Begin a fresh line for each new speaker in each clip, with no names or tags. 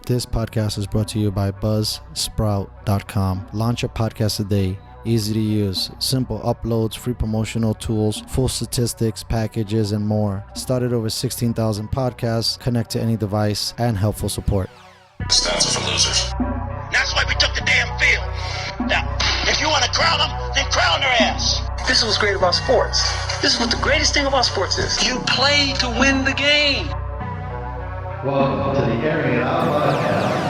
This podcast is brought to you by buzzsprout.com. Launch your podcast today. Easy to use, simple uploads, free promotional tools, full statistics, packages, and more. Started over 16,000 podcasts, connect to any device, and helpful support.
Stats are for losers.
That's why we took the damn field. Now, if you want to crown them, then crown their ass.
This is what's great about sports. This is what the greatest thing about sports is.
You play to win the game.
Welcome to the Airing It Out podcast.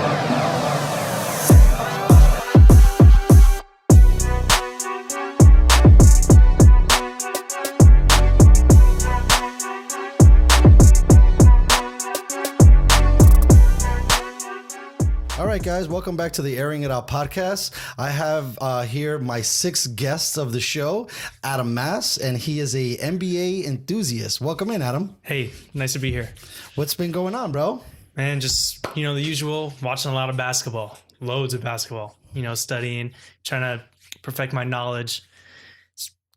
All right, guys, welcome back to the Airing It Out podcast. I have here my sixth guest of the show, Adam Mast, and he is a NBA enthusiast. Welcome in, Adam.
Hey, nice to be here.
What's been going on, bro?
Man, just, the usual, watching a lot of basketball, loads of basketball, studying, trying to perfect my knowledge,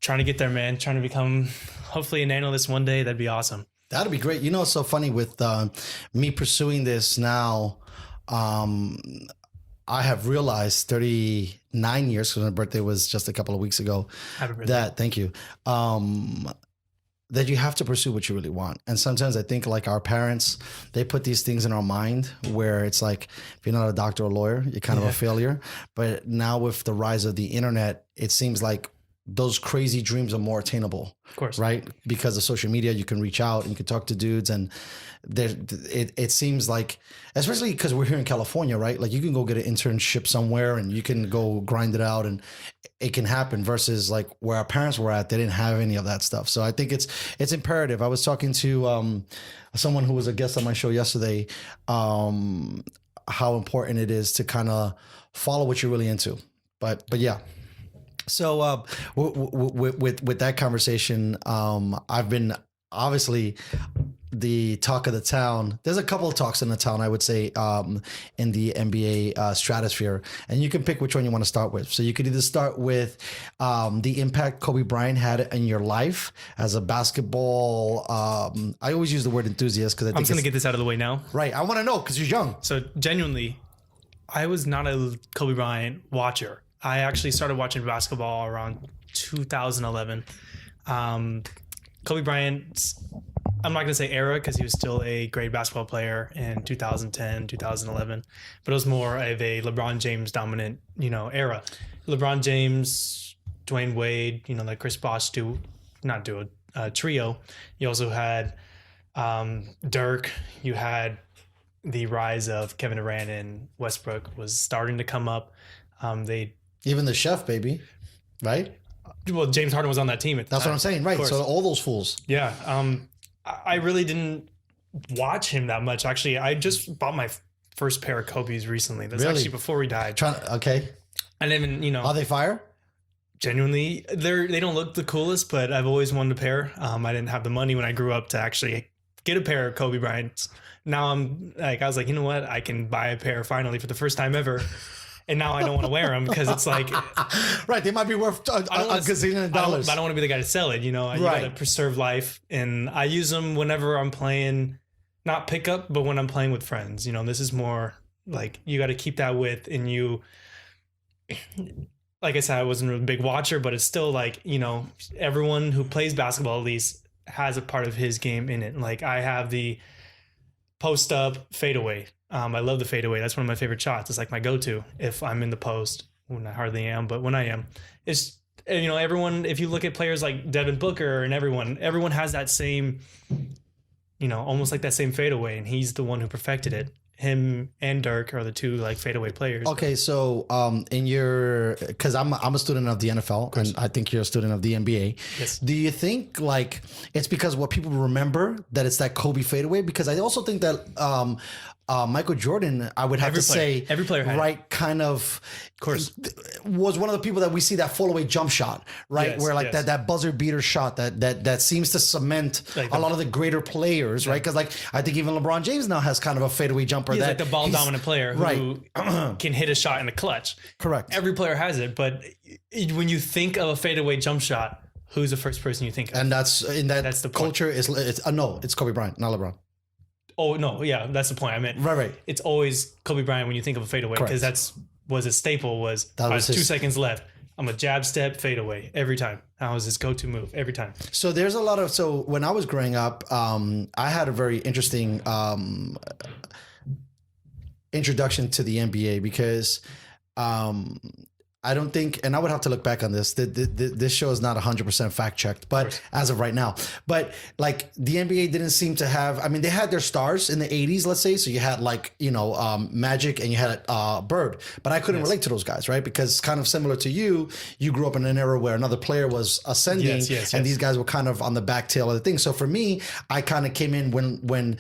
trying to get there, man, trying to become hopefully an analyst one day. That'd be awesome.
That'd be great. It's so funny with me pursuing this now. I have realized 39 years, because my birthday was just a couple of weeks ago,
Happy birthday.
thank you, that you have to pursue what you really want. And sometimes I think like our parents, they put these things in our mind where it's like, if you're not a doctor or lawyer, you're kind of a failure. But now with the rise of the internet, it seems like those crazy dreams are more attainable.
Of course.
Right? Because of social media, you can reach out and you can talk to dudes, and it seems like, especially because we're here in California, right? Like you can go get an internship somewhere and you can go grind it out and it can happen, versus like where our parents were at, they didn't have any of that stuff. So I think it's imperative. I was talking to someone who was a guest on my show yesterday, how important it is to kind of follow what you're really into. But yeah. So with that conversation, I've been obviously the talk of the town. There's a couple of talks in the town, I would say, in the NBA stratosphere, and you can pick which one you want to start with. So you could either start with the impact Kobe Bryant had in your life as a basketball. I always use the word enthusiast because I think
I'm just going to get this out of the way now.
Right. I want to know because you're young.
So genuinely, I was not a Kobe Bryant watcher. I actually started watching basketball around 2011. Kobe Bryant's, I'm not going to say era because he was still a great basketball player in 2010, 2011, but it was more of a LeBron James dominant, era. LeBron James, Dwayne Wade, like Chris Bosh trio. You also had Dirk. You had the rise of Kevin Durant and Westbrook was starting to come up.
Even the chef, baby, right?
Well, James Harden was on that team at the
That's
time.
what I'm saying, right? So all those fools.
Yeah. I really didn't watch him that much. Actually, I just bought my first pair of Kobe's recently. That's
Really?
actually before he died.
Okay.
And then,
Are they fire?
genuinely, they don't look the coolest, but I've always wanted a pair. I didn't have the money when I grew up to actually get a pair of Kobe Bryant's. Now I was like, you know what? I can buy a pair finally for the first time ever. And now I don't want to wear them because it's like,
right, they might be worth a gazillion dollars.
I don't want to be the guy to sell it. You got to preserve life. And I use them whenever I'm playing, not pickup, but when I'm playing with friends. This is more like you got to keep that with, and you, like I said, I wasn't a big watcher, but it's still like, everyone who plays basketball at least has a part of his game in it. Like I have the post up fadeaway. I love the fadeaway. That's one of my favorite shots. It's like my go-to if I'm in the post, when I hardly am, but when I am, it's, everyone, if you look at players like Devin Booker and everyone has that same, almost like that same fadeaway, and he's the one who perfected it. Him and Dirk are the two like fadeaway players.
Okay, so because I'm a student of the NFL, and I think you're a student of the NBA.
Yes.
Do you think like it's because what people remember that it's that Kobe fadeaway? Because I also think that Michael Jordan, I would have to say,
every player had
right, kind of
course,
was one of the people that we see that fall away jump shot, right?
Yes,
where like
yes.
that buzzer beater shot that seems to cement
like
a lot of the greater players, right? Because like I think even LeBron James now has kind of a fadeaway jumper.
he's
that
like the ball dominant player who
right.
can hit a shot in the clutch.
Correct.
Every player has it, but when you think of a fadeaway jump shot, who's the first person you think of?
And that's in that's
the
culture. It's Kobe Bryant, not LeBron.
Oh no, yeah, that's the point. I meant
Right.
It's always Kobe Bryant when you think of a fadeaway, because
Correct.
was his staple.
That was
2
his-
seconds left. I'm a jab step fadeaway every time. That was his go-to move every time.
So there's a lot of, so when I was growing up, I had a very interesting introduction to the NBA because I don't think, and I would have to look back on this. This show is not 100% fact checked, but as of right now, but like the NBA didn't seem to have. I mean, they had their stars in the 80s, let's say. So you had like Magic and you had Bird, but I couldn't relate to those guys, right? Because kind of similar to you, you grew up in an era where another player was ascending, and these guys were kind of on the back tail of the thing. So for me, I kind of came in when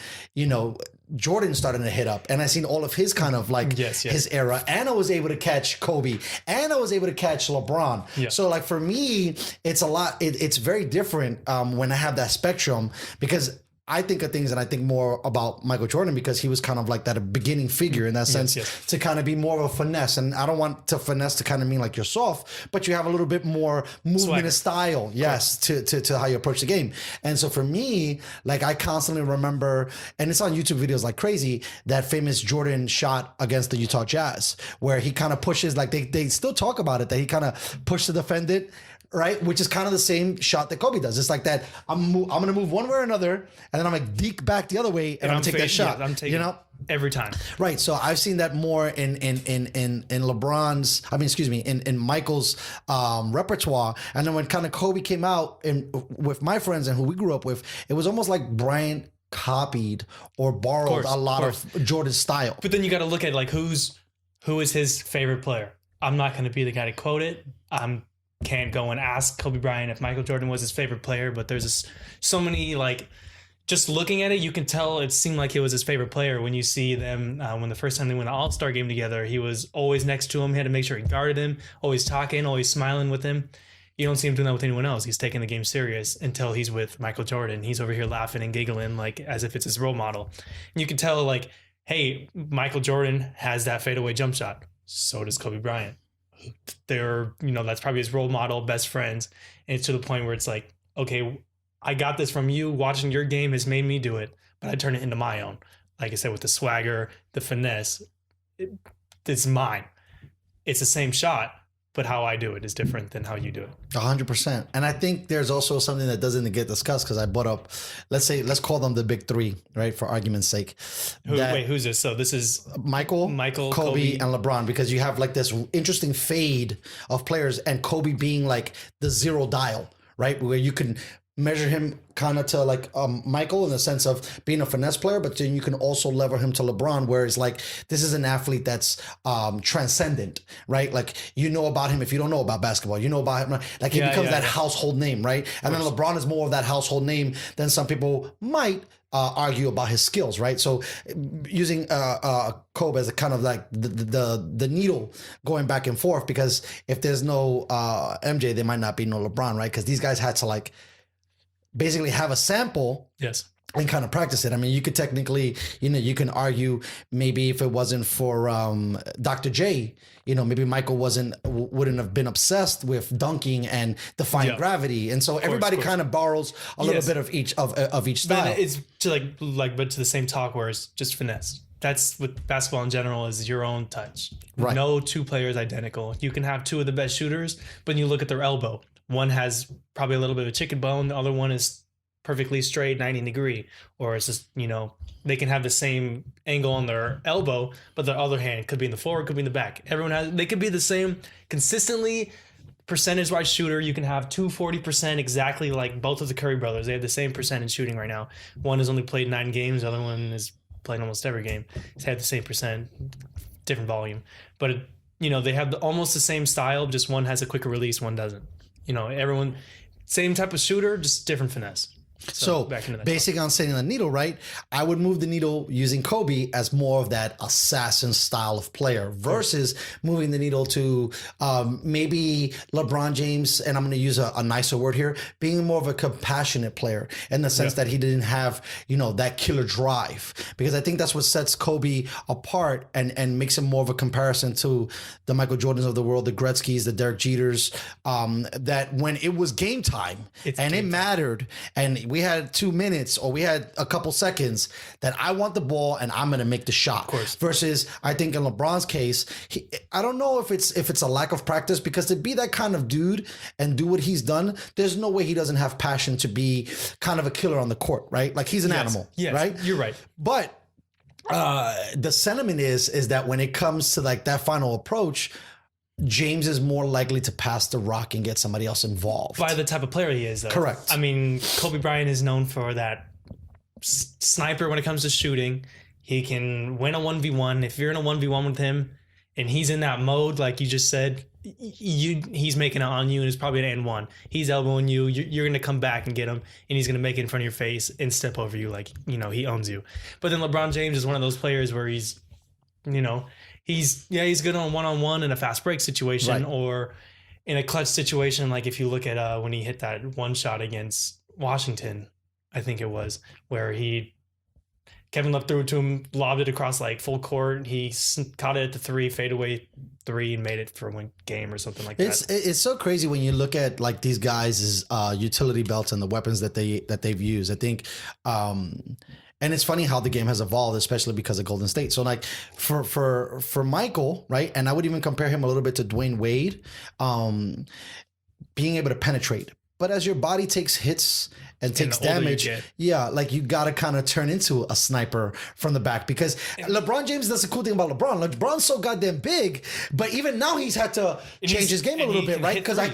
Jordan started to hit up, and I seen all of his kind of like his era, and I was able to catch Kobe, and I was able to catch LeBron. Yeah. So like for me, it's a lot. It's very different when I have that spectrum, because I think of things and I think more about Michael Jordan because he was kind of like that beginning figure in that sense to kind of be more of a finesse. And I don't want to finesse to kind of mean like you're soft, but you have a little bit more movement and style, to how you approach the game. And so for me, like I constantly remember, and it's on YouTube videos like crazy, that famous Jordan shot against the Utah Jazz, where he kind of pushes, like they still talk about it, that he kind of pushed the defendant, right? Which is kind of the same shot that Kobe does. It's like that. I'm going to move one way or another, and then I'm like deke back the other way, and I'm take that shot.
Yeah, I'm taking every time.
Right. So I've seen that more in LeBron's. I mean, excuse me, in Michael's repertoire. And then when kind of Kobe came out, and with my friends and who we grew up with, it was almost like Bryant copied or borrowed a lot of Jordan's style.
But then you got to look at like who is his favorite player. I'm not going to be the guy to quote it. Can't go and ask Kobe Bryant if Michael Jordan was his favorite player, but there's so many, like, just looking at it, you can tell it seemed like it was his favorite player when you see them. When the first time they went to All-Star game together, he was always next to him. He had to make sure he guarded him, always talking, always smiling with him. You don't see him doing that with anyone else. He's taking the game serious until he's with Michael Jordan. He's over here laughing and giggling like as if it's his role model. And you can tell, like, hey, Michael Jordan has that fadeaway jump shot. So does Kobe Bryant. They're, that's probably his role model, best friends. And it's to the point where it's like, okay, I got this from you. Watching your game has made me do it, but I turn it into my own. Like I said, with the swagger, the finesse, it's mine. It's the same shot, but how I do it is different than how you do it.
100%. And I think there's also something that doesn't get discussed because I brought up, let's call them the big three, right? For argument's sake.
Who's this? So this is
Michael, Kobe, and LeBron, because you have like this interesting fade of players, and Kobe being like the zero dial, right? Where you can measure him kind of to like Michael in the sense of being a finesse player, but then you can also lever him to LeBron, where it's like, this is an athlete that's transcendent, right? Like, you know about him if you don't know about basketball. You know about him, like he becomes that household name, right? And then LeBron is more of that household name than some people might argue about his skills, right? So using Kobe as a kind of like the needle going back and forth, because if there's no MJ, there might not be no LeBron, right? Because these guys had to like basically have a sample and kind of practice it. I mean, you could technically, you can argue maybe if it wasn't for Dr. J, maybe Michael wouldn't have been obsessed with dunking and defying gravity. And so everybody kind of borrows a little bit of each of each style.
But it's to but to the same talk where it's just finesse. That's what basketball in general is, your own touch. Right. No two players identical. You can have two of the best shooters, but you look at their elbow. One has probably a little bit of a chicken bone. The other one is perfectly straight, 90 degree. Or it's just, they can have the same angle on their elbow, but the other hand could be in the forward, could be in the back. They could be the same consistently percentage-wise shooter. You can have 240% exactly like both of the Curry brothers. They have the same percentage shooting right now. One has only played 9 games. The other one is playing almost every game. He's had the same percent, different volume. But, they have almost the same style, just one has a quicker release, one doesn't. Everyone, same type of shooter, just different finesse.
So basically on setting the needle, right? I would move the needle using Kobe as more of that assassin style of player versus moving the needle to maybe LeBron James, and I'm going to use a nicer word here, being more of a compassionate player in the sense that he didn't have, that killer drive. Because I think that's what sets Kobe apart and makes him more of a comparison to the Michael Jordans of the world, the Gretzkys, the Derek Jeters, that when it was game time it mattered, and we had 2 minutes or we had a couple seconds that I want the ball and I'm going to make the shot. Of
course.
Versus I think in LeBron's case, I don't know if it's a lack of practice, because to be that kind of dude and do what he's done, there's no way he doesn't have passion to be kind of a killer on the court, right? Like he's an animal, right?
You're right.
But the sentiment is that when it comes to like that final approach, James is more likely to pass the rock and get somebody else involved.
By the type of player he is, though.
Correct.
I mean, Kobe Bryant is known for that sniper when it comes to shooting. He can win a 1v1. If you're in a 1v1 with him and he's in that mode, like you just said, he's making it on you and it's probably an and one. He's elbowing you. You're going to come back and get him, and he's going to make it in front of your face and step over you like, he owns you. But then LeBron James is one of those players where he's, he's good on one-on-one in a fast break situation, right, or in a clutch situation. Like if you look at when he hit that one shot against Washington, I think it was, where Kevin Love threw it to him, lobbed it across like full court. He caught it at the fadeaway three, and made it for one game or something like that.
It's so crazy when you look at like these guys' utility belts and the weapons that they've used. I think, and it's funny how the game has evolved, especially because of Golden State. So like for Michael, right, and I would even compare him a little bit to Dwayne Wade, being able to penetrate. But as your body takes hits and takes damage, like you got to kind of turn into a sniper from the back, because LeBron James, that's the cool thing about LeBron. LeBron's so goddamn big, but even now he's had to change his game a little bit, right? Because I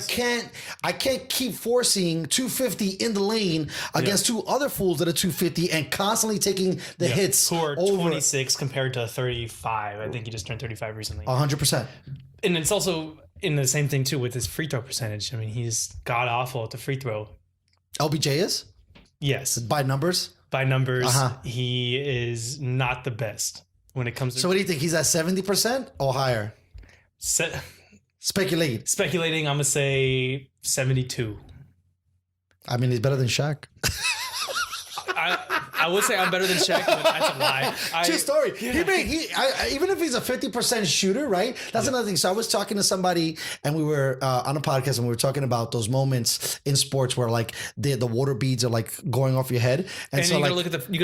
can't keep forcing 250 in the lane against two other fools that are 250 and constantly taking the hits.
Who are 26 compared to 35. I think he just turned 35 recently.
100%.
And it's also in the same thing too with his free throw percentage. I mean, he's god awful at the free throw.
LBJ is?
Yes.
By numbers?
By numbers, he is not the best when it comes to...
So what do you think? He's at 70% or higher? Speculating,
I'm going to say 72.
I mean, he's better than Shaq.
I would say I'm better than Shaq, but that's a lie.
True story. Yeah. Even if he's a 50% shooter, right? That's another thing. So I was talking to somebody, and we were on a podcast, and we were talking about those moments in sports where like the water beads are like going off your head, and so
you
like
gotta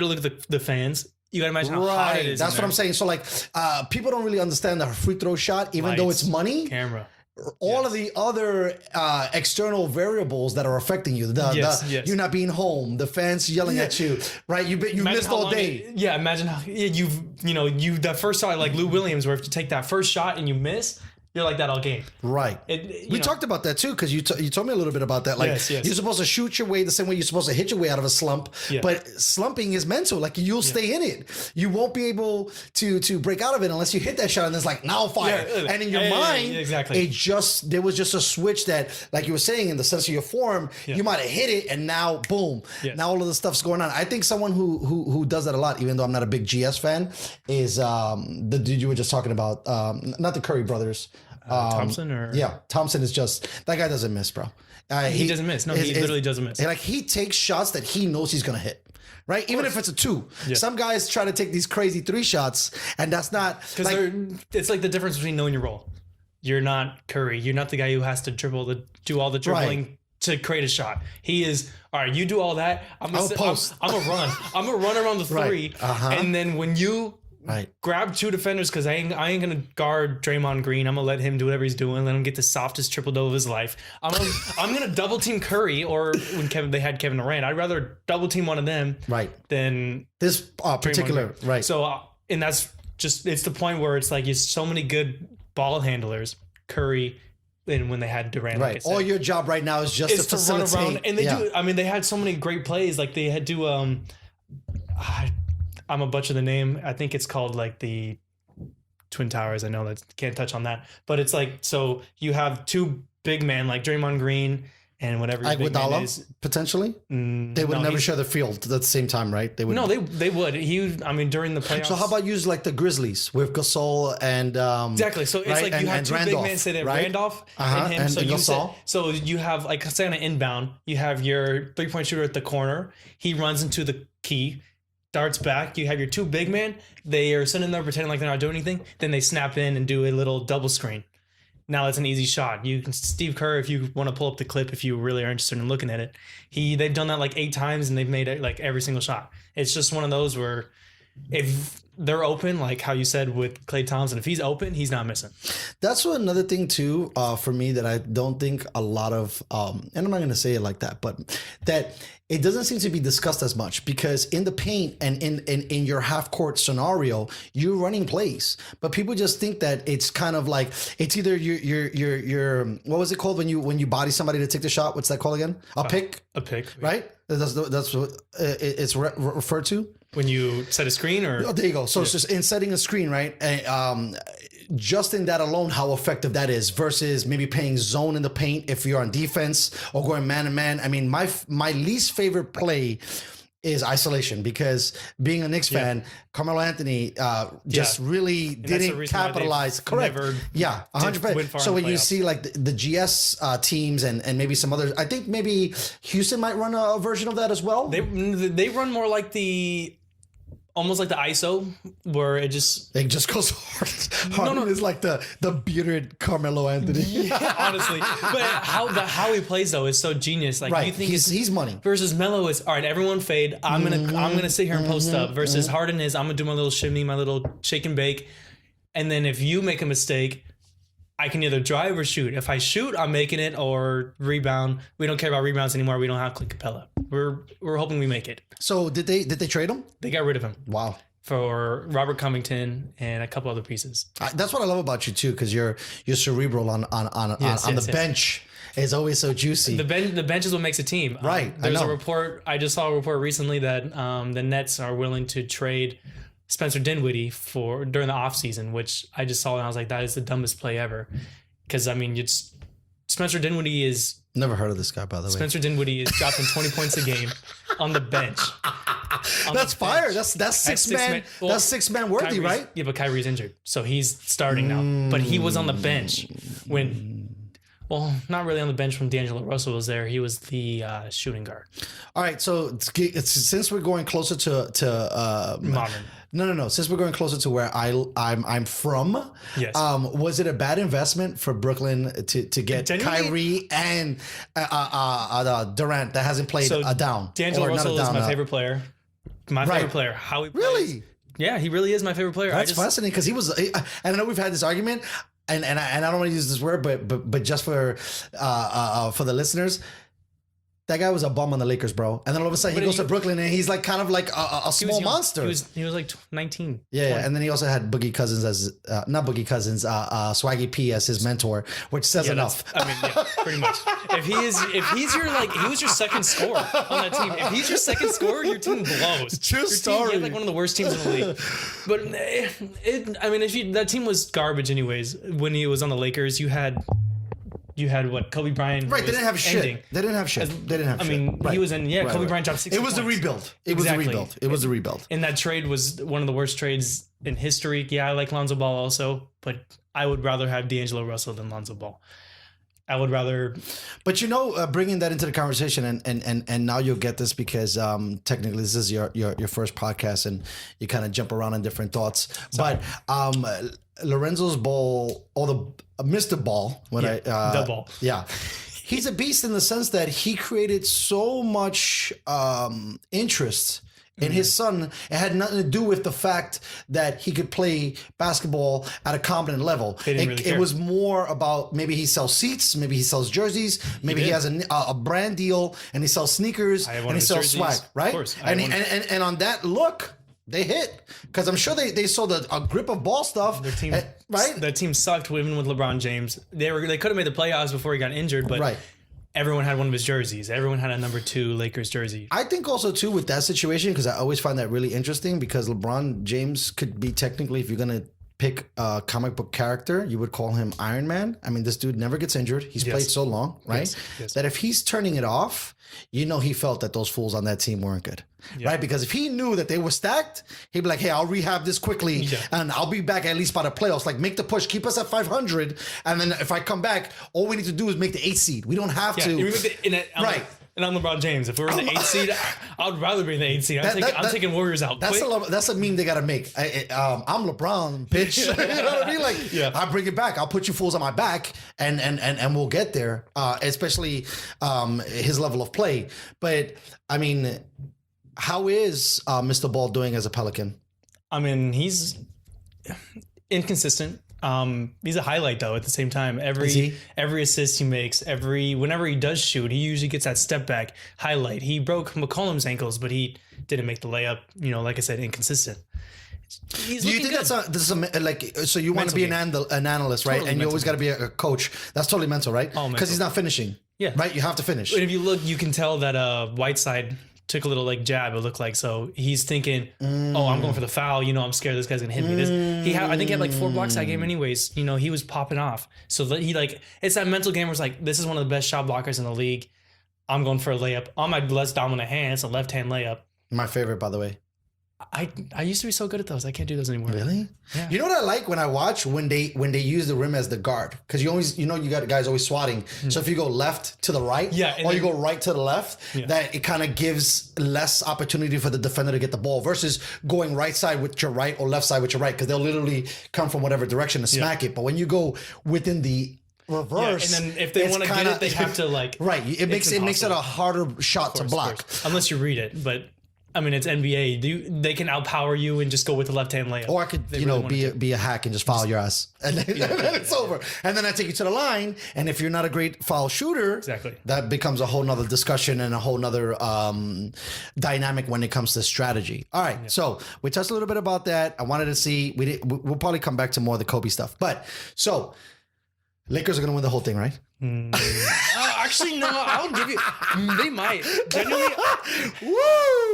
look at the fans. You gotta imagine how hot it is.
That's what I'm saying. So like people don't really understand the free throw shot, even though it's money.
Camera.
All of the other external various that are affecting you, you not being home, the fans yelling at you, right? You missed all day.
Imagine how that first shot, like Lou Williams, where if you take that first shot and you miss, you're like that all game.
Right. We talked about that too, because you told me a little bit about that. Like you're supposed to shoot your way the same way you're supposed to hit your way out of a slump. Yeah. But slumping is mental. Like you'll stay in it. You won't be able to break out of it unless you hit that shot and it's like, now fire. Yeah. And in your mind,
exactly.
There was just a switch that, like you were saying, in the sense of your form, you might have hit it and now boom. Yes. Now all of the stuff's going on. I think someone who does that a lot, even though I'm not a big GS fan, is the dude you were just talking about. Not the Curry brothers.
Thompson
Thompson is just, that guy doesn't miss, bro.
He doesn't miss. No, he literally doesn't miss.
Like he takes shots that he knows he's gonna hit, right? Even if it's a 2. Yeah. Some guys try to take these crazy 3 shots, and that's not,
because it's like the difference between knowing your role. You're not Curry. You're not the guy who has to do all the dribbling to create a shot. He is, all right, you do all that. I'm gonna post. I'm gonna run. I'm gonna run around the 3, and then when you grab 2 defenders, because I ain't gonna guard Draymond Green. I'm gonna let him do whatever he's doing. Let him get the softest triple double of his life. I'm gonna double team Curry, or when they had Kevin Durant, I'd rather double team one of them than
this particular right.
So and that's just, it's the point where it's like, there's so many good ball handlers, Curry. And when they had Durant,
right, like all your job right now is just to facilitate.
Run around, and they do. I mean, they had so many great plays. Like they had to I'm a butcher the name. I think it's called like the Twin Towers. I know that can't touch on that, but it's like, so you have 2 big men like Draymond Green and whatever your big man is.
Potentially, they would never share the field at the same time, right? They would.
No, they would. During the playoffs.
So how about use like the Grizzlies with Gasol and
exactly. So it's like you have 2 big men sitting at Randolph and him. So you have, like, say on an inbound, you have your 3-point shooter at the corner. He runs into the key, darts back. You have your 2 big men. They are sitting there pretending like they're not doing anything. Then they snap in and do a little double screen. now it's an easy shot. You can Steve Kerr, if you want to pull up the clip, if you really are interested in looking at it, they've done that like 8 times and they've made it like every single shot. It's just one of those where if they're open, like how you said with Klay Thompson, if he's open, he's not missing.
That's another thing too, for me, that I don't think a lot of, and I'm not going to say it like that, but that it doesn't seem to be discussed as much, because in the paint and in your half court scenario, you're running plays, but people just think that it's kind of like, it's either you're what was it called when you body somebody to take the shot? What's that called again? A pick, right? That's what it's referred to.
When you set a screen, or
there you go. So it's just in setting a screen, right? Just in that alone, how effective that is versus maybe playing zone in the paint if you're on defense or going man to man. I mean, my least favorite play is isolation, because being a Knicks fan, Carmelo Anthony just really didn't capitalize. Correct. 100%. So when you see like the GS teams and maybe some others, I think maybe Houston might run a version of that as well.
They run more like almost like the ISO, where it just
goes hard. Harden is like the bearded Carmelo Anthony.
Yeah, honestly, but how he plays though is so genius. Like, you think
he's money.
Versus Melo is, all right, everyone fade. I'm gonna sit here and post up. Versus Harden is, I'm gonna do my little shimmy, my little shake and bake, and then if you make a mistake, I can either drive or shoot. If I shoot, I'm making it, or rebound. We don't care about rebounds anymore. We don't have Clint Capella. We're hoping we make it.
So did they trade him?
They got rid of him.
Wow.
For Robert Covington and a couple other pieces.
That's what I love about you too, because you're cerebral on the bench. It's always so juicy.
The bench is what makes a team.
Right.
There's a report. I just saw a report recently that the Nets are willing to trade Spencer Dinwiddie during the offseason, which I just saw and I was like, that is the dumbest play ever. Because I mean, Spencer Dinwiddie is...
Never heard of this guy, by the way.
Spencer Dinwiddie is dropping 20 points a game on the bench.
That's fire. That's six man. Well, that's 6 man worthy, right?
Yeah, but Kyrie's injured, so he's starting now. But he was on the bench when, well, not really on the bench when D'Angelo Russell was there. He was the shooting guard. All
right, so since we're going closer to
modern.
No. Since we're going closer to where I'm from,
yes.
Was it a bad investment for Brooklyn to get Kyrie and Durant that hasn't played down?
D'Angelo Russell is my favorite player. My favorite player. How he plays.
Really?
Yeah, he really is my favorite player.
That's fascinating, because he was. And I know we've had this argument, and I don't want to use this word, but just for the listeners. That guy was a bum on the Lakers, bro. And then all of a sudden he goes to Brooklyn and he's like kind of like a small monster.
He was like 19.
Yeah. And then he also had Boogie Cousins as, not Boogie Cousins, Swaggy P as his mentor, which says enough.
I mean, yeah, pretty much. If he's your he was your second scorer on that team. If he's your second scorer, your team blows.
True story.
You had like one of the worst teams in the league. But that team was garbage anyways. When he was on the Lakers, you had what? Kobe Bryant.
Right, they didn't have shit. They didn't have shit. I
mean,
right.
he was in, Kobe Bryant dropped 60
It was
points.
a rebuild. It was a rebuild.
And that trade was one of the worst trades in history. Yeah, I like Lonzo Ball also, but I would rather have D'Angelo Russell than Lonzo Ball. I would rather...
But bringing that into the conversation, and now you'll get this because technically this is your first podcast and you kind of jump around on different thoughts. Sorry. But Lorenzo's Ball, or Mr. Ball,
the Ball.
Yeah. He's a beast in the sense that he created so much interest in his son. It had nothing to do with the fact that he could play basketball at a competent level. It was more about maybe he sells seats, maybe he sells jerseys, maybe he has a brand deal and he sells sneakers and he sells swag, right? Of course. And on that look, they hit, because I'm sure they saw a grip of ball stuff.
Their team,
right?
That team sucked even with LeBron James. They could have made the playoffs before he got injured, but everyone had one of his jerseys. Everyone had a number 2 Lakers jersey.
I think also too with that situation, because I always find that really interesting, because LeBron James could be technically, if you're gonna pick a comic book character, you would call him Iron Man. I mean, this dude never gets injured. He's played so long, right? Yes. That if he's turning it off, he felt that those fools on that team weren't good, right? Because if he knew that they were stacked, he'd be like, hey, I'll rehab this quickly and I'll be back at least by the playoffs. Like, make the push, keep us at 500. And then if I come back, all we need to do is make the 8th seed. We don't have to.
Right. And I'm LeBron James. If we were in the 8th seed, I'd rather be in the 8th seed. I'm taking Warriors out.
That's a meme they gotta make. I'm LeBron, bitch. You know what I mean? Like, I bring it back. I'll put you fools on my back, and we'll get there. Especially his level of play. But I mean, how is Mr. Ball doing as a Pelican?
I mean, he's inconsistent. He's a highlight though. At the same time, every assist he makes, whenever he does shoot, he usually gets that step back highlight. He broke McCollum's ankles, but he didn't make the layup. You know, like I said, inconsistent. Do you think good.
So you want to be an analyst, right?
Totally
and you always got to be a coach. That's totally mental, right? Because he's not finishing.
Yeah,
right. You have to finish.
And if you look, you can tell that Whiteside took a little like jab. It looked like so he's thinking, oh, I'm going for the foul. You know, I'm scared this guy's gonna hit me. I think he had like 4 blocks that game. Anyways, you know, he was popping off. So he it's that mental game where it's like, this is one of the best shot blockers in the league. I'm going for a layup on my less dominant hand. It's a left hand layup. My
favorite, by the way.
I used to be so good at those. I can't do those anymore.
Really?
Yeah.
You know what I like when I watch when they use the rim as the guard, because you got guys always swatting. So if you go left to the right, or you go right to the left, that it kind of gives less opportunity for the defender to get the ball versus going right side with your right or left side with your right, because they'll literally come from whatever direction to smack it. But when you go within the reverse,
and then if they want to get it, they have to
it makes it a harder shot to block,
unless you read it, but. I mean, it's NBA. They can outpower you and just go with the left-hand layup.
Or I could, be a hack and just foul your ass. And then, it's over. And then I take you to the line. And if you're not a great foul shooter, that becomes a whole nother discussion and a whole nother dynamic when it comes to strategy. All right. So we touched a little bit about that. I wanted to see, we'll probably come back to more of the Kobe stuff. But so Lakers are going to win the whole thing, right?
Actually, no. I'll give you. They might. Genuinely,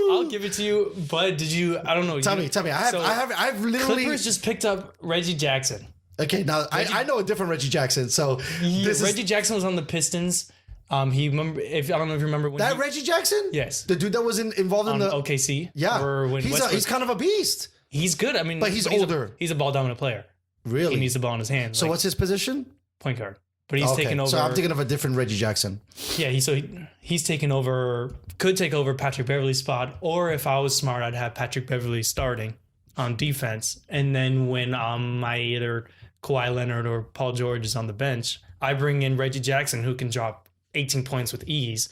I'll give it to you. But did you? I don't know.
Tell me. I've literally.
Clippers just picked up Reggie Jackson.
Okay, now I know a different Reggie Jackson. So
Reggie Jackson was on the Pistons. I don't know if you remember when
Reggie Jackson.
Yes,
the dude that was involved in the
OKC.
Yeah, he's kind of a beast.
He's good. I mean,
but he's older.
He's a ball dominant player.
Really,
he needs the ball in his hands.
So what's his position?
Point guard. But he's taken over.
So I'm thinking of a different Reggie Jackson.
Yeah, he's taken over. Could take over Patrick Beverley's spot, or if I was smart, I'd have Patrick Beverley starting on defense, and then when my either Kawhi Leonard or Paul George is on the bench, I bring in Reggie Jackson, who can drop 18 points with ease.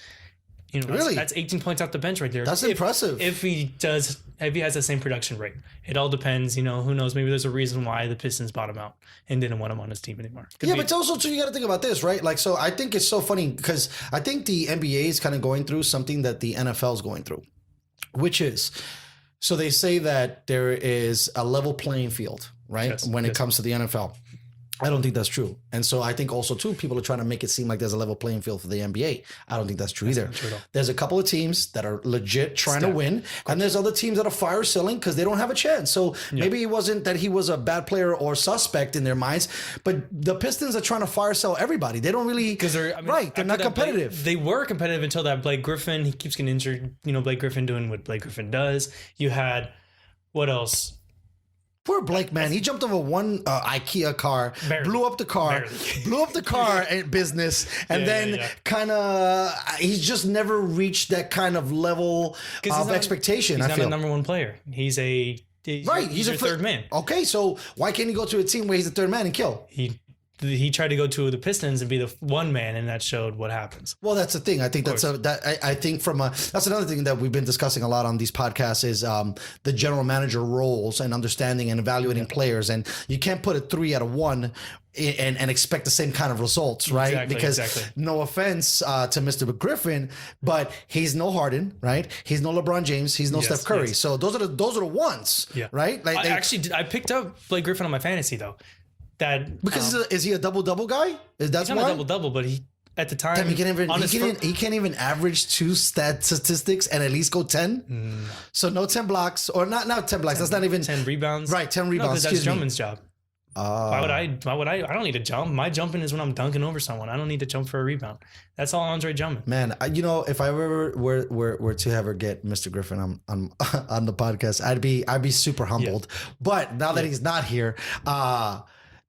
You know, that's 18 points off the bench right there.
That's impressive.
If he has the same production rate, it all depends. You know, who knows? Maybe there's a reason why the Pistons bought him out and didn't want him on his team anymore.
But also too, you got to think about this, right? Like, so I think it's so funny because I think the NBA is kind of going through something that the NFL is going through, which is, so they say that there is a level playing field, right? When it comes to the NFL. I don't think that's true. And so I think also too, people are trying to make it seem like there's a level playing field for the NBA. I don't think that's true either. There's a couple of teams that are legit trying to win. And there's other teams that are fire selling because they don't have a chance. So maybe it wasn't that he was a bad player or suspect in their minds, but the Pistons are trying to fire sell everybody. They don't really, they're not competitive.
They were competitive until that Blake Griffin, he keeps getting injured. You know, Blake Griffin doing what Blake Griffin does. You had, what else?
Poor Blake, man. He jumped over one IKEA car, blew up the car and business, and then kind of, he's just never reached that kind of level of expectation.
He's not a number one player. He's a third man.
Okay, so why can't he go to a team where he's the third man and kill?
He tried to go to the Pistons and be the one man, and that showed what happens.
Well, that's the thing. I think that's another thing that we've been discussing a lot on these podcasts is the general manager roles and understanding and evaluating players. And you can't put a 3 out of 1 and expect the same kind of results, right? Because no offense to Mr. Griffin, but he's no Harden, right? He's no LeBron James. He's no Steph Curry. So those are the ones, right? Like
I picked up Blake Griffin on my fantasy though. That
because is he a double guy? Is that
he's not a double, but he at the time
he can't even average 2 statistics and at least go 10. So no 10 blocks or not 10 blocks. That's not even
10 rebounds.
Right, 10 rebounds.
No, that's Drummond's job. Why would I? I don't need to jump. My jumping is when I'm dunking over someone. I don't need to jump for a rebound. That's all Andre Drummond.
Man, if I ever were to ever get Mr. Griffin on the podcast, I'd be super humbled. But now that he's not here,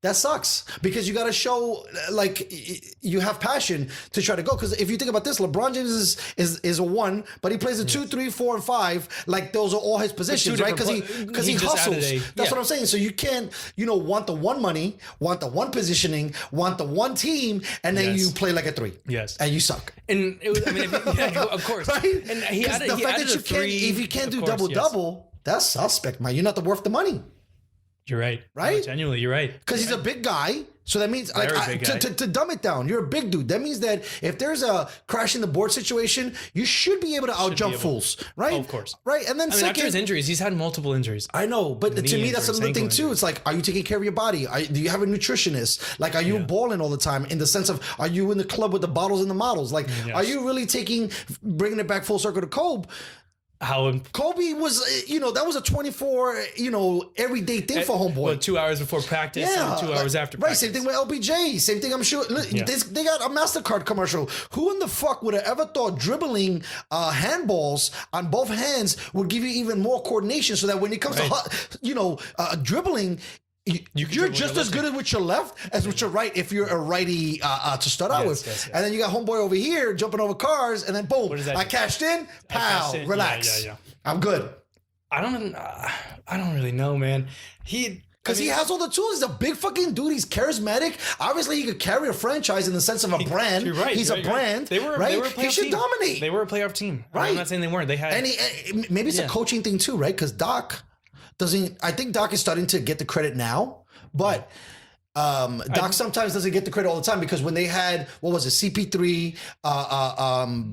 That sucks because you got to show like you have passion to try to go. Because if you think about this, LeBron James is a 1, but he plays a 2, 3, 4, and 5. Like those are all his positions, right? Because he hustles. That's what I'm saying. So you can't, want the 1 money, want the 1 positioning, want the 1 team, and then you play like a 3.
Yes,
and you suck.
And it was, of course,
right?
And he added a 3.
If you can't do double, that's suspect, man. You're not worth the money.
You're right.
Right?
No, genuinely, you're right.
Because he's a big guy. So that means, to dumb it down, you're a big dude. That means that if there's a crashing the board situation, you should be able to outjump fools, right?
Oh, of course.
Right? And then
after his injuries, he's had multiple injuries.
I know, but to me, that's another thing too. It's like, are you taking care of your body? Do you have a nutritionist? Like, are you balling all the time in the sense of, are you in the club with the bottles and the models? Like, are you really bringing it back full circle to Kobe? Kobe was, that was a 24, everyday thing for homeboy.
Well, 2 hours before practice and 2 hours after practice.
Right, same thing with LBJ. Same thing, I'm sure. They got a MasterCard commercial. Who in the fuck would have ever thought dribbling handballs on both hands would give you even more coordination so that when it comes to, dribbling, you're just as good with your left as with your right if you're a righty to start out with. Yes. And then you got homeboy over here jumping over cars, and then boom, I cashed in, pow, relax. Yeah. I'm good.
I don't really know, man.
Because he has all the tools. He's a big fucking dude. He's charismatic. Obviously, he could carry a franchise in the sense of a brand. You're right. He's a brand.
They were a playoff
he should dominate.
They were a playoff team.
Right.
I'm not saying they weren't. They had.
And maybe it's a coaching thing too, right? Because Doc doesn't. I think Doc is starting to get the credit now, but. Doc sometimes doesn't get the credit all the time because when they had CP3,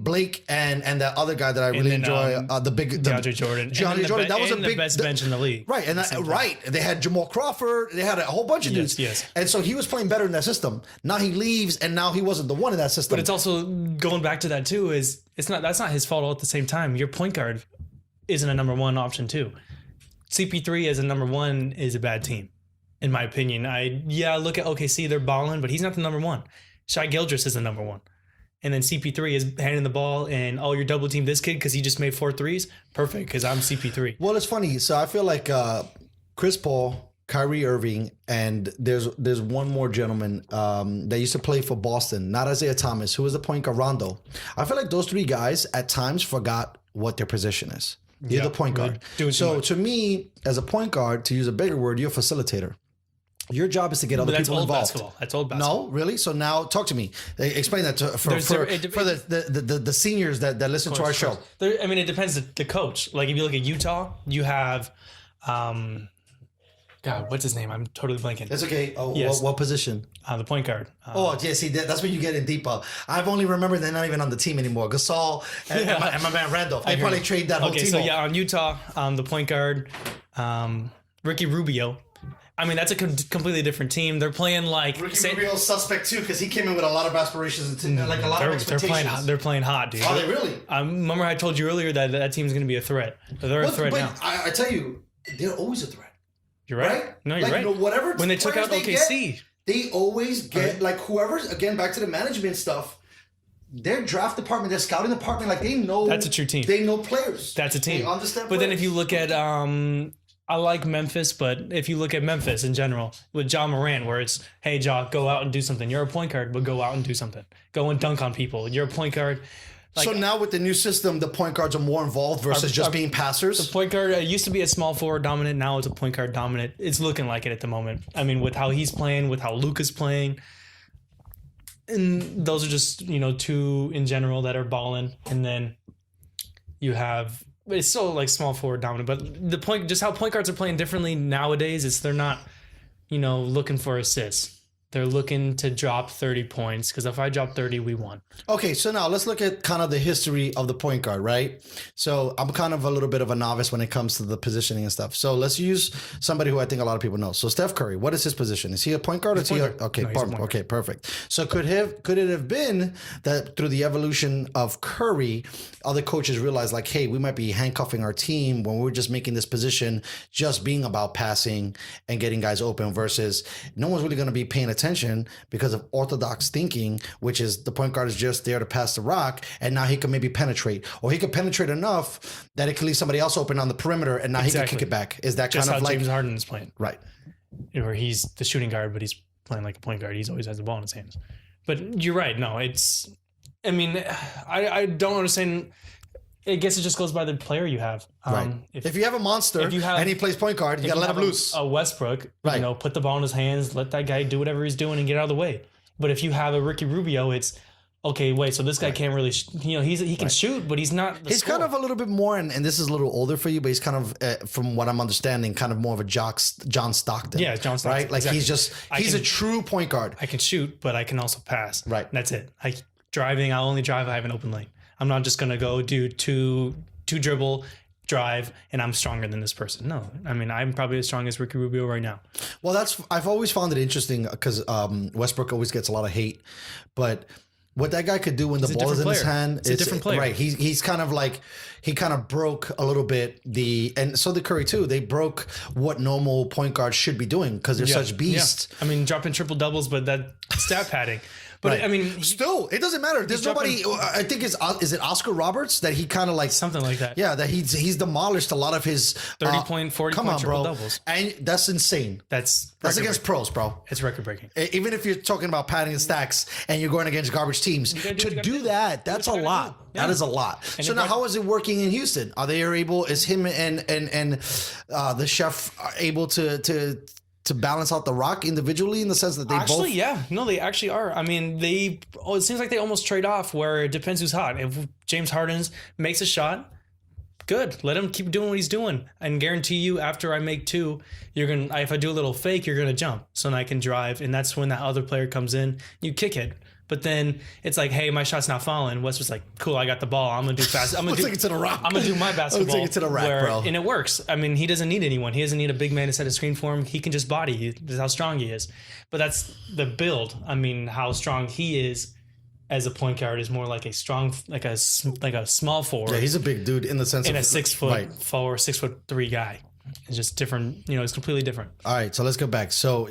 Blake, and that other guy that I really enjoy,
DeAndre Jordan.
That was
the best bench in the league,
right? And they had Jamal Crawford. They had a whole bunch of dudes.
Yes.
And so he was playing better in that system. Now he leaves, and now he wasn't the one in that system.
But it's also going back to that too. That's not his fault all at the same time. Your point guard isn't a number 1 option too. CP3 as a number 1 is a bad team. In my opinion, look at OKC, they're balling, but he's not the number 1. Shai Gilgeous is the number 1. And then CP3 is handing the ball and, you're double team this kid because he just made 4 threes. Perfect, because I'm CP3.
Well, it's funny. So I feel like Chris Paul, Kyrie Irving, and there's one more gentleman that used to play for Boston, not Isaiah Thomas, who was the point guard, Rondo. I feel like those 3 guys at times forgot what their position is. You're the point guard. So to me, as a point guard, to use a bigger word, you're a facilitator. Your job is to get other people involved.
That's old basketball.
No, really? So now talk to me. Explain that for the seniors that listen to our show.
It depends the coach. Like if you look at Utah, you have God, what's his name? I'm totally blanking.
That's okay. Oh, yes. What position?
The point guard.
See, that's when you get in deeper. I've only remembered they're not even on the team anymore. Gasol and my man Randolph. They probably trade that whole team.
Okay, so on Utah, the point guard, Ricky Rubio. That's a completely different team. They're playing like
Ricky Rubio's suspect too because he came in with a lot of aspirations and like a lot of expectations.
They're playing hot, dude.
Are they really?
Remember I told you earlier that team's going to be a threat. They're a threat now.
I tell you, they're always a threat.
You're right. No, you're right.
Whatever.
When they took out OKC,
they always get like whoever's again back to the management stuff. Their draft department, their scouting department, like they know
that's a true team.
They know players.
That's a team.
They understand.
But then if you look at I like Memphis, but if you look at Memphis in general with John Moran, where it's, hey, Ja, go out and do something. You're a point guard, but go out and do something. Go and dunk on people. You're a point guard.
So now with the new system, the point guards are more involved versus just being passers?
The point guard used to be a small forward dominant. Now it's a point guard dominant. It's looking like it at the moment. With how he's playing, with how Luka's playing. And those are just, 2 in general that are balling. And then you have... It's still like small forward dominant, but the point, just how point guards are playing differently nowadays is they're not, looking for assists. They're looking to drop 30 points because if I drop 30, we won.
Okay, so now let's look at kind of the history of the point guard, right? So I'm kind of a little bit of a novice when it comes to the positioning and stuff. So let's use somebody who I think a lot of people know. So Steph Curry, what is his position? Is he a point guard? Okay, perfect. So could it have been that through the evolution of Curry, other coaches realized like, hey, we might be handcuffing our team when we're just making this position just being about passing and getting guys open versus no one's really going to be paying attention because of orthodox thinking, which is the point guard is just there to pass the rock, and now he can maybe penetrate, or he could penetrate enough that it can leave somebody else open on the perimeter, and now he can kick it back. Is that
just
kind of
how
like
James Harden is playing?
Right.
where he's the shooting guard, but he's playing like a point guard. He's always has the ball in his hands. But you're right. No, it's. I mean, I don't understand. I guess it just goes by the player you have.
Right. If you have a monster and he plays point guard, you got to let him loose.
A Westbrook, put the ball in his hands, let that guy do whatever he's doing and get out of the way. But if you have a Ricky Rubio, it's okay. Wait, so this guy can't really, he can shoot, but he's not.
He's kind of a little bit more, and this is a little older for you, but he's kind of, from what I'm understanding, kind of more of a John Stockton.
Yeah, John Stockton.
Right? Like
exactly.
he's a true point guard.
I can shoot, but I can also pass.
Right.
That's it. I'll only drive if I have an open lane. I'm not just gonna go do two dribble, drive, and I'm stronger than this person. No, I mean, I'm probably as strong as Ricky Rubio right now.
Well, I've always found it interesting because Westbrook always gets a lot of hate, but what that guy could do when the ball is in his hand,
it's a different player.
Right. He's kind of like, he kind of broke a little bit and so did Curry too. They broke what normal point guards should be doing because they're such beasts.
Yeah. I mean, dropping triple doubles, but that stat padding. But I mean,
still, it doesn't matter. There's nobody. I think is it Oscar Roberts that he kind of like
something like that.
Yeah, that he's demolished a lot of his
30-point, 40-point triple doubles,
and that's insane.
That's
against pros, bro.
It's record breaking.
Even if you're talking about padding and stacks and you're going against garbage teams, to do that, that's a lot. Yeah. That is a lot. And so now, how is it working in Houston? Are they able? Is him and the chef able to balance out the rock individually in the sense that they
actually, yeah, no, they actually are. I mean, it seems like they almost trade off where it depends who's hot. If James Harden makes a shot, good, let him keep doing what he's doing, and guarantee you after I make two, if I do a little fake, you're gonna jump, so then I can drive, and that's when that other player comes in, you kick it. But then it's like, hey, my shot's not falling. Wes was like, cool, I got the ball. I'm gonna do fast. I'm gonna
take it to the rack.
I'm gonna do my basketball.
Take it to the rack, bro.
And it works. I mean, he doesn't need anyone. He doesn't need a big man to set a screen for him. He can just body. That's how strong he is. But that's the build. I mean, how strong he is as a point guard is more like a strong, like a small forward.
Yeah, he's a big dude in the sense of
a 6'4", 6'3" guy. It's just different. It's completely different.
All right, so let's go back. So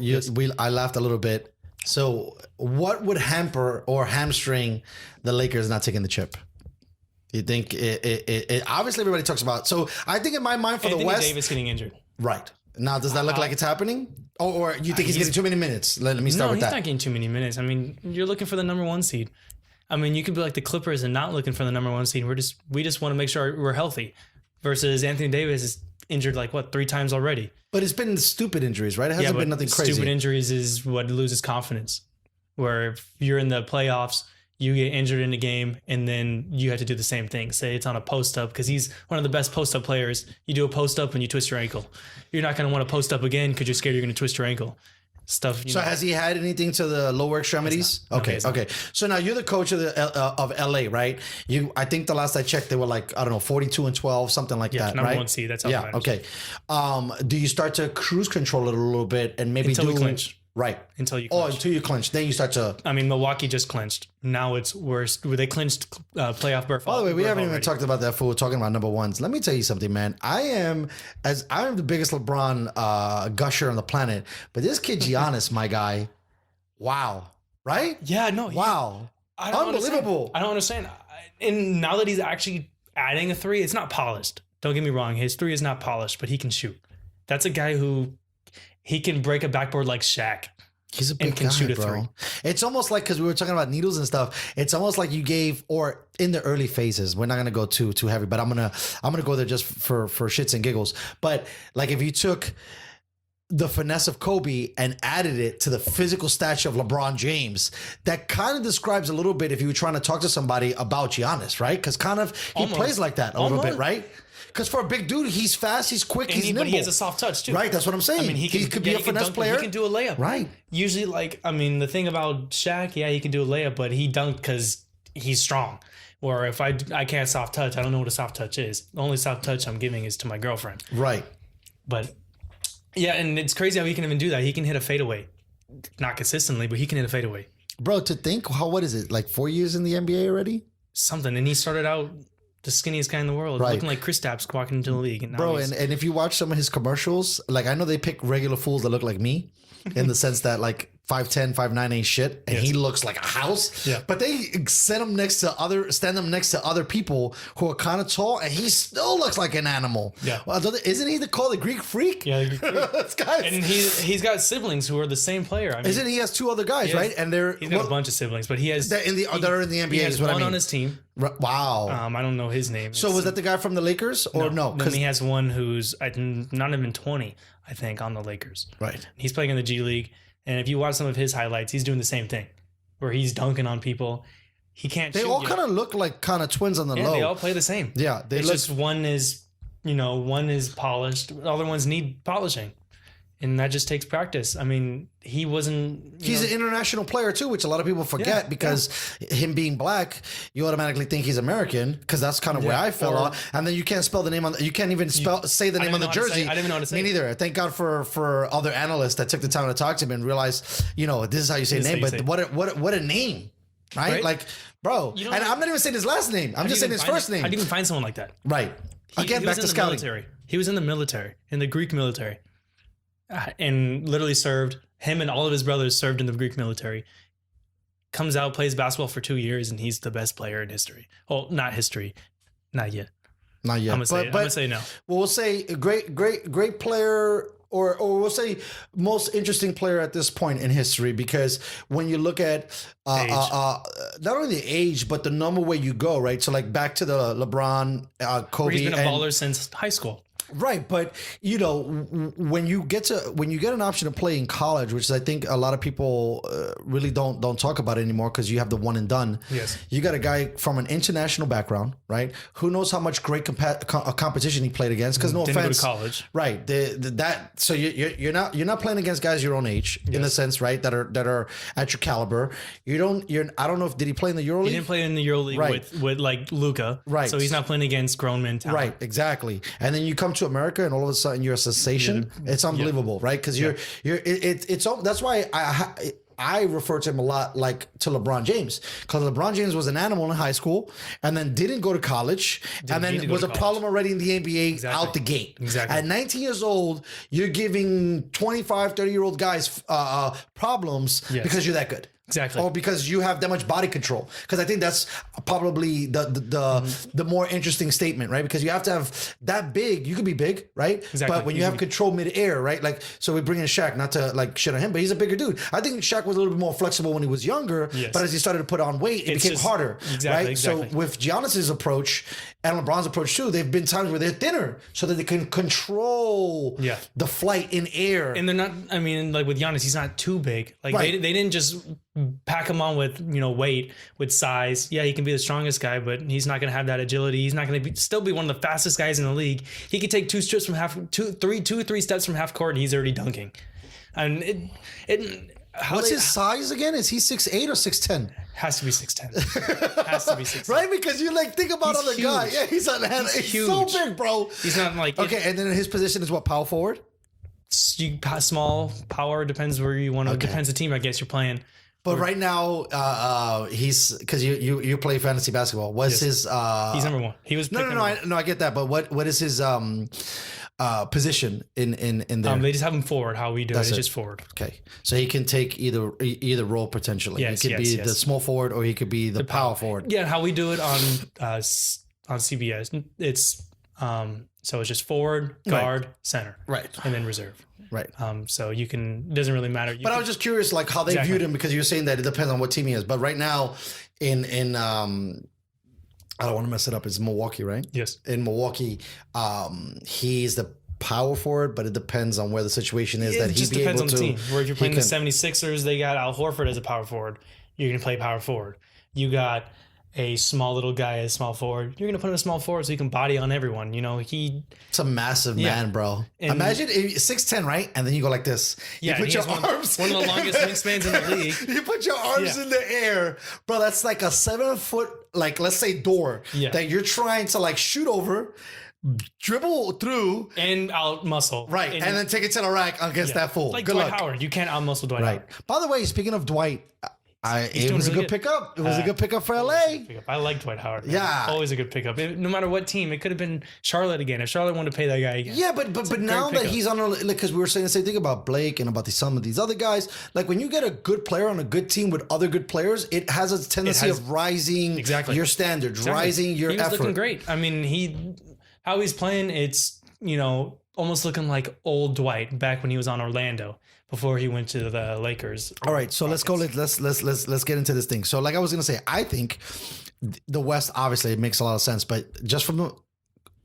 I laughed a little bit. So what would hamper or hamstring the Lakers not taking the chip? You think it obviously everybody talks about. So I think in my mind for
Anthony
the West,
Davis getting injured.
Right. Now, does that look like it's happening? Or you think he's getting too many minutes? Let me start with that.
No, he's not getting too many minutes. I mean, you're looking for the number one seed. I mean, you could be like the Clippers and not looking for the number one seed. We just want to make sure we're healthy. Versus Anthony Davis is injured 3 times already.
But it's been stupid injuries, right? It hasn't been nothing crazy.
Stupid injuries is what loses confidence. Where if you're in the playoffs, you get injured in the game, and then you have to do the same thing. Say it's on a post-up, because he's one of the best post-up players. You do a post-up and you twist your ankle. You're not going to want to post up again because you're scared you're going to twist your ankle. Stuff.
So has he had anything to the lower extremities? Okay. So now you're the coach of LA, right? I think the last I checked, they were 42-12, something like that,
number
right?
one seed. That's how it matters.
Okay. Do you start to cruise control it a little bit and maybe
until we clinch?
Right.
Until you clinch.
Until you clinch. Then you start to...
I mean, Milwaukee just clinched. Now it's worse. They clinched playoff berth.
By the way, we haven't even talked about that fool. We're talking about number ones. Let me tell you something, man. I am the biggest LeBron gusher on the planet. But this kid Giannis, my guy, wow. Right?
Yeah, no.
Wow.
Unbelievable. I don't understand. And now that he's actually adding a three, it's not polished. Don't get me wrong. His three is not polished, but he can shoot. That's a guy who... He can break a backboard like Shaq.
He's a big guy,
shoot a
bro.
three.
It's almost like, because we were talking about needles and stuff. It's almost like you gave, or in the early phases. We're not gonna go too heavy, but I'm gonna go there just for shits and giggles. But like if you took the finesse of Kobe and added it to the physical stature of LeBron James, that kind of describes a little bit if you were trying to talk to somebody about Giannis, right? Because kind of he plays like that a little bit, right? Because for a big dude, he's fast, he's quick, he's nimble.
But he has a soft touch too.
Right, that's what I'm saying. I mean, he could be a finesse player.
He can do a layup.
Right.
Usually, the thing about Shaq, he can do a layup, but he dunked because he's strong. Or if I can't soft touch, I don't know what a soft touch is. The only soft touch I'm giving is to my girlfriend.
Right.
But yeah, and it's crazy how he can even do that. He can hit a fadeaway. Not consistently, but he can hit a fadeaway.
Bro, to think, what is it, 4 years in the NBA already?
Something. And he started out the skinniest guy in the world, looking like Chris Stapps walking into the league. And
bro, and if you watch some of his commercials, I know they pick regular fools that look like me, in the sense that 5'10", 5'9" ain't shit, and he looks like a house.
Yeah.
But they stand him next to other people who are kind of tall, and he still looks like an animal.
Yeah.
Well, isn't he called the Greek Freak?
Yeah.
This guy.
And he's got siblings who are the same player. I mean,
Isn't he has two other guys, right? And
he's got a bunch of siblings, but he has
they're in the NBA.
He has
is what
one
I mean.
on his team.
Wow.
I don't know his name.
So was that the guy from the Lakers or no?
Then he has one who's not even 20, I think, on the Lakers.
Right.
He's playing in the G League, and if you watch some of his highlights, he's doing the same thing, where he's dunking on people. He can't.
They
shoot
all
yet.
kind of look like kind of twins on the low.
They all play the same.
Yeah,
It's just one is polished, the other ones need polishing. And that just takes practice. I mean, he's an
international player too, which a lot of people forget because him being black, you automatically think he's American because that's kind of where I fell off. And then you can't spell the name you can't even say the name on the jersey.
I didn't even know how to say
Me neither. Thank God for other analysts that took the time to talk to him and realized, this is how you say name. But what a name, right? Like, bro. And I'm not even saying his last name. I'm just saying his first name.
How do you even find someone like that?
Right. Again, back to scouting.
He was in the military, in the Greek military. And literally him and all of his brothers served in the Greek military. Comes out, plays basketball for 2 years, and he's the best player in history. Well, not history. Not yet.
Not yet.
I'm gonna say no.
Well, we'll say great player, or we'll say most interesting player at this point in history, because when you look at not only the age but the number where you go, right? So like back to the LeBron, Kobe.
He's been a baller since high school.
Right, but when you get an option to play in college, which I think a lot of people really don't talk about anymore because you have the one and done.
Yes,
you got a guy from an international background, right? Who knows how much great competition he played against? Because no
Didn't
offense,
go to college,
right? So you're not playing against guys your own age in a sense, right? That are at your caliber. I don't know if did he play in the EuroLeague? He
didn't play in the EuroLeague with like Luka,
right?
So he's not playing against grown men talent.
Right, exactly. And then you come to America and all of a sudden you're a sensation. It's unbelievable, right? Because that's why I refer to him a lot like to LeBron James, because LeBron James was an animal in high school and then didn't go to college and then was a problem already in the NBA out the gate.
Exactly.
At 19 years old, you're giving 25, 30-year-old guys problems because you're that good.
Exactly.
Or because you have that much body control. Because I think that's probably the more interesting statement, right? Because you have to have that big. You could be big, right?
Exactly.
But when you have control mid-air, right? Like, so we bring in Shaq, not to like shit on him, but he's a bigger dude. I think Shaq was a little bit more flexible when he was younger, but as he started to put on weight, it became harder, right? So with Giannis's approach and LeBron's approach too, there've been times where they're thinner so that they can control the flight in air.
And they're not, I mean, like with Giannis, he's not too big. Like they didn't just pack him on with weight, with size. Yeah, he can be the strongest guy, but he's not going to have that agility. He's not going to still be one of the fastest guys in the league. He could take 2 steps from three steps from half court, and he's already dunking. And
what's his size again? Is he 6'8" or 6'10"?
Has to be 6'10". Has to be 6'10".
Right? Because you think about other guys. Yeah, he's
huge.
So big, bro.
He's not like
and then his position is what, power forward?
Small power, depends where you want to. Depends the team I guess you're playing.
But right now, he's because you play fantasy basketball. What's his?
He's number one. He was
no. I get that, but what is his position in there?
They just have him forward. How we do it's just forward.
Okay, so he can take either role potentially.
Yes,
he could be the small forward or he could be the power forward.
Yeah, how we do it on CBS, it's so it's just forward, guard, center,
right,
and then reserve.
Right.
So you can, doesn't really matter.
I was just curious, like how they viewed him, because you're saying that it depends on what team he is. But right now, in I don't want to mess it up. It's Milwaukee, right?
Yes.
In Milwaukee, he's the power forward, but it depends on where the situation is that he'd be able to. It just depends on the team.
Where if you're playing the 76ers, they got Al Horford as a power forward. You're going to play power forward. You got a small little guy as small forward. You're going to put him a small forward so he can body on everyone. It's
a massive man, bro. And imagine 6'10", right? And then you go like this.
Yeah,
you put your arms.
One of the longest wingspans in the league.
You put your arms in the air, bro. That's like a 7-foot, like let's say door that you're trying to like shoot over, dribble through,
and out muscle.
Right, and then take it to the rack against that fool.
Like
Good
Dwight
luck.
Howard. You can't out muscle Dwight Howard.
By the way, speaking of Dwight, It was a
really
good pickup. It was a good pickup for LA.
I like Dwight Howard. Man.
Yeah.
Always a good pickup. No matter what team, it could have been Charlotte again. If Charlotte wanted to pay that guy again.
Yeah, but now that he's on, because we were saying the same thing about Blake and about some of these other guys. Like when you get a good player on a good team with other good players, it has a tendency of rising your standards, rising your effort.
He was looking great. I mean, how he's playing, it's almost looking like old Dwight back when he was on Orlando. Before he went to the Lakers.
All right, so let's go. Let's get into this thing. So, like I was gonna say, I think the West obviously it makes a lot of sense, but just from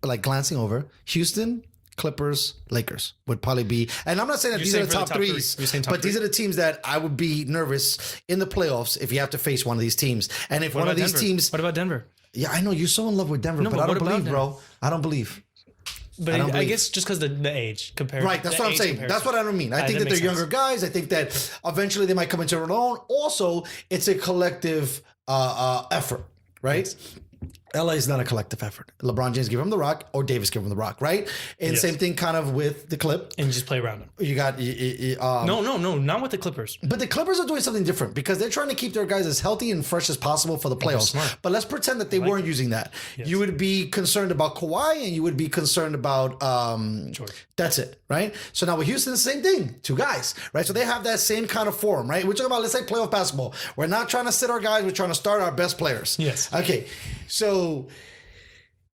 like glancing over, Houston, Clippers, Lakers would probably be. And I'm not saying that these are the top threes, but these are the teams that I would be nervous in the playoffs if you have to face one of these teams. And if one of these teams,
what about Denver?
Yeah, I know you're so in love with Denver, but I don't believe, bro. I don't believe.
But I guess just because the age compared.
Right, that's what I'm saying. That's what I don't mean. I think that they're younger guys. I think that eventually they might come into their own. Also, it's a collective effort, right? Yes. LA is not a collective effort. LeBron James give him the rock, or Davis give him the rock, right? And same thing kind of with the Clip.
And just play around him.
You got...
No, not with the Clippers.
But the Clippers are doing something different because they're trying to keep their guys as healthy and fresh as possible for the playoffs. But let's pretend that they weren't using that. Yes. You would be concerned about Kawhi and you would be concerned about... George. That's it, right? So now with Houston, the same thing. Two guys, right? So they have that same kind of form, right? We're talking about, let's say, playoff basketball. We're not trying to sit our guys. We're trying to start our best players.
Yes.
Okay. So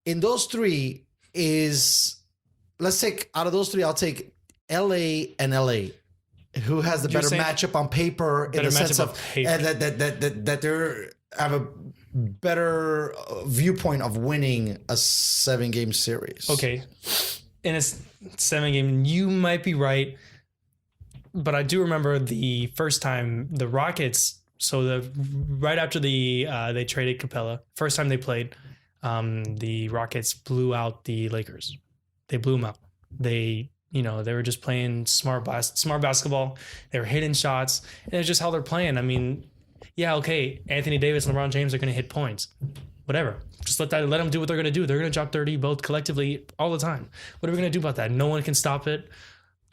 in those three let's take, out of those three, I'll take LA and LA. Who has the better matchup on paper in the sense of that they're have a better viewpoint of winning a 7-game series?
Okay. In a 7-game, you might be right. But I do remember the first time the Rockets, right after they traded Capella, first time they played, the Rockets blew out the Lakers. They blew them out. They were just playing smart basketball. They were hitting shots, and it's just how they're playing. I mean, yeah, okay, Anthony Davis and LeBron James are going to hit points, whatever. Just let them do what they're going to do. They're going to drop 30 both collectively all the time. What are we going to do about that? No one can stop it.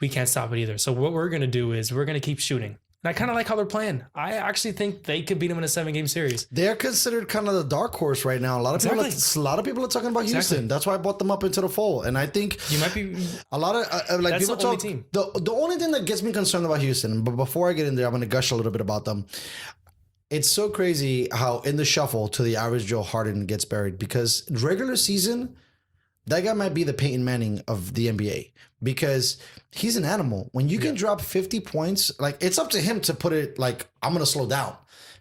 We can't stop it either. So what we're going to do is we're going to keep shooting. And I kind of like how they're playing. I actually think they could beat them in a 7-game series.
They're considered kind of the dark horse right now. A lot of people are talking about Houston. That's why I brought them up into the fold. And I think
you might be
a lot of like people talk. The only thing that gets me concerned about Houston, but before I get in there, I'm going to gush a little bit about them. It's so crazy how in the shuffle to the average Joe Harden gets buried, because regular season, that guy might be the Peyton Manning of the NBA, because he's an animal. When you can drop 50 points, like, it's up to him to put it like, I'm going to slow down.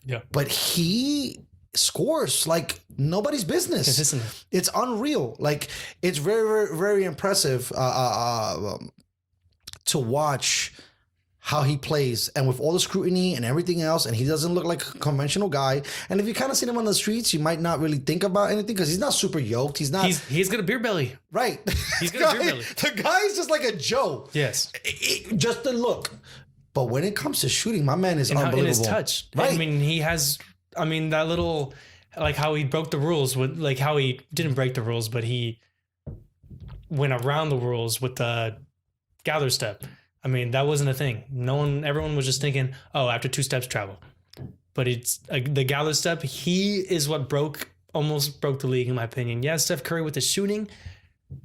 Yeah. But he scores like nobody's business.
Consistently.
It's unreal. Like, it's very, very, very impressive to watch how he plays, and with all the scrutiny and everything else, and he doesn't look like a conventional guy. And if you kind of see him on the streets, you might not really think about anything because he's not super yoked. He's not.
He's got a beer belly.
Right.
He's got a beer belly.
The guy's just like a Joe.
Yes.
Just the look. But when it comes to shooting, my man is unbelievable.
In his touch. Right. I mean, that little, like how he broke the rules with, like how he didn't break the rules, but he went around the rules with the gather step. I mean, that wasn't a thing. Everyone was just thinking, oh, after 2 steps, travel. But it's the gather step. He is what almost broke the league, in my opinion. Yeah, Steph Curry with the shooting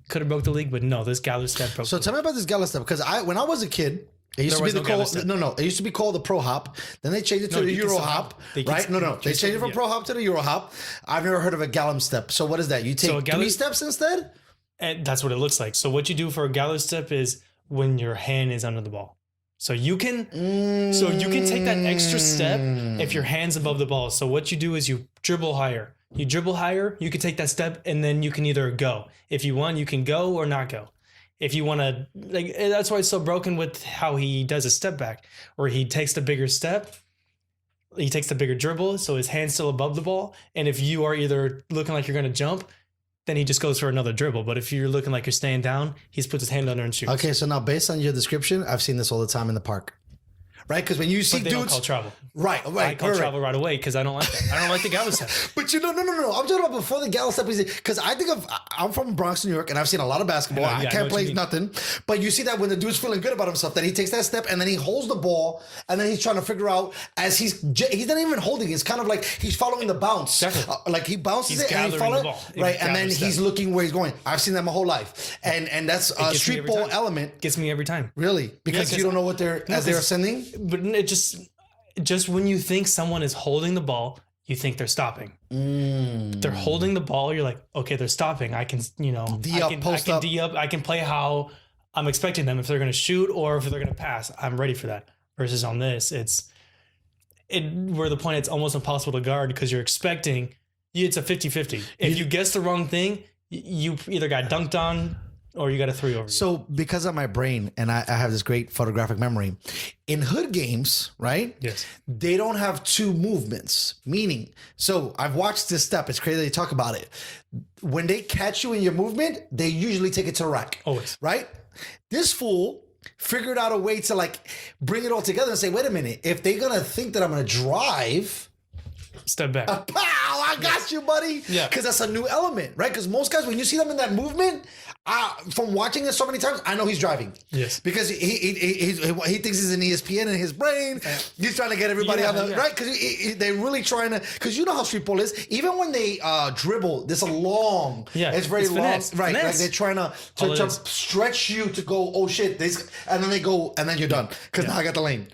could have broke the league, but no, this gather step broke.
So tell me about this gather step, because when I was a kid, it used to be it used to be called the pro hop. Then they changed it to the Euro hop, right? They changed it from pro hop to the Euro hop. I've never heard of a Gallum step. So what is that? You take 3 steps instead?
And that's what it looks like. So what you do for a gather step is when your hand is under the ball. So you can take that extra step if your hand's above the ball. So what you do is you dribble higher. You dribble higher, you can take that step, and then you can either go. If you want, you can go or not go. If you want to, like, that's why it's so broken with how he does a step back, where he takes the bigger step, he takes the bigger dribble, so his hand's still above the ball. And if you are either looking like you're going to jump, then he just goes for another dribble. But if you're looking like you're staying down, he's puts his hand under and shoots.
Okay, so now based on your description, I've seen this all the time in the park. Right? Because when you see dudes...
don't call travel.
Right.
I call travel right away because I don't like that. I don't like the gallop step.
But no. I'm talking about before the gallop step. Because I'm from Bronx, New York, and I've seen a lot of basketball. I can't play nothing. But you see that when the dude's feeling good about himself, that he takes that step and then he holds the ball and then he's trying to figure out as he's not even holding. It's kind of like he's following the bounce. Like he bounces it and he follows it. Right. And then he's looking where he's going. I've seen that my whole life. And that's a street ball element.
Gets me every time.
Really? Because you don't know what they're ascending?
But it just when you think someone is holding the ball, you think they're stopping. They're holding the ball. You're like, okay, they're stopping. I can, D up. I can play how I'm expecting them. If they're going to shoot or if they're going to pass, I'm ready for that. Versus on this, where the point it's almost impossible to guard because you're expecting it's a 50-50. If you guess the wrong thing, you either got dunked on or you got a 3 over.
So because of my brain, and I have this great photographic memory, in hood games, right?
Yes.
They don't have 2 movements. Meaning, so I've watched this step. It's crazy they talk about it. When they catch you in your movement, they usually take it to the rack.
Always.
Right? This fool figured out a way to like bring it all together and say, wait a minute, if they're going to think that I'm going to drive...
Step back.
Pow! I got you, buddy.
Yeah.
Because that's a new element, right? Because most guys, when you see them in that movement, from watching it so many times, I know he's driving.
Yes.
Because he thinks he's an ESPN in his brain. He's trying to get everybody on the right. Because they're really trying to. Because you know how street ball is. Even when they dribble, there's a long.
Yeah.
It's very long.
Finesse.
Right.
Finesse.
Like they're trying to stretch you to go. Oh shit! And then they go, and then you're done. Because now I got the lane.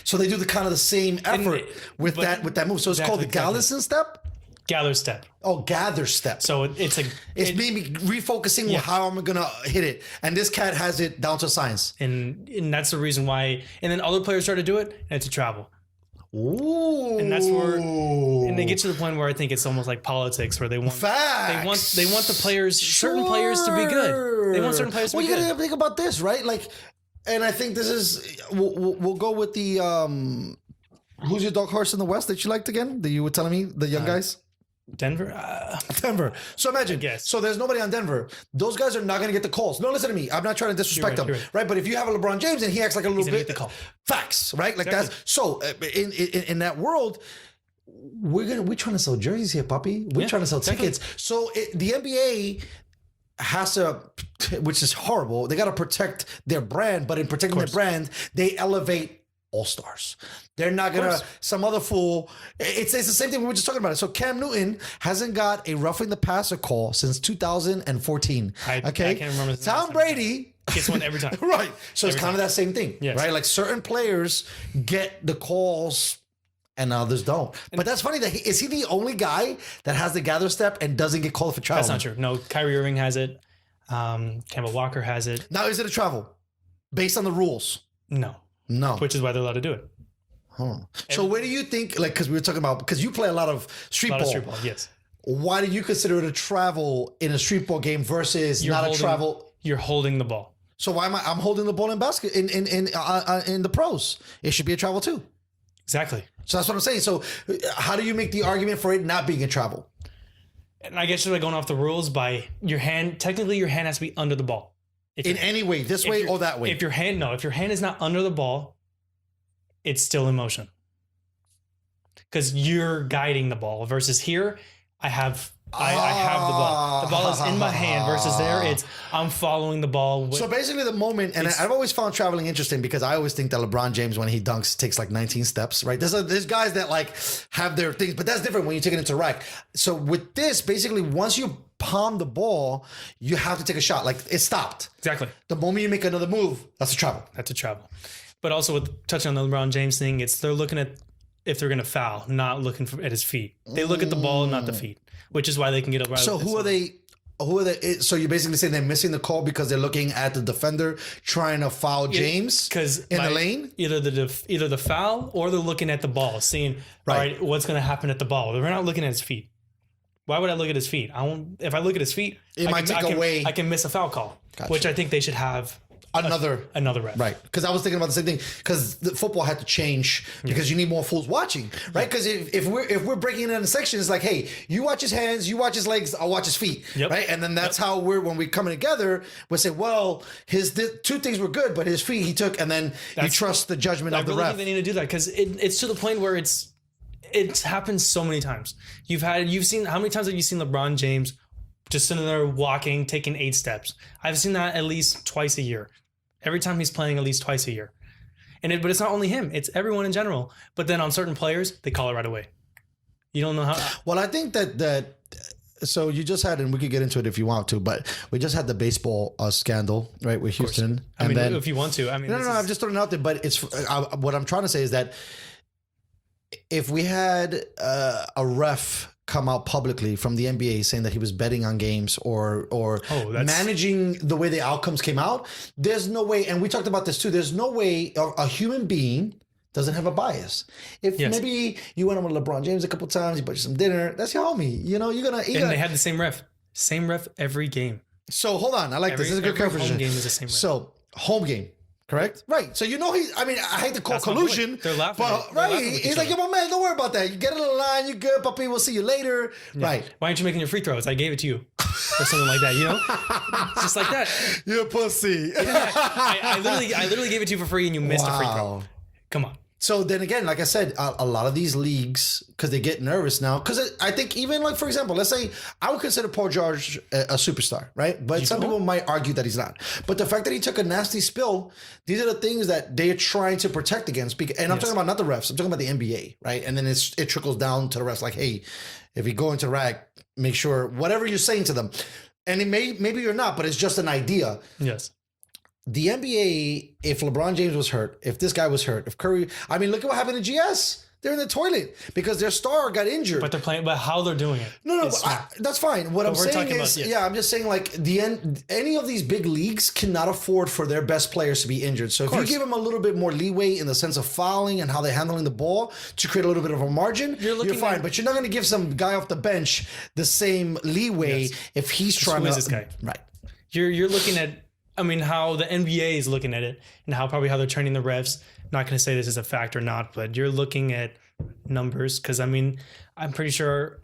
So
they do the kind of the same effort with that move. So it's called the Galveston step.
Gather step.
Oh, gather step.
So it's
me refocusing how I'm gonna hit it, and this cat has it down to science.
And that's the reason why. And then other players try to do it, and it's a travel.
Ooh.
And that's where, and they get to the point where I think it's almost like politics, where they want the players, certain players to be good. They want certain players to be good.
Well, you gotta think about this, right? Like, and I think this is we'll go with the who's your dark horse in the West that you liked again? That you were telling me the young guys.
Denver.
So imagine. So there's nobody on Denver. Those guys are not going to get the calls. No, listen to me. I'm not trying to disrespect them, right? But if you have a LeBron James and he acts like a little bit,
get the call.
Facts, right? Like that's so. In that world, we're trying to sell jerseys here, puppy. We're trying to sell tickets. So the NBA has to, which is horrible. They got to protect their brand, but in protecting their brand, they elevate all-stars. They're not gonna some other fool. It's the same thing we were just talking about. So Cam Newton hasn't got a roughing the passer call since 2014. I can't remember. Tom Brady
gets one every time.
Right. So it's kind of that same thing. Yes. Right? Like certain players get the calls and others don't. But that's funny that is he the only guy that has the gather step and doesn't get called for travel?
That's not true. No, Kyrie Irving has it. Kemba Walker has it.
Now is it a travel based on the rules?
No. Which is why they're allowed to do it.
So where do you think, like, because we were talking about, because you play a lot of street ball.
Yes.
Why do you consider it a travel in a street ball game versus a travel?
You're holding the ball.
So why am I'm holding the ball in basket in the pros? It should be a travel too.
Exactly.
So that's what I'm saying. So how do you make the argument for it not being a travel?
And I guess you're like going off the rules by your hand. Technically, your hand has to be under the ball.
In any way, this way or that way.
If your hand is not under the ball, it's still in motion. Because you're guiding the ball versus here, I have the ball. The ball is in my hand versus there, I'm following the ball.
So basically the moment, and I've always found traveling interesting because I always think that LeBron James, when he dunks, takes like 19 steps, right? There's guys that like have their things, but that's different when you take it into rack. So with this, basically, once you palm the ball, you have to take a shot. Like it stopped.
Exactly.
The moment you make another move, that's a travel.
But also with touching on the LeBron James thing, they're looking at if they're going to foul, not looking at his feet. They look at the ball, not the feet, which is why they can get around.
So who are they? So you're basically saying they're missing the call because they're looking at the defender trying to foul James in the lane?
Either the foul or they're looking at the ball, seeing all right, what's going to happen at the ball. They're not looking at his feet. Why would I look at his feet? If I look at his feet,
I can miss a foul call.
Which I think they should have
another
ref.
Right. Because I was thinking about the same thing. Because the football had to change because you need more fools watching, right? Because if we're breaking it into sections, it's like, hey, you watch his hands, you watch his legs, I'll watch his feet, right? And then that's how when we coming together, we say, well, two things were good, but his feet he took, and then you trust the judgment of the ref.
I really think they need to do that because it's to the point where it's happened so many times. You've seen how many times have you seen LeBron James just sitting there walking, taking 8 steps? I've seen that at least twice a year. Every time he's playing, at least twice a year. But it's not only him; it's everyone in general. But then on certain players, they call it right away. You don't know how.
Well, I think that. So you just had, and we could get into it if you want to, but we just had the baseball scandal, right, with Houston.
I mean, if you want to, I mean,
no, I'm just throwing it out there. But it's what I'm trying to say is that if we had a ref come out publicly from the NBA saying that he was betting on games or managing the way the outcomes came out, there's no way, and we talked about this too, there's no way a human being doesn't have a bias. If maybe you went on with LeBron James a couple times, you bought you some dinner, that's your homie. You know, you're gonna.
And they had the same ref every game.
So hold on, I like this. This is a good conversation.
Home game is the same ref.
So home game. Correct? Right. So I hate to call
That's
collusion.
They're laughing.
But
They're laughing
he's like, yo, my man, don't worry about that. You get in the line, you're good, puppy, we'll see you later. Yeah. Right.
Why aren't you making your free throws? I gave it to you. Or something like that, you know? Just like that.
You're a pussy.
I literally gave it to you for free and you missed a free throw. Come on.
So then again, like I said, a lot of these leagues, because they get nervous now, because I think even like, for example, let's say I would consider Paul George a superstar, right? But some people might argue that he's not. But the fact that he took a nasty spill, these are the things that they're trying to protect against. And I'm talking about not the refs, I'm talking about the NBA, right? And then it trickles down to the refs like, hey, if you go into rag, make sure whatever you're saying to them, and maybe you're not, but it's just an idea.
Yes.
The NBA, if LeBron James was hurt, if this guy was hurt, if Curry, I mean, look at what happened to GS. They're in the toilet because their star got injured.
But they're playing, but how they're doing it.
No, that's fine. What I'm saying is, I'm just saying like any of these big leagues cannot afford for their best players to be injured. So if you give them a little bit more leeway in the sense of fouling and how they're handling the ball to create a little bit of a margin, you're fine. But you're not going to give some guy off the bench the same leeway if he's trying to.
Who is this guy?
Right.
You're looking at, I mean, how the NBA is looking at it and how they're training the refs. I'm not going to say this is a fact or not, but you're looking at numbers because, I mean, I'm pretty sure,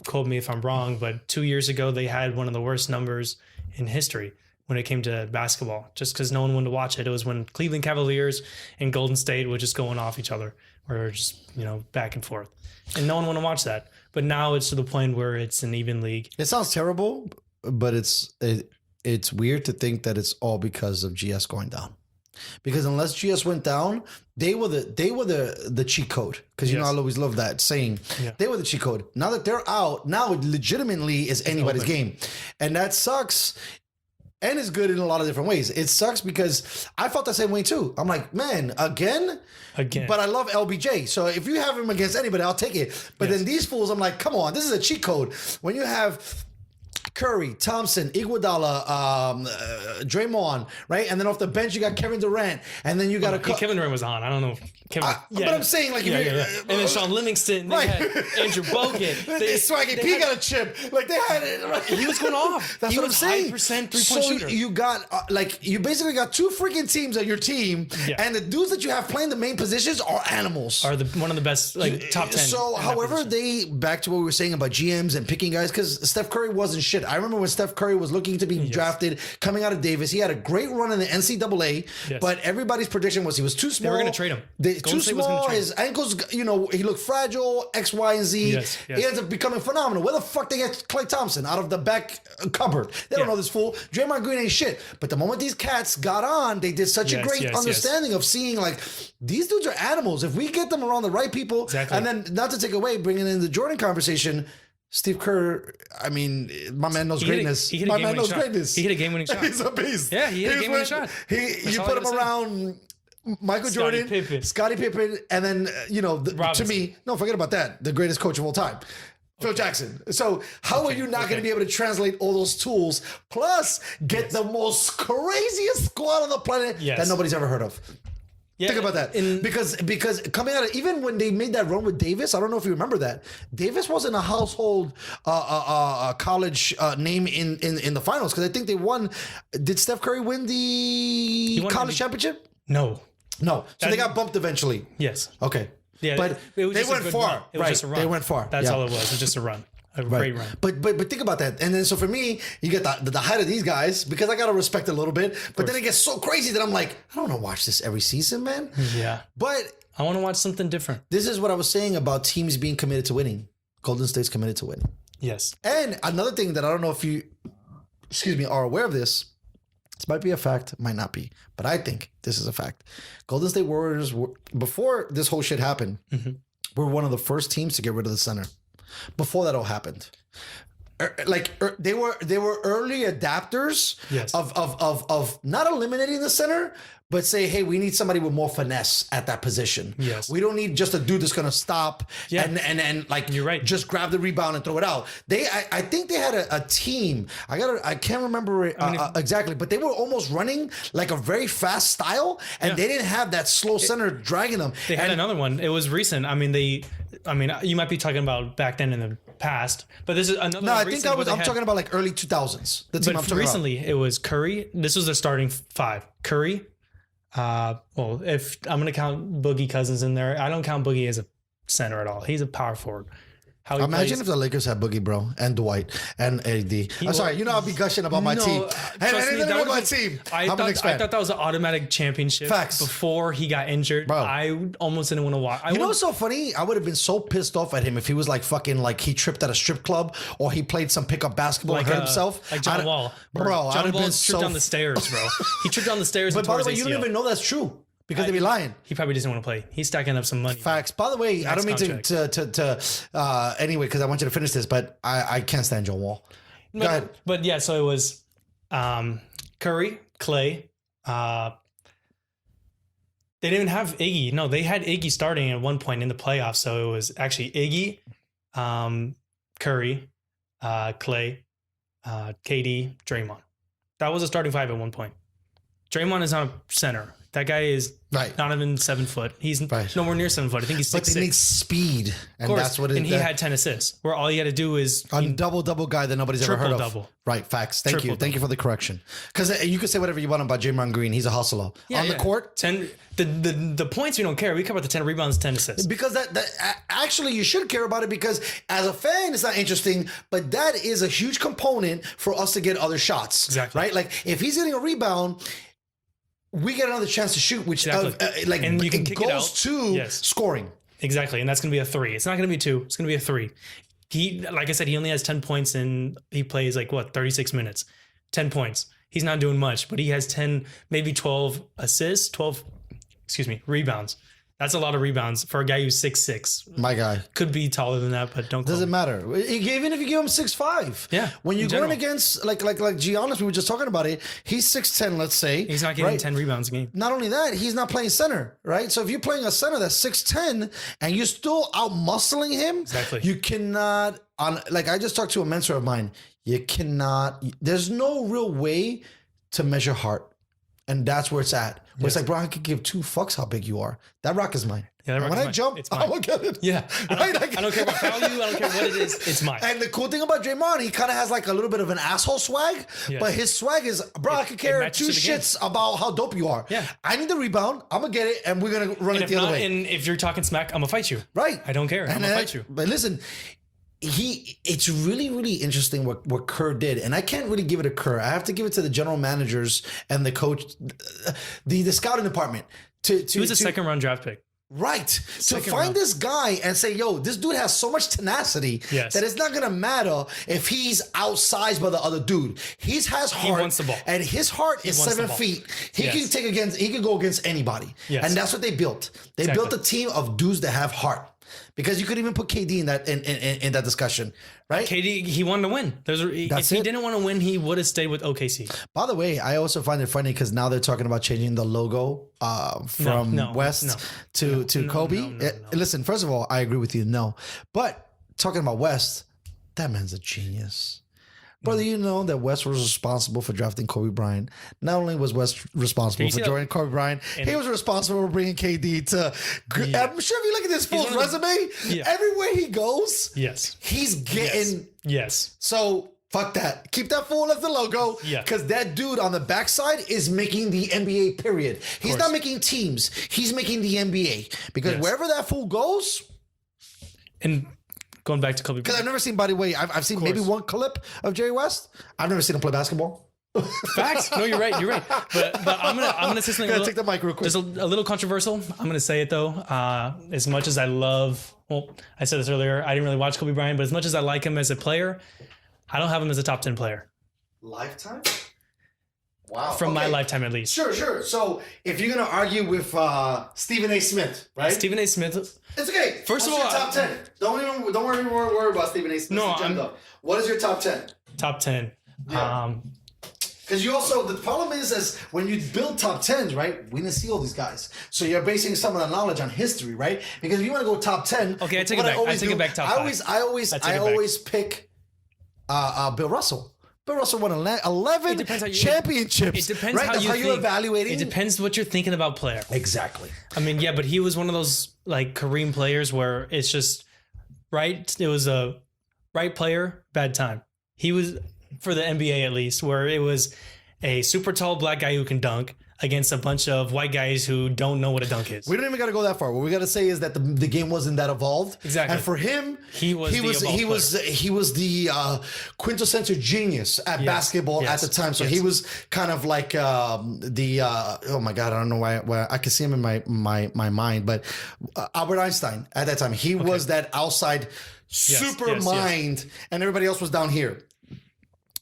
quote me if I'm wrong, but 2 years ago they had one of the worst numbers in history when it came to basketball, just because no one wanted to watch it. It was when Cleveland Cavaliers and Golden State were just going off each other or just, back and forth. And no one wanted to watch that. But now it's to the point where it's an even league.
It sounds terrible, but it's weird to think that it's all because of GS going down. Because unless GS went down, they were the cheat code. Because I always love that saying. Yeah. They were the cheat code. Now that they're out, now it legitimately is anybody's game. And that sucks. And it's good in a lot of different ways. It sucks because I felt the same way too. I'm like, man, again. But I love LBJ. So if you have him against anybody, I'll take it. But then these fools, I'm like, come on, this is a cheat code. When you have Curry, Thompson, Iguodala, Draymond, right? And then off the bench, you got Kevin Durant. And then you got
Kevin Durant was on. I don't know.
But I'm saying, like,
and then Sean Livingston, they had Andrew Bogut.
Swaggy P got a chip. Like, they had it. Right?
He was going off.
That's what I'm saying.
100% three-point shooter.
You got, you basically got 2 freaking teams on your team. Yeah. And the dudes that you have playing the main positions are animals.
Are one of the best, top 10.
So, however, back to what we were saying about GMs and picking guys, because Steph Curry wasn't shit. I remember when Steph Curry was looking to be drafted, coming out of Davis. He had a great run in the NCAA, but everybody's prediction was he was too small.
They were going to trade him.
Too small. His ankles, he looked fragile, X, Y, and Z.
Yes.
He ends up becoming phenomenal. Where the fuck they get Klay Thompson out of the back cupboard? They don't know this fool. Draymond Green ain't shit. But the moment these cats got on, they did such a great understanding of seeing, like, these dudes are animals. If we get them around the right people, and then not to take away, bringing in the Jordan conversation, Steve Kerr, I mean, my man knows greatness.
My man knows greatness. He hit a game-winning shot.
He's a beast.
Yeah, he hit a game-winning shot.
You put him around Michael Jordan, Scottie Pippen, and then, to me, no, forget about that. The greatest coach of all time. Phil Jackson. So how are you not going to be able to translate all those tools, plus get the most craziest squad on the planet that nobody's ever heard of? Think about that. Because coming out of, even when they made that run with Davis, I don't know if you remember that. Davis wasn't a household college name in the finals because I think they won. Did Steph Curry win the college championship?
No.
So they got bumped eventually.
Yes.
Okay.
Yeah,
but
it was
they
just a
went
good
far.
run. It was just a run.
They went far.
That's all it was. It was just a run. A great run.
But think about that. And then so for me, you get the height of these guys because I gotta respect it a little bit. But then it gets so crazy that I'm like, I don't want to watch this every season, man.
Yeah.
But
I want to watch something different.
This is what I was saying about teams being committed to winning. Golden State's committed to winning.
Yes.
And another thing that I don't know if you, are aware of this. This might be a fact, might not be, but I think this is a fact. Golden State Warriors were, before this whole shit happened, were one of the first teams to get rid of the center. Before that all happened, they were early adapters of not eliminating the center, but say, hey, we need somebody with more finesse at that position.
Yes.
We don't need just a dude that's going to stop and like
you're right.
Just grab the rebound and throw it out. I think they had a team. I can't remember it exactly, but they were almost running like a very fast style, and they didn't have that slow center dragging them.
They had another one. It was recent. I mean, you might be talking about back then in the past, but this is another.
No, I think I'm talking about like early 2000s. The team I'm talking
recently, it was Curry. This was their starting five. Curry. Well, if I'm going to count Boogie Cousins in there, I don't count Boogie as a center at all. He's a power forward.
Imagine if the Lakers had Boogie, bro, and Dwight and AD. I'm sorry, I'll be gushing about my team. My team.
I thought that was an automatic championship.
Facts.
Before he got injured, bro. I almost didn't want to watch.
You know what's so funny? I would have been so pissed off at him if he was like fucking like he tripped at a strip club or he played some pickup basketball and hurt himself.
Like John Wall.
Bro,
John Wall tripped down the stairs, bro. He tripped down the stairs.
But by the way, you don't even know that's true. Because they be lying.
He probably doesn't want to play. He's stacking up some money.
Facts. By the way, I don't mean to anyway, because I want you to finish this, but I can't stand Joe Wall. Go ahead.
But yeah, so it was Curry, Clay. They didn't even have Iggy. No, they had Iggy starting at one point in the playoffs. So it was actually Iggy, Curry, Clay, KD, Draymond. That was a starting five at one point. Draymond is not a center. That guy is not even 7 foot. He's nowhere near 7 foot. I think he's 6'6".
But they need speed, and that's what it is.
And he had 10 assists, where all you had to do is
a double guy that nobody's ever heard of.
Triple.
Right, facts. Thank you for the correction. Because you can say whatever you want about Draymond Green. He's a hustler on the court.
10. The points we don't care. We care about the 10 rebounds, 10 assists.
Because that actually you should care about it because as a fan it's not interesting, but that is a huge component for us to get other shots.
Exactly.
Right, like if he's getting a rebound, we get another chance to shoot, which
and you can kick
goes
it out.
to scoring.
Exactly, and that's going to be a 3. It's not going to be 2. It's going to be a 3. He, like I said, he only has 10 points and he plays 36 minutes. 10 points. He's not doing much, but he has 10, maybe 12 assists, rebounds. That's a lot of rebounds for a guy who's 6'6".
My guy
could be taller than that, but
doesn't matter. Even if you give him 6'5".
Yeah.
When you're going against like Giannis, we were just talking about it. He's 6'10", let's say.
He's not getting 10 rebounds a game.
Not only that, he's not playing center, right? So if you're playing a center that's 6'10" and you're still out muscling him, you cannot. I just talked to a mentor of mine. You cannot. There's no real way to measure heart. And that's where it's at. Where it's like, bro, I could give 2 fucks how big you are. That rock is mine.
Yeah,
when I jump, I'm gonna get it.
Yeah. I don't care about value. I don't care what it is. It's mine.
And the cool thing about Draymond, he kind of has like a little bit of an asshole swag, but his swag is, bro, I could care 2 shits about how dope you are.
Yeah.
I need the rebound. I'm gonna get it, and we're gonna run it the other way.
And if you're talking smack, I'm gonna fight you.
Right.
I don't care. I'm gonna fight you.
But listen. It's really, really interesting what Kerr did. And I can't really give it to Kerr. I have to give it to the general managers and the coach, the scouting department.
He was a second round draft pick.
Right. To find this guy and say, yo, this dude has so much tenacity that it's not going to matter if he's outsized by the other dude. He has heart.
He wants the ball.
And his heart is 7 feet. He can go against anybody. Yes. And that's what they built. They built a team of dudes that have heart. Because you could even put KD in that discussion, right?
KD, he wanted to win. If he didn't want to win, he would have stayed with OKC.
By the way, I also find it funny because now they're talking about changing the logo from West to Kobe. No. Listen, first of all, I agree with you. No, but talking about West, that man's a genius. Brother, you know that West was responsible for drafting Kobe Bryant. Not only was West responsible for joining Kobe Bryant, he was responsible for bringing KD to. Yeah. I'm sure if you look at this fool's resume, everywhere he goes, he's getting.
Yes.
So fuck that. Keep that fool as the logo.
Yeah.
Because that dude on the backside is making the NBA, period. He's not making teams. He's making the NBA. Because wherever that fool goes.
And going back to Kobe.
Because I've never seen, by the way, I've seen maybe one clip of Jerry West. I've never seen him play basketball.
Facts. No, you're right. You're right. But I'm gonna say something.
Take the mic real quick.
Just a little controversial. I'm gonna say it though. As much as I love, I said this earlier. I didn't really watch Kobe Bryant, but as much as I like him as a player, I don't have him as a top 10 player.
Lifetime? Wow.
From my lifetime, at least.
Sure. So if you're gonna argue with Stephen A. Smith, right?
Stephen A. Smith.
It's okay.
First of all,
your top 10. Don't worry about Stephen A. Smith. No, what is your top 10?
Top 10.
Yeah. Because you also, the problem is when you build top 10s, right? We didn't see all these guys. So you're basing some of the knowledge on history, right? Because if you want to go top 10.
Okay, I take it back. I take it back top 5.
I always pick Bill Russell. Bill Russell won 11 championships.
It depends
how you're evaluating.
It depends what you're thinking about player.
Exactly.
I mean, yeah, but he was one of those like Kareem players where it's just right. It was a right player, bad time. He was for the NBA at least, where it was a super tall black guy who can dunk against a bunch of white guys who don't know what a dunk is.
We don't even got to go that far. What we got to say is that the game wasn't that evolved.
Exactly.
And for him, he was the quintessential genius at basketball at the time. So he was kind of like oh my God, I don't know why I can see him in my mind, but Albert Einstein at that time. He was that outside super mind, and everybody else was down here.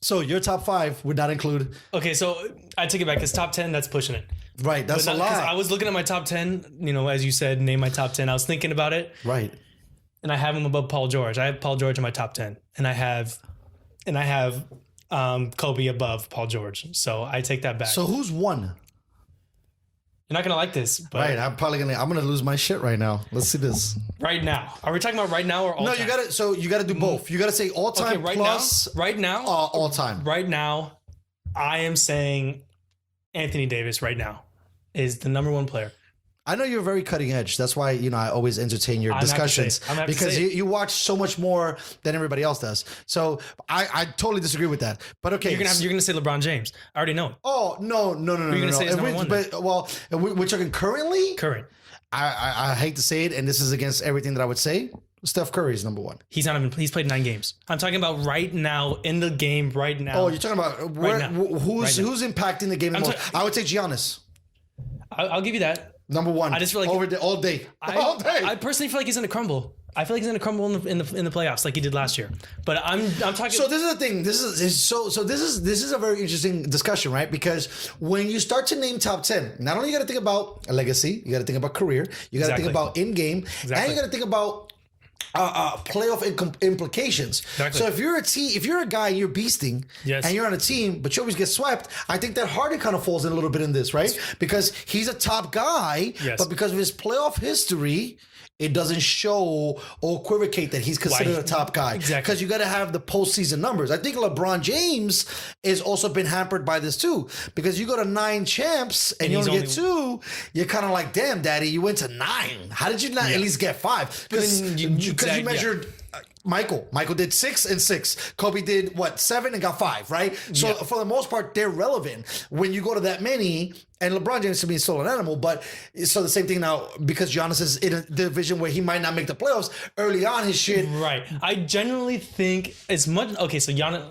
So your top 5 would not include.
Okay, so I take it back. It's top 10. That's pushing it.
Right, that's a lot.
I was looking at my top 10. You know, as you said, name my top 10. I was thinking about it.
Right.
And I have him above Paul George. I have Paul George in my top 10, and I have Kobe above Paul George. So I take that back.
So who's one?
You're not gonna like this, but
right. I'm gonna lose my shit right now. Let's see this.
Right now, are we talking about right now or all time?
No, you gotta do both. You gotta say all time plus
right now,
all time.
Right now, I am saying Anthony Davis right now is the number 1 player.
I know you're very cutting edge. That's why, I always entertain your discussions because you watch so much more than everybody else does. So I totally disagree with that. But okay,
you're gonna say LeBron James. I already know it.
Oh no! You're
gonna say he's number 1.
But we're talking currently.
Current.
I hate to say it, and this is against everything that I would say. Steph Curry is number 1.
He's played 9 games. I'm talking about right now in the game right now.
Oh, you're talking about who's impacting the game the most? I would say Giannis.
I'll give you that.
Number 1.
I just feel like
all day.
I personally feel like he's going to crumble. I feel like he's going to crumble in the playoffs like he did last year. But I'm talking.
So this is the thing. This is a very interesting discussion, right? Because when you start to name top 10, not only you got to think about a legacy, you got to think about career, you got to think about in game, and you got to think about playoff implications.
Exactly.
So if you're a guy and you're beasting and you're on a team, but you always get swept, I think that Harden kind of falls in a little bit in this, right? Because he's a top guy, but because of his playoff history, it doesn't show or equivocate that he's considered a top guy.
Exactly.
Because you got to have the postseason numbers. I think LeBron James has also been hampered by this too. Because you go to 9 champs and you only get 2, you're kind of like, damn, daddy, you went to 9. How did you not at least get 5? Because you measured... Michael did 6 and 6. Kobe did 7 and got 5, right? So for the most part, they're relevant. When you go to that many, and LeBron James to me is still an animal, but so the same thing now because Giannis is in a division where he might not make the playoffs early on. His shit,
right? I genuinely think as much. Okay, so Giannis,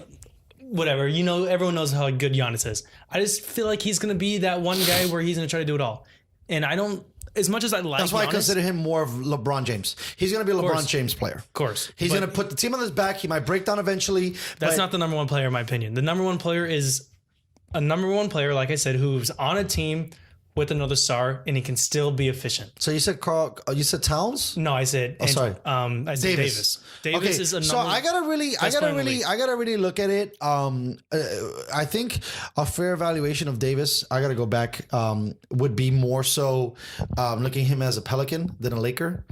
whatever, everyone knows how good Giannis is. I just feel like he's gonna be that one guy where he's gonna try to do it all, and I don't. As much as I like
that's why
Giannis,
I consider him more of LeBron James. He's going to be a LeBron James player.
Of course.
He's going to put the team on his back. He might break down eventually.
That's not the number 1 player, in my opinion. The number 1 player is a number 1 player, like I said, who's on a team with another star, and he can still be efficient.
So you said you said Towns?
No, I said.
Sorry.
I said Davis. Davis is a number.
So I gotta really look at it. I think a fair evaluation of Davis, I gotta go back, would be more so looking at him as a Pelican than a Laker,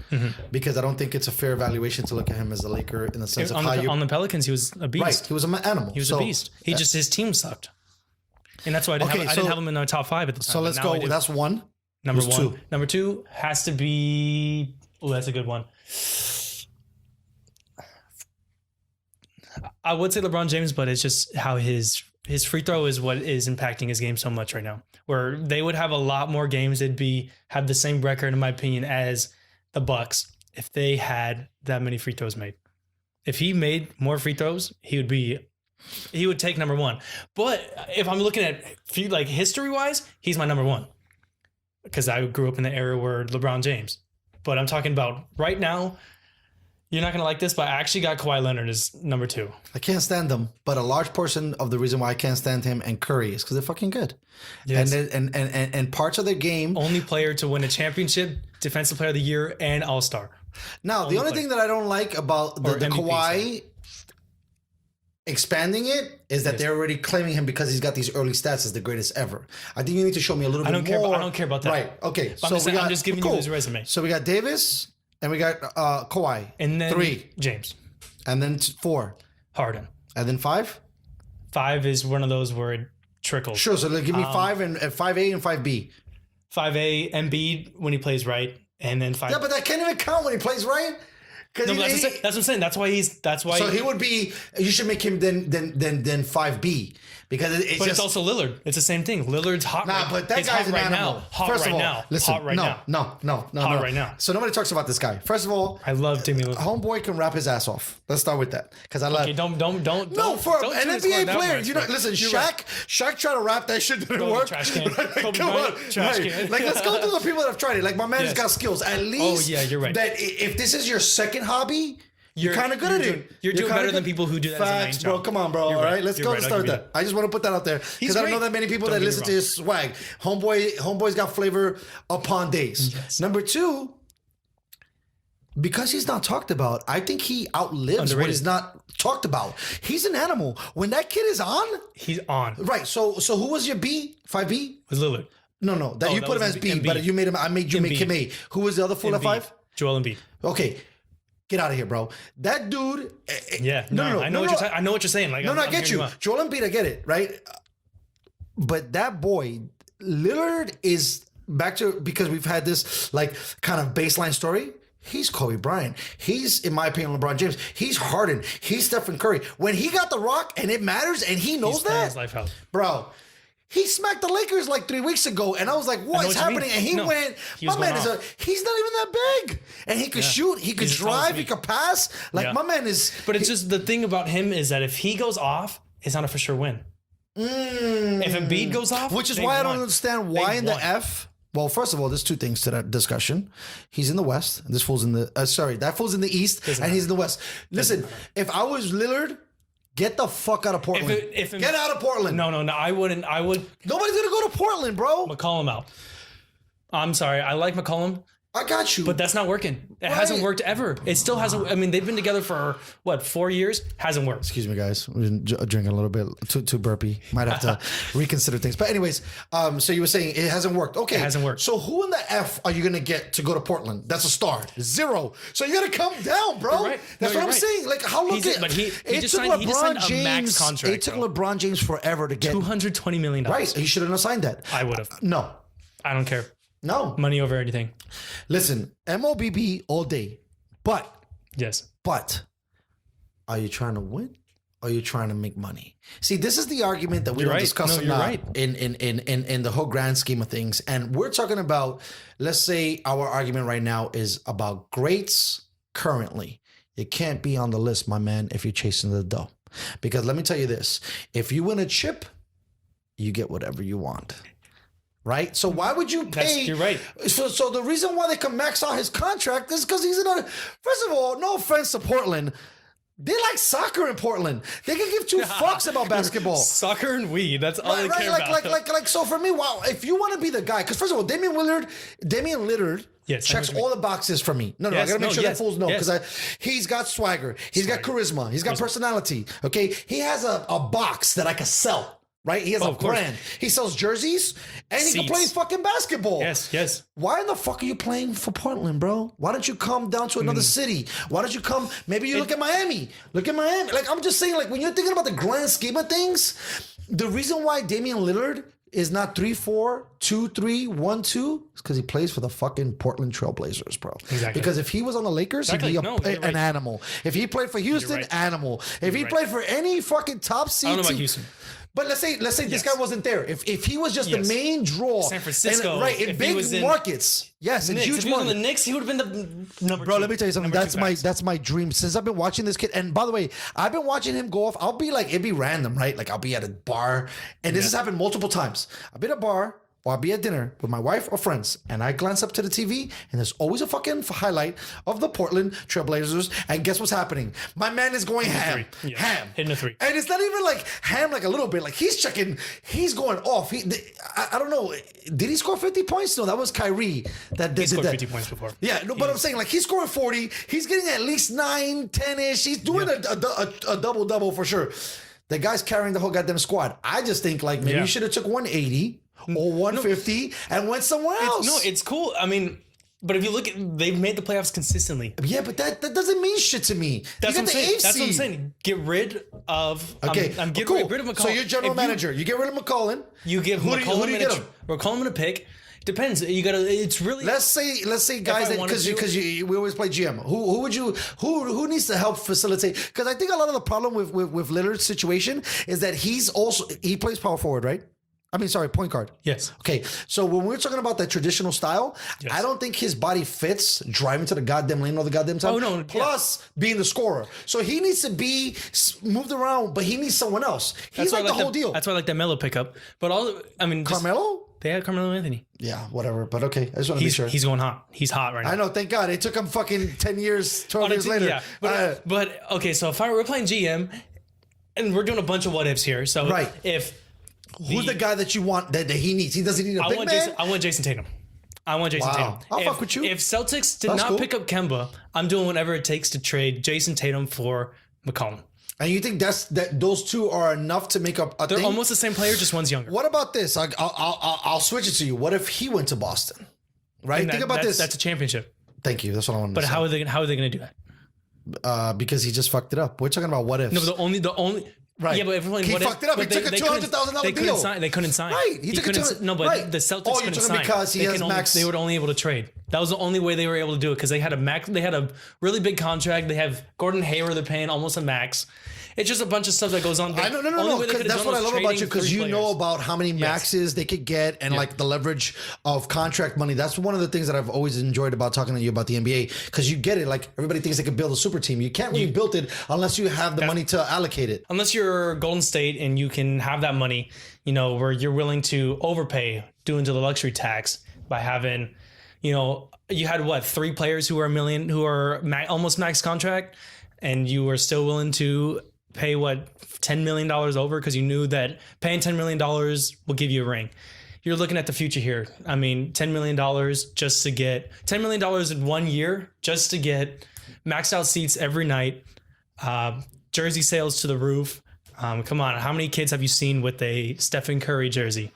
because I don't think it's a fair evaluation to look at him as a Laker in the sense of
on the Pelicans, he was a beast.
Right, he was an animal.
He was a beast. His team sucked. And that's why I didn't have him in the top 5 at the time.
So let's go. That's one.
Number
Who's
1.
two?
Number 2 has to be. Oh, that's a good one. I would say LeBron James, but it's just how his free throw is what is impacting his game so much right now. Where they would have a lot more games, have the same record, in my opinion, as the Bucks if they had that many free throws made. If he made more free throws, he would take number 1. But if I'm looking at like history wise, he's my number 1 because I grew up in the era where LeBron James. But I'm talking about right now. You're not gonna like this, but I actually got Kawhi Leonard as number 2.
I can't stand them, but a large portion of the reason why I can't stand him and Curry is because they're fucking good.
Yes.
And parts of their game.
Only player to win a championship, defensive player of the year, and all-star.
Now, the only thing that I don't like about the
MVP,
Kawhi expanding it is that they're already claiming him because he's got these early stats as the greatest ever. I think you need to show me a little bit more.
I don't care about that.
Right. Okay.
So I'm just giving you his resume.
So we got Davis and we got Kawhi.
And then
3.
James.
And then 4.
Harden.
And then 5?
5 is one of those where it trickles.
Sure. So give me 5 and 5A and 5B.
5A, Embiid when he plays right. And then 5.
Yeah, but that can't even count when he plays right.
No, that's what I'm saying. That's why.
So he would be. You should make him then 5B because it's.
But
just,
it's also Lillard. It's the same thing. Lillard's hot.
Nah, but that guy's an animal.
Hot
First
right
of all,
now.
listen,
Hot right now.
No.
Hot right now.
So nobody talks about this guy. First of all,
I love Damian Lillard.
Homeboy can rap his ass off. Let's start with that because I love.
Okay, don't.
No, for
don't
an
do
NBA player,
much,
you know. Listen, Shaq tried to rap that shit didn't
Go to
work.
trash can.
Come
Kobe
on,
Bryant, trash can.
Like let's go through the people that have tried it. Like my man's got skills. At least.
Oh yeah, you're right.
That if this is your second hobby. You're kind of good at it.
You're doing better than people who do that as a main
Facts, bro.
job.
Come on, bro. All right, let's go and start that. I just want to put that out there because I don't know that many people that listen to his swag. Homeboy's got flavor upon days.
Yes.
Number 2, because he's not talked about, I think he outlives what he's not talked about. He's an animal. When that kid is on,
he's on.
right. So who was your B? 5B?
With Lillard.
No. That you
that
put him
was
as B,
Embiid.
but you made him. I made you make him A. Who was the other full at 5?
Joel Embiid.
Okay. Get out of here, bro. That dude.
Yeah, I know what you're saying. Like,
I get you. Joel Embiid, I get it, right? But that boy, Lillard, is back to because we've had this like kind of baseline story. He's Kobe Bryant. He's, in my opinion, LeBron James. He's Harden. He's Stephen Curry. When he got the rock and it matters, and he knows
playing
that,
his life out.
bro. He smacked the Lakers like 3 weeks ago, and I was like, "What's happening?" And he went, "My man he's not even that big, and he could shoot, he could drive, he could pass. Like my man is."
But it's just the thing about him is that if he goes off, it's not a for sure win. If Embiid goes off,
which is why I don't understand why in the F. Well, first of all, there's 2 things to that discussion. He's in the West. This fool's in the that fool's in the East, and he's in the West. Listen, if I was Lillard. Get the fuck out of Portland. Get out of Portland.
No, I wouldn't. Nobody's
gonna go to Portland, bro.
McCollum out. I'm sorry. I like McCollum.
I got you.
But that's not working. It hasn't worked ever. It still hasn't. I mean, they've been together for, 4 years? Hasn't worked.
Excuse me, guys. We've been drinking a little bit too burpy. Might have to reconsider things. But anyways, so you were saying it hasn't worked. Okay.
It hasn't worked.
So who in the F are you going to get to go to Portland? That's a star. 0. So you got to come down, bro.
Right.
That's what I'm saying. Like, how long
But he just signed a max contract.
It took LeBron James forever to get
$220 million.
Right. He shouldn't have signed that.
I would have.
No.
I don't care.
No.
Money over anything.
Listen, MOBB all day. But
yes.
But are you trying to win? Or are you trying to make money? See, this is the argument that we don't discuss enough in the whole grand scheme of things. And we're talking about, let's say our argument right now is about greats currently. It can't be on the list, my man, if you're chasing the dough. Because let me tell you this. If you win a chip, you get whatever you want. Right? So why would you pay?
You're right.
So the reason why they can max out his contract is because he's another. First of all, no offense to Portland, They like soccer in Portland. They can give two fucks about basketball.
Soccer and weed. That's all they care
like,
about.
Like, so for me, wow, if you want to be the guy, because first of all, Damian Lillard checks all the boxes for me. No, I gotta make sure that fools know, because he's got swagger, he's got charisma, he's got personality. Okay, he has a box that I can sell. Right? He has a brand. He sells jerseys and he can play fucking basketball.
Yes.
Why in the fuck are you playing for Portland, bro? Why don't you come down to another city? Why don't you come? Maybe you look at Miami. Look at Miami. Like, I'm just saying, like, when you're thinking about the grand scheme of things, the reason why Damian Lillard is not 3-4, 2-3, 1-2 is because he plays for the fucking Portland Trailblazers, bro.
Exactly.
Because if he was on the Lakers, he'd be an animal. If he played for Houston, animal. If he played for any fucking top seed,
I don't know about Houston.
But let's say this guy wasn't there. If he was just the main draw,
San Francisco,
in big markets, in huge
if he was on the Knicks, he would have been the number.
Bro,
two,
let me tell you something. That's my dream. Since I've been watching this kid, and by the way, I've been watching him go off. I'll be like, it'd be random, right? Like I'll be at a bar, and this has happened multiple times. I'll be at a bar, or I'll be at dinner with my wife or friends, and I glance up to the TV, and there's always a fucking highlight of the Portland Trailblazers, and guess what's happening? My man is going ham.
Hitting a three.
And it's not even like ham, like a little bit. Like he's going off. I don't know. Did he score 50 points? No, that was Kyrie.
He scored 50 points before.
Yeah, no, but I'm saying, like, he's scoring 40. He's getting at least 9, 10-ish. He's doing a double-double for sure. The guy's carrying the whole goddamn squad. I just think, like, maybe you should have took 180 or 150 and went somewhere else.
It's cool. I mean, but if you look at, they've made the playoffs consistently.
Yeah, but that doesn't mean shit to me.
That's what I'm saying. That's what I'm saying. Get rid of.
Okay,
I'm getting rid of McCollum.
So you're general manager. You get rid of McCollum.
You give McCollum a pick. Depends. You gotta. It's really.
Let's say guys that because we always play GM. Who needs to help facilitate? Because I think a lot of the problem with Lillard's situation is that he plays power forward, right? I mean, sorry, point guard.
Yes.
Okay. So when we're talking about that traditional style, I don't think his body fits driving to the goddamn lane all the goddamn time.
Oh, no.
Plus being the scorer. So he needs to be moved around, but he needs someone else. He's like the whole deal.
That's why I like that Melo pickup. But
Carmelo?
They had Carmelo Anthony.
Yeah, whatever. But okay. I just want to be sure.
He's going hot. He's hot right now.
I know. Thank God. It took him fucking 10 years, 12 years later.
Yeah. But okay, so if we're playing GM and we're doing a bunch of what ifs here. So
who's the guy that you want that he needs? He doesn't need a big man?
I want Jason Tatum. Tatum.
I'll fuck with you.
If Celtics did not pick up Kemba, I'm doing whatever it takes to trade Jason Tatum for McCollum.
And you think that those two are enough to make up a
They're
thing?
almost the same player, just one's younger.
What about this? I'll switch it to you. What if he went to Boston? Right? Think about this.
That's a championship.
Thank you. That's what I want to say.
But how are they going to do that?
Because he just fucked it up. We're talking about what ifs.
No, but the only.
Right.
Yeah, but everyone.
He fucked it up. He took a $200,000 deal.
They couldn't sign.
Right. He took it.
No, but the Celtics couldn't sign.
Because he has max.
They were only able to trade. That was the only way they were able to do it because they had a max. They had a really big contract. They have Gordon Hayward. They're paying almost a max. It's just a bunch of stuff that goes on.
No. That's what I love about you because you know about how many maxes they could get and like the leverage of contract money. That's one of the things that I've always enjoyed about talking to you about the NBA because you get it. Like everybody thinks they could build a super team. You can't really build it unless you have the money to allocate it.
Unless you're Golden State and you can have that money, where you're willing to overpay due into the luxury tax by having, you had 3 players who are almost max contract and you were still willing to pay $10 million over because you knew that paying $10 million will give you a ring. You're looking at the future here. I mean, $10 million just to get $10 million in 1 year just to get maxed out seats every night, jersey sales to the roof. Come on, how many kids have you seen with a Stephen Curry jersey,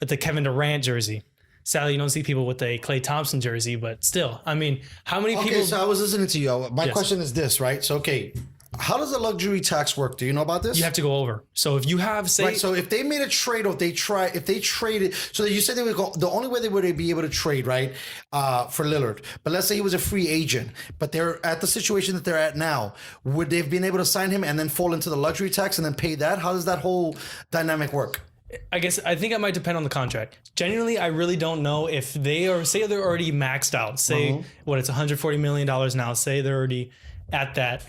with the Kevin Durant jersey? Sadly, you don't see people with a Klay Thompson jersey, but still, I mean, how many people?
Okay, so I was listening to you. My question is this, right? So, okay. How does the luxury tax work? Do you know about this?
You have to go over. So if you have, say,
right. So if they made a trade, or if they traded, so you said they would go. The only way they would be able to trade, right, for Lillard. But let's say he was a free agent, but they're at the situation that they're at now. Would they have been able to sign him and then fall into the luxury tax and then pay that? How does that whole dynamic work?
I think it might depend on the contract. Genuinely, I really don't know if say they're already maxed out. Say it's $140 million now. Say they're already at that.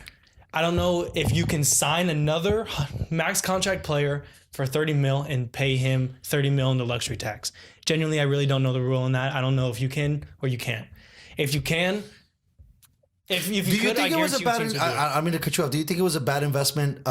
I don't know if you can sign another max contract player for $30 million and pay him $30 million in the luxury tax. Genuinely, I really don't know the rule on that. I don't know if you can or you can't. If you can, If you
Do you
could,
think
I
it was a
guarantee you teams
bad?
would do it.
I mean to cut you off. Do you think it was a bad investment?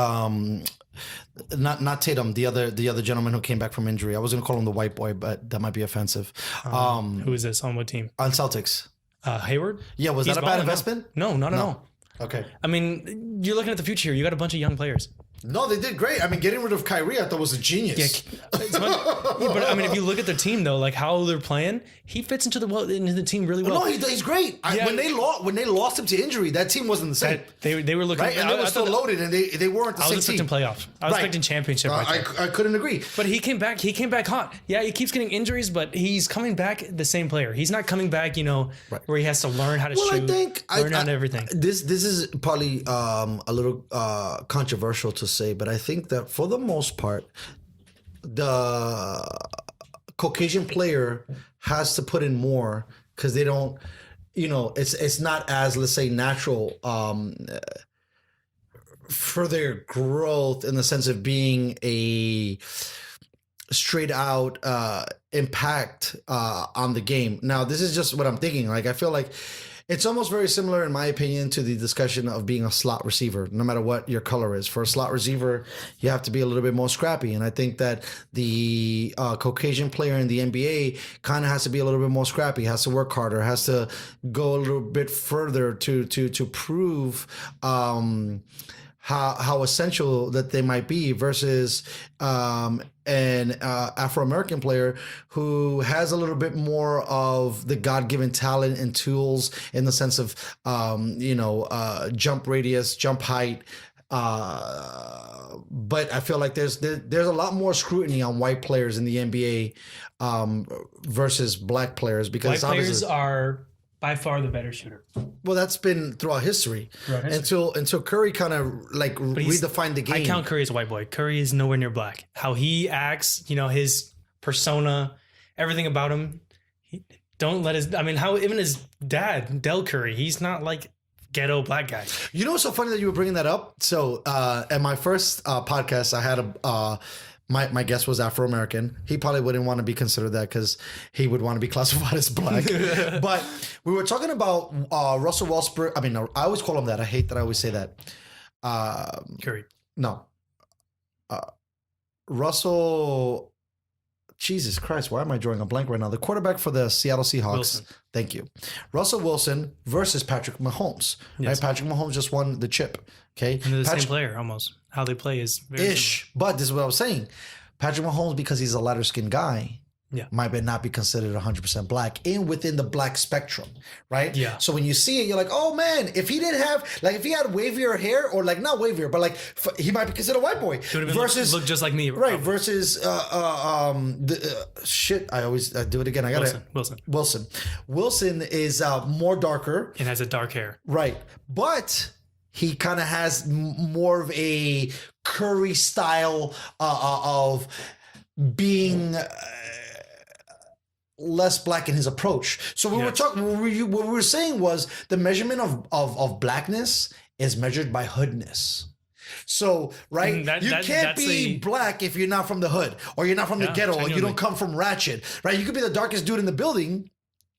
Not Tatum, the other gentleman who came back from injury. I was going to call him the white boy, but that might be offensive.
Who is this on what team?
On Celtics.
Hayward.
Yeah, was
He's
that a bad
balling
investment?
No, not at all.
Okay.
I mean, you're looking at the future here. You got a bunch of young players.
No, they did great. I mean, getting rid of Kyrie, I thought was a genius.
But I mean, if you look at the team though, like how they're playing, he fits into the team really well.
No, he's great.
Yeah.
When they lost him to injury, that team wasn't the same.
They were looking
Right, and they were still loaded, and they weren't the
I
same
was
team.
expecting playoffs. I was expecting championship. Right there.
I couldn't agree.
But he came back. He came back hot. Yeah, he keeps getting injuries, but he's coming back the same player. He's not coming back, where he has to learn how to shoot,
I think
learn how to everything.
This is probably a little controversial to say, but I think that for the most part, the Caucasian player has to put in more because they don't, it's not as, let's say, natural for their growth in the sense of being a straight out impact on the game. Now, this is just what I'm thinking. Like, I feel like it's almost very similar, in my opinion, to the discussion of being a slot receiver, no matter what your color is. For a slot receiver, you have to be a little bit more scrappy. And I think that the Caucasian player in the NBA kind of has to be a little bit more scrappy, has to work harder, has to go a little bit further to prove how essential that they might be versus an Afro-American player who has a little bit more of the God-given talent and tools in the sense of, jump radius, jump height. But I feel like there's a lot more scrutiny on white players in the NBA versus black players because
White players are by far the better shooter.
Well, that's been throughout history. Until Curry kind of redefined the game.
I count Curry as a white boy. Curry is nowhere near black. How he acts, his persona, everything about him. How even his dad, Del Curry, he's not like ghetto black guy.
You know what's so funny that you were bringing that up? So at my first podcast, I had my guest was Afro-American. He probably wouldn't want to be considered that because he would want to be classified as black. But we were talking about Russell Westbrook. I mean, I always call him that. I hate that I always say that.
Curry.
No. Russell. Jesus Christ, why am I drawing a blank right now? The quarterback for the Seattle Seahawks.
Wilson.
Thank you. Russell Wilson versus Patrick Mahomes.
Yes.
Right? Patrick Mahomes just won the chip. Okay.
And they're the same player almost. How they play is very
ish. But this is what I was saying. Patrick Mahomes, because he's a lighter skinned guy, might not be considered 100% black within the black spectrum, right?
Yeah.
So when you see it, you're like, oh man, if he didn't have, if he had wavier hair or not wavier, but he might be considered a white boy.
Versus look just like me,
right? Versus shit. I always do it again. I got Wilson. Wilson is more darker
and has a dark hair,
right? But he kind of has more of a Curry style of being less black in his approach. So we were talking. What we were saying was the measurement of blackness is measured by hoodness. So, right, you can't be black if you're not from the hood or you're not from the ghetto or you don't come from ratchet, right? You could be the darkest dude in the building.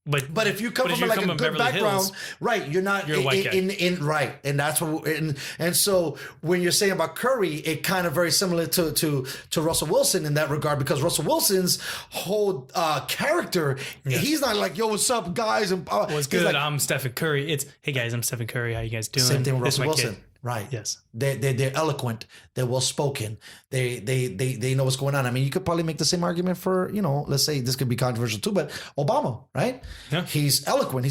But if you come from a good background, Hills, right, you're not
you're a white guy.
Right, and that's what. And so when you're saying about Curry, it kind of very similar to Russell Wilson in that regard because Russell Wilson's whole character, he's not like, yo, what's up, guys? And
what's good? Like, I'm Stephen Curry. It's hey guys, I'm Stephen Curry. How you guys doing?
Same thing with Russell Wilson.
Kid.
Right.
Yes.
They're eloquent. They're well spoken. They know what's going on. I mean, you could probably make the same argument for, let's say this could be controversial too, but Obama, right?
Yeah.
He's eloquent.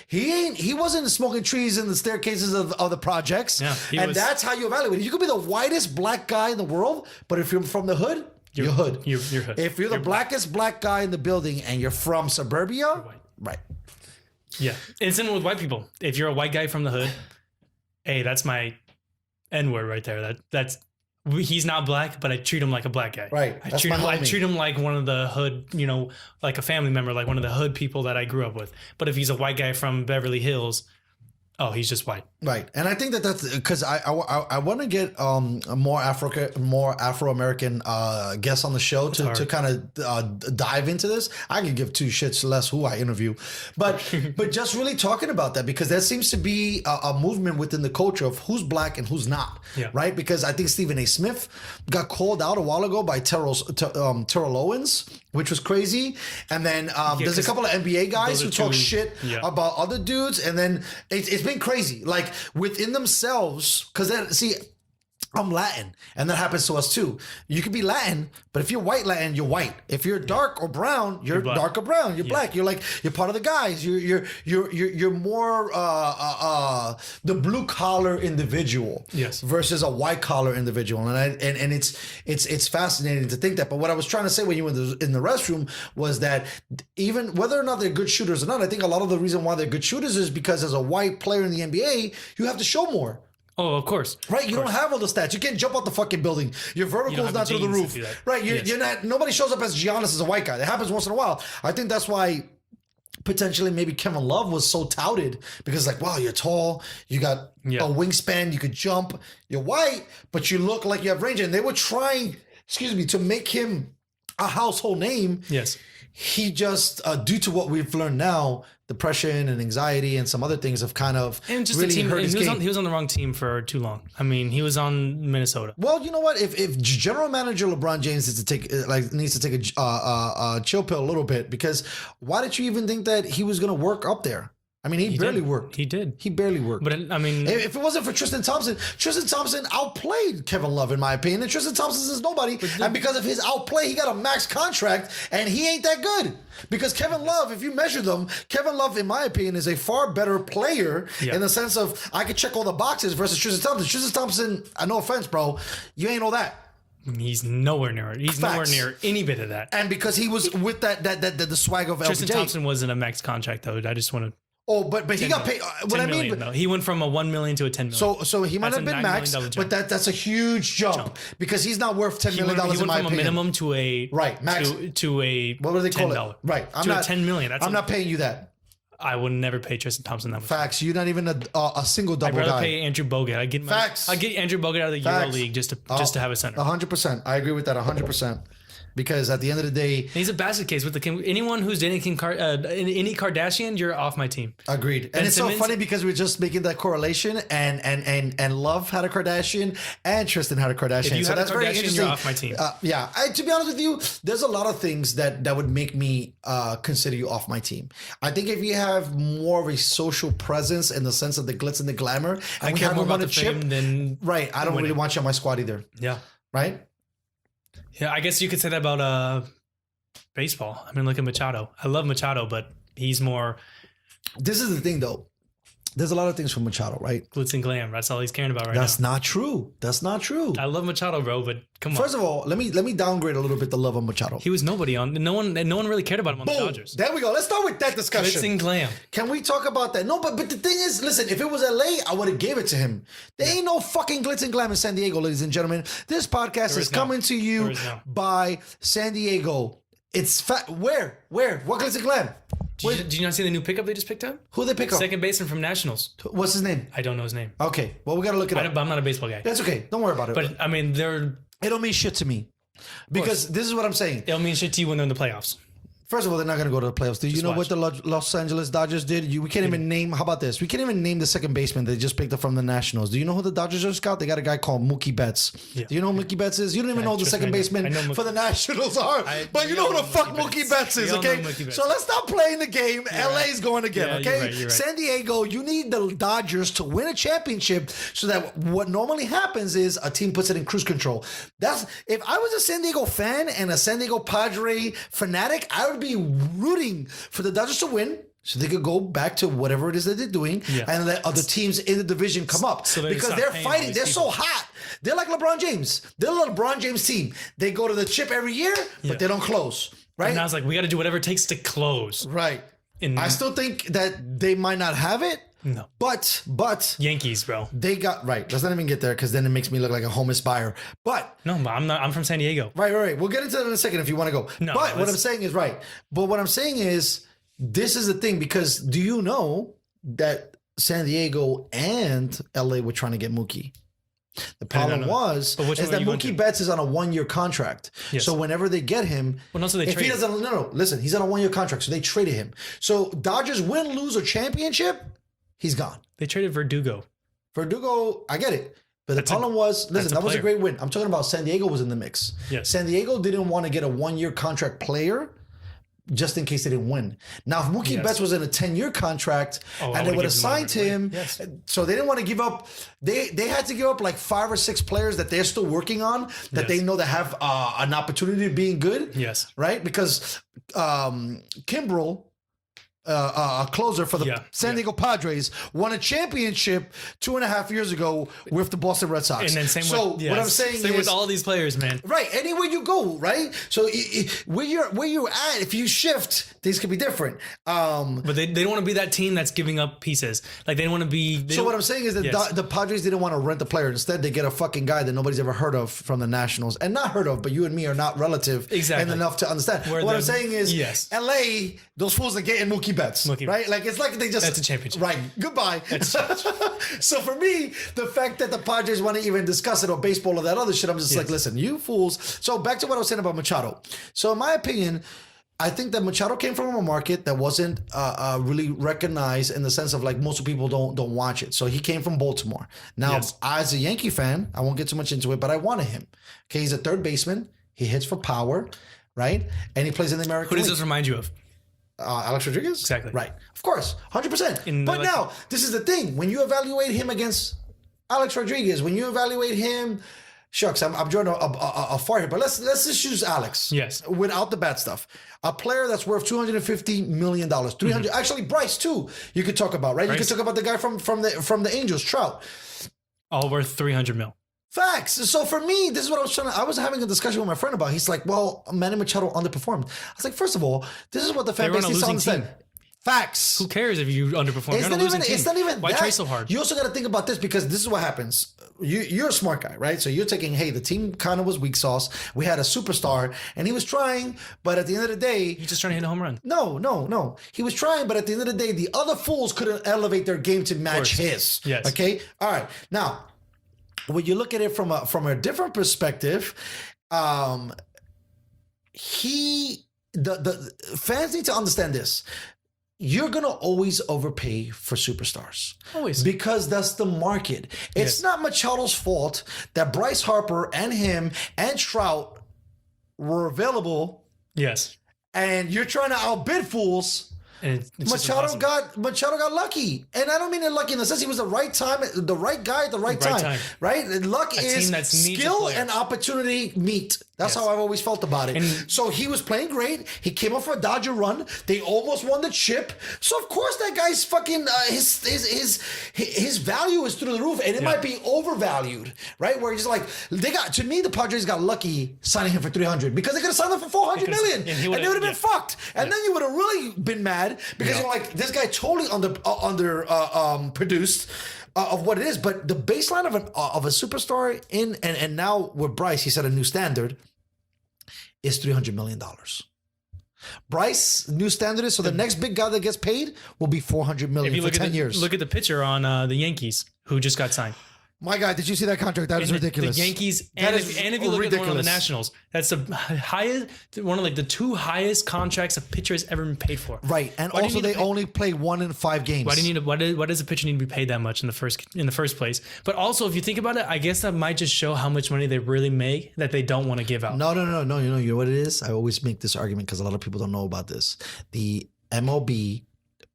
He wasn't smoking trees in the staircases of the projects.
Yeah.
That's how you evaluate it. You could be the whitest black guy in the world, but if you're from the hood, you're hood.
You're hood.
If you're the blackest black guy in the building and you're from suburbia,
you're white.
Right.
Yeah. And same with white people. If you're a white guy from the hood, hey, that's my N-word right there. He's not black, but I treat him like a black guy.
Right.
I treat him like one of the hood, like a family member, like one of the hood people that I grew up with. But if he's a white guy from Beverly Hills, Oh, he's just white.
Right, and I think that's because I want to get a more Afro American guests on the show to kind of dive into this. I can give two shits less who I interview, but just really talking about that, because there seems to be a movement within the culture of who's black and who's not.
Yeah.
Right, because I think Stephen A. Smith got called out a while ago by Terrell Owens, which was crazy, and then there's a couple of NBA guys who talk shit about other dudes, and then it's been crazy, like within themselves, because then see, I'm Latin, and that happens to us too. You can be Latin, but if you're white Latin, you're white. If you're dark or brown, you're dark or brown. You're black. You're part of the guys. You're more the blue collar individual, versus a white collar individual. And it's fascinating to think that. But what I was trying to say when you were in the restroom was that even whether or not they're good shooters or not, I think a lot of the reason why they're good shooters is because as a white player in the NBA, you have to show more.
Oh, of course.
Right, you don't have all the stats. You can't jump out the fucking building. Your vertical is not through the roof. Right, you're not. Nobody shows up as Giannis as a white guy. That happens once in a while. I think that's why potentially maybe Kevin Love was so touted, because like, wow, you're tall, you got a wingspan, you could jump, you're white, but you look like you have range. And they were trying, to make him a household name.
Yes.
He just, due to what we've learned now, depression and anxiety and some other things have kind of
and just
really
the team.
hurt his game.
He was on the wrong team for too long. I mean, he was on Minnesota.
Well, you know what? If general manager LeBron James needs to take a chill pill a little bit, because why did you even think that he was going to work up there? I mean, he barely worked.
He did.
He barely worked.
But I mean,
if it wasn't for Tristan Thompson outplayed Kevin Love, in my opinion. And Tristan Thompson is nobody. And because of his outplay, he got a max contract, and he ain't that good. Because Kevin Love, if you measure them, Kevin Love, in my opinion, is a far better player in the sense of I could check all the boxes versus Tristan Thompson. Tristan Thompson, no offense, bro, you ain't all that.
He's nowhere near it. He's nowhere near any bit of that.
And because he was with the swag of LBJ.
Tristan Thompson wasn't a max contract, though. I just want to.
Oh, but he got paid. What I mean,
though. He went from a $1 million to a $10 million.
So he might have been max, but that's a huge jump because he's not worth $10 million in my opinion.
He went from a minimum to a
max
to a
what do they call
$10.
it? Right,
I'm not $10 million.
I'm not paying you that.
I would never pay Tristan Thompson that much.
Facts. You're not even a single double guy.
I'd rather pay Andrew Bogut. I get Andrew Bogut out of the Euro League just to have a center.
100%. I agree with that 100%. Because at the end of the day,
he's a basket case with anyone who's dating any Kardashian, you're off my team.
Agreed. And it's so funny because we're just making that correlation, and Love had a Kardashian and Tristan had a Kardashian.
If you had a Kardashian, you're off my team.
Yeah. To be honest with you, there's a lot of things that would make me consider you off my team. I think if you have more of a social presence in the sense of the glitz and the glamour, and
I care more about the fame than
right. I don't really want you on my squad either.
Yeah.
Right.
Yeah, I guess you could say that about baseball. I mean, look at Machado. I love Machado, but he's more.
This is the thing, though. There's a lot of things from Machado, right?
Glitz and glam. That's all he's caring about right now.
That's not true. That's not true.
I love Machado, bro, but come on.
First of all, let me downgrade a little bit the love of Machado.
He was nobody on. No one really cared about him on the Dodgers.
There we go. Let's start with that discussion.
Glitz and glam.
Can we talk about that? No, but the thing is, listen, if it was LA, I would have gave it to him. There ain't no fucking glitz and glam in San Diego, ladies and gentlemen. This podcast is coming to you by San Diego. It's where? What glitz and glam?
Did you not see the new pickup they just picked up?
Who they pick up?
Second baseman from Nationals.
What's his name?
I don't know his name.
Okay, well, we got to look it up.
But I'm not a baseball guy.
That's okay. Don't worry about it.
But, I mean, it
don't mean shit to me. Because this is what I'm saying.
It'll mean shit to you when they're in the playoffs.
First of all, they're not going to go to the playoffs. Do you know what the Los Angeles Dodgers did? We can't even name. How about this? We can't even name the second baseman they just picked up from the Nationals. Do you know who the Dodgers just got? They got a guy called Mookie Betts. Yeah. Do you know who Mookie Betts is? You don't even know who the second baseman for the Nationals are. But you know who the fuck Mookie Betts is, okay? So let's stop playing the game. LA's going again, okay?
You're right.
San Diego, you need the Dodgers to win a championship so that what normally happens is a team puts it in cruise control. If I was a San Diego fan and a San Diego Padre fanatic, I would be rooting for the Dodgers to win so they could go back to whatever it is that they're doing and let other teams in the division come up because they're fighting. They're so hot. They're like LeBron James. They're a LeBron James team. They go to the chip every year, but they don't close. Right?
And I was like, we got to do whatever it takes to close.
Right. I still think that they might not have it.
No.
But
Yankees, bro.
They got right. Let's not even get there because then it makes me look like a homeless buyer. But
no, I'm not. I'm from San Diego.
Right. We'll get into that in a second if you want to go. No, but what I'm saying is right. But what I'm saying is this is the thing because do you know that San Diego and LA were trying to get Mookie. The problem is that Mookie Betts is on a 1-year contract.
Yes.
So whenever they get him,
well, no, so they
if he doesn't, listen, he's on a 1-year contract, so they traded him. So Dodgers win, lose, or championship, he's gone.
They traded Verdugo.
I get it. But the problem was, listen, that was a great win. I'm talking about San Diego was in the mix.
Yes.
San Diego didn't want to get a 1-year contract player just in case they didn't win. Now, if Mookie Betts was in a 10-year contract and they would have signed him, so they didn't want to give up. They had to give up like 5 or 6 players that they're still working on that they know that have an opportunity of being good.
Yes.
Right? Because Kimbrel, a closer for the San Diego Padres, won a championship 2.5 years ago with the Boston Red Sox.
And then same
what I'm saying is
with all these players, man.
Right, anywhere you go, right? So where you're at, if you shift, things could be different.
But they don't want to be that team that's giving up pieces. Like they want to be.
So what I'm saying is that the Padres didn't want to rent the player. Instead, they get a fucking guy that nobody's ever heard of from the Nationals, and not heard of, but you and me are not relative and enough to understand. What I'm saying is, LA, those fools are getting Mookie Betts, right? Like it's like they just
that's a championship,
right? Goodbye. So for me, the fact that the Padres want to even discuss it or baseball or that other shit, I'm just like, listen, you fools. So back to what I was saying about Machado. So in my opinion, I think that Machado came from a market that wasn't really recognized in the sense of like most people don't watch it. So he came from Baltimore. Now, as a Yankee fan, I won't get too much into it, but I wanted him. Okay, he's a third baseman. He hits for power, right? And he plays in the American League.
Who does this remind you of?
Alex Rodriguez?
Exactly.
Right. Of course. 100%. But now, this is the thing. When you evaluate him against Alex Rodriguez, when you evaluate him, shucks, I'm drawing a far here, but let's just use Alex.
Yes.
Without the bad stuff. A player that's worth $250 million. 300. Actually, Bryce, too, you could talk about, right? Bryce. You could talk about the guy from the Angels, Trout.
All worth $300 million.
Facts. So for me, this is what I was having a discussion with my friend about. He's like, well, Manny Machado underperformed. I was like, first of all, this is what the fan base needs to understand. Facts.
Who cares if you underperform?
It's not even
Why
that.
try so hard?
You also got to think about this because this is what happens. You're a smart guy, right? So you're taking, hey, the team kind of was weak sauce. We had a superstar and he was trying, but at the end of the day...
He's just trying to hit a home run.
No. He was trying, but at the end of the day, the other fools couldn't elevate their game to match his.
Yes.
Okay? All right. Now, when you look at it from a different perspective, the fans need to understand this. You're going to always overpay for superstars.
Always.
Because that's the market. It's not Machado's fault that Bryce Harper and him and Trout were available.
Yes.
And you're trying to outbid fools.
And
Machado got lucky, and I don't mean it lucky in the sense he was the right time, the right guy at the right time. Right? Luck is skill and opportunity meet. That's how I've always felt about it. And so he was playing great. He came up for a Dodger run. They almost won the chip. So of course that guy's fucking his value is through the roof, and it might be overvalued, right? Where he's like, to me the Padres got lucky signing him for $300 because they could have signed him for $400 million, and they would have been fucked. And then you would have really been mad because you're like, this guy totally under produced. Of what it is, but the baseline of a superstar and now with Bryce, he set a new standard, is $300 million. Bryce, new standard is, so the next big guy that gets paid will be $400 million for 10 years.
Look at the pitcher on the Yankees who just got signed.
My God, did you see that contract? That is ridiculous.
The Yankees, and if you look at the one of the Nationals, that's the highest, one of like the 2 highest contracts a pitcher has ever been paid for.
Right, and also they only play 1 in 5 games.
Why does a pitcher need to be paid that much in the first place? But also, if you think about it, I guess that might just show how much money they really make that they don't want to give out.
No. You know what it is? I always make this argument because a lot of people don't know about this. The MLB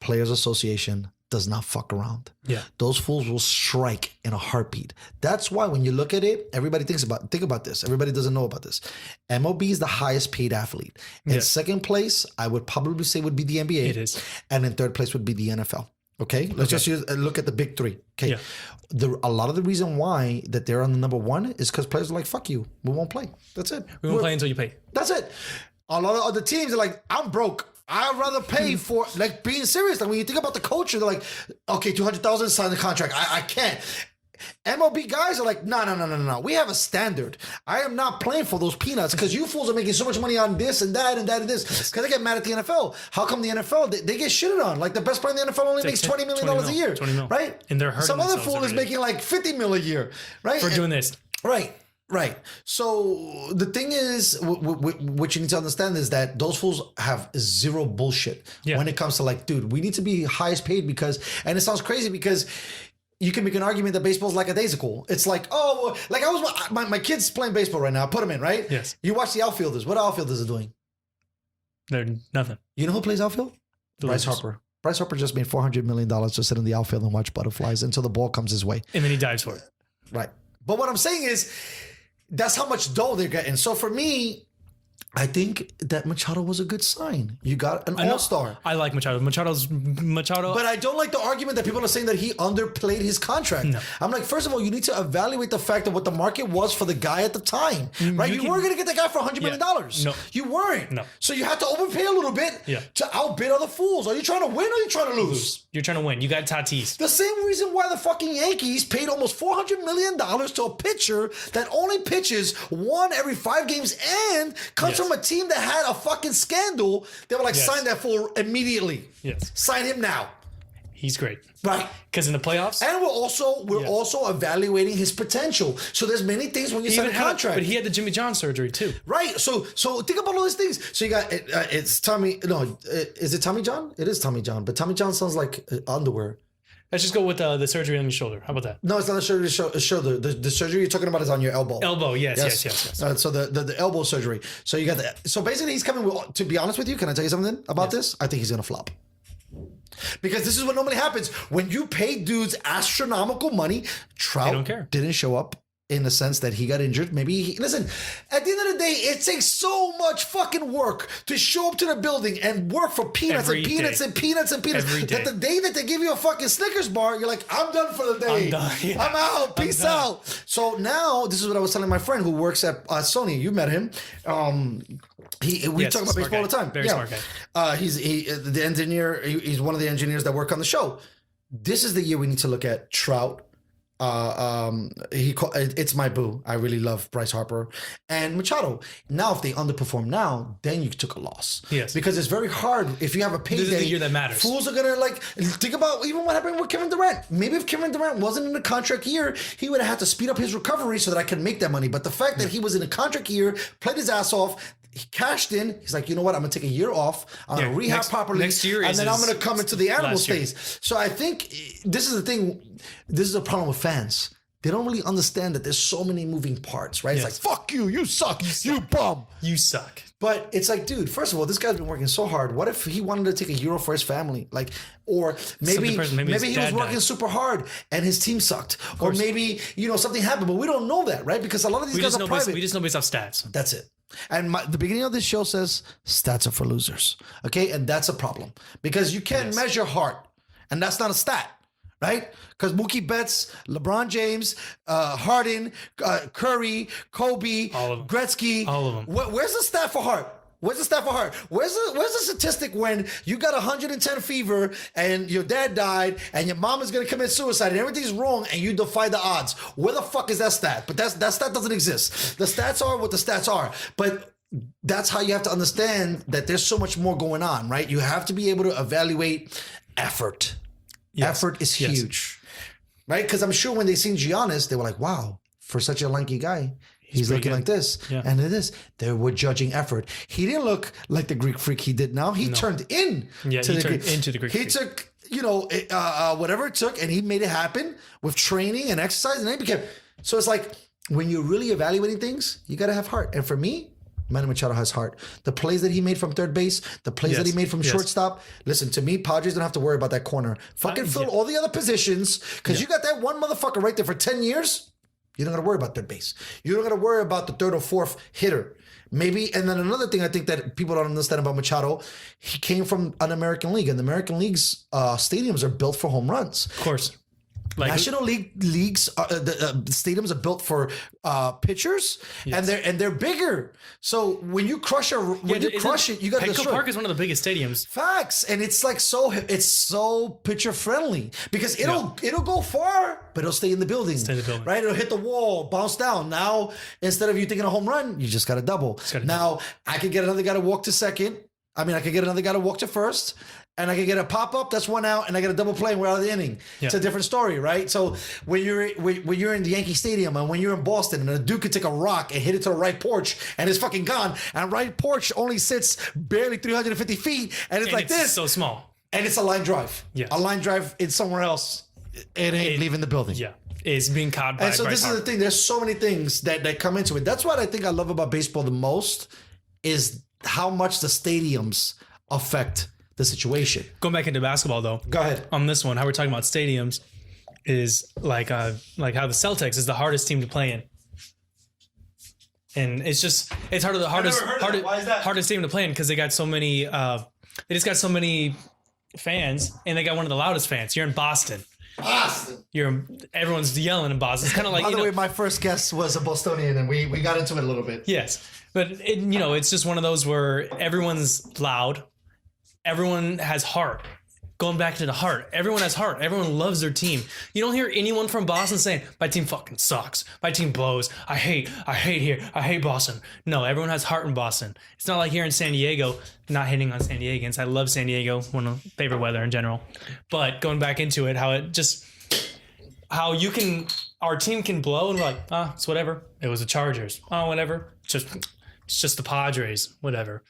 Players Association does not fuck around.
Yeah.
Those fools will strike in a heartbeat. That's why when you look at it, everybody think about this. Everybody doesn't know about this. MLB is the highest paid athlete. In second place, I would probably say would be the NBA.
It is.
And in third place would be the NFL. Okay? Let's just look at the big 3. Okay.
Yeah.
A lot of the reason why that they're on the number 1 is because players are like, fuck you. We won't play. That's it.
We won't play until you pay.
That's it. A lot of other teams are like, I'm broke. I'd rather pay for, like, being serious. Like, when you think about the culture, they're like, okay, $200,000, sign the contract. I can't. MLB guys are like, no. We have a standard. I am not playing for those peanuts because you fools are making so much money on this and that and that and this. Because they get mad at the NFL. How come the NFL, they get shitted on? Like the best player in the NFL only makes $20 million a year.
20 mil.
Right?
And they're hurting
Some other
themselves
fool is
every
making like $50 million a year. Right?
For doing this.
Right. So the thing is, what you need to understand is that those fools have zero bullshit when it comes to like, dude, we need to be highest paid because, and it sounds crazy because you can make an argument that baseball's lackadaisical. It's like, oh, like my kid's playing baseball right now. I put them in, right?
Yes.
You watch the outfielders. What outfielders are doing?
They're nothing.
You know who plays outfield? Bryce Harper. Bryce Harper just made $400 million to sit in the outfield and watch butterflies until the ball comes his way.
And then he dives for it.
Right. But what I'm saying is, that's how much dough they're getting. So for me, I think that Machado was a good sign. You got an all-star.
I like Machado. Machado.
But I don't like the argument that people are saying that he underplayed his contract.
No.
I'm like, first of all, you need to evaluate the fact of what the market was for the guy at the time. Right? You weren't going to get the guy for $100 million.
No.
You weren't.
No.
So you had to overpay a little bit to outbid other fools. Are you trying to win or are you trying to lose?
You're trying to win. You got Tatis.
The same reason why the fucking Yankees paid almost $400 million to a pitcher that only pitches one every 5 games and comes from a team that had a fucking scandal. They were like, sign that fool immediately.
Yes.
Sign him now.
He's great.
Right.
Because in the playoffs.
And we're also evaluating his potential. So there's many things when you sign a contract.
But he had the Jimmy John surgery too.
Right. So think about all these things. So you got it's Tommy. No, is it Tommy John? It is Tommy John. But Tommy John sounds like underwear.
Let's just go with the surgery on your shoulder. How about that?
No, it's not a surgery. Shoulder. The surgery you're talking about is on your elbow.
Elbow. Yes.
So the elbow surgery. So you got that. So basically, he's coming. To be honest with you, can I tell you something about this? I think he's gonna flop. Because this is what normally happens when you pay dudes astronomical money. Trout didn't show up in the sense that he got injured. Maybe listen, at the end of the day, it takes so much fucking work to show up to the building and work for peanuts and peanuts and peanuts and peanuts. That the day that they give you a fucking Snickers bar, you're like, I'm done for the day.
I'm done. Yeah.
I'm out. Peace out. So now this is what I was telling my friend who works at Sony. You met him. We talk about baseball all the time.
Very smart guy.
He's the engineer. He's one of the engineers that work on the show. This is the year we need to look at Trout. It's my boo. I really love Bryce Harper and Machado. Now, if they underperform now, then you took a loss.
Yes.
Because it's very hard if you have a payday.
This is the year that matters.
Fools are gonna think about even what happened with Kevin Durant. Maybe if Kevin Durant wasn't in a contract year, he would have had to speed up his recovery so that I could make that money. But the fact that he was in a contract year, played his ass off. He cashed in. He's like, you know what? I'm gonna take a year off. I'm gonna rehab properly
next year,
and then I'm gonna come into the animal space. So I think this is the thing. This is a problem with fans. They don't really understand that there's so many moving parts, right? It's like, fuck you, you suck, you bum.
You suck.
But it's like, dude, first of all, this guy's been working so hard. What if he wanted to take a year off for his family? Like, or maybe he was working super hard and his team sucked. Or maybe, something happened, but we don't know that, right? Because a lot of these guys are private.
We just know based off stats.
That's it. And the beginning of this show says stats are for losers. Okay? And that's a problem. Because you can't measure heart. And that's not a stat. Right? Because Mookie Betts, LeBron James, Harden, Curry, Kobe, Gretzky.
All of them.
Where's the stat for heart? Where's the stat for heart? Where's the statistic when you got 110 fever and your dad died and your mom is going to commit suicide and everything's wrong and you defy the odds? Where the fuck is that stat? But that stat doesn't exist. The stats are what the stats are. But that's how you have to understand that there's so much more going on, right? You have to be able to evaluate effort. Yes. Effort is huge, right? Because I'm sure when they seen Giannis, they were like, wow, for such a lanky guy, he's looking like this. Yeah. And it is. They were judging effort. He didn't look like the Greek freak he did now. He turned into the Greek freak. He took, whatever it took, and he made it happen with training and exercise, and then he became. So it's like, when you're really evaluating things, you got to have heart. And for me, Manny Machado has heart. The plays that he made from third base, the plays that he made from shortstop. Listen, to me, Padres don't have to worry about that corner. Fucking fill all the other positions because you got that one motherfucker right there for 10 years. You don't got to worry about third base. You don't got to worry about the third or fourth hitter. Maybe, and then another thing I think that people don't understand about Machado, he came from an American League, and the American League's stadiums are built for home runs.
Of course. Like
National leagues, the stadiums are built for pitchers, and they're bigger. So when you crush it, you got to
Petco
destroy.
Park is one of the biggest stadiums.
Facts, and it's like it's so pitcher friendly because it'll go far, but it'll stay in the building. Right? It'll hit the wall, bounce down. Now instead of you taking a home run, you just got a double. Now I could get another guy to walk to second. I mean, I could get another guy to walk to first. And I can get a pop up, that's one out, and I get a double play and we're out of the inning. Yeah. It's a different story, right? So when you're in the Yankee Stadium and when you're in Boston, and a dude could take a rock and hit it to the right porch and it's fucking gone, and right porch only sits barely 350 feet, and it's this,
so small,
and it's a line drive.
Yes.
A line drive in somewhere else. It ain't leaving the building.
Yeah, it's being caught by.
And so this is the thing. There's so many things that come into it. That's what I think I love about baseball the most is how much the stadiums affect the situation.
Going back into basketball though.
Go ahead.
On this one, how we're talking about stadiums is like how the Celtics is the hardest team to play in. And it's hardest team to play in because they got so many fans, and they got one of the loudest fans. You're in Boston. Everyone's yelling in Boston. It's kind of like,
by the way, my first guest was a Bostonian, and we got into it a little bit.
Yes, but it's just one of those where everyone's loud. Everyone has heart. Going back to the heart. Everyone has heart. Everyone loves their team. You don't hear anyone from Boston saying, my team fucking sucks. My team blows. I hate here. I hate Boston. No, everyone has heart in Boston. It's not like here in San Diego, not hitting on San Diegans. I love San Diego, one of my favorite weather in general. But going back into it, how our team can blow and we're like, it's whatever. It was the Chargers. Oh, whatever. It's just the Padres. Whatever.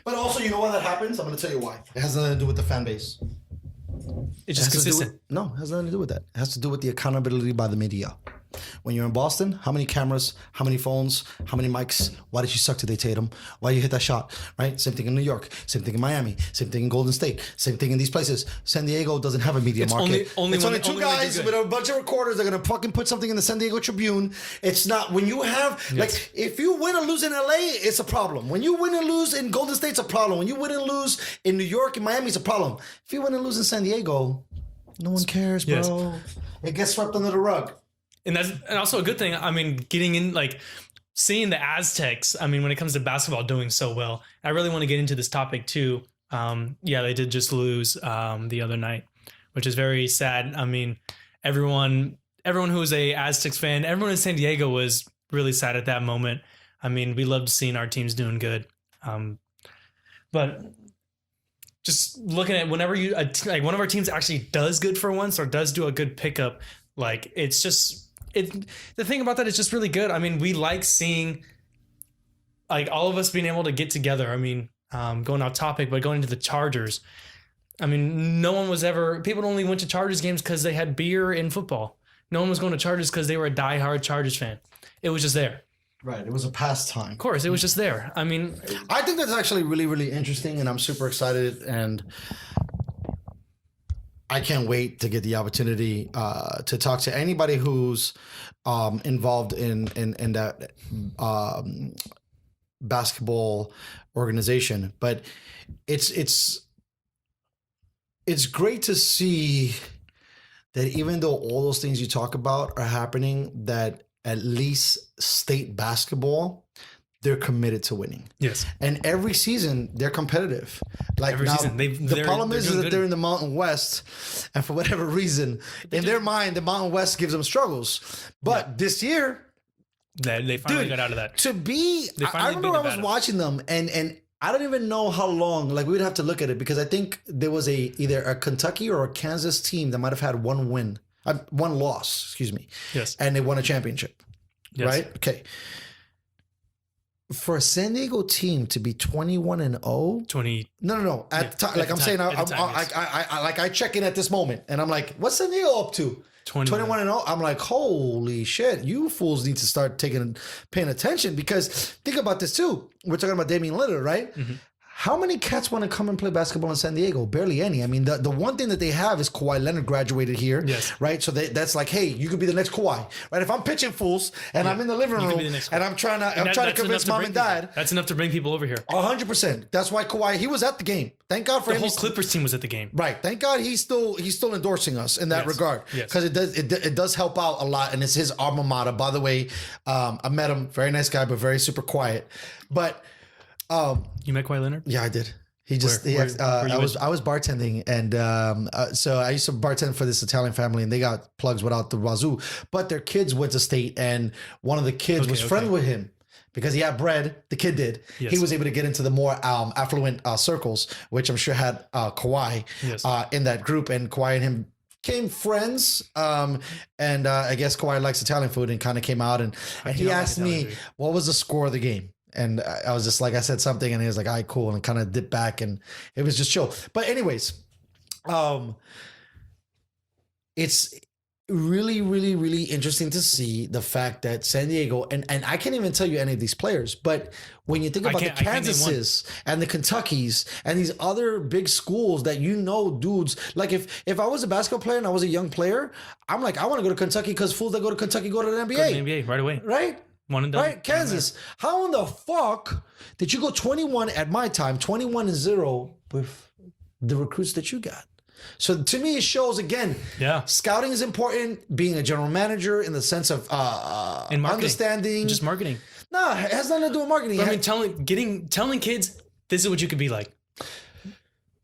But also, you know why that happens? I'm going to tell you why. It has nothing to do with the fan base.
It's just consistent.
It has nothing to do with that. It has to do with the accountability by the media. When you're in Boston, how many cameras, how many phones, how many mics? Why did you suck today, Tatum? Why you hit that shot? Right? Same thing in New York. Same thing in Miami. Same thing in Golden State. Same thing in these places. San Diego doesn't have a media market. It's only two guys with a bunch of recorders. They're going to fucking put something in the San Diego Tribune. It's not when you have, like, if you win or lose in LA, it's a problem. When you win and lose in Golden State, it's a problem. When you win and lose in New York and Miami, it's a problem. If you win and lose in San Diego, no one cares, bro. Yes. It gets swept under the rug.
And that's also a good thing. I mean, getting in, like, seeing the Aztecs, I mean, when it comes to basketball doing so well, I really want to get into this topic too. They did just lose the other night, which is very sad. I mean, everyone who was a Aztecs fan, everyone in San Diego was really sad at that moment. I mean, we loved seeing our teams doing good. But just looking at whenever one of our teams actually does good for once or does do a good pickup, like, it's just... the thing about that is just really good. I mean, we like seeing, like, all of us being able to get together. I mean, going off topic, but going into the Chargers. I mean, people only went to Chargers games because they had beer and football. No one was going to Chargers because they were a diehard Chargers fan. It was just there.
Right. It was a pastime. Of
course, it was just there. I mean,
I think that's actually really, really interesting, and I'm super excited, and I can't wait to get the opportunity to talk to anybody who's involved in that basketball organization. But it's great to see that even though all those things you talk about are happening, that at least state basketball, they're committed to winning.
Yes.
And every season they're competitive. Like
every season.
The problem is that they're in the Mountain West, and for whatever reason, in their mind, the Mountain West gives them struggles. But this year,
they finally got out of that.
I remember I was watching them, and I don't even know how long. Like, we would have to look at it because I think there was either a Kentucky or a Kansas team that might have had one loss. Excuse me.
Yes.
And they won a championship.
Yes.
Right. Okay. For a San Diego team to be 21-0,
20.
No. I check in at this moment, and I'm like, "What's San Diego up to?" 21-0. I'm like, "Holy shit! You fools need to start paying attention." Because think about this too. We're talking about Damian Lillard, right?
Mm-hmm.
how many cats want to come and play basketball in San Diego? Barely any. I mean, the one thing that they have is Kawhi Leonard graduated here,
Yes.
right? So that's like, hey, you could be the next Kawhi, right? If I'm pitching fools and I'm in the living room and I'm trying to convince mom and dad,
that's enough to bring people over here.
100%. That's why Kawhi, he was at the game. Thank God for him.
The whole Clippers team was at the game.
Right. Thank God he's still endorsing us in that regard.
Yes.
Because it does help out a lot, and it's his alma mater. By the way, I met him. Very nice guy, but very super quiet. But
You met Kawhi Leonard?
yeah, I did. He just
Where
I was bartending, and so I used to bartend for this Italian family, and they got plugs without the wazoo. But their kids went to state, and one of the kids was friendly with him. Because he had bread, the kid did.
Yes.
He was able to get into the more affluent circles, which I'm sure had Kawhi in that group. And Kawhi and him became friends. And I guess Kawhi likes Italian food and kind of came out. And he asked me, what was the score of the game? And I was just like, I said something. And he was like, all right, cool. And kind of dipped back. And it was just chill. But anyways, it's really, really, really interesting to see the fact that San Diego, and I can't even tell you any of these players, but when you think about the Kansases and the Kentuckys and these other big schools that dudes, like if I was a basketball player and I was a young player, I'm like, I want to go to Kentucky because fools that go to Kentucky go to the NBA.
Go to the NBA right away.
Right?
One and done.
Right? Kansas. How in the fuck did you go 21 at my time, 21-0 with the recruits that you got? So to me, it shows again.
Yeah,
scouting is important. Being a general manager in the sense of understanding,
just marketing.
No, it has nothing to do with marketing.
But I mean, telling kids this is what you could be like.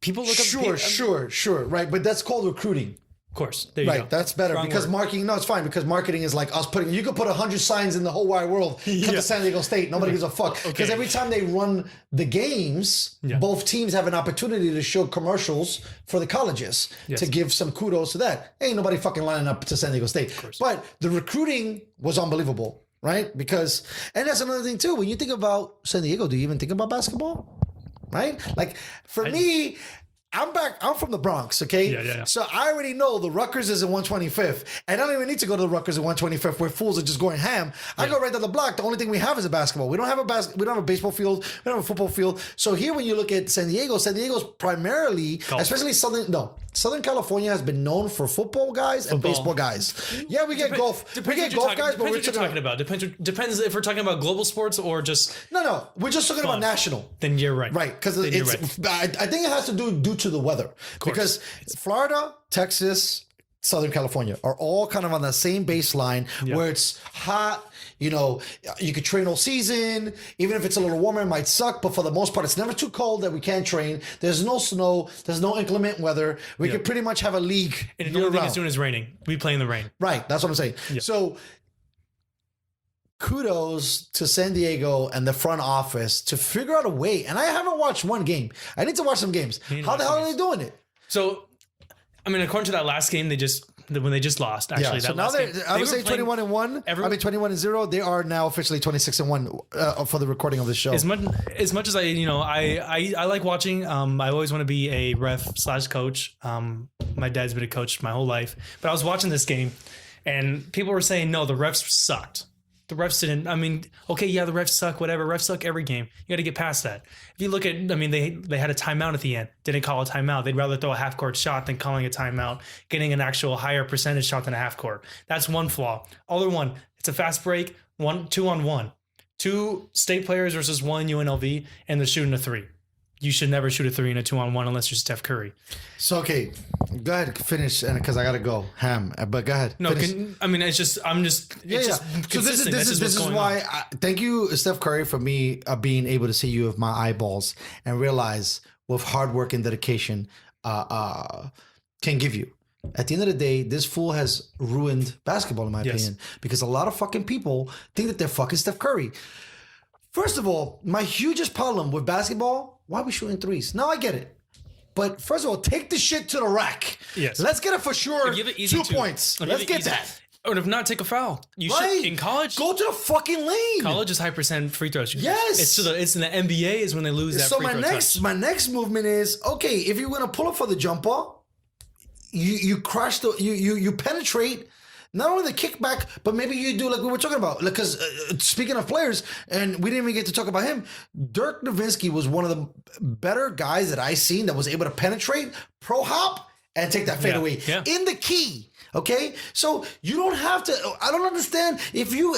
People look up.
Sure, right. But that's called recruiting.
Of course, there you go.
That's better. Strong because word. Marketing. No, it's fine because marketing is like us putting. You could put 100 signs in the whole wide world. Come to San Diego State. Nobody gives a fuck because every time they run the games, both teams have an opportunity to show commercials for the colleges to give some kudos to that. Ain't nobody fucking lining up to San Diego State. But the recruiting was unbelievable, right? Because and that's another thing too. When you think about San Diego, do you even think about basketball? Right? Like for me. I'm from the Bronx, okay?
Yeah.
So I already know the Rutgers is in 125th, and I don't even need to go to the Rutgers in 125th where fools are just going ham. I go right down the block. The only thing we have is a basketball. We don't have we don't have a baseball field. We don't have a football field. So here, when you look at San Diego's primarily, golf. Especially Southern California has been known for football guys and baseball guys. Yeah, we get golf. We get golf guys, but we're
talking about. Depends if we're talking about global sports or just
no. We're just talking about national.
Then you're right.
Right, because I think it has to do due to the weather. Because Florida, Texas, Southern California are all kind of on the same baseline where it's hot. You know, you could train all season. Even if it's a little warmer, it might suck. But for the most part, it's never too cold that we can't train. There's no snow. There's no inclement weather. We could pretty much have a league.
And the only thing it's doing is raining. We play in the rain.
Right. That's what I'm saying. Yeah. So kudos to San Diego and the front office to figure out a way. And I haven't watched one game. I need to watch some games. How the hell are they doing it?
So, I mean, according to that last game, when they just lost, actually.
So now I would say 21-1. 21-0. They are now officially 26-1 for the recording of this show.
As much as I like watching. I always want to be a ref/coach. My dad's been a coach my whole life, but I was watching this game, and people were saying, no, the refs sucked. The refs didn't. I mean, okay, yeah, the refs suck. Whatever, refs suck every game. You got to get past that. If you look at, I mean, they had a timeout at the end. Didn't call a timeout. They'd rather throw a half court shot than calling a timeout, getting an actual higher percentage shot than a half court. That's one flaw. Other one, it's a fast break. 2-on-1. 2 state players versus 1 UNLV, and they're shooting a 3. You should never shoot a 3 in a 2-on-1 unless you're Steph Curry.
So, okay, go ahead, finish, and because I got to go ham. But go ahead.
No, I'm just
So this is why. Thank you, Steph Curry, for me being able to see you with my eyeballs and realize with hard work and dedication can give you. At the end of the day, this fool has ruined basketball, in my opinion, because a lot of fucking people think that they're fucking Steph Curry. First of all, my hugest problem with basketball, why are we shooting threes? Now I get it. But first of all, take the shit to the rack.
Yes.
Let's get it for sure. 2 points. Let's get that.
Or if not, take a foul. You should in college.
Go to the fucking lane.
College is high percent free throws.
Yes.
It's in the NBA is when they lose that free throw touch.
My next movement is, okay, if you're gonna pull up for the jumper, you crush you penetrate Not only the kickback, but maybe you do like we were talking about. Because speaking of players, and we didn't even get to talk about him, Dirk Nowitzki was one of the better guys that I seen that was able to penetrate, pro hop, and take that fadeaway in the key. Okay, so you don't have to. I don't understand if you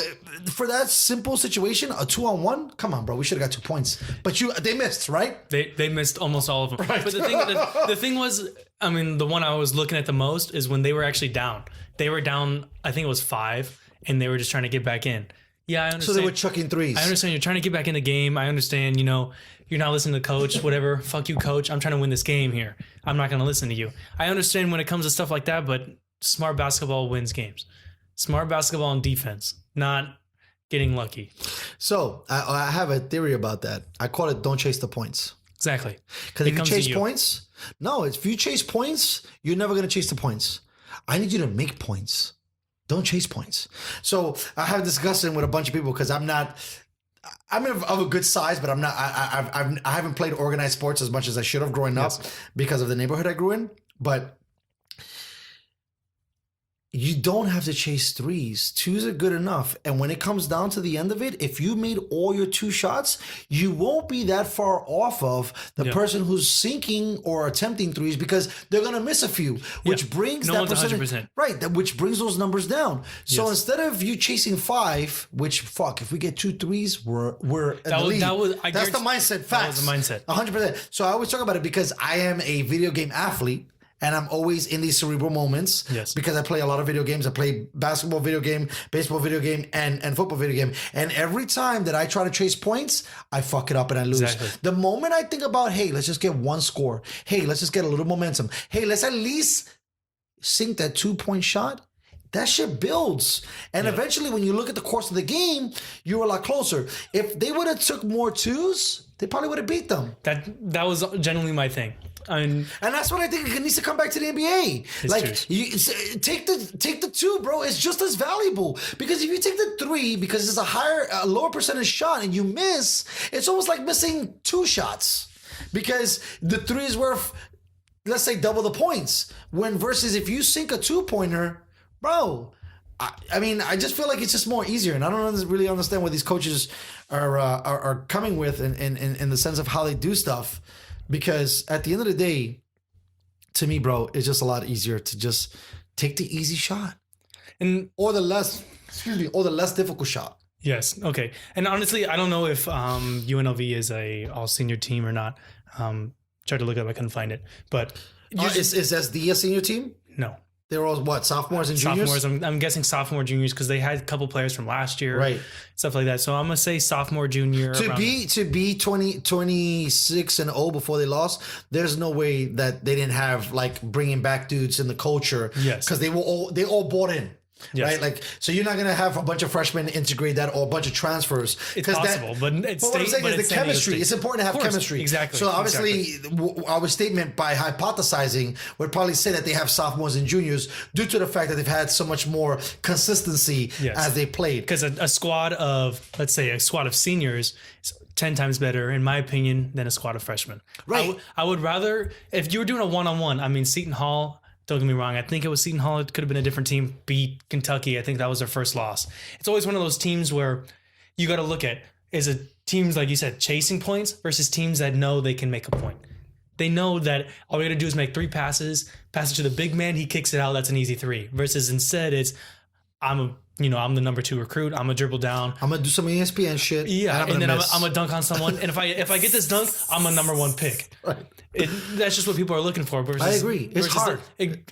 for that simple situation, a 2-on-1. Come on, bro, we should have got 2 points, but they missed, right?
They missed almost all of them.
Right.
But the thing was, I mean, the one I was looking at the most is when they were actually down. They were down, I think it was 5, and they were just trying to get back in. Yeah, I understand.
So they were chucking threes.
I understand you're trying to get back in the game. I understand, you're not listening to coach, whatever. Fuck you, coach. I'm trying to win this game here. I'm not going to listen to you. I understand when it comes to stuff like that, but smart basketball wins games. Smart basketball and defense, not getting lucky.
So I have a theory about that. I call it don't chase the points.
Exactly.
Because if you chase points, if you chase points, you're never going to chase the points. I need you to make points. Don't chase points. So I have discussion with a bunch of people because I'm of a good size, but I'm not. I haven't played organized sports as much as I should have growing up because of the neighborhood I grew in. But you don't have to chase threes. 2s are good enough. And when it comes down to the end of it, if you made all your 2 shots, you won't be that far off of the person who's sinking or attempting threes because they're going to miss a few, which brings that percentage. 100%. Right. Which brings those numbers down. So instead of you chasing 5, which if we get 2 threes, we're at the lead. That's the mindset. Facts.
That was the mindset.
100%. So I always talk about it because I am a video game athlete. And I'm always in these cerebral moments because I play a lot of video games. I play basketball video game, baseball video game, and football video game. And every time that I try to chase points, I fuck it up and I lose. Exactly. The moment I think about, hey, let's just get 1 score. Hey, let's just get a little momentum. Hey, let's at least sink that 2-point shot. That shit builds. And eventually when you look at the course of the game, you're a lot closer. If they would have took more 2s, they probably would have beat them.
That was generally my thing. And
that's what I think it needs to come back to the NBA. Take the 2, bro. It's just as valuable because if you take the 3 because it's a lower percentage shot and you miss, it's almost like missing 2 shots because the 3 is worth, let's say, double the points. When versus if you sink a 2-pointer, bro. I mean, I just feel like it's just more easier, and I don't really understand what these coaches are coming with in the sense of how they do stuff. Because at the end of the day, to me, bro, it's just a lot easier to just take the easy shot, or the less difficult shot.
Yes. Okay. And honestly, I don't know if UNLV is a all senior team or not. Tried to look it up, I couldn't find it. But
is SD a senior team?
No.
They're all sophomores and juniors?
Sophomores. I'm guessing sophomore, juniors because they had a couple players from last year,
right?
Stuff like that. So I'm gonna say sophomore, junior.
To be 26-0 before they lost. There's no way that they didn't have like bringing back dudes in the culture.
Yes,
because they all bought in. Yes. Right, like so you're not gonna have a bunch of freshmen integrate that or a bunch of transfers.
It's possible, but what I'm saying
is the chemistry. It's important to have chemistry.
Exactly.
So obviously, our statement by hypothesizing would probably say that they have sophomores and juniors due to the fact that they've had so much more consistency as they played.
Because a squad of, let's say, a squad of seniors is 10 times better, in my opinion, than a squad of freshmen.
Right.
I would rather, if you were doing a one-on-one, I mean, Seton Hall. Don't get me wrong. I think it was Seton Hall. It could have been a different team. Beat Kentucky. I think that was their first loss. It's always one of those teams where you got to look at, is it teams, like you said, chasing points versus teams that know they can make a point. They know that all we got to do is make 3 passes, pass it to the big man, he kicks it out, that's an easy 3. Versus instead it's, I'm the number 2 recruit. I'm gonna dribble down.
I'm gonna do some ESPN shit.
Yeah, and then I'm gonna dunk on someone. And if I get this dunk, I'm a number 1 pick. Right. That's just what people are looking for. Versus,
I agree. It's hard.
It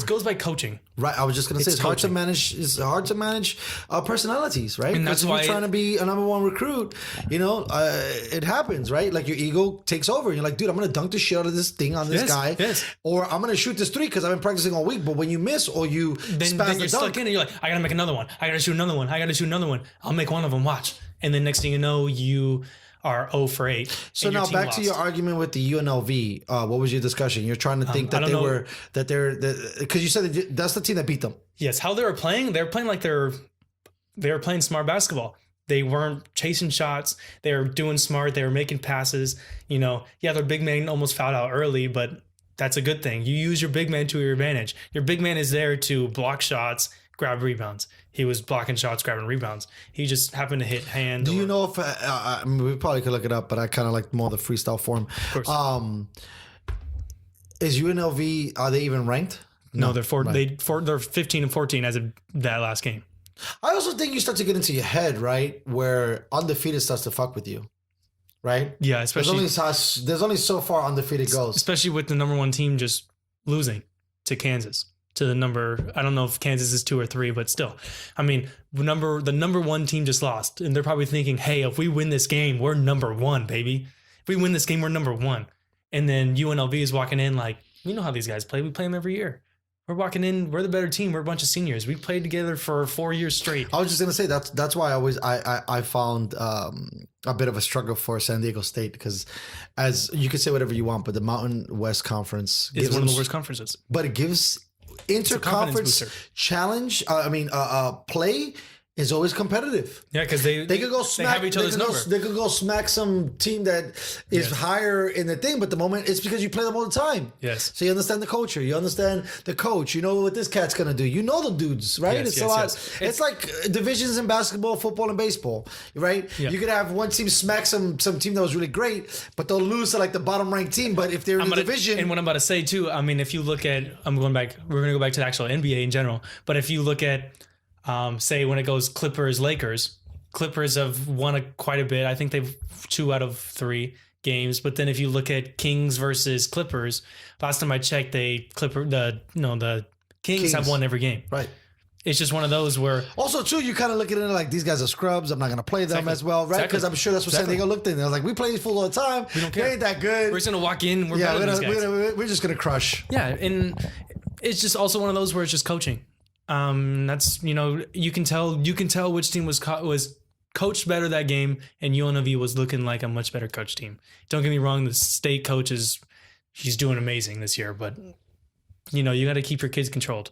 goes by coaching.
Right. I was just gonna say it's hard to manage. It's hard to manage personalities, right?
And that's why
you're trying to be a number 1 recruit. It happens, right? Like your ego takes over. And you're like, dude, I'm gonna dunk the shit out of this thing on this guy, or I'm gonna shoot this 3 because I've been practicing all week. But when you miss or you
then you're stuck in, and you're like, I gotta make another one. I gotta shoot another one. I gotta shoot another one. I'll make one of them. Watch. And then next thing you know, you are 0 for 8.
So now back to your argument with the UNLV. What was your discussion? You're trying to think that because you said that's the team that beat them.
Yes, how they were playing like they were playing smart basketball. They weren't chasing shots. They were doing smart. They were making passes. Their big man almost fouled out early, but that's a good thing. You use your big man to your advantage. Your big man is there to block shots, grab rebounds. He was blocking shots, grabbing rebounds. He just happened to hit hand.
Do you know if I mean, we probably could look it up, but I kind of like more the freestyle form.
Of course.
Is UNLV, are they even ranked?
No, they're they're 15 and 14 as of that last game.
I also think you start to get into your head, right? Where undefeated starts to fuck with you, right?
Yeah, especially
There's only so far undefeated goes.
especially with the number one team just losing to Kansas. To the number, I don't know if Kansas is 2 or 3, but still, I mean, the number one team just lost, and they're probably thinking, "Hey, if we win this game, we're number one, baby. If we win this game, we're number one." And then UNLV is walking in like, "We know how these guys play. We play them every year. We're walking in. We're the better team. We're a bunch of seniors. We played together for 4 years straight."
I was just gonna say that's why I found a bit of a struggle for San Diego State, because as you could say whatever you want, but the Mountain West Conference
It's one of the worst conferences.
but it gives
confidence
interconference
booster.
challenge. Play is always competitive.
Yeah, because they
could go smack.
They have each other's number.
They could go smack some team that is higher in the thing, but the moment it's because you play them all the time.
Yes.
So you understand the culture. You understand the coach. You know what this cat's gonna do. You know the dudes, right?
Yes,
It's
yes,
a lot.
yes.
It's like divisions in basketball, football, and baseball, right?
Yeah.
You could have one team smack some team that was really great, but they'll lose to like the bottom ranked team. But if they're in the division,
And what I'm about to say too, I mean, if you look at, we're going to go back to the actual NBA in general, but if you look at, say when it goes Clippers, Lakers have won quite a bit. I think they've 2 out of 3 games. But then if you look at Kings versus Clippers, last time I checked, the Kings have won every game.
right?
It's just one of those where
Also, too, you kind of look at it like these guys are scrubs. I'm not going to play them
Exactly.
as well, right? Because
Exactly.
I'm sure that's what San Diego looked at. They're like, we play these fools all the time. We
don't care.
ain't that good.
we're just going to walk in. We're
yeah,
better than these guys.
we're just going to crush.
Yeah, and it's just also one of those where it's just coaching. That's you can tell which team was coached better that game, and UNLV was looking like a much better coach team. Don't get me wrong, the state coach he's doing amazing this year, but you got to keep your kids controlled.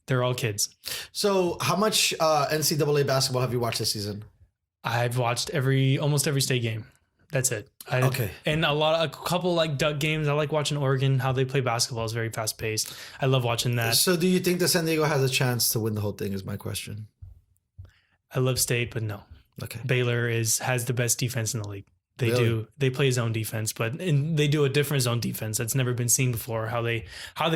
They're all kids.
So, how much NCAA basketball have you watched this season?
I've watched almost every state game. That's it.
Okay.
And a couple like Duck games. I like watching Oregon. How they play basketball is very fast paced. I love watching that.
So, do you think that San Diego has a chance to win the whole thing? Is my question.
I love state, but no.
Okay.
Baylor has the best defense in the league. They
Really?
do. They play zone defense, but they do a different zone defense that's never been seen before. How they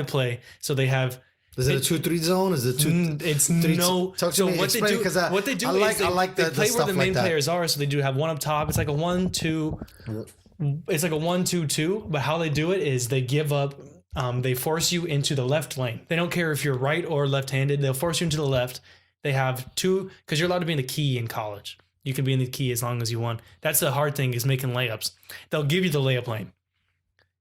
play. So they have.
Is it a 2-3 zone? Is it 2?
It's
3?
no.
Talk to
So
me.
what
Explain,
they do?
'cause
What they do
I
is they play where the main
that.
players are. So they do have one up top. It's like a 1-2. It's like a 1-2-2. But how they do it is they give up. They force you into the left lane. They don't care if you're right or left-handed. They'll force you into the left. They have 2 because you're allowed to be in the key in college. You can be in the key as long as you want. That's the hard thing is making layups. They'll give you the layup lane.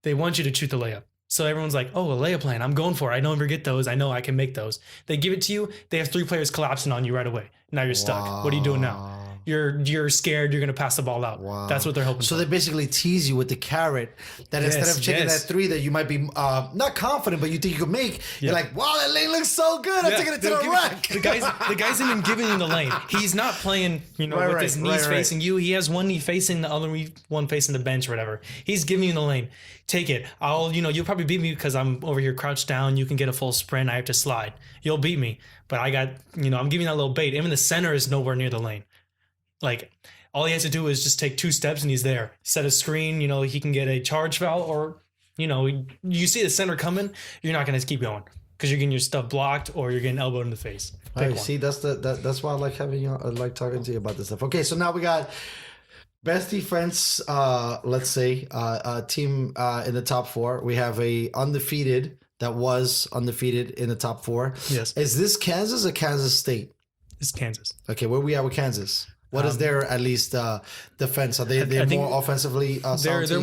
They want you to shoot the layup. So everyone's like, oh, a layup lane. I'm going for it. I don't ever get those. I know I can make those. They give it to you. They have 3 players collapsing on you right away. Now you're stuck. What are you doing now? You're scared. You're going to pass the ball out.
Wow.
That's what they're hoping
So
for.
they basically tease you with the carrot that instead of taking that 3 that you might be not confident, but you think you could make, you're like, wow, that lane looks so good. I'm taking it to the rack.
The guy's even giving you the lane. He's not playing, with his knees facing you. He has one knee facing the other one facing the bench or whatever. He's giving you the lane. Take it. You'll probably beat me because I'm over here crouched down. You can get a full sprint. I have to slide. You'll beat me. But I got, I'm giving that little bait. Even the center is nowhere near the lane. Like, all he has to do is just take 2 steps and he's there. Set a screen, he can get a charge foul or, you see the center coming, you're not going to keep going because you're getting your stuff blocked or you're getting elbowed in the face.
All right, see, that's why I like having you. I like talking to you about this stuff. Okay, so now we got best defense. Let's say team in the top 4. We have a undefeated that was undefeated in the top 4.
Yes.
Is this Kansas or Kansas State?
It's Kansas.
Okay, where we at with Kansas? What is their at least defense? Are they more offensively?
They're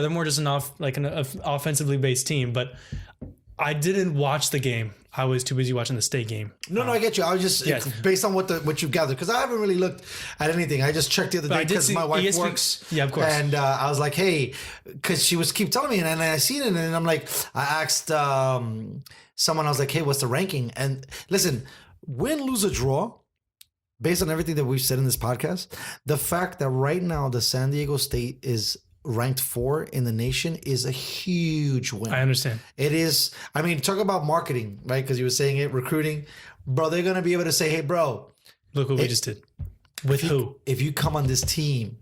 more just an offensively based team. But I didn't watch the game. I was too busy watching the state game.
No, I get you. I was just based on what you've gathered because I haven't really looked at anything. I just checked the other day because my wife works.
Yeah, of course.
And I was like, hey, because she was keep telling me, and then I seen it, and I'm like, I asked someone. I was like, hey, what's the ranking? And listen, win, lose, or draw. Based on everything that we've said in this podcast, the fact that right now the San Diego State is ranked 4 in the nation is a huge win.
I understand.
It is. I mean, talk about marketing, right? Because you were saying it, recruiting. bro, they're gonna be able to say, "Hey, bro,
Look what we just did. With who?
if you come on this team,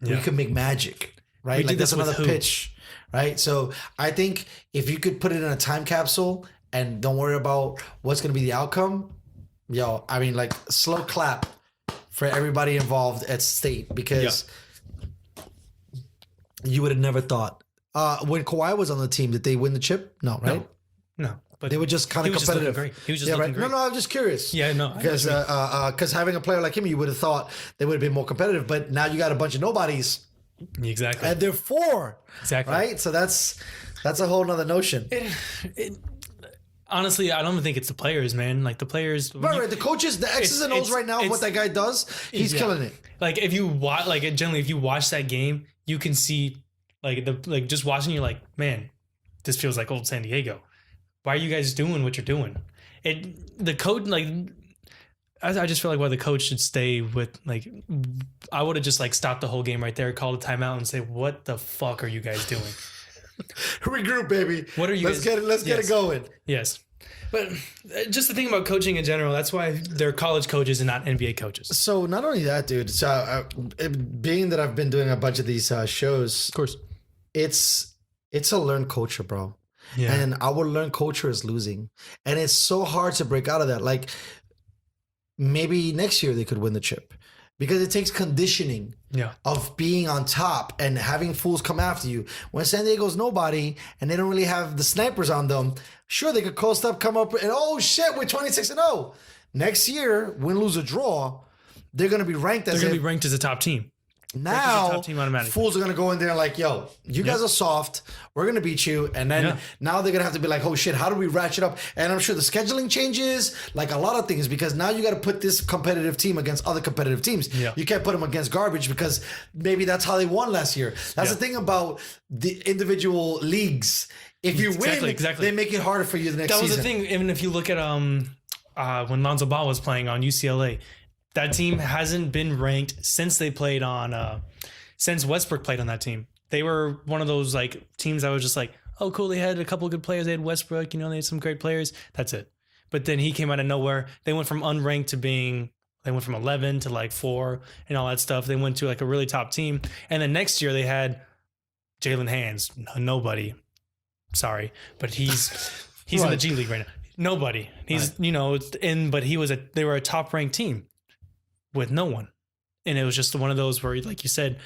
we
Yeah.
could make magic." Right?
We
Like
did
that's
this with
another
who?
pitch. Right? So I think if you could put it in a time capsule and don't worry about what's gonna be the outcome, yo, I mean, like, slow clap for everybody involved at State, because you would have never thought. When Kawhi was on the team, did they win the chip? No, right?
No. But
They were just kind
he
of
was just looking
competitive.
great. He was just looking great.
No, I'm just curious.
Yeah, no, I
Because having a player like him, you would have thought they would have been more competitive. But now you got a bunch of nobodies,
Exactly.
and they're 4.
Exactly.
Right? So that's a whole nother notion.
Honestly, I don't even think it's the players, man. Like the players.
Right. The coaches, the X's and O's right now, what that guy does, he's killing it.
Like if you watch, like generally, if you watch that game, you can see like just watching, you're like, man, this feels like old San Diego. Why are you guys doing what you're doing? The coach, like, I just feel like why the coach should stay with, like, I would have just like stopped the whole game right there, called a timeout, and say, what the fuck are you guys doing?
Regroup, baby.
What are you?
Let's get it going.
Yes. But just the thing about coaching in general, that's why they're college coaches and not NBA coaches.
So not only that, dude. So being that I've been doing a bunch of these shows,
Of course.
it's a learned culture, bro.
Yeah.
And our learned culture is losing, and it's so hard to break out of that. Like, maybe next year they could win the chip, because it takes conditioning
Yeah.
of being on top and having fools come after you. When San Diego's nobody and they don't really have the snipers on them, sure, they could coast up, come up, and oh shit, we're 26-0. Next year, win, lose, or draw, they're going to be ranked as
They're going to be ranked as a top team.
now,
top team automatically.
fools are going to go in there like, yo, you guys are soft. We're going to beat you. And then now they're going to have to be like, oh shit, how do we ratchet up? And I'm sure the scheduling changes, like a lot of things, because now you got to put this competitive team against other competitive teams.
Yeah.
You can't put them against garbage, because maybe that's how they won last year. That's the thing about the individual leagues. If you win, they make it harder for you the next season.
That was the thing. Even if you look at when Lonzo Ball was playing on UCLA, that team hasn't been ranked since they played on since Westbrook played on that team. They were one of those like teams that was just like, oh cool, they had a couple of good players. They had Westbrook, they had some great players. That's it. But then he came out of nowhere. They went from unranked to they went from 11 to like 4 and all that stuff. They went to like a really top team. And then next year they had Jalen Hands, nobody. Sorry, but he's in the G League right now. Nobody. He's but they were a top ranked team with no one. And it was just one of those where, like you said,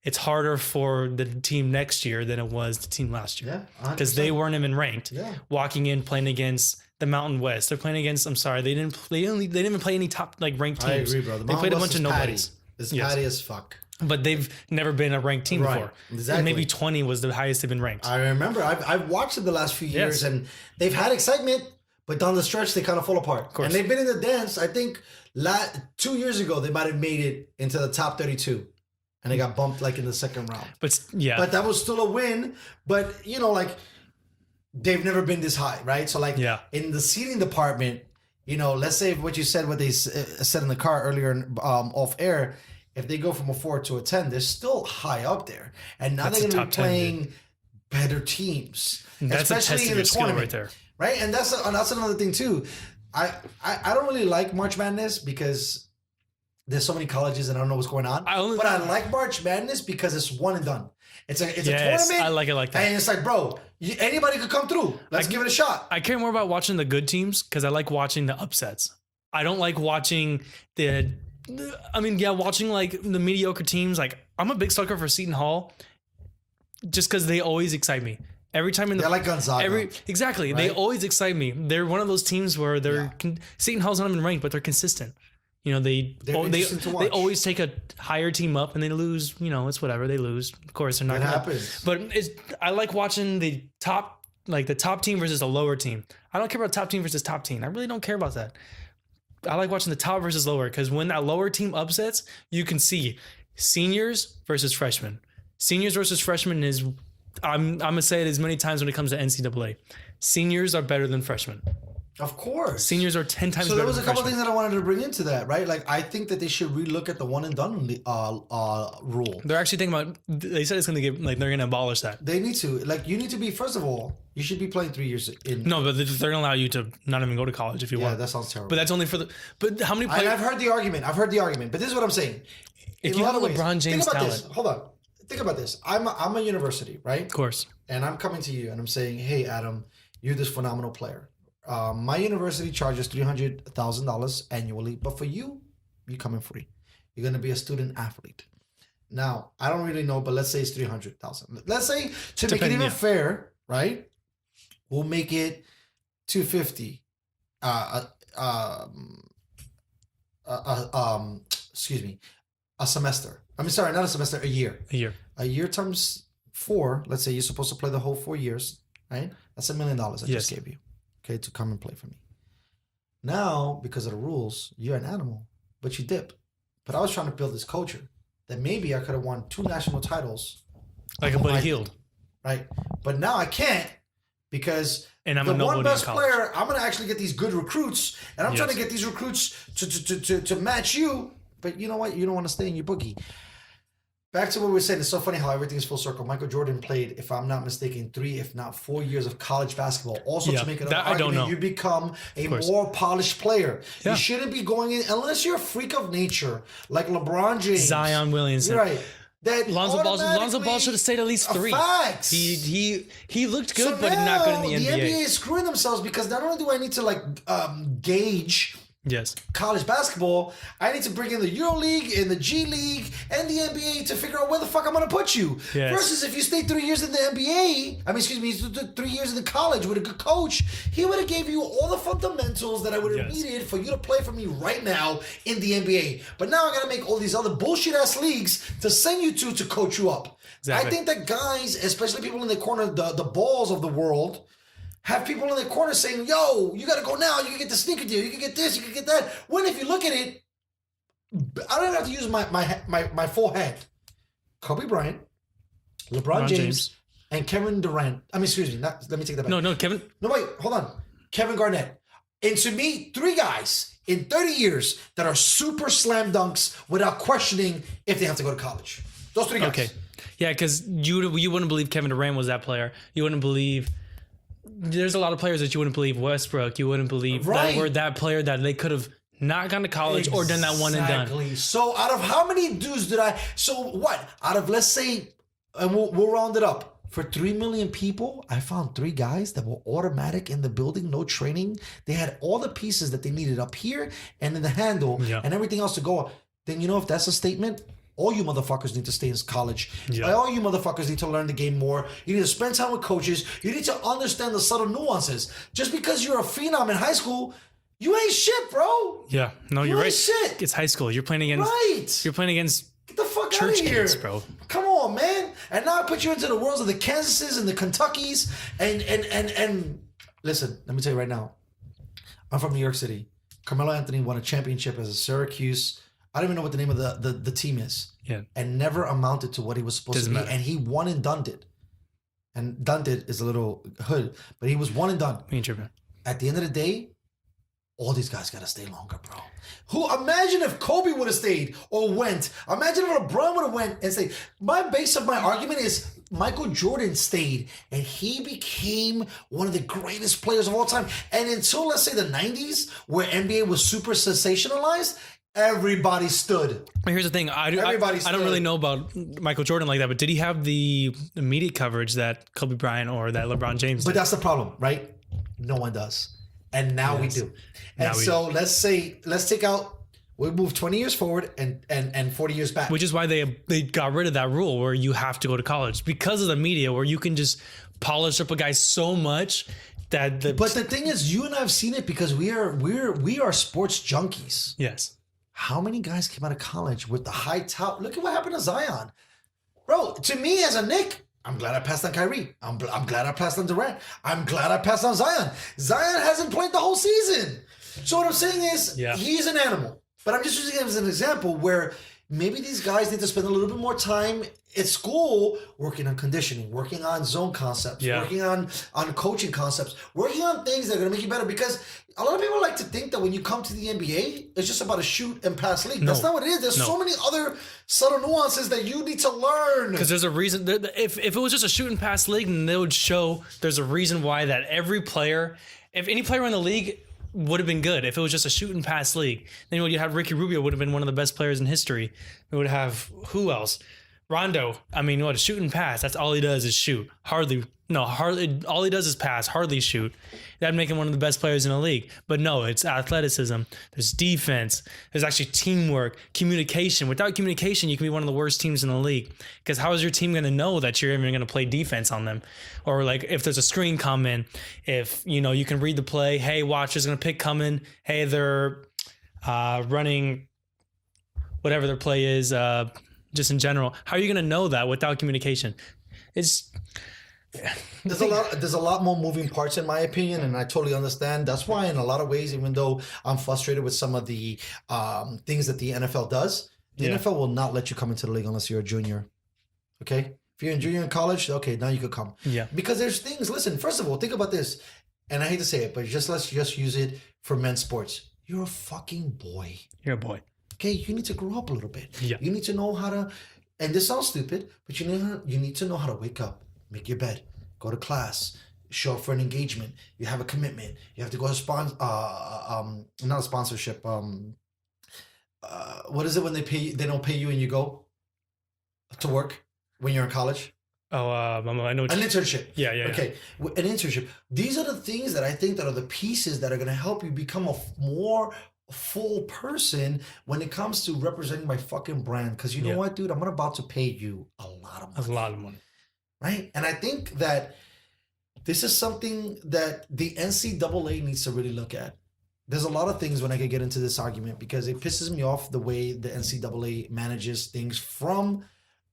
it's harder for the team next year than it was the team last year.
Yeah,
because they weren't even ranked.
Yeah.
Walking in, playing against the Mountain West. They're playing against, I'm sorry, they didn't even play any top like ranked teams.
I agree, bro.
They played a bunch of nobodies.
It's patty as fuck.
But they've never been a ranked team before.
Exactly.
And maybe 20 was the highest they've been ranked.
I remember. I've watched it the last few years,
Yes.
and they've had excitement, but down the stretch they kind of fall apart. And they've been in the dance. I think 2 years ago they might have made it into the top 32, and they got bumped like in the second round.
But yeah,
But that was still a win. But like, they've never been this high, right? So like, in the seating department, let's say what you said, what they said in the car earlier off air. If they go from a 4 to a 10, they're still high up there. And now they're going to be playing better teams,
that's
especially in the tournament,
right there.
Right? And that's another thing too. I don't really like March Madness because there's so many colleges and I don't know what's going on. But I like March Madness because it's one and done. It's a tournament.
I like it like that.
And it's like, bro, anybody could come through. Let's give it a shot.
I care more about watching the good teams because I like watching the upsets. I don't like watching watching like the mediocre teams. Like, I'm a big sucker for Seton Hall just because they always excite me. Every time
they're like Gonzaga.
Exactly. Right? They always excite me. They're one of those teams where Seton Hall's not even ranked, but they're consistent. They always take a higher team up and they lose. It's whatever, they lose. Of course, they're not.
It happens.
But I like watching the top team versus a lower team. I don't care about top team versus top team. I really don't care about that. I like watching the top versus lower because when that lower team upsets, you can see seniors versus freshmen. Seniors versus freshmen is, I'm gonna say it as many times when it comes to NCAA. Seniors are better than freshmen.
Of course.
Seniors are 10 times
So
better
there was a
than
couple
freshmen.
things that I wanted to bring into that, right? Like, I think that they should relook at the one and done rule.
They're actually thinking about. They said it's going to get like they're going to abolish that.
They need to. Like, you need to be, first of all, you should be playing 3 years in.
No, but they're going to allow you to not even go to college if you
Yeah,
want.
that sounds terrible.
But that's only for the. But how many
And
players?
I've heard the argument. But this is what I'm saying.
If
In
you
a lot
have
of ways.
LeBron James
Think about
talent,
this. Hold on. Think about this. I'm a university, right?
of course.
And I'm coming to you and I'm saying, hey, Adam, you're this phenomenal player. My university charges $300,000 annually, but for you, you come in free. You're going to be a student athlete. Now, I don't really know, but let's say it's $300,000. Let's say to make it even fair, right? We'll make it $250. Excuse me, a semester. I mean, sorry, not a semester, a year.
A year.
A year times 4. Let's say you're supposed to play the whole 4 years, right? That's $1 million I just gave you, okay, to come and play for me. Now, because of the rules, you're an animal, but you dip. But I was trying to build this culture that maybe I could have won 2 national titles,
Like a Buddy Hield.
right? But now I can't because
And I'm
the
a nobody
one best
in college.
player, I'm going to actually get these good recruits, and I'm trying to get these recruits to match you. But you know what? You don't want to stay in your boogie. Back to what we were saying. It's so funny how everything is full circle. Michael Jordan played, if I'm not mistaken, 3, if not 4 years of college basketball. Also, to make it an
that I don't
argument,
know.
you become a more polished player.
Yeah.
You shouldn't be going in unless you're a freak of nature, like LeBron James,
Zion Williamson.
right? That
Lonzo Ball should have stayed at least 3.
Facts.
He looked good,
So
but not good in the
now,
NBA.
The NBA is screwing themselves because not only do I need to gauge
Yes.
college basketball, I need to bring in the EuroLeague and the G League and the NBA to figure out where the fuck I'm going to put you.
Yes.
Versus if you stay 3 years in the NBA, 3 years in the college with a good coach, he would have gave you all the fundamentals that I would have needed for you to play for me right now in the NBA. But now I got to make all these other bullshit ass leagues to send you to coach you up.
Exactly.
I think that guys, especially people in the corner, the balls of the world, have people in the corner saying, yo, you got to go now. You can get the sneaker deal. You can get this. You can get that. When if you look at it, I don't even have to use my full hand. Kobe Bryant, LeBron James, and Kevin Durant. Let me take that back.
No, Kevin.
No, wait, hold on. Kevin Garnett. And to me, 3 guys in 30 years that are super slam dunks without questioning if they have to go to college. Those 3 guys.
Okay. Yeah, because you wouldn't believe Kevin Durant was that player. You wouldn't believe. There's a lot of players that you wouldn't believe. Westbrook, you wouldn't believe that were that player that they could have not gone to college or done that one and done.
Exactly. So out of how many dudes did I? So what? Out of, let's say, and we'll round it up. For 3 million people, I found 3 guys that were automatic in the building, no training. They had all the pieces that they needed up here and in the handle and everything else to go. Then you know if that's a statement, all you motherfuckers need to stay in college.
Yeah.
All you motherfuckers need to learn the game more. You need to spend time with coaches. You need to understand the subtle nuances. Just because you're a phenom in high school, you ain't shit, bro.
Yeah, no,
You
you're
ain't
right.
shit.
It's high school. You're playing against.
Right.
You're playing against
Get the fuck out of
church
here,
kids, bro.
Come on, man. And now I put you into the worlds of the Kansases and the Kentuckys. And listen, let me tell you right now. I'm from New York City. Carmelo Anthony won a championship as a Syracuse. I don't even know what the name of the team is.
Yeah.
And never amounted to what he was supposed
Doesn't
to be.
matter.
And he won and done it. And done it is a little hood, but he was one and done.
Me and Trippin.
At the end of the day, all these guys got to stay longer, bro. Imagine if Kobe would have stayed or went. Imagine if LeBron would have went and stayed. My base of my argument is Michael Jordan stayed and he became one of the greatest players of all time. And until, let's say, the 90s, where NBA was super sensationalized, everybody stood.
But here's the thing. I don't really know about Michael Jordan like that, but did he have the media coverage that Kobe Bryant or that LeBron James
But
did?
that's the problem, right? No one does. And now we do. And so let's take out, we move 20 years forward and 40 years back.
Which is why they got rid of that rule where you have to go to college because of the media, where you can just polish up a guy so much that
But the thing is, you and I have seen it because we are sports junkies.
Yes.
How many guys came out of college with the high tout? Look at what happened to Zion. Bro, to me as a Knick, I'm glad I passed on Kyrie. I'm glad I passed on Durant. I'm glad I passed on Zion. Zion hasn't played the whole season. So what I'm saying is, he's an animal. But I'm just using him as an example where maybe these guys need to spend a little bit more time at school working on conditioning, working on zone concepts, working on coaching concepts, working on things that are going to make you better. Because a lot of people like to think that when you come to the NBA, it's just about a shoot and pass league. That's not what it is. There's so many other subtle nuances that you need to learn.
Because there's a reason. If it was just a shoot and pass league, then they would show there's a reason why that every player, if any player in the league would have been good, if it was just a shoot and pass league, then you'd have Ricky Rubio would have been one of the best players in history. We would have who else? Rondo. I mean, what, a shoot and pass. That's all he does is shoot. Hardly. All he does is pass. Hardly shoot. That'd make him one of the best players in the league. But no, it's athleticism. There's defense. There's actually teamwork, communication. Without communication, you can be one of the worst teams in the league. Because how is your team going to know that you're even going to play defense on them? Or like if there's a screen coming, if you can read the play. Hey, watch, there's going to pick coming. Hey, they're running whatever their play is. Just in general, how are you going to know that without communication?
There's a lot more moving parts in my opinion, and I totally understand. That's why in a lot of ways, even though I'm frustrated with some of the things that the NFL does, the NFL will not let you come into the league unless you're a junior. Okay? If you're a junior in college, okay, now you could come. Yeah. Because there's things, listen, first of all, think about this. And I hate to say it, but let's just use it for men's sports. You're a fucking boy.
You're a boy.
Okay, you need to grow up a little bit.
Yeah.
You need to know how to, and this sounds stupid, but you need to know how to wake up, make your bed, go to class, show up for an engagement. You have a commitment. You have to go to not a sponsorship. What is it when they don't pay you and you go to work when you're in college?
Oh, I know.
An internship.
Yeah.
Okay, an internship. These are the things that I think that are the pieces that are going to help you become a more full person when it comes to representing my fucking brand. Because you know what, dude? I'm about to pay you a lot of money.
A lot of money.
Right? And I think that this is something that the NCAA needs to really look at. There's a lot of things when I could get into this argument because it pisses me off the way the NCAA manages things from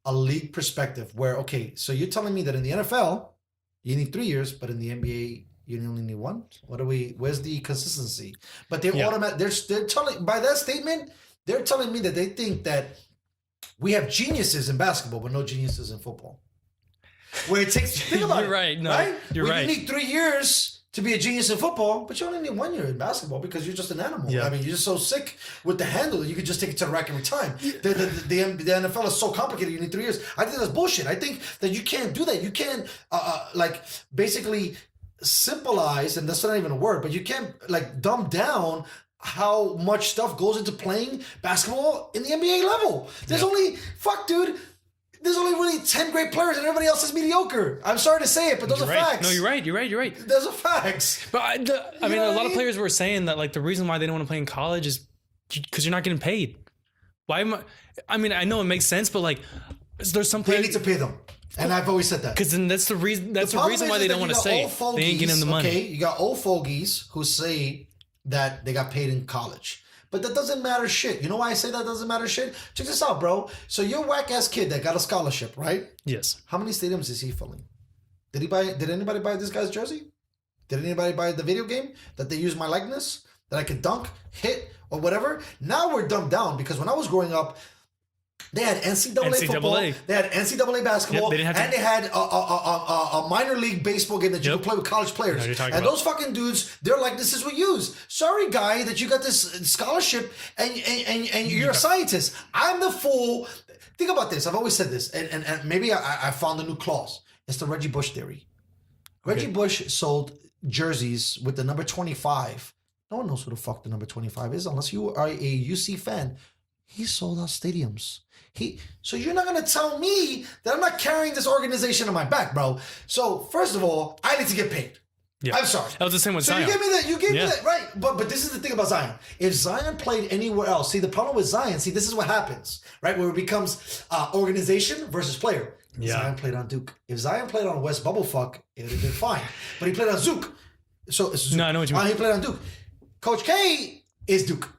a league perspective where, okay, so you're telling me that in the NFL, you need 3 years, but in the NBA, you only need one? Where's the consistency? But they're they're telling, by that statement, they're telling me that they think that we have geniuses in basketball, but no geniuses in football. Where it takes, think about
You're right. No,
right?
You're right.
You need 3 years to be a genius in football, but you only need 1 year in basketball because you're just an animal.
Yeah.
I mean, you're just so sick with the handle that you could just take it to the rack every time. The NFL is so complicated, you need 3 years. I think that's bullshit. I think that you can't do that. You can't, basically simplize, and that's not even a word, but you can't, dumb down how much stuff goes into playing basketball in the NBA level. There's there's only really 10 great players and everybody else is mediocre. I'm sorry to say it, but those are facts.
No, you're right.
Those are facts.
But I mean, a lot of players were saying that the reason why they don't want to play in college is because you're not getting paid. Why am I mean, I know it makes sense, but there's some players.
They need to pay them. And I've always said that.
Because then that's the reason. That's the reason why they don't want to say it. They ain't getting them the money.
Okay, you got old fogies who say that they got paid in college. But that doesn't matter shit. You know why I say that doesn't matter shit? Check this out, bro. So you're a whack-ass kid that got a scholarship, right?
Yes.
How many stadiums is he filling? Did anybody buy this guy's jersey? Did anybody buy the video game that they use my likeness? That I could dunk, hit, or whatever? Now we're dumbed down because when I was growing up, they had NCAA football, they had NCAA basketball, and they had a minor league baseball game that you could play with college players. And those fucking dudes, they're like, this is what you use. Sorry, guy, that you got this scholarship and you're a scientist. I'm the fool. Think about this. I've always said this, and maybe I found a new clause. It's the Reggie Bush theory. Reggie Bush sold jerseys with the number 25. No one knows who the fuck the number 25 is unless you are a UC fan. He sold out stadiums. So you're not going to tell me that I'm not carrying this organization on my back, bro. So first of all, I need to get paid. Yeah. I'm sorry.
That was the same with Zion.
So you gave me that, right? But this is the thing about Zion. If Zion played anywhere else, see, the problem with Zion, this is what happens, right? Where it becomes organization versus player. Yeah. Zion played on Duke. If Zion played on West Bubblefuck, it would have been fine. But he played on Zook. So it's Zook.
No, I know what you mean.
He played on Duke. Coach K is Duke.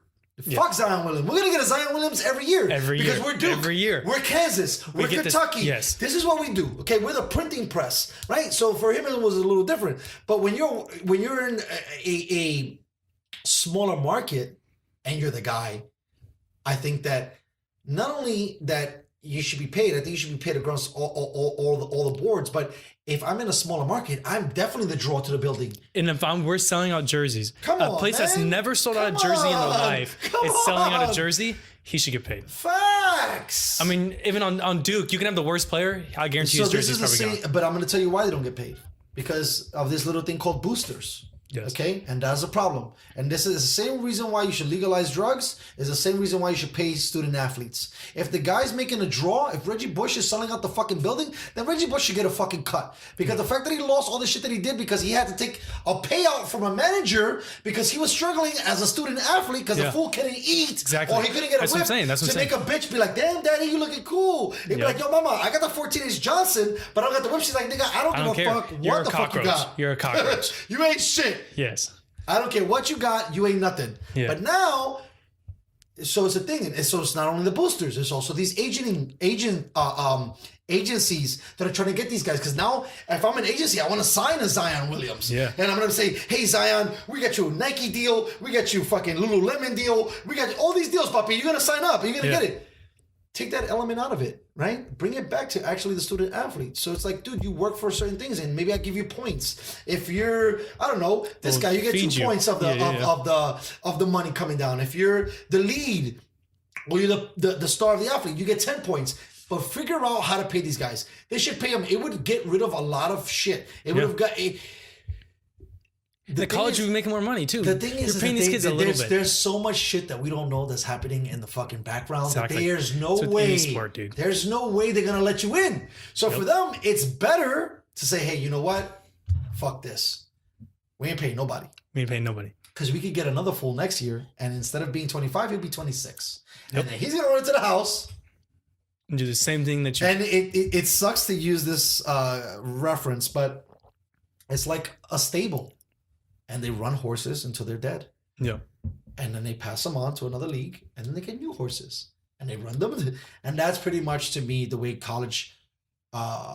Fuck Zion Williams. We're going to get a Zion Williams every year. Because we're Duke.
Every year.
We're Kansas. We're Kentucky.
Yes.
This is what we do. Okay, we're the printing press, right? So for him, it was a little different. But when you're in a smaller market and you're the guy, I think that not only that you should be paid, I think you should be paid across all the boards. But if I'm in a smaller market, I'm definitely the draw to the building.
And if we're selling out jerseys,
Come
a
on,
place that's
man.
never sold out a
Come
jersey in their
on.
life,
Come
it's selling out
on.
a jersey, he should get paid.
Facts.
I mean, even on Duke, you can have the worst player. I guarantee his jersey's probably gone.
But I'm going to tell you why they don't get paid. Because of this little thing called boosters.
Yes.
Okay, and that's a problem. And this is the same reason why you should legalize drugs. Is the same reason why you should pay student athletes. If the guy's making a draw, if Reggie Bush is selling out the fucking building, then Reggie Bush should get a fucking cut. Because the fact that he lost all the shit that he did because he had to take a payout from a manager because he was struggling as a student athlete because the fool couldn't eat
Exactly.
or he couldn't get
That's
a
what I'm
whip
saying. That's what
to
I'm
make a bitch be like, damn, daddy, you looking cool. He'd be like, yo, mama, I got the 14-inch Johnson, but I don't got the whip. She's like, nigga, I don't give
care.
a fuck
You're
what
a
the fuck you
cockroach.
got.
You're a cockroach.
You ain't shit.
Yes.
I don't care what you got, you ain't nothing.
Yeah.
But now, so it's a thing. And so it's not only the boosters, it's also these agencies that are trying to get these guys. Because now, if I'm an agency, I want to sign a Zion Williams.
Yeah.
And I'm going to say, hey, Zion, we got you a Nike deal. We got you fucking Lululemon deal. We got all these deals, puppy. You're going to sign up. You're going to get it. Take that element out of it, right? Bring it back to actually the student athlete. So it's like, dude, you work for certain things, and maybe I give you points. If you're, I don't know, this guy, you get 2 points of the of the money coming down. If you're the lead or you're the star of the athlete, you get 10 points. But figure out how to pay these guys. They should pay them. It would get rid of a lot of shit. It would have got a.
The college would be making more money too.
The thing is,
you're paying these kids a little bit.
There's so much shit that we don't know that's happening in the fucking background.
Exactly.
There's no
It's with
way.
any sport, dude.
There's no way they're gonna let you in. So for them, it's better to say, hey, you know what? Fuck this. We ain't paying nobody.
We ain't paying nobody.
Because we could get another fool next year, and instead of being 25, he'll be 26. And then he's gonna run into the house.
And do the same thing that you.
And it sucks to use this reference, but it's like a stable. And they run horses until they're dead.
Yeah.
And then they pass them on to another league, and then they get new horses. And they run them. And that's pretty much, to me, the way college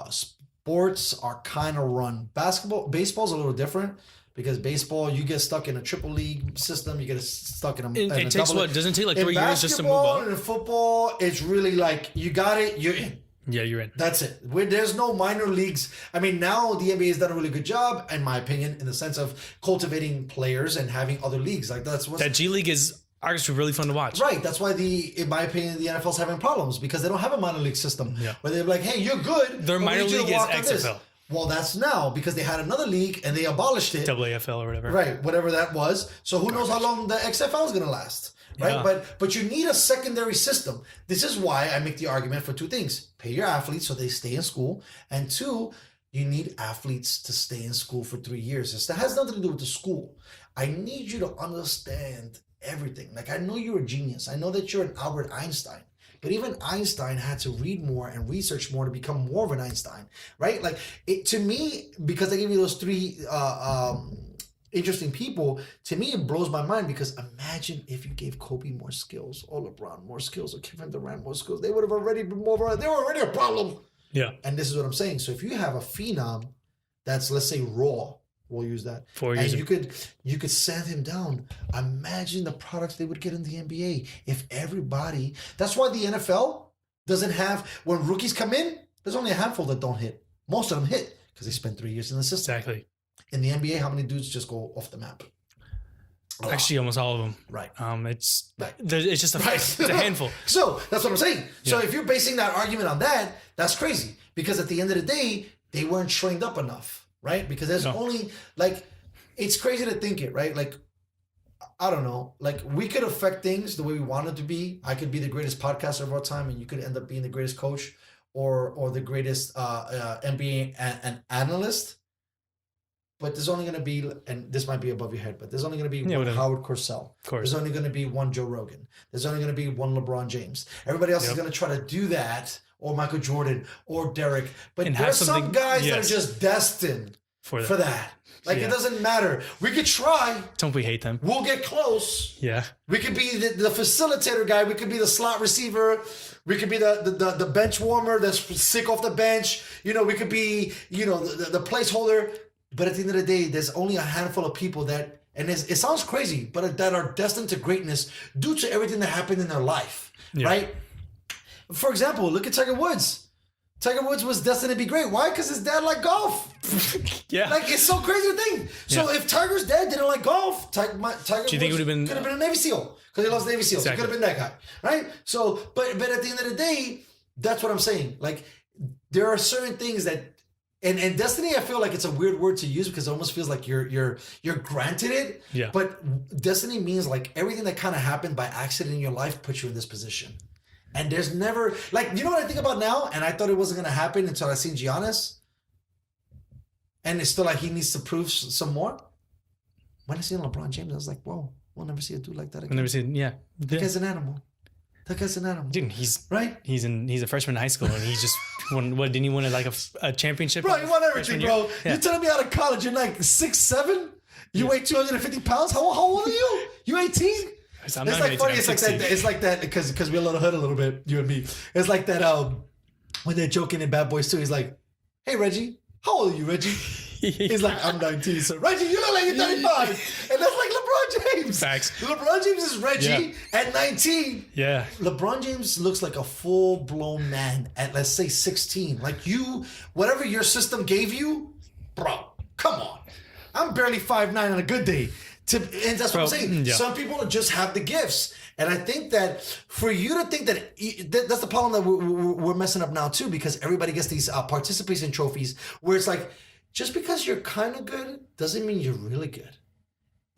sports are kind of run. Baseball's a little different. Because baseball, you get stuck in a triple league system. You get stuck in a
It takes
double.
what? Doesn't it take like 3 years just to move
Basketball
up?
and in football, it's really like, you got it, you're in.
Yeah, you're in.
That's it. There's no minor leagues. I mean, now the NBA has done a really good job, in my opinion, in the sense of cultivating players and having other leagues. Like that
G League is actually really fun to watch.
Right. That's why in my opinion, the NFL's having problems because they don't have a minor league system.
Yeah.
Where they're like, hey, you're good.
Their
but we
minor
need you to
league is
walk on this.
XFL.
Well, that's now because they had another league and they abolished it.
AFL or whatever.
Right. Whatever that was. So who knows how long the XFL is going to last. Right.
Yeah.
But you need a secondary system. This is why I make the argument for 2 things. Pay your athletes so they stay in school. And 2, you need athletes to stay in school for 3 years. That has nothing to do with the school. I need you to understand everything. Like, I know you're a genius. I know that you're an Albert Einstein. But even Einstein had to read more and research more to become more of an Einstein, right? Like, to me, because I gave you those 3 interesting people, to me, it blows my mind because imagine if you gave Kobe more skills, or LeBron more skills, or Kevin Durant more skills. They would have already been more. They were already a problem.
Yeah.
And this is what I'm saying. So if you have a phenom that's, let's say, raw, we'll use that.
4 years.
And you could send him down. Imagine the products they would get in the NBA if everybody. That's why the NFL doesn't have, when rookies come in, there's only a handful that don't hit. Most of them hit because they spent 3 years in the system.
Exactly.
In the NBA, how many dudes just go off the map?
Actually, almost all of them.
Right.
It's
Right.
It's just it's a handful.
So that's what I'm saying. So
Yeah.
if you're basing that argument on that, that's crazy. Because at the end of the day, they weren't trained up enough, right? Because there's only, like, it's crazy to think it, right? Like, I don't know. Like, we could affect things the way we want it to be. I could be the greatest podcaster of our time, and you could end up being the greatest coach or the greatest NBA analyst. But there's only going to be, and this might be above your head, but there's only going to be one Howard Cosell.
Of course.
There's only going to be one Joe Rogan. There's only going to be one LeBron James. Everybody else is going to try to do that, or Michael Jordan, or Derek. But
And
there's some guys that
yes.
are just destined for that. Like, it doesn't matter. We could try.
Don't we hate them?
We'll get close.
Yeah.
We could be the facilitator guy. We could be the slot receiver. We could be the bench warmer that's sick off the bench. You know, we could be, you know, the placeholder. But at the end of the day, there's only a handful of people that, and it sounds crazy, but that are destined to greatness due to everything that happened in their life, right? For example, look at Tiger Woods. Tiger Woods was destined to be great. Why? Because his dad liked golf.
Yeah.
Like, it's so crazy to think. So if Tiger's dad didn't like golf, Tiger
Do you think it would have been...
could have been a Navy SEAL because he loves Navy SEALs.
Exactly.
He could have been that guy, right? So, but at the end of the day, that's what I'm saying. Like, there are certain things that, and destiny, I feel like it's a weird word to use because it almost feels like you're granted it.
Yeah.
But destiny means like everything that kind of happened by accident in your life puts you in this position. And there's never, like, you know what I think about now? And I thought it wasn't going to happen until I seen Giannis. And it's still like he needs to prove some more. When I seen LeBron James, I was like, whoa, we'll never see a dude like that again.
I've never seen, yeah.
That guy's an animal. That guy's an animal.
Dude, he's
right.
He's a freshman in high school, and he just won. What didn't he win like a championship?
Bro, you won everything, bro.
Yeah.
You're telling me out of college, you're like 6'7"? You weigh 250 pounds? How old are you? You 18? It's
I'm not
like
18,
funny.
I'm
It's like
16.
that. It's like that because we're a little hood a little bit. You and me. It's like that. When they're joking in Bad Boys 2, he's like, "Hey Reggie, how old are you, Reggie?" He's like, "I'm 19." So Reggie, you look like you're 35, and that's like LeBron James.
Facts.
LeBron James is Reggie at 19.
Yeah.
LeBron James looks like a full-blown man at, let's say, 16. Like you, whatever your system gave you, bro, come on. I'm barely 5'9" on a good day. And that's what I'm saying.
Yeah.
Some people just have the gifts. And I think that for you to think that's the problem that we're messing up now too, because everybody gets these participation trophies where it's like, just because you're kind of good doesn't mean you're really good.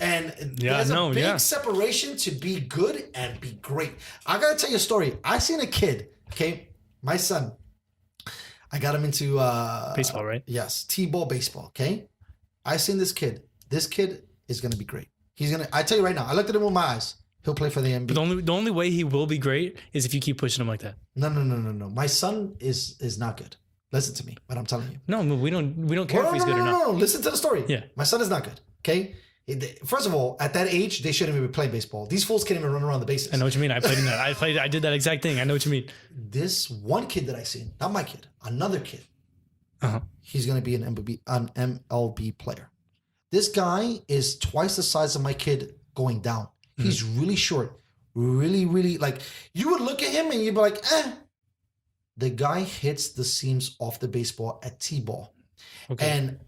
And there's a big separation to be good and be great. I got to tell you a story. I seen a kid, okay? My son, I got him into...
baseball, right?
Yes, T-ball baseball, okay? I seen this kid. This kid is going to be great. I tell you right now, I looked at him with my eyes. He'll play for the NBA.
But the only way he will be great is if you keep pushing him like that.
No. My son is not good. Listen to me, what I'm telling you.
No, we don't care if he's good or not.
No. Listen to the story.
Yeah.
My son is not good, okay? First of all, at that age, they shouldn't even be playing baseball. These fools can't even run around the bases.
I know what you mean. I played in that. I did that exact thing. I know what you mean.
This one kid that I seen, not my kid, another kid, he's going to be an MLB player. This guy is twice the size of my kid going down. He's really short. Really, really, like, you would look at him and you'd be like, eh. The guy hits the seams off the baseball at T-ball. Okay. And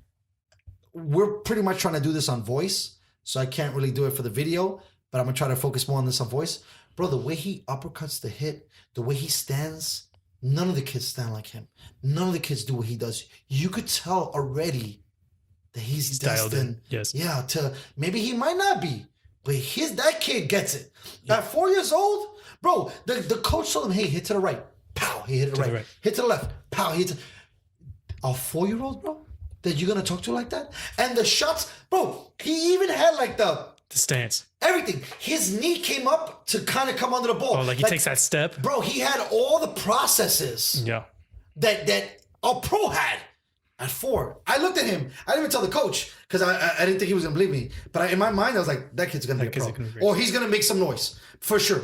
we're pretty much trying to do this on voice, so I can't really do it for the video, but I'm going to try to focus more on this on voice. Bro, the way he uppercuts the hit, the way he stands, none of the kids stand like him. None of the kids do what he does. You could tell already that he's destined.
Yes.
Yeah, maybe he might not be, but that kid gets it. Yeah. At 4 years old, bro, the coach told him, hey, hit to the right. Pow, he hit it right. Hit to the left. Pow, he hit to... A 4-year-old, bro, that you're going to talk to like that? And the shots, bro, he even had like the
stance.
Everything. His knee came up to kind of come under the ball.
Oh, like he takes that step?
Bro, he had all the processes that a pro had at 4. I looked at him. I didn't even tell the coach because I didn't think he was going to believe me. But in my mind, I was like, that kid's going to be a pro. Or he's going to make some noise for sure.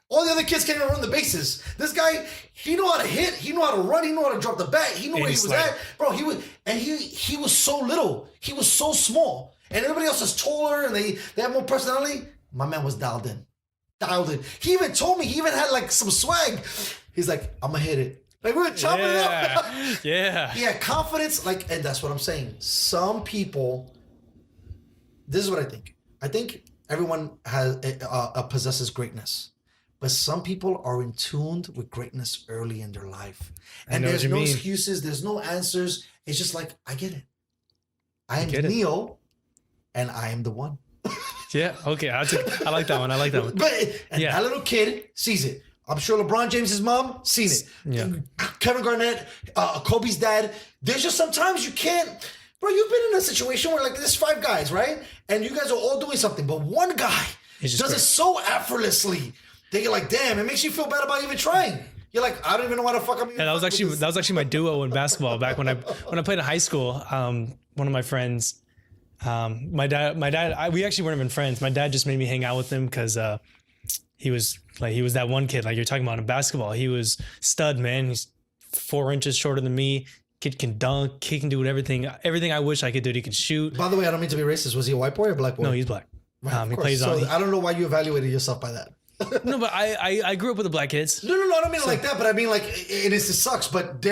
All the other kids can't even run the bases. This guy, he knew how to hit. He knew how to run. He knew how to drop the bat. He knew where he was at. Bro, he was so little. He was so small. And everybody else is taller and they have more personality. My man was dialed in. He even told me, he even had like some swag. He's like, I'm going to hit it. Like we were chopping it up.
Yeah.
He had confidence. Like, and that's what I'm saying. Some people, this is what I think. I think everyone possesses greatness. But some people are in tuned with greatness early in their life. And there's no excuses. There's no answers. It's just like, I get it. I am Neo, and I am the one.
Yeah, okay. I like that one.
But that little kid sees it. I'm sure LeBron James' mom seen it.
Yeah.
Kevin Garnett, Kobe's dad. There's just sometimes you can't... Bro, you've been in a situation where like there's 5 guys, right? And you guys are all doing something. But one guy does it so effortlessly... Then you're like, damn, it makes you feel bad about even trying. You're like, I don't even know why the fuck I'm even.
Yeah, that was actually my duo in basketball back when I played in high school. One of my friends, my dad, we actually weren't even friends. My dad just made me hang out with him because he was that one kid like you're talking about in basketball. He was stud, man. He's 4 inches shorter than me. Kid can dunk. He can do everything I wish I could do. He can shoot.
By the way, I don't mean to be racist. Was he a white boy or black boy?
No, he's black.
Right,
he plays on.
I don't know why you evaluated yourself by that.
No, but I grew up with the black kids.
No, I don't mean it like that, but I mean like it sucks. But they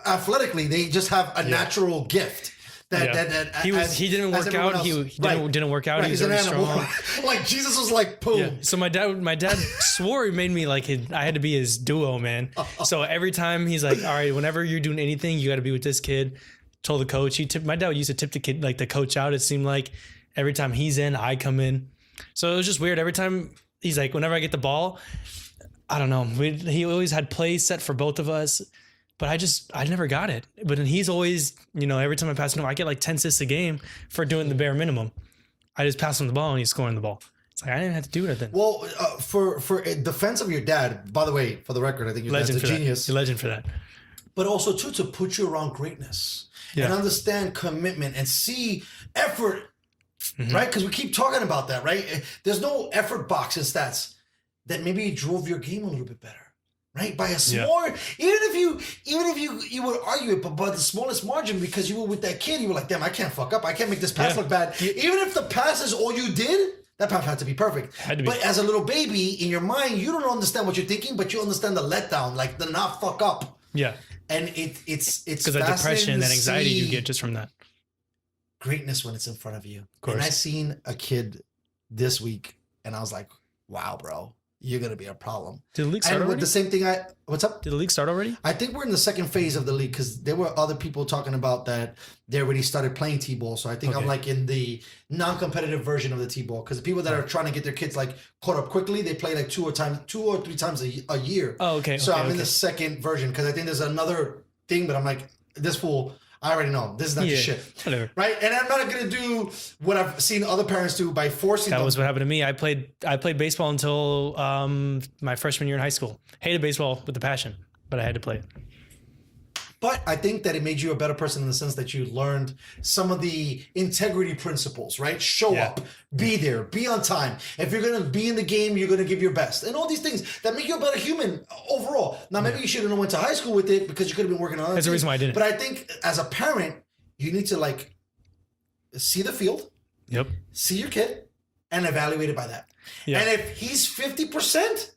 athletically, they just have a natural gift. That
he didn't work out. He didn't work out.
Right.
He was
He's an
very
animal.
strong.
Like Jesus was like poo.
Yeah. So my dad swore he made me like I had to be his duo, man. So every time he's like, all right, whenever you're doing anything, you got to be with this kid. Told the coach. My dad used to tip the kid, like the coach out. It seemed like every time he's in, I come in. So it was just weird. Every time he's like, whenever I get the ball, I don't know. He always had plays set for both of us. But I never got it. But then he's always, every time I pass him, I get like 10 assists a game for doing the bare minimum. I just pass him the ball and he's scoring the ball. It's like I didn't have to do anything.
Well, for a defense of your dad, by the way, for the record, I think your dad's a genius.
You're a legend for that.
But also too to put you around greatness and understand commitment and see effort, right? Because we keep talking about that, right? There's no effort box in stats that maybe drove your game a little bit better. Right, by a small, even if you would argue it, but by the smallest margin, because you were with that kid, you were like, damn, I can't fuck up, I can't make this pass look bad. Even if the pass is all you did, that pass had to be perfect. But as a little baby, in your mind, you don't understand what you're thinking, but you understand the letdown, like the not fuck up.
Yeah,
and it's
because that depression, that anxiety you get just from that
greatness when it's in front of you.
Of course.
And I seen a kid this week, and I was like, wow, bro. You're going to be a problem.
Did the league start already?
With the same thing, what's up?
Did the league start already?
I think we're in the second phase of the league because there were other people talking about that they already started playing T-ball. So I think I'm like in the non-competitive version of the T-ball because the people that are trying to get their kids like caught up quickly, they play like 2 or 3 times a year.
Oh, okay.
So I'm in the second version because I think there's another thing, but I'm like, this fool, I already know. This is not the shit.
Whatever.
Right? And I'm not going to do what I've seen other parents do by forcing them.
That was what happened to me. I played baseball until my freshman year in high school. Hated baseball with a passion, but I had to play it.
But I think that it made you a better person in the sense that you learned some of the integrity principles, right? Show up, be there, be on time. If you're going to be in the game, you're going to give your best. And all these things that make you a better human overall. Now, maybe you shouldn't have went to high school with it because you could have been working on it.
That's the reason why I didn't.
But I think as a parent, you need to like see the field, see your kid, and evaluate it by that. Yeah. And if he's 50%,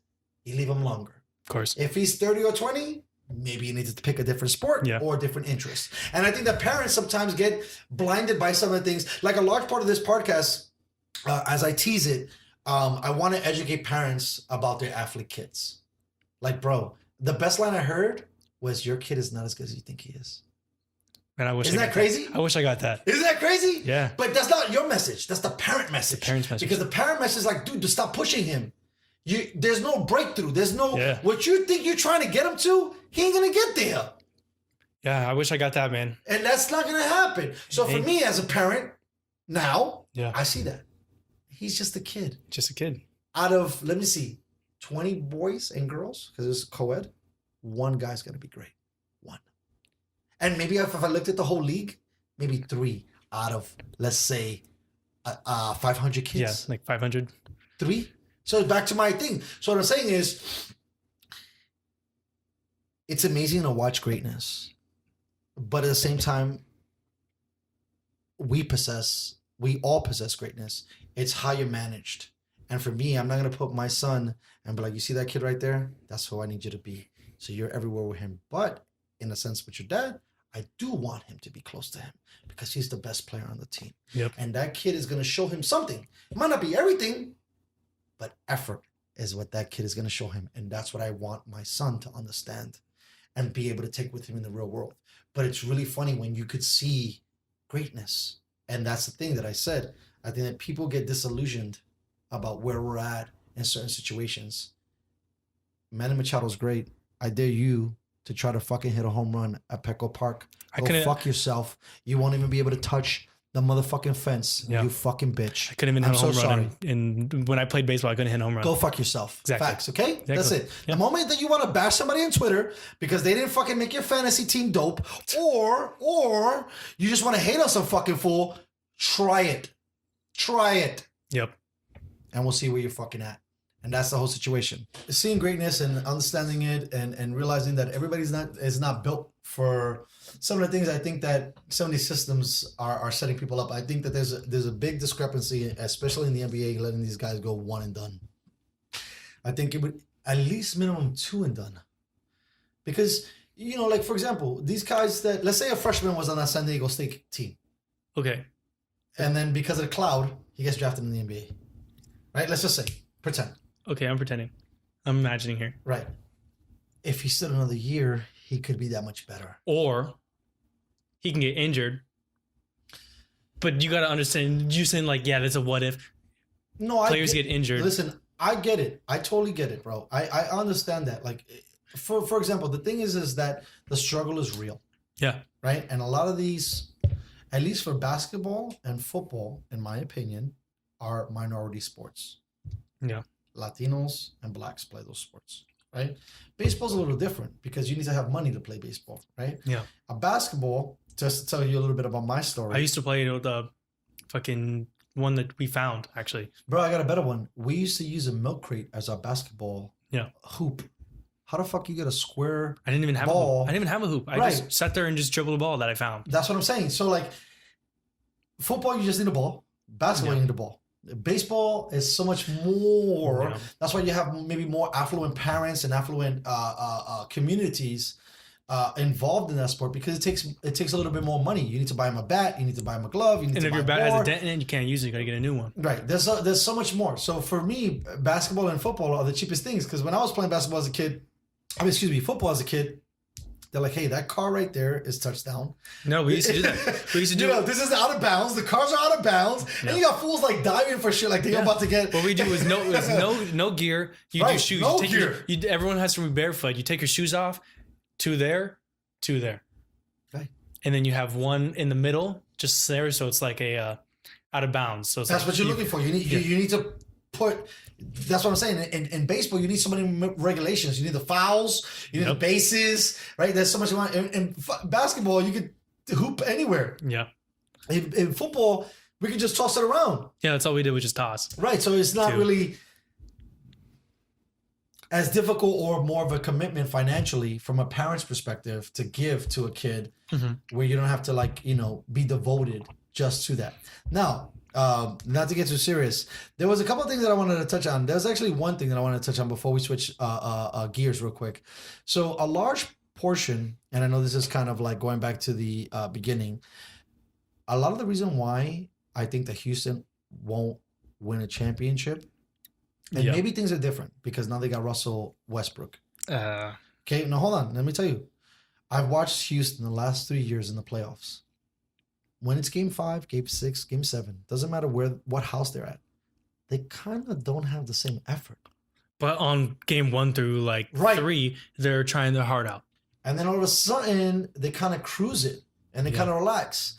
you leave him longer.
Of course.
If he's 30 or 20, maybe you need to pick a different sport or a different interest. And I think that parents sometimes get blinded by some of the things. Like a large part of this podcast, as I tease it, I want to educate parents about their athlete kids. Like, bro, the best line I heard was, your kid is not as good as you think he is.
Man, I wish
Isn't that crazy?
I wish I got that.
Isn't that crazy?
Yeah.
But that's not your message. That's the parent message.
The parent's message.
Because the parent message is like, dude, to stop pushing him. There's no breakthrough. There's no, what you think you're trying to get him to, he ain't going to get there.
Yeah, I wish I got that, man.
And that's not going to happen. So for me as a parent, now, I see that. He's just a kid.
Just a kid.
Out of, let me see, 20 boys and girls, because it's co-ed, one guy's going to be great. One. And maybe if I looked at the whole league, maybe 3 out of, let's say, 500 kids.
Yeah, like 500.
3. So back to my thing. So what I'm saying is, it's amazing to watch greatness, but at the same time, we all possess greatness. It's how you're managed. And for me, I'm not going to put my son and be like, you see that kid right there? That's who I need you to be. So you're everywhere with him. But in a sense with your dad, I do want him to be close to him because he's the best player on the team.
Yep.
And that kid is going to show him something. It might not be everything, but effort is what that kid is going to show him. And that's what I want my son to understand and be able to take with him in the real world. But it's really funny when you could see greatness. And that's the thing that I said. I think that people get disillusioned about where we're at in certain situations. Manny Machado's great. I dare you to try to fucking hit a home run at Petco Park. Go fuck yourself. You won't even be able to touch the motherfucking fence. You fucking bitch.
I couldn't even hit a home run. And when I played baseball, I couldn't hit a home run.
Go fuck yourself.
Exactly.
Facts, okay?
Exactly.
That's it. The moment that you want to bash somebody on Twitter because they didn't fucking make your fantasy team dope, or you just want to hate on some fucking fool, try it. Try it.
Yep.
And we'll see where you're fucking at. And that's the whole situation. Seeing greatness and understanding it and realizing that everybody's not built for some of the things. I think that some of these systems are setting people up. I think that there's a big discrepancy, especially in the NBA, letting these guys go one and done. I think it would at least minimum 2 and done. Because, like, for example, these guys that, let's say a freshman was on that San Diego State team.
Okay.
And then because of the cloud, he gets drafted in the NBA. Right? Let's just say, pretend.
Okay, I'm pretending. I'm imagining here.
Right. If he stood another year, he could be that much better.
Or he can get injured. But you got to understand, you saying like, yeah, that's a what if.
No,
Players get injured.
Listen, I get it. I totally get it, bro. I understand that. Like, for example, the thing is that the struggle is real.
Yeah.
Right? And a lot of these, at least for basketball and football, in my opinion, are minority sports.
Yeah.
Latinos and blacks play those sports, right? Baseball's a little different because you need to have money to play baseball, right?
Yeah.
A basketball, just to tell you a little bit about my story.
I used to play the fucking one that we found, actually.
Bro, I got a better one. We used to use a milk crate as our basketball hoop. How the fuck you get a square
I didn't even have
ball?
a hoop. I didn't even have a hoop. I just sat there and just dribbled a ball that I found.
That's what I'm saying. So, like, football, you just need a ball. Basketball, you need a ball. Baseball is so much more.
Yeah.
That's why you have maybe more affluent parents and affluent communities involved in that sport, because it takes a little bit more money. You need to buy them a bat, you need to buy them a glove, you need
and
to
if
buy
your bat
more.
has a dent in it, you can't use it. You got to get a new one.
Right. There's so much more. So for me, basketball and football are the cheapest things, because when I was playing basketball as a kid, football as a kid, they're like, hey, that car right there is touchdown.
No, we used to do that. We used to do
this is out of bounds. The cars are out of bounds. And you got fools like diving for shit like they're about to get.
What we do is no gear. You do shoes.
No
you take
gear.
Everyone has to be barefoot. You take your shoes off, two there.
Right.
And then you have one in the middle, just there, so it's like a out of bounds. So it's
that's
like
what you're looking for. You need to put. That's what I'm saying. In baseball, you need so many regulations. You need the fouls. You need the bases. Right. There's so much. In basketball, you could hoop anywhere.
Yeah.
In football, we can just toss it around.
Yeah, that's all we did was just toss.
Right. So it's not really as difficult or more of a commitment financially from a parent's perspective to give to a kid, where you don't have to be devoted just to that. Now, not to get too serious, there was a couple of things that I wanted to touch on. There's actually one thing that I wanted to touch on before we switch gears real quick. So a large portion, and I know this is kind of like going back to the beginning, a lot of the reason why I think that Houston won't win a championship, and maybe things are different because now they got Russell Westbrook. Okay, now hold on. Let me tell you. I've watched Houston the last 3 years in the playoffs. When it's game 5, game 6, game 7, doesn't matter what house they're at, they kind of don't have the same effort.
But on game 1 through 3, they're trying their heart out.
And then all of a sudden, they kind of cruise it and they kind of relax.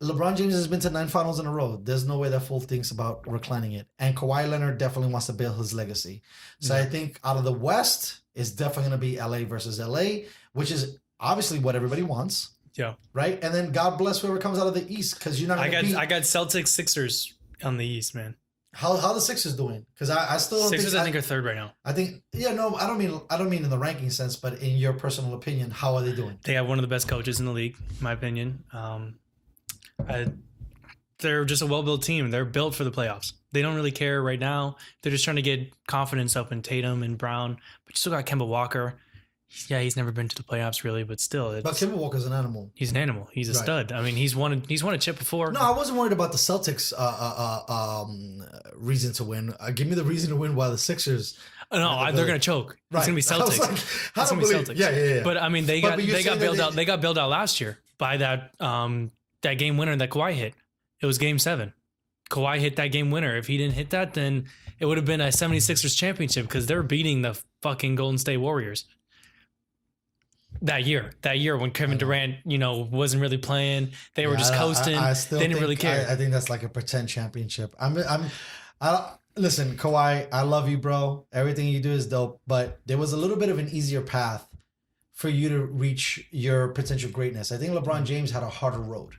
LeBron James has been to 9 finals in a row. There's no way that fool thinks about reclining it. And Kawhi Leonard definitely wants to build his legacy. So I think out of the West, it's definitely going to be LA versus LA, which is obviously what everybody wants.
Yeah.
Right? And then God bless whoever comes out of the East, because you're not going to beat.
I got Celtics Sixers on the East, man.
How the Sixers doing? Because I still don't
Sixers,
think...
I think, are third right now.
I think... Yeah, no, I don't mean in the ranking sense, but in your personal opinion, how are they doing?
They have one of the best coaches in the league, in my opinion. They're just a well-built team. They're built for the playoffs. They don't really care right now. They're just trying to get confidence up in Tatum and Brown. But you still got Kemba Walker. Yeah, he's never been to the playoffs really, but still.
But Kemba Walker's an animal.
He's an animal. He's a stud. I mean, he's won a chip before.
No, I wasn't worried about the Celtics reason to win. Give me the reason to win while the Sixers...
No, they're going to choke. Right. It's going to be Celtics.
It's going to be Celtics. Yeah.
But I mean, they got bailed out. They got bailed out last year by that game winner that Kawhi hit. It was game 7. Kawhi hit that game winner. If he didn't hit that, then it would have been a 76ers championship, because they're beating the fucking Golden State Warriors. That year when Kevin Durant, wasn't really playing, they were just coasting. They didn't really care.
I think that's like a pretend championship. Listen, Kawhi, I love you, bro. Everything you do is dope, but there was a little bit of an easier path for you to reach your potential greatness. I think LeBron James had a harder road.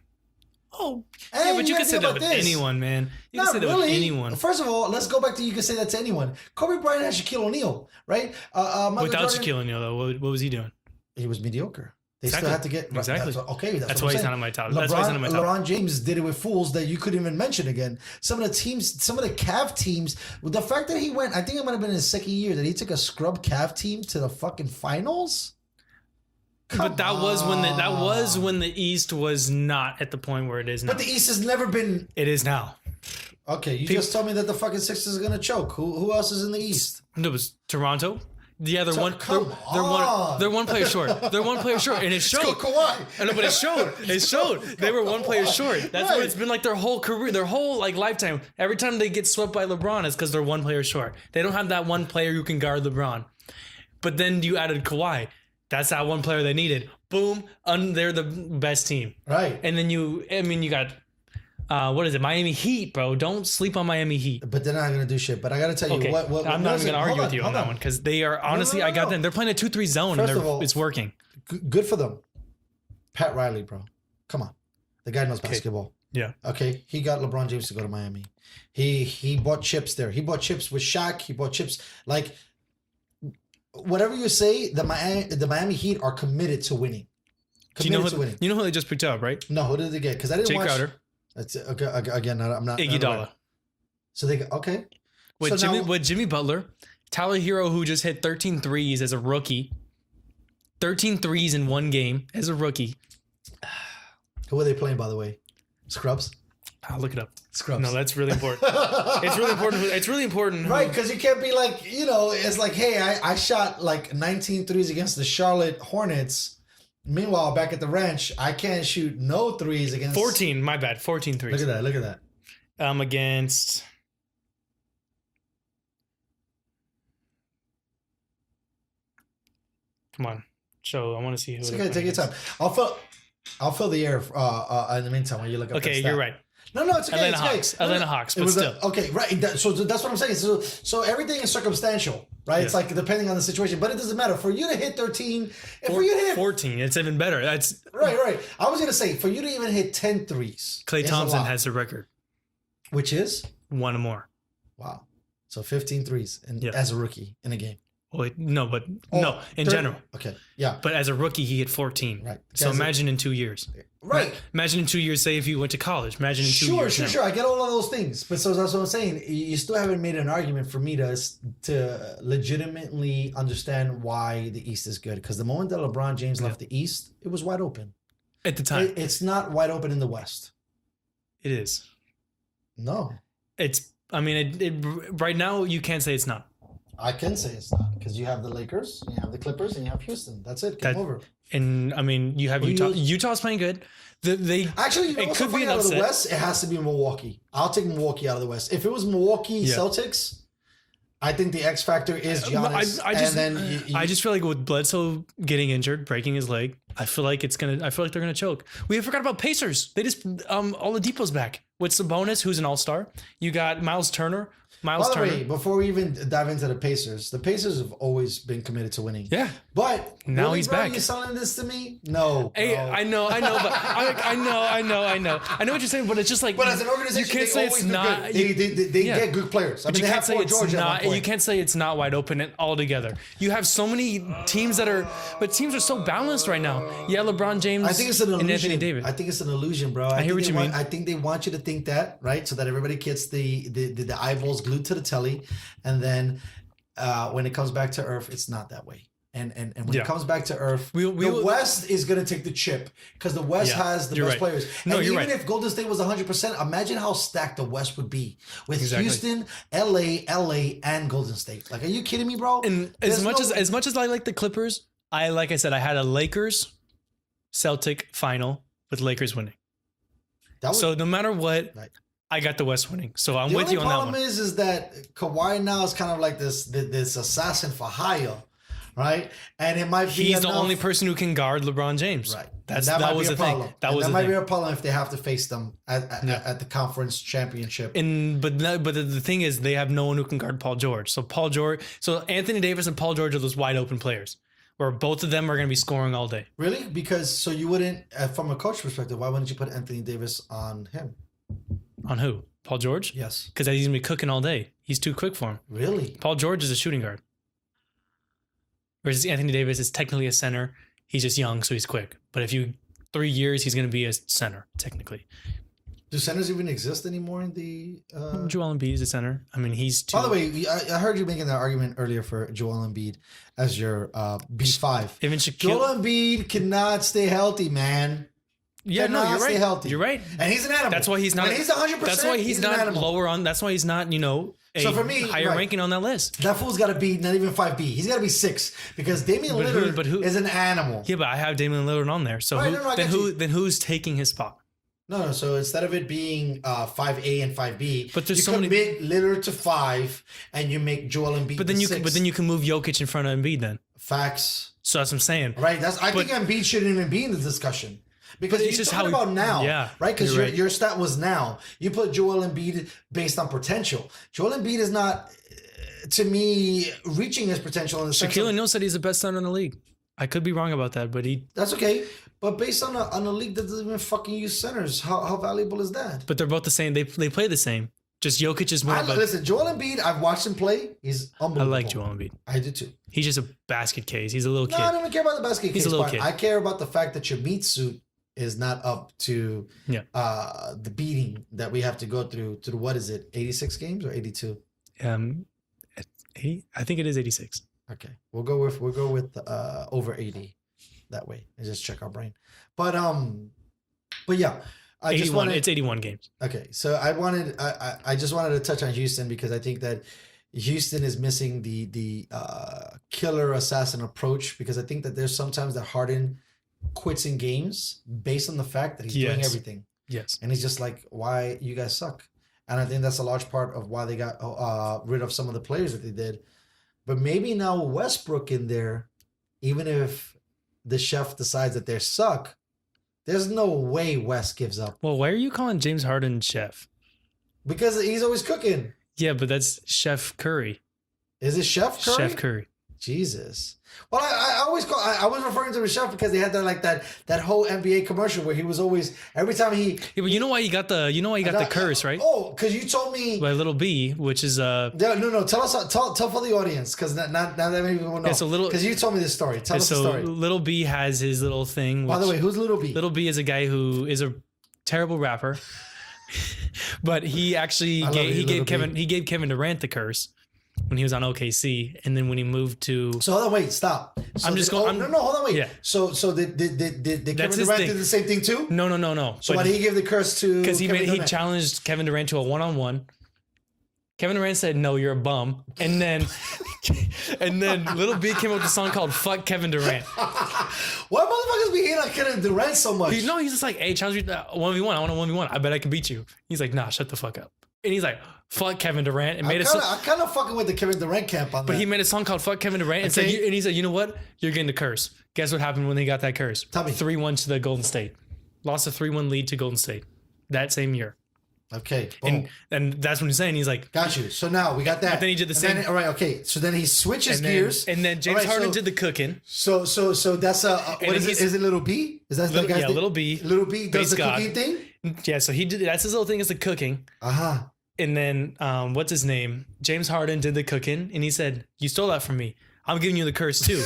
Oh, yeah, but you can say that with anyone, man. You can say that with anyone.
First of all, let's go back to you can say that to anyone. Kobe Bryant had Shaquille O'Neal, right?
Without Shaquille O'Neal, though, what was he doing?
He was mediocre. They
Exactly.
still have to get
Exactly.
That's
why
what
he's
I'm
not on my top.
saying.
That's why he's not on my top.
LeBron James did it with fools that you couldn't even mention again. Some of the teams, some of the Cavs teams, with the fact that he went, I think it might have been his second year that he took a scrub Cavs team to the fucking finals.
But that was when the East was not at the point where it is now.
But the East has never been.
It is now.
Okay, you just told me that the fucking Sixers are gonna choke. Who else is in the East?
No, it was Toronto. Yeah, they're
So,
one.
come
They're one player short. They're one player short, and it showed.
Let's go Kawhi.
I know, but it showed. It showed. They were one player short. That's what it's been like their whole career, their whole like lifetime. Every time they get swept by LeBron, it's because they're one player short. They don't have that one player who can guard LeBron. But then you added Kawhi. That's that one player they needed. Boom, they're the best team.
Right.
And then you got. What is it? Miami Heat, bro. Don't sleep on Miami Heat.
But they're not gonna do shit. But I gotta tell you,
Okay,
what
I'm not even gonna argue with you on
hold
that one because they are honestly.
no,
I got
no.
them. They're playing a 2-3 zone
First
and
of all,
it's working.
Good for them. Pat Riley, bro. Come on, the guy knows basketball.
Yeah.
Okay, he got LeBron James to go to Miami. He bought chips there. He bought chips with Shaq. He bought chips like whatever you say. The Miami Heat are committed to winning.
Do you know
Committed to winning.
you know who they just picked up, right?
No, who did they get? Because I didn't
Jay
watch.
Crowder,
That's okay. Again, I'm not.
Iggy
not aware.
Dalla.
So they okay.
With
So now-
Jimmy Butler, Tyler Hero, who just hit 13 threes as a rookie. 13 threes in one game as a rookie.
Who are they playing, by the way? Scrubs.
I'll look it up.
Scrubs.
No, that's really important. It's really important. It's really important.
Right, because you can't be like, it's like, hey, I shot like 19 threes against the Charlotte Hornets. Meanwhile, back at the ranch, I can't shoot no threes against
14, my bad. 14 threes.
Look at that.
Against. Come on. So I want to see who.
It's
they're
okay, take your
playing
time. I'll fill the air in the meantime when you look up
against. Okay,
that
you're
stat.
right.
No, it's okay.
Atlanta
it's okay.
Hawks. Atlanta Hawks,
It
but
was
still.
okay, right. So that's what I'm saying. So everything is circumstantial, right? It's
Yeah.
like depending on the situation, but it doesn't matter. For you to hit 13, and for you to hit
14. It's even better. That's
right. I was gonna say for you to even hit 10 threes.
Klay
is a
Thompson
lot.
has the record.
Which is
One or more.
wow. So 15 threes as a rookie in a game.
Wait, no, but
Oh,
no, in
30
general.
Okay, yeah,
But as a rookie, he hit 14.
Right.
So
As a-
imagine in 2 years.
right.
Imagine in 2 years, say if you went to college. Imagine in 2 years.
Sure. I get all of those things, but so that's what I'm saying. You still haven't made an argument for me to legitimately understand why the East is good. Because the moment that LeBron James left the East, it was wide open.
At the time,
It's not wide open in the West.
it is.
No,
It's. I mean, right now you can't say it's not.
I can say it's not because you have the Lakers, you have the Clippers, and you have Houston. That's it. Game over.
And I mean, you have
Who
Utah.
you-
Utah's playing good. They
Actually,
it
what's
could
so
be
funny
an
out of the
upset.
West? It has to be Milwaukee. I'll take Milwaukee out of the West. If it was Milwaukee Celtics, I think the X factor is Giannis.
I just feel like with Bledsoe getting injured, breaking his leg, I feel like they're gonna choke. We forgot about Pacers. They just Oladipo's back with Sabonis, who's an all-star. You got Miles Turner.
By the way, before we even dive into the Pacers have always been committed to winning.
Yeah.
But
Now
really,
he's
bro,
back.
You selling this to me? No.
Hey,
bro.
I know, but I know what you're saying, but it's just like.
But as an organization,
you can't
they
say
always
it's
do
not.
good. They
yeah.
get good players. I
But
mean,
you
they
can't
have
say
Paul
it's
George at one
not.
point.
You can't say it's not wide open altogether. You have so many teams but teams are so balanced right now. Yeah, LeBron James.
I think it's an illusion.
And Anthony Davis.
I think it's an illusion, bro. I
hear what you mean.
I think they want you to think that, right? So that everybody gets the eyeballs glued to the telly, and then when it comes back to earth, it's not that way. And when it comes back to earth, the West is going to take the chip because the West has the best players.
No,
and
you're
even
right.
if Golden State was 100%, imagine how stacked the West would be with Houston, LA, and Golden State. Like, are you kidding me, bro?
And as much as I like the Clippers, like I said, I had a Lakers Celtic final with Lakers winning. So no matter what,
Right.
I got the West winning. So I'm with you on that one.
The only problem is that Kawhi now is kind of like this assassin for hire, right? And it might be
He's the only person who can guard LeBron James.
Right.
That was the thing.
That might be a problem if they have to face them at the conference championship.
But the thing is, they have no one who can guard Paul George. So Anthony Davis and Paul George are those wide open players, where both of them are going to be scoring all day.
Really? Because so you wouldn't, from a coach perspective, why wouldn't you put Anthony Davis on him?
On who? Paul George?
Yes.
Because he's going to be cooking all day. He's too quick for him.
Really?
Paul George is a shooting guard. Whereas Anthony Davis is technically a center. He's just young, so he's quick. But if you 3 years, he's going to be a center technically.
Do centers even exist anymore in the?
Joel Embiid is a center. I mean, he's too.
By the way, I heard you making that argument earlier for Joel Embiid as your B5.
Even Shaquille.
Joel Embiid cannot stay healthy, man.
Yeah, no, you're right.
Healthy.
You're right.
And he's an animal.
That's why he's not.
When he's 100%.
That's why he's not lower on. That's why he's not.
So for me,
higher ranking on that list.
That fool's got to be not even 5B. He's got to be 6 because Damian Lillard is an animal.
Yeah, but I have Damian Lillard on there. So then who's taking his spot?
No. So instead of it being 5A and 5B,
but there's
you
so many
Lillard to 5, and you make Joel Embiid.
But then you can move Jokic in front of Embiid then.
Facts.
So that's what I'm saying.
Right. I think Embiid shouldn't even be in the discussion. Because
it's
you're
just
talking about now, right? Because your stat was now. You put Joel Embiid based on potential. Joel Embiid is not, to me, reaching his potential in the sense
Shaquille O'Neal said he's the best center in the league. I could be wrong about that, but
that's okay. But based on a league that doesn't even fucking use centers, how valuable is that?
But they're both the same. They play the same. Just Jokic is more.
Listen, Joel Embiid, I've watched him play. He's unbelievable.
I like Joel Embiid.
I do too.
He's just a basket case. He's a little kid.
No, I don't even care about the basket case.
He's a little kid.
I care about the fact that your meat suit is not up to the beating that we have to go through what is it, 86 games or 82?
80, I think it is 86.
Okay, we'll go with over 80 that way and just check our brain. But yeah,
it's 81 games.
Okay, so I just wanted to touch on Houston because I think that Houston is missing the killer assassin approach, because I think that there's sometimes that Harden quits in games based on the fact that he's doing everything.
Yes.
And he's just like, why you guys suck? And I think that's a large part of why they got rid of some of the players that they did. But maybe now Westbrook in there, even if the chef decides that they suck, there's no way West gives up.
Well, why are you calling James Harden chef?
Because he's always cooking.
Yeah, but that's Chef Curry.
Is it Chef Curry?
Chef Curry.
Jesus. Well, I was referring to the chef because they had that whole NBA commercial where he was always, every time he.
Yeah, but you know why he got the curse, right?
Oh, because you told me.
By Little B, which is
No. Tell for the audience, because now that maybe people know.
It's a little.
Because you told me this story. Tell us the story.
Little B has his little thing.
By the way, who's Little B?
Little B is a guy who is a terrible rapper, but he actually gave Kevin Durant the curse when he was on OKC, and then when he moved to.
So hold on, wait, stop. So hold on, wait. Yeah. So did Kevin Durant do the same thing too?
No.
So why did he give the curse to?
Because he challenged Kevin Durant to a 1-on-1. Kevin Durant said, "No, you're a bum," and then Little B came up with a song called "Fuck Kevin Durant."
Why motherfuckers be hating on Kevin Durant so much?
He's just like, "Hey, challenge me 1v1. I want a 1v1. I bet I can beat you." He's like, "Nah, shut the fuck up." And he's like, "Fuck Kevin Durant," and
I'm kind of fucking with the Kevin Durant camp on that.
But he made a song called "Fuck Kevin Durant" and he said, "You know what? You're getting the curse." Guess what happened when they got that curse?
Tell me.
3-1 to the Golden State. Lost a 3-1 lead to Golden State that same year.
Okay. Boom.
And that's what he's saying. He's like,
got you. So now we got that.
But then he did the same.
All right. Okay. So then he switches gears.
And then James Harden did the cooking.
So that's what is it? Is it Little B? Is that the guy's name?
Little B.
Little B does the cooking thing?
Yeah. So he did. That's his little thing, is the cooking. And then what's his name? James Harden did the cooking, and he said, "You stole that from me. I'm giving you the curse too."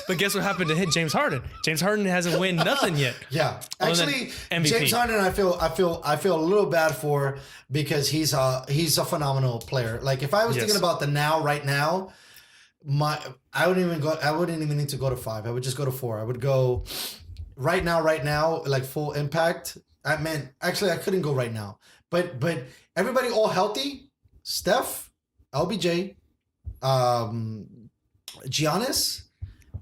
But guess what happened to hit James Harden? James Harden hasn't won nothing yet.
Yeah, actually, James Harden, I feel a little bad for, because he's a phenomenal player. Like, if I was thinking about right now, I wouldn't even need to go to 5. I would just go to 4. I would go right now, like full impact. Actually, I couldn't go right now, but everybody all healthy. Steph, LBJ, Giannis,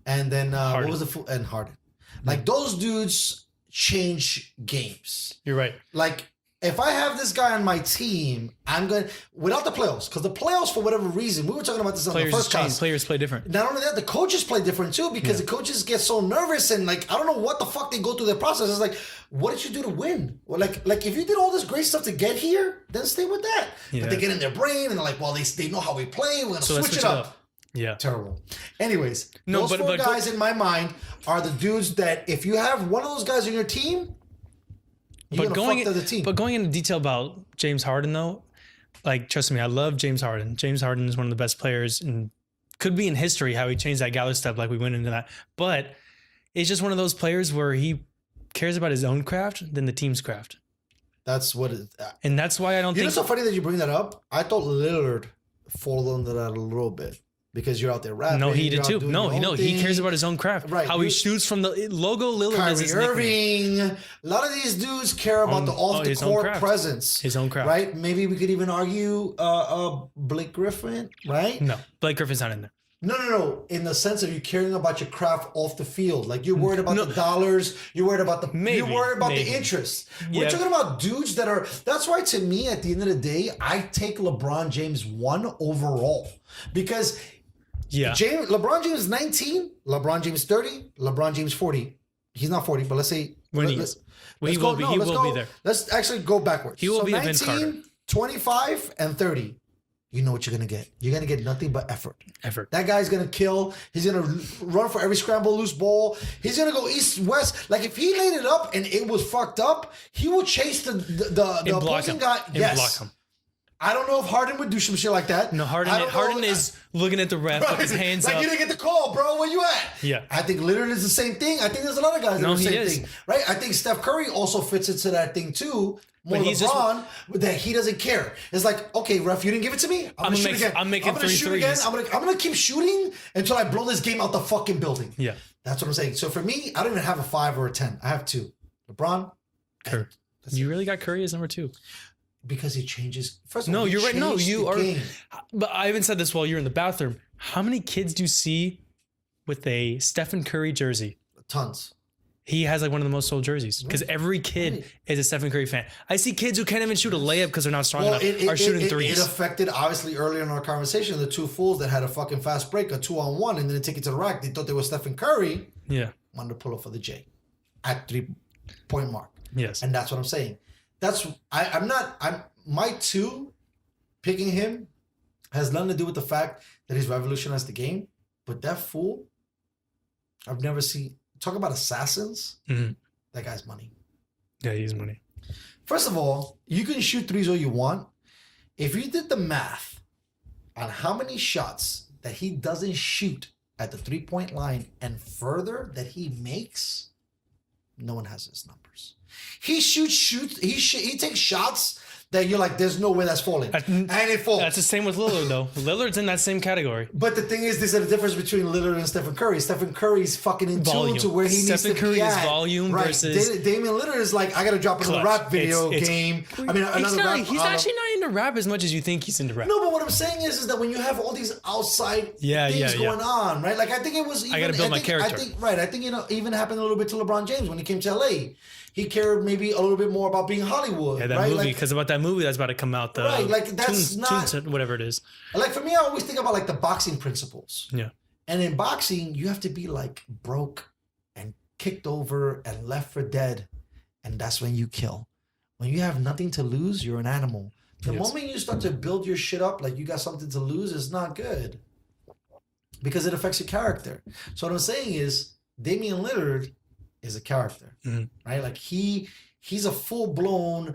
and then what was and Harden. Like, those dudes change games.
You're right.
Like, if I have this guy on my team, I'm going to, without the playoffs, because the playoffs, for whatever reason, we were talking about this on the first cast.
Players play different.
Not only that, the coaches play different too, because the coaches get so nervous, and like, I don't know what the fuck they go through their process. It's like, what did you do to win? Well, like if you did all this great stuff to get here, then stay with that. Yeah. But they get in their brain and they're like, well, they know how we play. We're going to switch it up.
Yeah.
Terrible. Anyways, those four guys in my mind are the dudes that, if you have one of those guys on your team, you're going to fuck the team.
But going into detail about James Harden, though, like, trust me, I love James Harden. James Harden is one of the best players, and could be in history how he changed that gallery step, like we went into that. But is just one of those players where he cares about his own craft than the team's craft.
That's what it.
And that's why I don't
You know,
think.
it's so funny that you bring that up. I thought Lillard fall under that a little bit because you're out there rapping.
No, he
you're
did
out
too.
doing
No,
your own
he
thing.
cares about his own craft.
Right.
How he shoots from the logo Lillard is his
Kyrie
nickname.
Irving. A lot of these dudes care about the off the
his own
court
craft.
presence.
His own craft.
Right? Maybe we could even argue Blake Griffin, right?
No, Blake Griffin's not in there.
No. In the sense of you caring about your craft off the field, like you're worried about the dollars, you're worried about the the interest. We're
Yeah.
talking about dudes that are. That's why, to me, at the end of the day, I take LeBron James 1 overall because LeBron James is 19, LeBron James 30, LeBron James 40. He's not 40, but let's say
When he
let's
will be. He will be there.
Let's actually go backwards.
He will be the
19,
Vince Carter.
25, and 30. You know what you're gonna get. You're gonna get nothing but effort. That guy's gonna kill. He's gonna run for every scramble, loose ball. He's gonna go east, west. Like if he laid it up and it was fucked up, he will chase the opposing guy.
Block him.
I don't know if Harden would do some shit like that.
No, Harden is looking at the ref with his hands
like
up.
you didn't get the call, bro. Where you at?
Yeah.
I think Lillard is the same thing. I think there's a lot of guys that are the same thing. Right? I think Steph Curry also fits into that thing too. More LeBron, that he doesn't care. It's like, okay, ref, you didn't give it to me. I'm gonna shoot again.
I'm making
gonna
three
shoot again.
threes.
I'm gonna keep shooting until I blow this game out the fucking building.
Yeah.
That's what I'm saying. So for me, I don't even have a 5 or a 10. I have 2. LeBron,
Curry. You really got Curry as number 2.
because he changes. First of
No,
all, he
you're right. No,
changed
you
the
are.
game.
But I even said this while you're in the bathroom. How many kids do you see with a Stephen Curry jersey?
Tons.
He has like one of the most sold jerseys because every kid is a Stephen Curry fan. I see kids who can't even shoot a layup because they're not strong enough are shooting threes.
It affected, obviously, earlier in our conversation, the two fools that had a fucking fast break, a 2-on-1, and then take it to the rack. They thought they were Stephen Curry.
Yeah.
Wanted to pull up for the J at 3-point mark.
Yes.
And that's what I'm saying. My 2 picking him has nothing to do with the fact that he's revolutionized the game, but that fool, I've never seen. Talk about assassins.
Mm-hmm.
That guy's money.
Yeah, he's money.
First of all, you can shoot threes all you want. If you did the math on how many shots that he doesn't shoot at the 3-point line and further that he makes, no one has his numbers. He he takes shots that you're like, there's no way that's falling. And it falls.
That's the same with Lillard, though. Lillard's in that same category.
But the thing is, there's a difference between Lillard and Stephen Curry. Stephen Curry's fucking in tune to where he needs to
Stephen
be
Curry is
at.
volume
right.
versus...
Damian Lillard is like, I got to drop another rap video game. I mean,
he's actually not into rap as much as you think he's into rap.
No, but what I'm saying is that when you have all these outside things going on, right? Like I think it was. Even,
I got to build my character.
I think even happened a little bit to LeBron James when he came to LA. He cared maybe a little bit more about being Hollywood.
Yeah, that movie, because about that movie that's about to come out.
Right, like that's not
whatever it is.
Like for me, I always think about like the boxing principles.
Yeah.
And in boxing, you have to be like broke and kicked over and left for dead, and that's when you kill. When you have nothing to lose, you're an animal. The moment you start to build your shit up like you got something to lose, it's not good because it affects your character. So what I'm saying is, Damian Lillard is a character, right? Like he's a full blown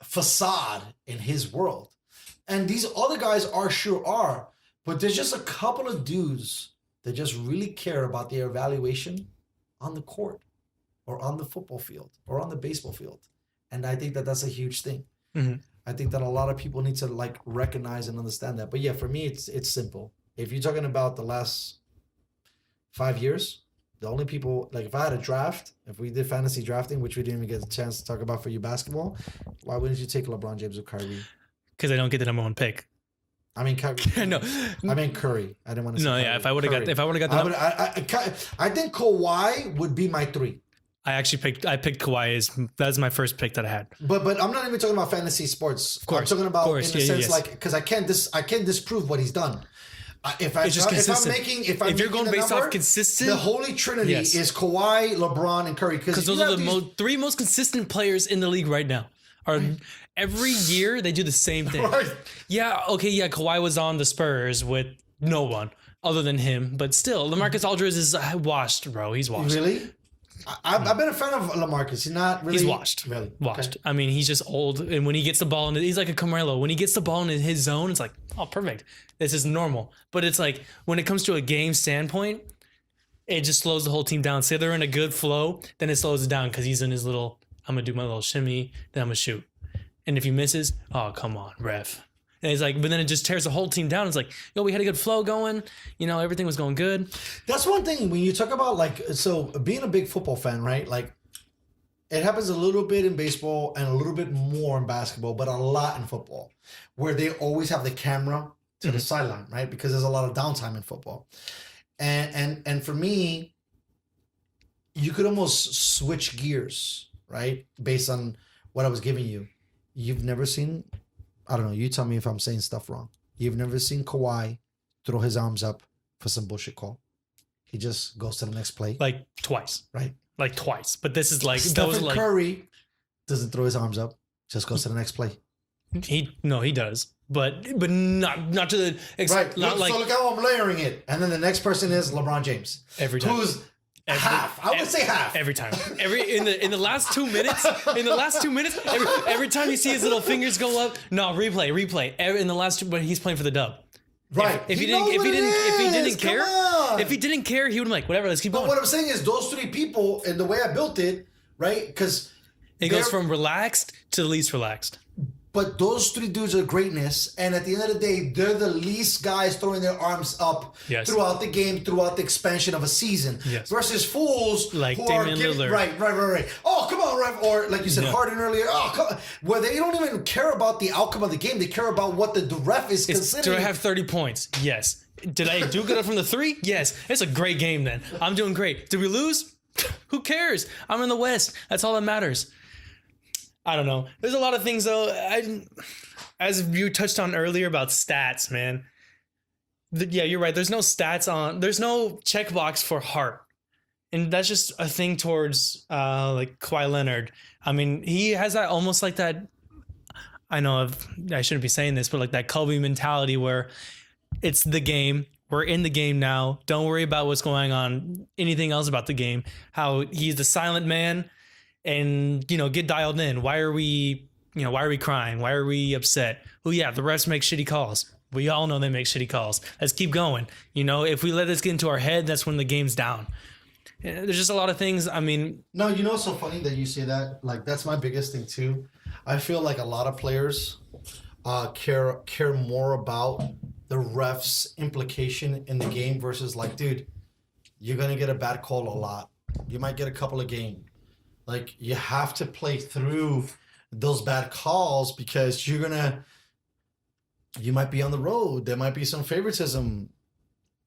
facade in his world, and these other guys are, but there's just a couple of dudes that just really care about their evaluation on the court, or on the football field, or on the baseball field, and I think that that's a huge thing. I think that a lot of people need to like recognize and understand that. But yeah, for me, it's simple. If you're talking about the last 5 years. The only people, like if I had a draft, if we did fantasy drafting, which we didn't even get a chance to talk about for you basketball, why wouldn't you take LeBron James or Kyrie?
Because I don't get the number 1 pick.
I mean, Kyrie.
No.
I mean Curry. I didn't want to say Kyrie.
Yeah, if I would have got the number.
I think Kawhi would be my 3.
I picked Kawhi that's my first pick that I had.
But I'm not even talking about fantasy sports. Of course. I'm talking about in the sense like, because I can't disprove what he's done. If you're going based off consistent, the holy trinity is Kawhi, LeBron, and Curry.
Because those are the 3 most consistent players in the league right now. Every year they do the same thing. Right. Yeah, okay, yeah. Kawhi was on the Spurs with no one other than him, but still, LaMarcus Aldridge is washed, bro. He's washed.
Really? I've been a fan of LaMarcus. He's not really.
He's washed.
Really?
Washed.
Okay.
I mean, he's just old. And when he gets the ball, he's like a Carmelo. When he gets the ball in his zone, it's like, oh, perfect. This is normal. But it's like, when it comes to a game standpoint, it just slows the whole team down. Say they're in a good flow, then it slows it down because he's in his little, I'm going to do my little shimmy, then I'm going to shoot. And if he misses, oh, come on, ref. And it's like, but then it just tears the whole team down. It's like, yo, we had a good flow going. You know, everything was going good.
That's one thing when you talk about like, so being a big football fan, right? Like it happens a little bit in baseball and a little bit more in basketball, but a lot in football where they always have the camera to the sideline, right? Because there's a lot of downtime in football. And for me, you could almost switch gears, right? Based on what I was giving you. You've never seen, I don't know, you tell me if I'm saying stuff wrong. You've never seen Kawhi throw his arms up for some bullshit call. He just goes to the next play.
Like twice.
Right?
Like twice. But this is like,
Stephen Curry doesn't throw his arms up, just goes to the next play.
He does. But not to the
right.
Not
Look,
like,
so look how I'm layering it. And then the next person is LeBron James.
Every time.
Who's half. I would say half.
Every time. In the last 2 minutes, every time you see his little fingers go up, no, replay. In the last when he's playing for the dub.
Right.
If he didn't care, he would be like, whatever, let's keep going.
But what I'm saying is those three people and the way I built it, right? Because
it goes from relaxed to the least relaxed.
But those three dudes are greatness, and at the end of the day, they're the least guys throwing their arms up throughout the game, throughout the expansion of a season.
Yes.
Versus fools
like
who
Damian
are
Lillard.
Right. Oh, come on, right? Or like you said, Harden earlier. Oh, come on. Where they don't even care about the outcome of the game; they care about what the ref is considering.
Do I have 30 points? Yes. Did I do good from the 3? Yes. It's a great game. Then I'm doing great. Did we lose? Who cares? I'm in the West. That's all that matters. I don't know. There's a lot of things though. As you touched on earlier about stats, man. Yeah, you're right. There's no stats on. There's no checkbox for heart, and that's just a thing towards like Kawhi Leonard. I mean, he has that almost like that. I know I shouldn't be saying this, but like that Kobe mentality where it's the game. We're in the game now. Don't worry about what's going on. Anything else about the game? How he's the silent man. And, get dialed in. Why are we crying? Why are we upset? Well, yeah, the refs make shitty calls. We all know they make shitty calls. Let's keep going. If we let this get into our head, that's when the game's down. There's just a lot of things. I mean,
no, it's so funny that you say that. Like, that's my biggest thing too. I feel like a lot of players care more about the refs' implication in the game versus like, dude, you're gonna get a bad call a lot. You might get a couple of games. Like, you have to play through those bad calls because you might be on the road. There might be some favoritism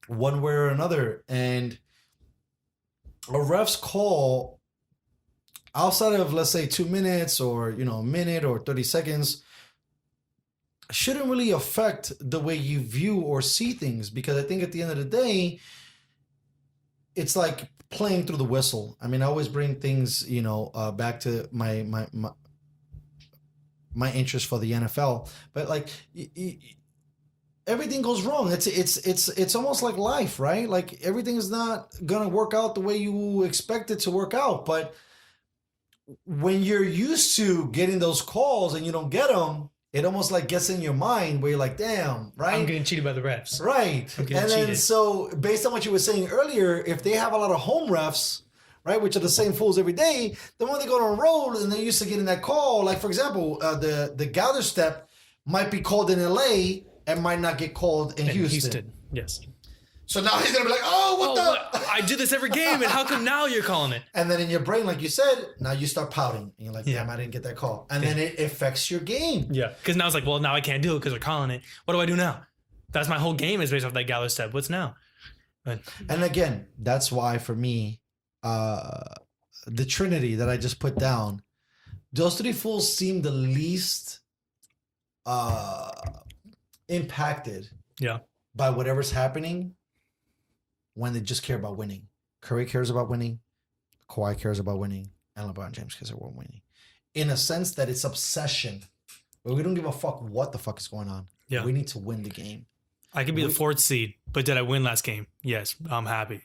one way or another. And a ref's call outside of, let's say, 2 minutes or, a minute or 30 seconds shouldn't really affect the way you view or see things. Because I think at the end of the day, it's like playing through the whistle. I mean, I always bring things, back to my interest for the NFL. But like, everything goes wrong. It's almost like life, right? Like everything is not gonna work out the way you expect it to work out. But when you're used to getting those calls and you don't get them, it almost like gets in your mind where you're like, damn, right?
I'm getting cheated by the refs.
Right. And then cheated. So based on what you were saying earlier, if they have a lot of home refs, right, which are the same fools every day, then when they go on a road and they're used to getting that call, like for example, the gather step might be called in LA and might not get called in Houston.
Yes.
So now he's going to be like,
I do this every game, and how come now you're calling it?
And then in your brain, like you said, now you start pouting. And you're like, damn, I didn't get that call. And then it affects your game.
Yeah. Because now it's like, well, now I can't do it because they're calling it. What do I do now? That's my whole game is based off that gather step. What's now? But,
and again, that's why for me, the Trinity that I just put down, those three fools seem the least impacted by whatever's happening when they just care about winning. Curry cares about winning, Kawhi cares about winning, and LeBron James cares about winning. In a sense that it's obsession, where we don't give a fuck what the fuck is going on. Yeah. We need to win the game.
I could be the 4th seed, but did I win last game? Yes, I'm happy.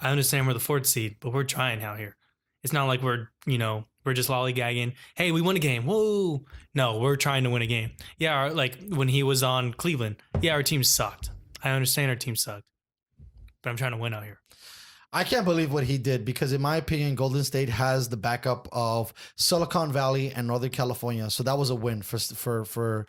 I understand we're the 4th seed, but we're trying out here. It's not like we're just lollygagging. Hey, we won a game. Whoa. No, we're trying to win a game. Yeah, like when he was on Cleveland. Yeah, our team sucked. I understand our team sucked. But I'm trying to win out here.
I can't believe what he did because, in my opinion, Golden State has the backup of Silicon Valley and Northern California, so that was a win for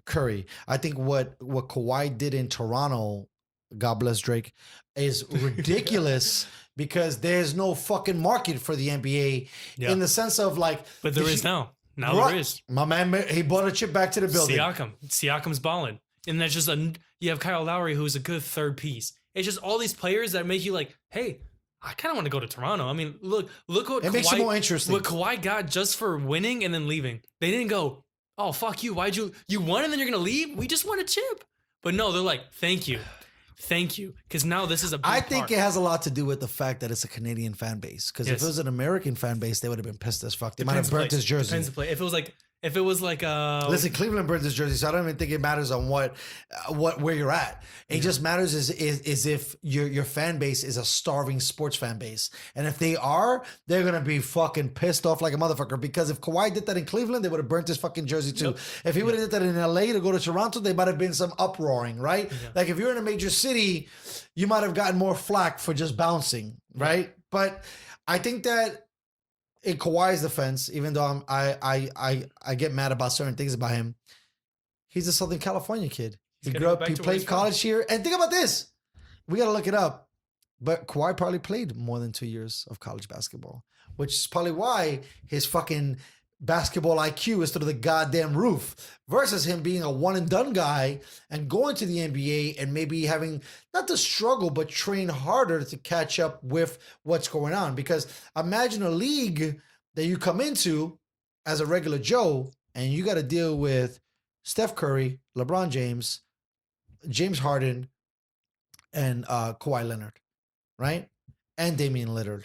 Curry. I think what Kawhi did in Toronto, God bless Drake, is ridiculous because there's no fucking market for the NBA in the sense of like.
But there is now. Now
Right.
there is.
My man, he brought a chip back to the building.
Siakam's balling, and that's just you have Kyle Lowry, who's a good third piece. It's just all these players that make you like, hey, I kind of want to go to Toronto. I mean, look what
It makes it more interesting.
What Kawhi got just for winning and then leaving. They didn't go, oh fuck you, why'd you won and then you're gonna leave? We just won a chip. But no, they're like, thank you, because now this is a. Big
I think
part.
it has a lot to do with the fact that it's a Canadian fan base. Because if
Yes.
it was an American fan base, they would have been pissed as fuck. They might
Depends
have
the
burnt
place.
his jersey.
Depends the play. If it was like
Listen, Cleveland burnt his jersey, so I don't even think it matters on what where you're at. It just matters is if your fan base is a starving sports fan base, and if they are, they're gonna be fucking pissed off like a motherfucker. Because if Kawhi did that in Cleveland, they would have burnt his fucking jersey too.
Yep.
If he would have did that in LA to go to Toronto, they might have been some uproaring, right?
Yeah.
Like if you're in a major city, you might have gotten more flack for just bouncing, right? But I think that. In Kawhi's defense, even though I get mad about certain things about him, he's a Southern California kid. He
gotta
grew
go
up,
back
he
to where he's
played
from.
college here. And think about this. We got to look it up. But Kawhi probably played more than 2 years of college basketball, which is probably why his fucking basketball IQ is through the goddamn roof versus him being a one and done guy and going to the NBA and maybe having not to struggle, but train harder to catch up with what's going on. Because imagine a league that you come into as a regular Joe and you got to deal with Steph Curry, LeBron James, James Harden, and Kawhi Leonard, right? And Damian Lillard.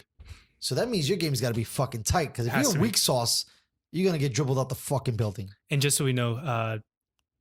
So that means your game's got to be fucking tight. Because if
Has
you're
to
a
be.
weak sauce, you're going to get dribbled out the fucking building.
And just so we know,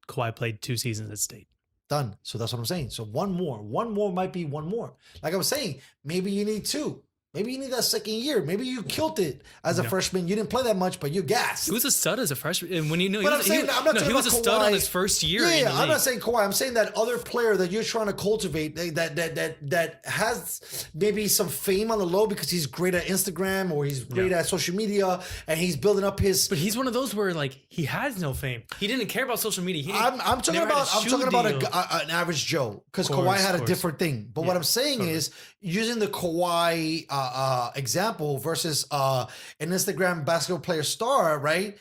Kawhi played 2 seasons at State.
Done. So that's what I'm saying. So one more might be one more. Like I was saying, maybe you need 2. Maybe you need that second year. Maybe you killed it as a freshman. You didn't play that much, but you gassed.
He was a stud as a freshman. And when you know,
But I'm saying, I'm not talking
he was a
about
stud
Kawhi.
on his first year. in the
Yeah, I'm
league.
not saying Kawhi. I'm saying that other player that you're trying to cultivate that has maybe some fame on the low because he's great at Instagram or he's great at social media and he's building up his.
But he's one of those where like he has no fame. He didn't care about social media. He
I'm talking
never had
about
a
I'm
shoe
talking about
deal.
an average Joe because
Course,
Kawhi had a
course.
different thing. But what I'm saying is using the Kawhi example versus an Instagram basketball player star, right?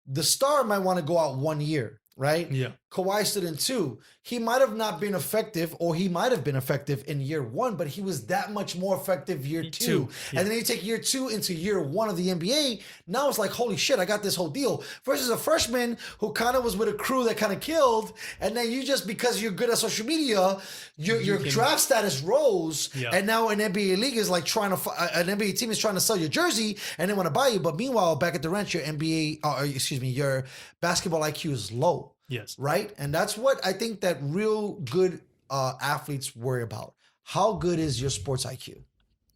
The star might want to go out 1 year, right?
Yeah.
Kawhi stood in 2. He might have not been effective, or he might have been effective in year 1, but he was that much more effective year 2.
Two, yeah.
And then you take year 2 into year 1 of the NBA. Now it's like, holy shit, I got this whole deal. Versus a freshman who kind of was with a crew that kind of killed, and then you just because you're good at social media, your draft status rose,
Yeah.
and now an NBA league is like trying to an NBA team is trying to sell your jersey and they want to buy you. But meanwhile, back at the ranch, your your basketball IQ is low.
Yes.
Right? And that's what I think that real good athletes worry about. How good is your sports IQ?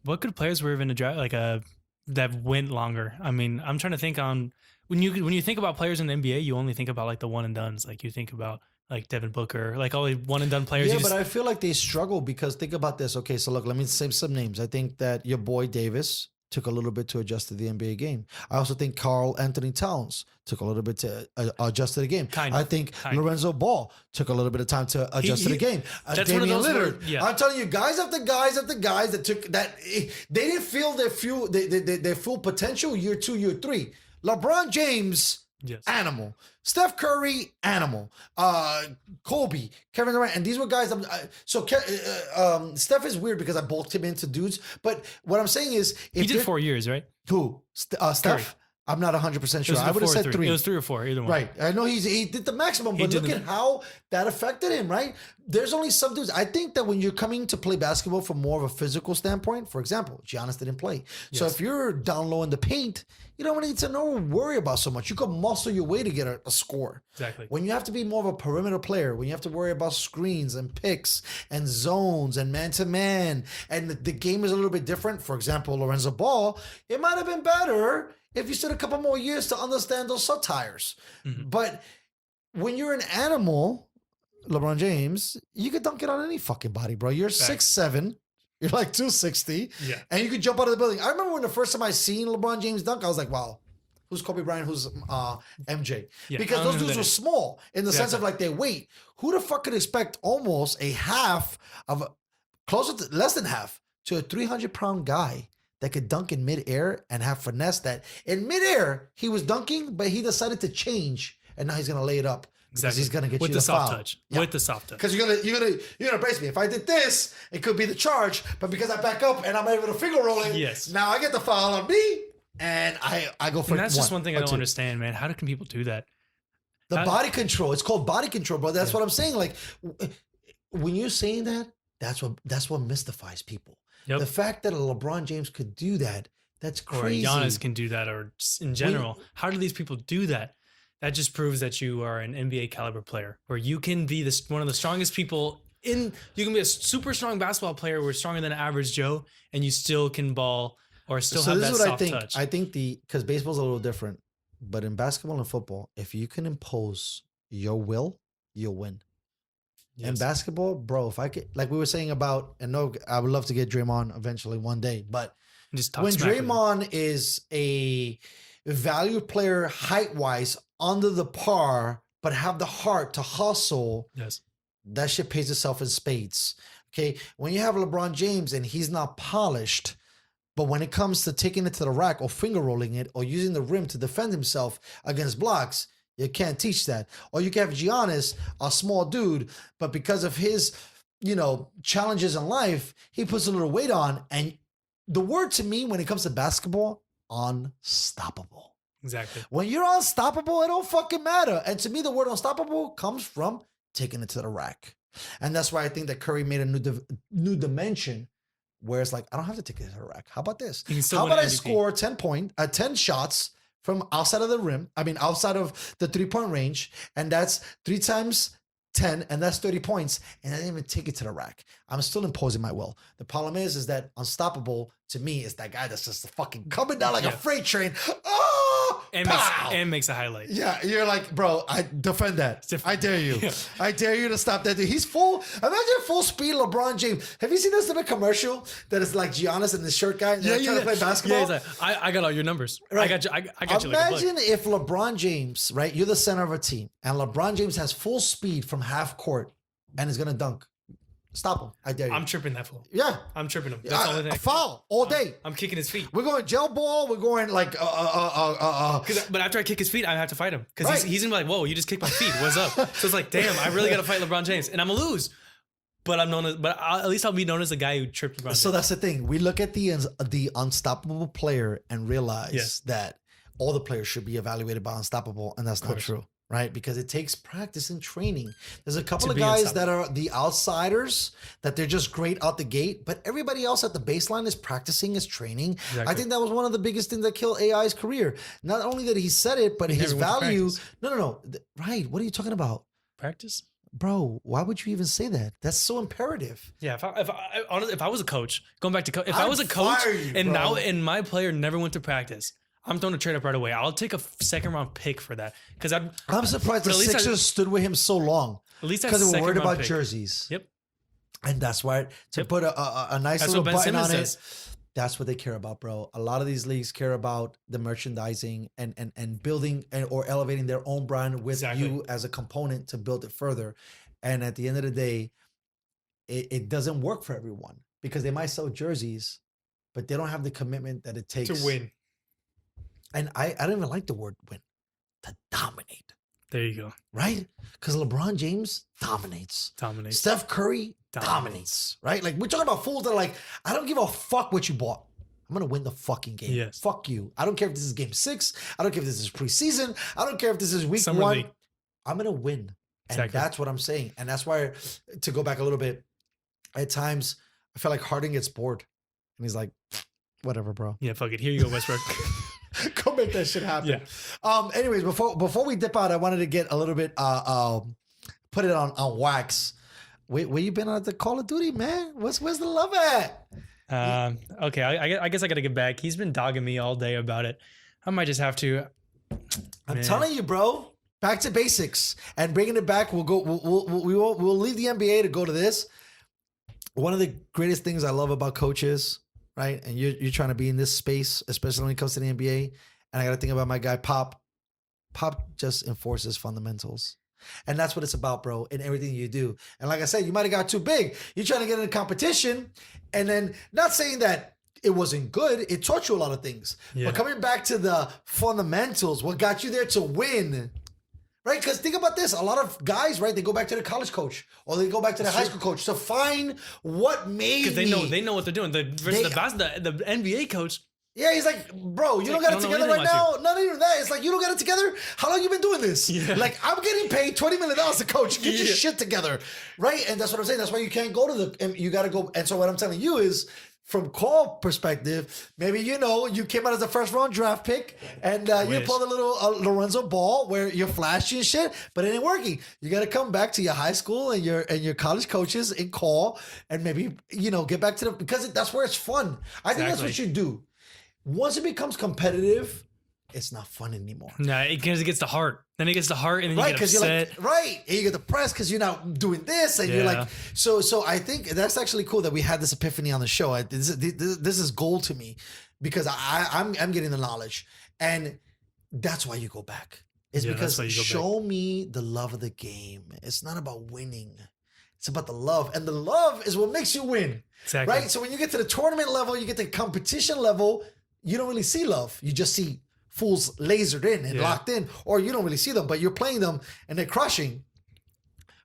What good players were even a draft that went longer? I mean, I'm trying to think on when you think about players in the NBA, you only think about like the one and dones. Like you think about like Devin Booker, like all the one and done players.
Yeah,
you
but
just-
I feel like they struggle because think about this. Okay, so look, let me say some names. I think that your boy Davis took a little bit to adjust to the NBA game. I also think Carl Anthony Towns took a little bit to adjust to the game.
Kind of.
Lorenzo Ball took a little bit of time to adjust to the game.
That's one of
Damian
those
Lillard.
where- yeah.
I'm telling you, guys after guys after guys that took that they didn't feel their full potential year 2, year 3. LeBron James.
Yes.
Animal. Steph Curry, animal. Kobe, Kevin Durant, and these were guys. Steph is weird because I bulked him into dudes. But what I'm saying is, if
He did
they're-
4 years, right?
Who? Steph?
Curry.
I'm not 100% sure.
It was
I would have
four or
said
three.
3.
It was 3 or 4, either one.
Right. I know he did the maximum, but
did
look
the-
at how that affected him, right? There's only some dudes. I think that when you're coming to play basketball from more of a physical standpoint, for example, Giannis didn't play. So if you're down low in the paint, you don't need to worry about so much. You can muscle your way to get a score.
Exactly.
When you have to be more of a perimeter player, when you have to worry about screens and picks and zones and man-to-man, and the game is a little bit different. For example, Lorenzo Ball, it might have been better if you stood a couple more years to understand those satires. But when you're an animal, LeBron James, you could dunk it on any fucking body, bro. You're 6'7", You're like 260.
Yeah.
And you could jump out of the building. I remember when the first time I seen LeBron James dunk, I was like, wow, who's Kobe Bryant? Who's MJ?
Yeah,
Because
I don't
those
know who
dudes
that
were
is.
small in the sense
Exactly.
of like their weight. Who the fuck could expect almost a half of closer to less than half to a 300-pound guy that could dunk in midair and have finesse that in midair he was dunking, but he decided to change and now he's gonna lay it up because he's gonna get
with
you
the soft
foul.
touch.
Yeah.
With the soft touch.
Because you're gonna brace me. If I did this, it could be the charge, but because I back up and I'm able to finger roll it,
Yes.
now I get the foul on me, and I go for
And that's just one thing I
or
don't
two.
understand, man. How can people do that?
The
How-
body control. It's called body control, bro. That's what I'm saying. Like when you're saying that, that's what mystifies people.
Yep.
The fact that a LeBron James could do that, that's
Or
crazy.
Giannis can do that, or just in general. How do these people do that? That just proves that you are an NBA caliber player, where you can be one of the strongest people in. You can be a super strong basketball player, where stronger than an average Joe, and you still can ball or still
So
have
this
that
is what I
soft
think.
touch.
I think because baseball's a little different, but in basketball and football, if you can impose your will, you'll win. In
Yes.
basketball, bro, if I could, like we were saying about, and no, I would love to get Draymond eventually one day, but
Just talk
when
smack with him.
Draymond is a valued player height wise under the par, but have the heart to hustle,
Yes.
that shit pays itself in spades. Okay. When you have LeBron James and he's not polished, but when it comes to taking it to the rack or finger rolling it or using the rim to defend himself against blocks, you can't teach that. Or you can have Giannis, a small dude, but because of his, challenges in life, he puts a little weight on. And the word to me when it comes to basketball, unstoppable.
Exactly.
When you're unstoppable, it don't fucking matter. And to me, the word unstoppable comes from taking it to the rack. And that's why I think that Curry made a new dimension where it's like, I don't have to take it to the rack. How about this?
You can still
How
win
about I
MVP.
score 10 shots from outside of the rim? I mean, outside of the 3-point range. And that's 3 times 10, and that's 30 points. And I didn't even take it to the rack. I'm still imposing my will. The problem is that unstoppable to me is that guy that's just fucking coming down like a freight train. Oh,
And makes a highlight.
yeah, you're like, bro, I defend that. I dare you.
Yeah.
I dare you to stop that dude. He's full. Imagine full speed LeBron James. Have you seen this stupid commercial that is like Giannis and the shirt guy and they're trying to play basketball?
Yeah, he's like, I got all your numbers.
Right.
I got you like a book.
Imagine if LeBron James, right? You're the center of a team, and LeBron James has full speed from half court and is gonna dunk. Stop him. I dare you.
I'm tripping that fool.
yeah.
I'm tripping him. That's the only
A
thing.
foul all day.
I'm kicking his feet.
We're going gel ball. We're going like
But after I kick his feet, I have to fight him because
Right.
he's gonna be like, "Whoa, you just kicked my feet. What's up?" So it's like, damn, I really gotta fight LeBron James, and I'm gonna lose. But at least I'll be known as the guy who tripped LeBron.
So
James.
that's the thing. We look at the unstoppable player and realize
Yes.
that all the players should be evaluated by unstoppable, and that's not true, right? Because it takes practice and training. There's a couple
To
of
be
guys
unstoppable.
that are the outsiders that they're just great out the gate, but everybody else at the baseline is practicing, is training. I
Exactly.
think that was one of the biggest things that killed AI's career. Not only that he said it, but his
never went to
value.
practice.
No. Right? What are you talking about?
Practice.
Bro, why would you even say that? That's so imperative.
Yeah, honestly, if I was a coach, going back to if I
I'd
was a coach
fire you,
and
bro.
my player never went to practice, I'm throwing a trade up right away. I'll take a second round pick for that because I'm
surprised the
But at least
Sixers stood with him so long.
at least
Because they were
second
worried
round
about
pick.
jerseys.
Yep,
And that's why to put a nice
that's
little
what Ben
button on
Simmons
it.
says.
That's what they care about, bro. A lot of these leagues care about the merchandising and building or elevating their own brand with
Exactly.
you as a component to build it further. And at the end of the day, it doesn't work for everyone because they might sell jerseys, but they don't have the commitment that it takes
To win.
And I don't even like the word win, to dominate,
There you go.
right? Because LeBron James dominates.
Dominate.
Steph Curry dominates, right? Like we're talking about fools that are like, I don't give a fuck what you bought. I'm gonna win the fucking game.
Yes.
Fuck you. I don't care if this is game 6. I don't care if this is preseason. I don't care if this is week
Summer
1.
league.
I'm gonna win. And
Exactly.
that's what I'm saying. And that's why, to go back a little bit, at times I feel like Harden gets bored. And he's like, whatever, bro.
Yeah, fuck it. Here you go, Westbrook.
Go make that shit happen.
Yeah.
Anyways, before we dip out, I wanted to get a little bit put it on wax. Where you been at the Call of Duty, man? Where's the love at?
Okay, I guess I gotta get back. He's been dogging me all day about it. I might just have to.
I'm
Man.
telling you, bro. Back to basics and bringing it back. We'll leave the NBA to go to this. one of the greatest things I love about coaches, right? And you're trying to be in this space, especially when it comes to the NBA. And I got to think about my guy, Pop. Pop just enforces fundamentals. And that's what it's about, bro, in everything you do. And like I said, you might have got too big. You're trying to get in a competition. And then not saying that it wasn't good. It taught you a lot of things.
Yeah.
But coming back to the fundamentals, what got you there to win, right? Because think about this. A lot of guys, right, they go back to their college coach or they go back to their high school coach to find what made
Because they know what they're doing. The NBA coach.
Yeah, he's like, bro, you don't got it together right now? Not even that. It's like, you don't got it together? How long you been doing this? Yeah. Like, I'm getting paid $20 million to coach. Get your shit together, right? And that's what I'm saying. That's why you can't go to and you got to go. And so what I'm telling you is, from call perspective, maybe, you came out as a first round draft pick and you pulled a little Lorenzo Ball where you're flashy and shit, but it ain't working. You got to come back to your high school and your college coaches and call and maybe, get back to because that's where it's fun. I think that's what you do. Once it becomes competitive, it's not fun anymore.
No, it gets the heart. Then it gets the heart, and then you get upset.
You're like, and you get depressed because you're not doing this, and you're like, so I think that's actually cool that we had this epiphany on the show. This is gold to me because I'm getting the knowledge, and that's why you go back. It's because show me the love of the game. It's not about winning. It's about the love, and the love is what makes you win. Exactly. Right. So when you get to the tournament level, you get to the competition level. You don't really see love. You just see fools lasered in and locked in, or you don't really see them, but you're playing them and they're crushing.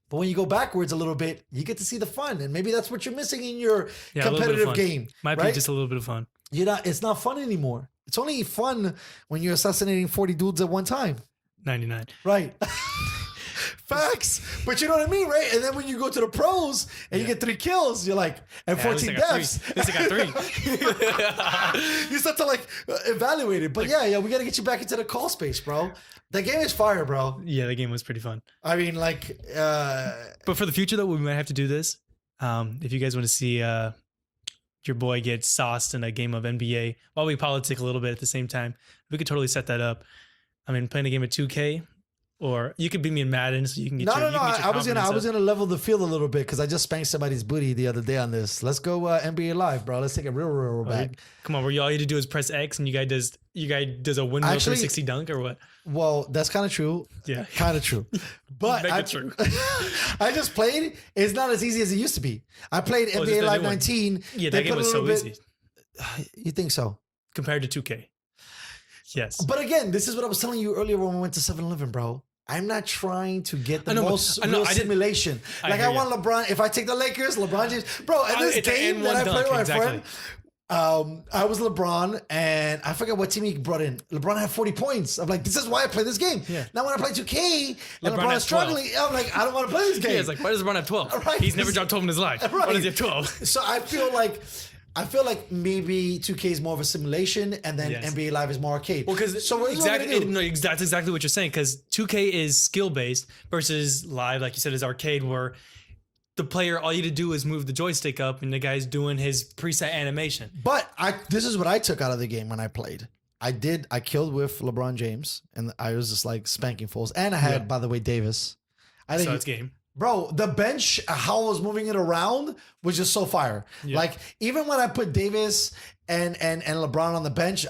But when you go backwards a little bit, you get to see the fun. And maybe that's what you're missing in your competitive game.
Might be just a little bit of fun.
It's not fun anymore. It's only fun when you're assassinating 40 dudes at one time.
99.
Right. Facts. But you know what I mean, right? And then when you go to the pros and you get 3 kills, you're like, and 14 deaths.
At least I got 3.
You start to evaluate it. But we got to get you back into the call space, bro. The game is fire, bro.
Yeah, the game was pretty fun.
I mean,
but for the future, though, we might have to do this. If you guys want to see your boy get sauced in a game of NBA while we politic a little bit at the same time, we could totally set that up. I mean, playing a game of 2K. Or you could beat me in Madden, so you can get
No. I was gonna level the field a little bit because I just spanked somebody's booty the other day on this. Let's go NBA Live, bro. Let's take it real back.
Come on, where all you had to do is press X, and you guy does a windmill 360 dunk or what?
Well, that's kind of true.
Yeah,
kind of true. But
true.
I just played. It's not as easy as it used to be. I played NBA Live 19.
Yeah, that game was so easy.
You think so?
Compared to 2K. Yes.
But again, this is what I was telling you earlier when we went to 7-Eleven, bro. I'm not trying to get the most real simulation. I want LeBron. If I take the Lakers, LeBron James. Bro, in this game that I played with my friend, I was LeBron, and I forget what team he brought in. LeBron had 40 points. I'm like, this is why I play this game. Yeah. Now when I play 2K, and LeBron is struggling, I'm like, I don't want to play this game.
Yeah, it's like, why does LeBron have 12? Right. He's never dropped 12 in his life. Right. Why does he have 12?
So I feel like maybe 2K is more of a simulation, and then NBA Live is more arcade.
Well, because that's exactly what you're saying. Because 2K is skill based versus Live, like you said, is arcade, where the player, all you to do is move the joystick up, and the guy's doing his preset animation.
But this is what I took out of the game when I played. I killed with LeBron James, and I was just like spanking fools. And I had, by the way, Davis.
So it's game.
Bro, the bench, how I was moving it around was just so fire. Yeah. Like, even when I put Davis and LeBron on the bench,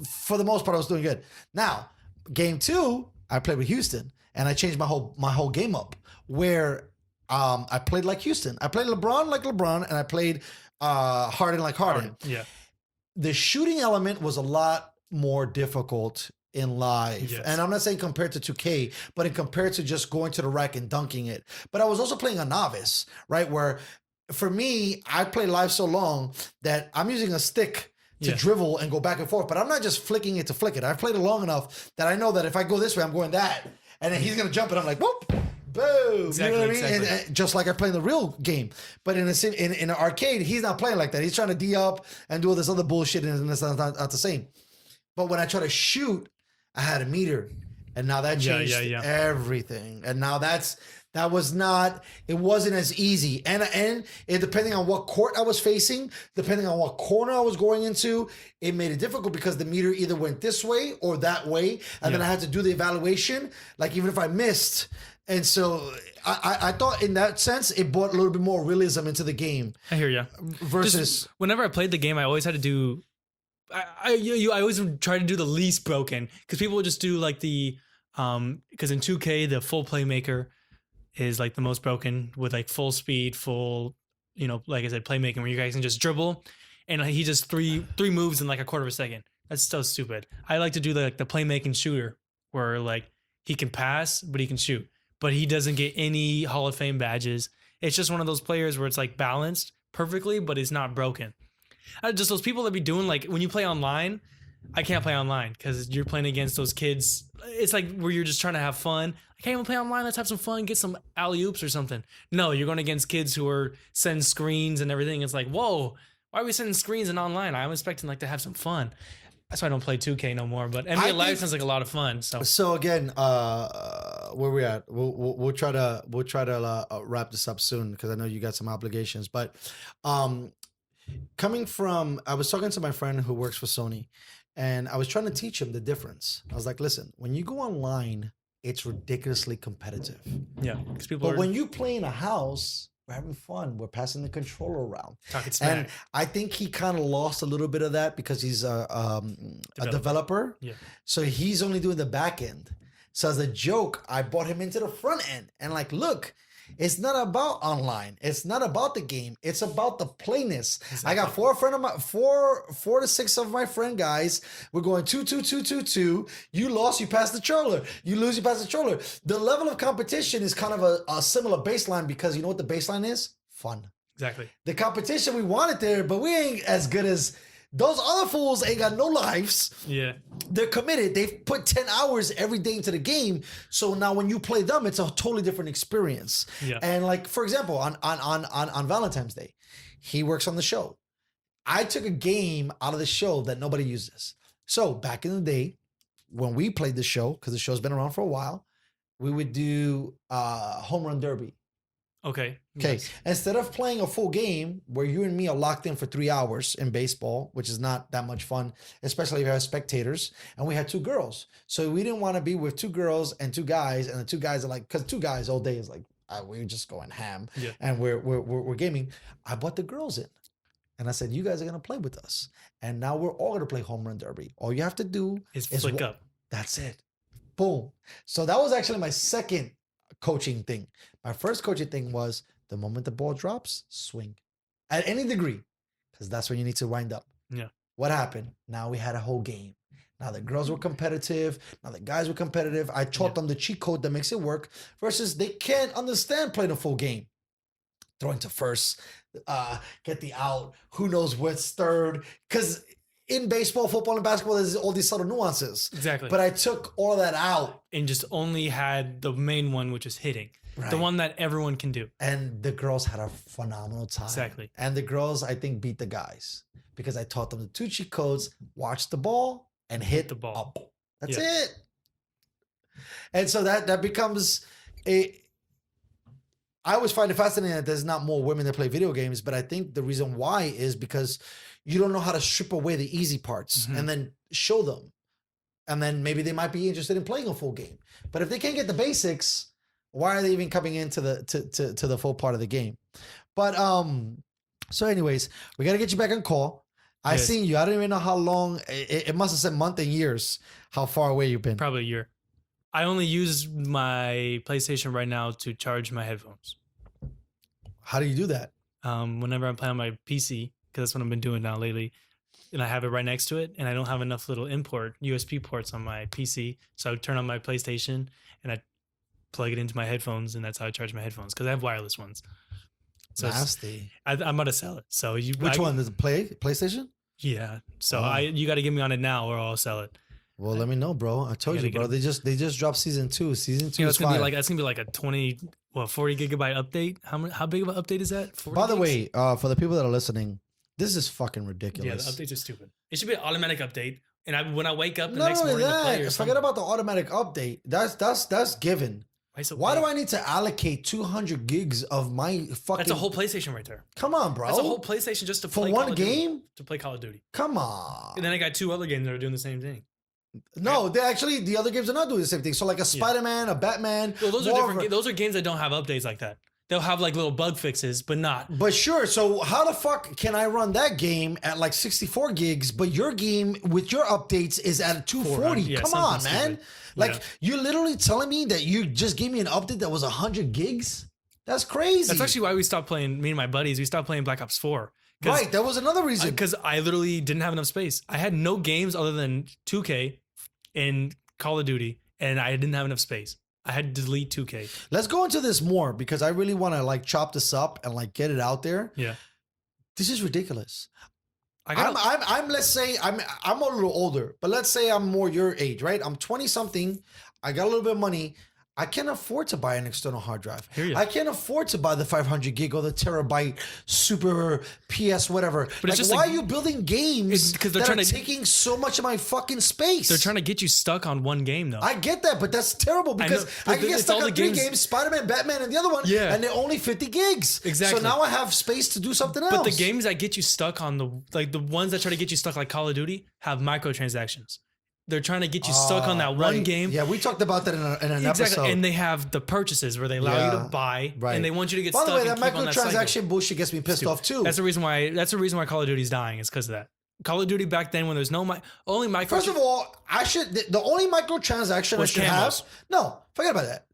for the most part, I was doing good. Now, game 2, I played with Houston, and I changed my whole game up, where I played like Houston. I played LeBron like LeBron, and I played Harden like Harden.
Yeah.
The shooting element was a lot more difficult in Live. Yes. And I'm not saying compared to 2K, but in compared to just going to the rack and dunking it. But I was also playing a novice, right? Where for me, I play Live so long that I'm using a stick to dribble and go back and forth, but I'm not just flicking it to flick it. I've played it long enough that I know that if I go this way, I'm going that. And then he's going to jump and I'm like, whoop, boom. Exactly, you know what I mean? Exactly. And just like I play in the real game. But in an arcade, he's not playing like that. He's trying to D up and do all this other bullshit, and it's not the same. But when I try to shoot, I had a meter, and now that changed everything. And now it wasn't as easy. And it, depending on what court I was facing, depending on what corner I was going into, it made it difficult because the meter either went this way or that way. And then I had to do the evaluation. Like, even if I missed, And so I thought in that sense it brought a little bit more realism into the game
I hear you.
versus
Whenever I played the game, I always had to do. I always would try to do the least broken because people would just do like the because in 2K the full playmaker is like the most broken with like full speed, full like I said playmaking where you guys can just dribble and he just three moves in like a quarter of a second. That's so stupid. I like to do the playmaking shooter where like he can pass but he can shoot, but he doesn't get any Hall of Fame badges. It's just one of those players where it's like balanced perfectly, but it's not broken. Just those people that be doing like when you play online, I can't play online because you're playing against those kids. It's like where you're just trying to have fun. I can't even play online. Let's have some fun, get some alley-oops or something. No, you're going against kids who are sending screens and everything. It's like, whoa, why are we sending screens and online? I'm expecting like to have some fun. That's why I don't play 2K no more. But NBA Live sounds like a lot of fun.
So again, where we at? We'll try to wrap this up soon because I know you got some obligations. But coming from, I was talking to my friend who works for Sony, and I was trying to teach him the difference. I was like, listen, when you go online, it's ridiculously competitive.
Yeah, because
But when you play in a house, we're having fun. We're passing the controller around.
Talking smack.
And I think he kind of lost a little bit of that because he's a developer.
Yeah.
So he's only doing the back end. So as a joke, I brought him into the front end and like, look, it's not about online. It's not about the game. It's about the playness. Exactly. I got four to six of my friend guys. We're going 2-2-2-2-2. You lost, you passed the troller. You lose, you pass the troller. The level of competition is kind of a similar baseline because you know what the baseline is? Fun.
Exactly.
The competition we wanted there, but we ain't as good as those other fools. Ain't got no lives.
Yeah.
They're committed. They've put 10 hours every day into the game. So now when you play them, it's a totally different experience.
Yeah.
And like, for example, on Valentine's Day, he works on the show. I took a game out of the show that nobody uses. So back in the day, when we played the show, because the show's been around for a while, we would do home run derby.
Okay.
Yes. Instead of playing a full game where you and me are locked in for 3 hours in baseball, which is not that much fun, especially if you have spectators, and we had 2 girls. So we didn't want to be with 2 girls and 2 guys, and the 2 guys are like, because 2 guys all day is like, we're just going ham, and we're gaming. I brought the girls in, and I said, you guys are going to play with us. And now we're all going to play home run derby. All you have to do
is flick up.
That's it. Boom. So that was actually my second coaching thing. My first coaching thing was the moment the ball drops, swing at any degree, because that's when you need to wind up.
Yeah.
What happened? Now we had a whole game. Now the girls were competitive. Now the guys were competitive. I taught them the cheat code that makes it work versus they can't understand playing a full game. Throwing to first, get the out. Who knows what's third? Because in baseball, football, and basketball, there's all these subtle nuances.
Exactly.
But I took all of that out.
And just only had the main one, which is hitting. Right. The one that everyone can do.
And the girls had a phenomenal time.
Exactly.
And the girls, I think, beat the guys. Because I taught them the 2 cheat codes, watch the ball, and hit
the ball.
Up. That's it. And so that becomes a... I always find it fascinating that there's not more women that play video games, but I think the reason why is because you don't know how to strip away the easy parts and then show them. And then maybe they might be interested in playing a full game. But if they can't get the basics, why are they even coming into the to the full part of the game? But so anyways, we got to get you back on call. I seen you. I don't even know how long. It must have said month and years how far away you've been.
Probably a year. I only use my PlayStation right now to charge my headphones.
How do you do that?
Whenever I'm playing on my PC, because that's what I've been doing now lately, and I have it right next to it, and I don't have enough little USB ports on my PC, so I would turn on my PlayStation and I plug it into my headphones, and that's how I charge my headphones because I have wireless ones. So
nasty.
I'm about to sell it. So
which one? The PlayStation?
Yeah. So you got to get me on it now, or I'll sell it.
Well, let me know, bro. I told you, bro. They just dropped season 2. Season 2 is
gonna that's gonna be like a 40 gigabyte update. How big of an update is that?
By the way, for the people that are listening, this is fuven ridiculous.
Yeah, the updates are stupid. It should be an automatic update. And when I wake up the next morning to play or something.
Forget about the automatic update. That's given. Why do I need to allocate 200 gigs of my fucking...
That's a whole PlayStation right there.
Come on, bro.
That's a whole PlayStation just to play
for one game?
To play Call of Duty.
Come on.
And then I got 2 other games that are doing the same thing.
No, they actually the other games are not doing the same thing. So like a Spider-Man, a Batman.
Well, those are
more
different.
of a-
Those are games that don't have updates like that. They'll have like little bug fixes, but not.
But sure, so how the fuck can I run that game at like 64 gigs, but your game with your updates is at 240?
Yeah,
Come on,
something
man.
stupid.
Like
Yeah.
you're literally telling me that you just gave me an update that was 100 gigs? That's crazy.
That's actually why we stopped playing. Me and my buddies, we stopped playing Black Ops 4.
Right, that was another reason.
Because I literally didn't have enough space. I had no games other than 2K and Call of Duty, and I didn't have enough space. I had to delete 2K.
Let's go into this more because I really want to like chop this up and like get it out there.
Yeah.
This is ridiculous.
I got
I'm let's say I'm a little older, but let's say I'm more your age, right? I'm 20 something. I got a little bit of money. I can't afford to buy an external hard drive.
Hear ya.
I can't afford to buy the 500 gig or the terabyte super PS whatever.
But it's just
why
like-
are you building games
'cause they're
that
trying
are
to-
taking so much of my fucking space?
They're trying to get you stuck on one game, though.
I get that, but that's terrible because
but
I can get
it's
stuck
all
on
the
3
games-
games, Spider-Man, Batman, and the other one,
Yeah.
and they're only 50 gigs.
Exactly.
So now I have space to do something else.
But the games that get you stuck on the ones that try to get you stuck like Call of Duty have microtransactions. They're trying to get you stuck on that one
Right.
game.
Yeah, we talked about that in an
Exactly.
episode.
And they have the purchases where they allow you
Yeah,
to buy,
right.
and they want you to get
By
stuck
the way, that
and keep on that cycle.
microtransaction bullshit gets me pissed off too.
That's the reason why. That's the reason why Call of Duty's dying is because of that. Call of Duty back then, when there's no only micro.
First of all, the only microtransaction I
Was
should
camos.
have. No, forget about that.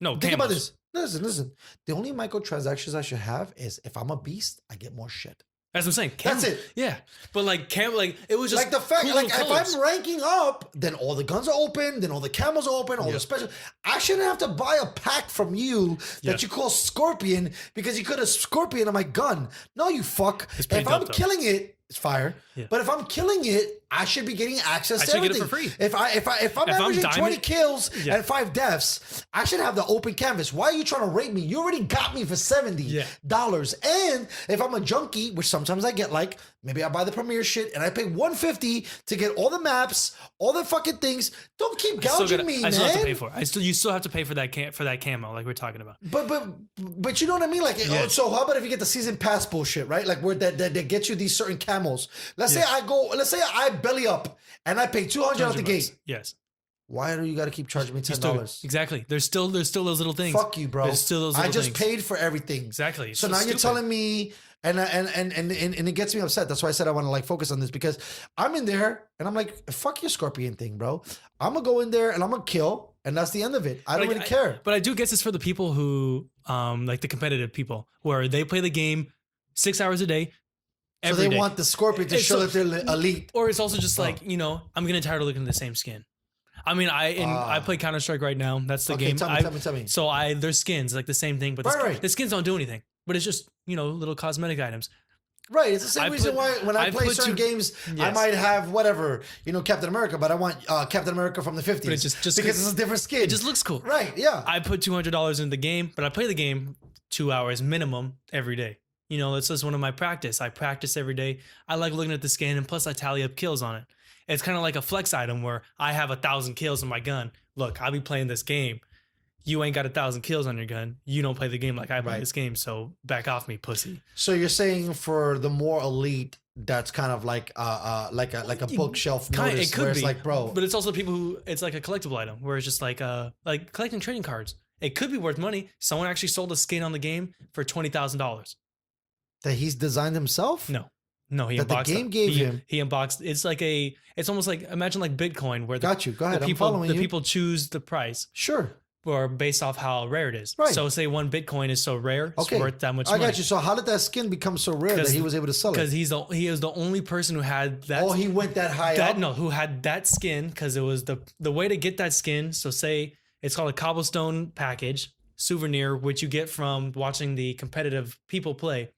no,
Think about
camos.
this. Listen. The only microtransactions I should have is if I'm a beast, I get more shit.
That's what I'm saying.
That's it.
Yeah, but like it was just
Like the fact,
cool
like
little
if
colors.
I'm ranking up, then all the guns are open, then all the camos are open, all the special. I shouldn't have to buy a pack from you that you call Scorpion because you could have Scorpion on my gun. No, you fuck.
It's pretty
If I'm
dope, though.
killing it, it's fire.
Yeah.
But if I'm killing it, I should be getting access to
should get it
everything.
for free.
If I'm
I'm
averaging 20
diamond-
kills
Yeah.
and 5 deaths, I should have the open canvas. Why are you trying to rate me? You already got me for $70. And if I'm a junkie, which sometimes I get, like maybe I buy the premiere shit and I pay $150 to get all the maps, all the fucking things. Don't keep gouging me,
I
man.
still have to pay for it. You still have to pay for that camo, like we're talking about.
But you know what I mean? Like,
Yeah.
so how about if you get the season pass bullshit, right? Like where that gets you these certain camos. Let's say I belly up and I pay $200 out the gate.
Yes.
Why do you got to keep charging me
You still-
$10?
Exactly. There's still those little things.
Fuck you, bro.
There's still those
I
little
just
things.
paid for everything.
Exactly.
So
So
now you're
stupid.
telling me, and it gets me upset. That's why I said I want to like focus on this because I'm in there and I'm like, fuck your Scorpion thing, bro. I'm gonna go in there and I'm gonna kill, and that's the end of it. I don't
Like,
really care.
But I do guess it's for the people who, like the competitive people, where they play the game 6 hours a day.
So
every
they
day.
want the Scorpion to
It's
show
so-
that they're elite.
Or it's also just like, I'm getting tired of looking at the same skin. I mean, I play Counter-Strike right now. That's the
Okay,
game.
tell me.
So there's skins, like the same thing, but
Right.
the skins don't do anything. But it's just, little cosmetic items.
Right, it's the same
I
reason
put-
why when I
I
play
put
certain
two-
games, I
Yes.
might have whatever, Captain America, but I want Captain America from the 50s.
But it just
because it's a different skin.
It just looks cool.
right, yeah.
I put $200 into the game, but I play the game 2 hours minimum every day. It's just one of my practice. I practice every day. I like looking at the skin, and plus I tally up kills on it. It's kind of like a flex item where I have 1,000 kills in my gun. Look, I'll be playing this game. You ain't got 1,000 kills on your gun. You don't play the game like I play this game, so back off me, pussy.
So you're saying for the more elite, that's kind of like a bookshelf notice
It could
where
be,
it's like, bro,
but it's also people who it's like a collectible item where it's just like collecting trading cards. It could be worth money. Someone actually sold a skin on the game for $20,000.
that he's designed himself?
No, he
That the
unboxed
game
it.
gave
He-
him.
He unboxed. It's almost like imagine like Bitcoin where
Got you. Go ahead.
the
I'm
people
following
the
you.
people choose the price
Sure.
or based off how rare it is.
Right.
So say one Bitcoin is so rare, it's
Okay.
worth that much
I
money.
got you. So how did that skin become so rare that he was able to sell
Because
it?
he is the only person who had that.
Oh, he went that high up?
who had that skin because it was the way to get that skin. So say it's called a cobblestone package souvenir, which you get from watching the competitive people play.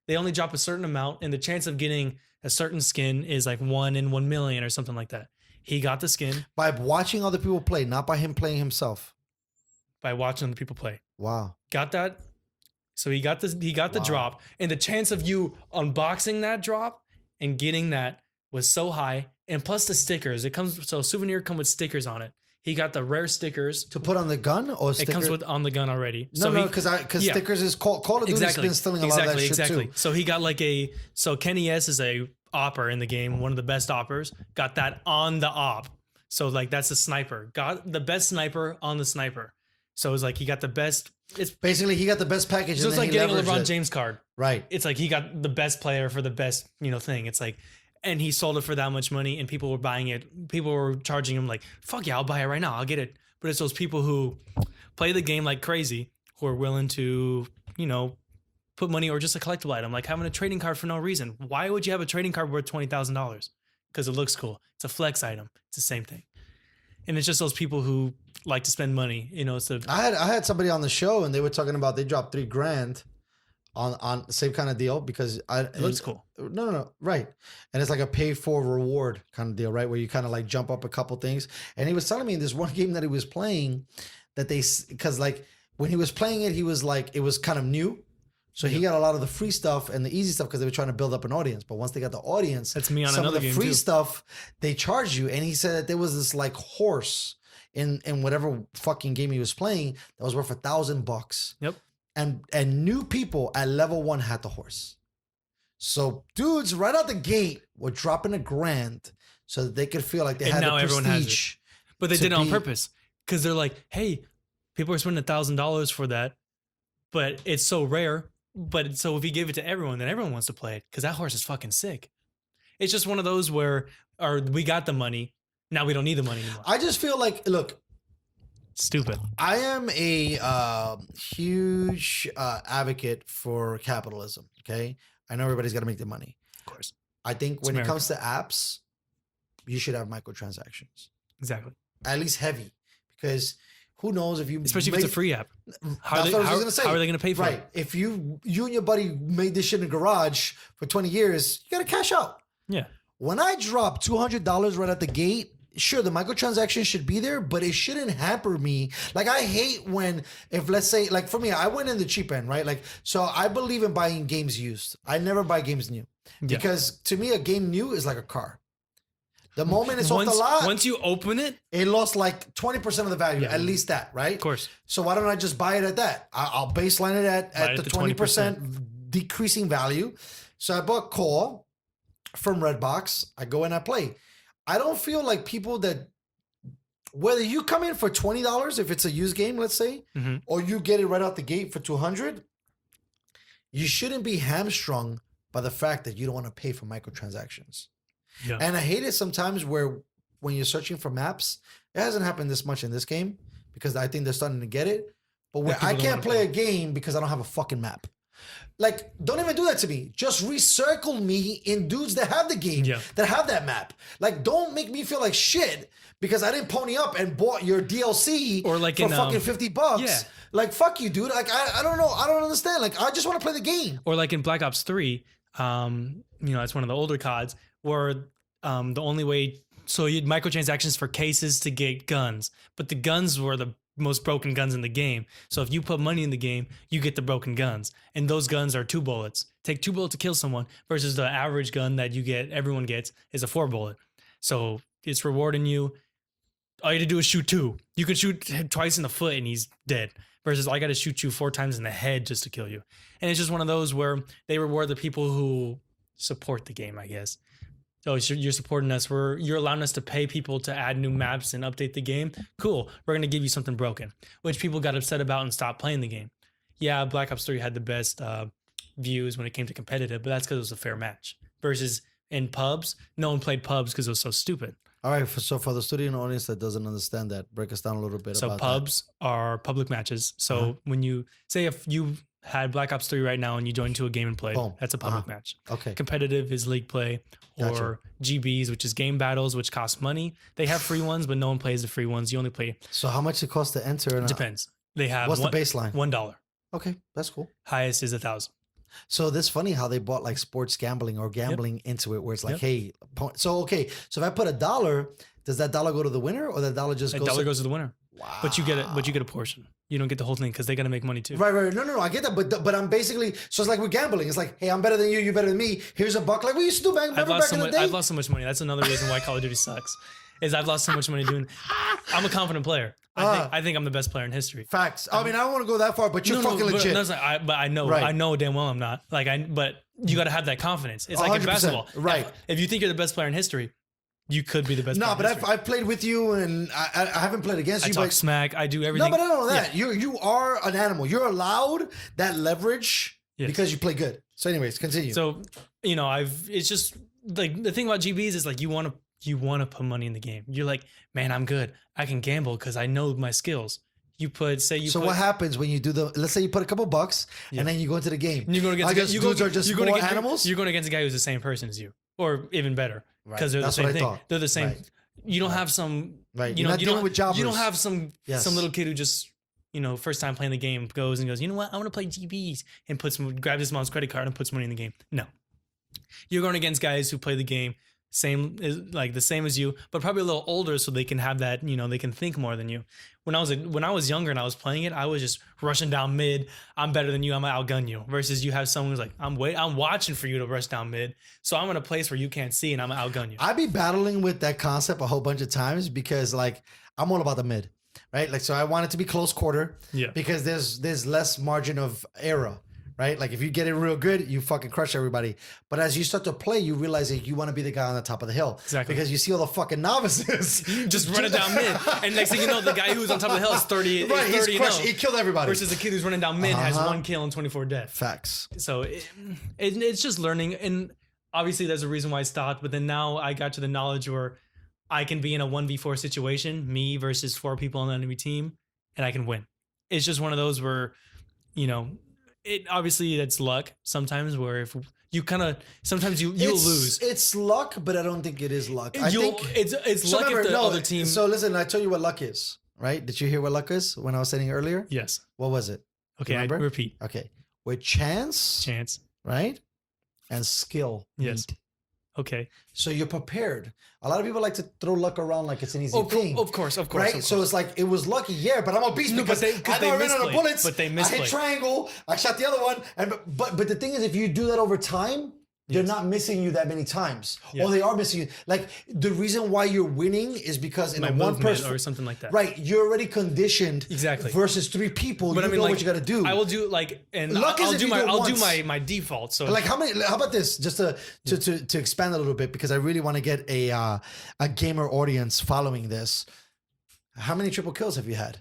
They only drop a certain amount, and the chance of getting a certain skin is like 1 in 1 million or something like that. He got the skin
By watching other people play, not by him playing himself.
by watching other people play.
Wow.
Got that? So he got the drop, and the chance of you unboxing that drop and getting that was so high. And plus the stickers, souvenir come with stickers on it. He got the rare stickers.
To put on the gun or
It
sticker?
comes with on the gun already.
No, because
yeah.
stickers is Call of Duty's been stealing a lot of that shit too.
So he got so Kenny S is a opper in the game, one of the best oppers. Got that on the op. So like that's a sniper. Got the best sniper on the sniper. So it's like he got the best. It's
Basically, he got the best package.
so
And
it's
then
like
he
getting a
leveraged
LeBron
it.
James card.
Right.
It's like he got the best player for the best, thing. It's like, and he sold it for that much money, and people were buying it. People were charging him like, "Fuck yeah, I'll buy it right now. I'll get it." But it's those people who play the game like crazy, who are willing to, put money or just a collectible item, like having a trading card for no reason. Why would you have a trading card worth $20,000? Because it looks cool. It's a flex item. It's the same thing. And it's just those people who like to spend money. It's a
I had somebody on the show and they were talking about they dropped $3,000 on the same kind of deal because
it looks cool.
No, right. And it's like a pay for reward kind of deal, right? Where you kind of like jump up a couple things. And he was telling me in this one game that he was playing that because like when he was playing it, he was like, it was kind of new. So he got a lot of the free stuff and the easy stuff because they were trying to build up an audience. But once they got the audience,
That's me on
some
another
of the
game
free
too.
stuff, they charge you. And he said that there was this like horse in whatever fucking game he was playing that was worth $1,000.
Yep.
And new people at level 1 had the horse. So dudes right out the gate were dropping $1,000 so that they could feel like they
And
had
now
the
everyone has
prestige.
But they
to
did it on
be-
purpose because they're like, hey, people are spending $1,000 for that, but it's so rare. But so if you give it to everyone, then everyone wants to play it because that horse is fucking sick. It's just one of those where, we got the money, now we don't need the money anymore.
I just feel like, look,
Stupid.
I am a huge advocate for capitalism. Okay, I know everybody's got to make their money.
Of course.
I think when
America.
it comes to apps, you should have microtransactions,
Exactly.
at least heavy, because who knows if you
Especially if it's a free app. How
That's what I was
how-
gonna say.
how are they going to pay for
right.
it?
If you and your buddy made this shit in the garage for 20 years, you got to cash out.
Yeah.
When I drop $200 right at the gate, sure, the microtransaction should be there, but it shouldn't hamper me. Like, I hate when, if let's say, like for me, I went in the cheap end, right? Like, so I believe in buying games used. I never buy games new because to me, a game new is like a car. The moment it's off the lot,
Once you open it,
it lost like 20% of the value, at least that, right?
of course.
So why don't I just buy it at that? I'll baseline it at
Buy it
the
at the
20% decreasing value. So I bought Core from Redbox. I go and I play. I don't feel like people that, whether you come in for $20 if it's a used game, let's say,
Mhm.
or you get it right out the gate for $200, you shouldn't be hamstrung by the fact that you don't want to pay for microtransactions.
Yeah.
And I hate it sometimes where when you're searching for maps, it hasn't happened this much in this game because I think they're starting to get it. But where
people
I
don't
can't
wanna
play a game because I don't have a fucking map. Like, don't even do that to me. Just recircle me in dudes that have the game, that have that map. Like, don't make me feel like shit because I didn't pony up and bought your DLC
Or like
for
in,
fucking $50.
yeah.
Like, fuck you, dude. Like, I don't know. I don't understand. Like, I just want to play the game.
Or like in Black Ops 3, it's one of the older CODs where the only way, so you had microtransactions for cases to get guns, but the guns were the most broken guns in the game. So if you put money in the game, you get the broken guns. And those guns are 2 bullets. Take 2 bullets to kill someone versus the average gun that everyone gets is a 4 bullet. So it's rewarding you. All you have to do is shoot 2. You can shoot him twice in the foot and he's dead. Versus I got to shoot you 4 times in the head just to kill you. And it's just one of those where they reward the people who support the game, I guess. So you're supporting us. You're allowing us to pay people to add new maps and update the game. Cool. We're going to give you something broken, which people got upset about and stopped playing the game. Yeah, Black Ops 3 had the best views when it came to competitive, but that's because it was a fair match. Versus in pubs, no one played pubs because it was so stupid.
All right. So for the studio audience that doesn't understand that, break us down a little bit
So
about
pubs are public matches. So when you say if you had Black Ops 3 right now and you join to a game and play,
Boom.
that's a public match.
that. Okay.
Competitive is league play or
Gotcha.
GBs, which is game battles, which cost money. They have free ones, but no one plays the free ones. You only play.
So how much it costs to enter? And
Depends. They have
What's the baseline?
$1.
Okay, that's cool.
Highest is 1,000.
So this funny how they bought like sports gambling or gambling into it, where it's like, hey, so okay, so if I put $1, does that dollar go to the winner or that dollar just
A
goes?
dollar goes to the winner. Wow. But you get a portion. You don't get the whole thing because they got to make money too.
Right. No, I get that, but I'm basically so it's like we're gambling. It's like, hey, I'm better than you, you're better than me. Here's a buck, like we used to do back, remember back in the day.
I've lost so much money. That's another reason why Call of Duty sucks. Is I've lost so much money doing. I'm a confident player. I think I'm the best player in history.
Facts. I mean, I don't want to go that far, but you're fucking legit.
But I know,
Right.
I know damn well I'm not. But you got to have that confidence. It's like in
100%.
basketball,
Right.
If you think you're the best player in history, you could be the best.
No,
player in
but
history.
I've played with you, and I haven't played against
I
you.
talk
But
smack. I do everything.
no, but I don't know that.
Yeah.
You are an animal. You're allowed that leverage
Yes.
because you play good. So, anyways, continue.
So, it's just like the thing about GBs is like you want to put money in the game. You're like, man, I'm good. I can gamble because I know my skills.
So what happens when you do let's say you put a couple bucks and then you go into the game.
You're going against
I guess dudes are just more animals.
You're going against a guy who's the same person as you, or even better, because they're
That's
the
what
same
I
thing.
thought.
They're the same.
Right.
You don't have some.
Right.
You
You're
know,
not
you
dealing
don't
with jobbers.
You don't have some
Yes.
little kid who just first time playing the game goes, you know what, I want to play GBs and grabs his mom's credit card and puts money in the game. No, you're going against guys who play the game the same as you, but probably a little older, so they can have that, they can think more than you. When I was younger and I was playing it, I was just rushing down mid. I'm better than you. I'm gonna outgun you. Versus you have someone who's like, I'm watching for you to rush down mid, so I'm in a place where you can't see and I'm gonna outgun you.
I be battling with that concept a whole bunch of times because like I'm all about the mid, right? Like so I want it to be close quarter, because there's less margin of error. Right? Like if you get it real good, you fucking crush everybody. But as you start to play, you realize that you want to be the guy on the top of the hill.
Exactly.
Because you see all the fucking novices.
Just running down mid. And next thing you know, the guy who's on top of the hill is 30,
Right,
is 30
he's
and
crushed.
0.
He killed everybody.
Versus the kid who's running down mid has 1 kill and 24 death.
Facts.
So it's just learning. And obviously there's a reason why I stopped. But then now I got to the knowledge where I can be in a 1v4 situation, me versus 4 people on the enemy team, and I can win. It's just one of those where, it obviously it's luck sometimes where if you kind of sometimes you'll lose.
It's luck, but I don't think it is luck. I
It's
think
luck if the other team.
So listen, I tell you what luck is, right? Did you hear what luck is when I was saying earlier?
Yes.
What was it?
Okay, I
Remember?
repeat.
Okay. With chance, right? And skill.
Yes.
meet.
Okay.
So you're prepared. A lot of people like to throw luck around like it's an easy thing.
Of course.
Right? So it's like, it was lucky, yeah, but I'm a beast because I know I ran out of bullets.
But they
I
misplayed.
hit triangle. I shot the other one. But the thing is, if you do that over time, they're not missing you that many times.
Yeah.
Or they are missing you. Like, the reason why you're winning is because in
My
a one
movement
person
or something like that.
Right, you're already conditioned.
Exactly.
Versus 3 people.
But
You
I mean,
know
like,
what you got to do.
I will do like, and
Luck is
I'll
if
do
you do it
I'll do
once.
my default. So
Like how about this? Just to expand a little bit, because I really want to get a gamer audience following this. How many triple kills have you had?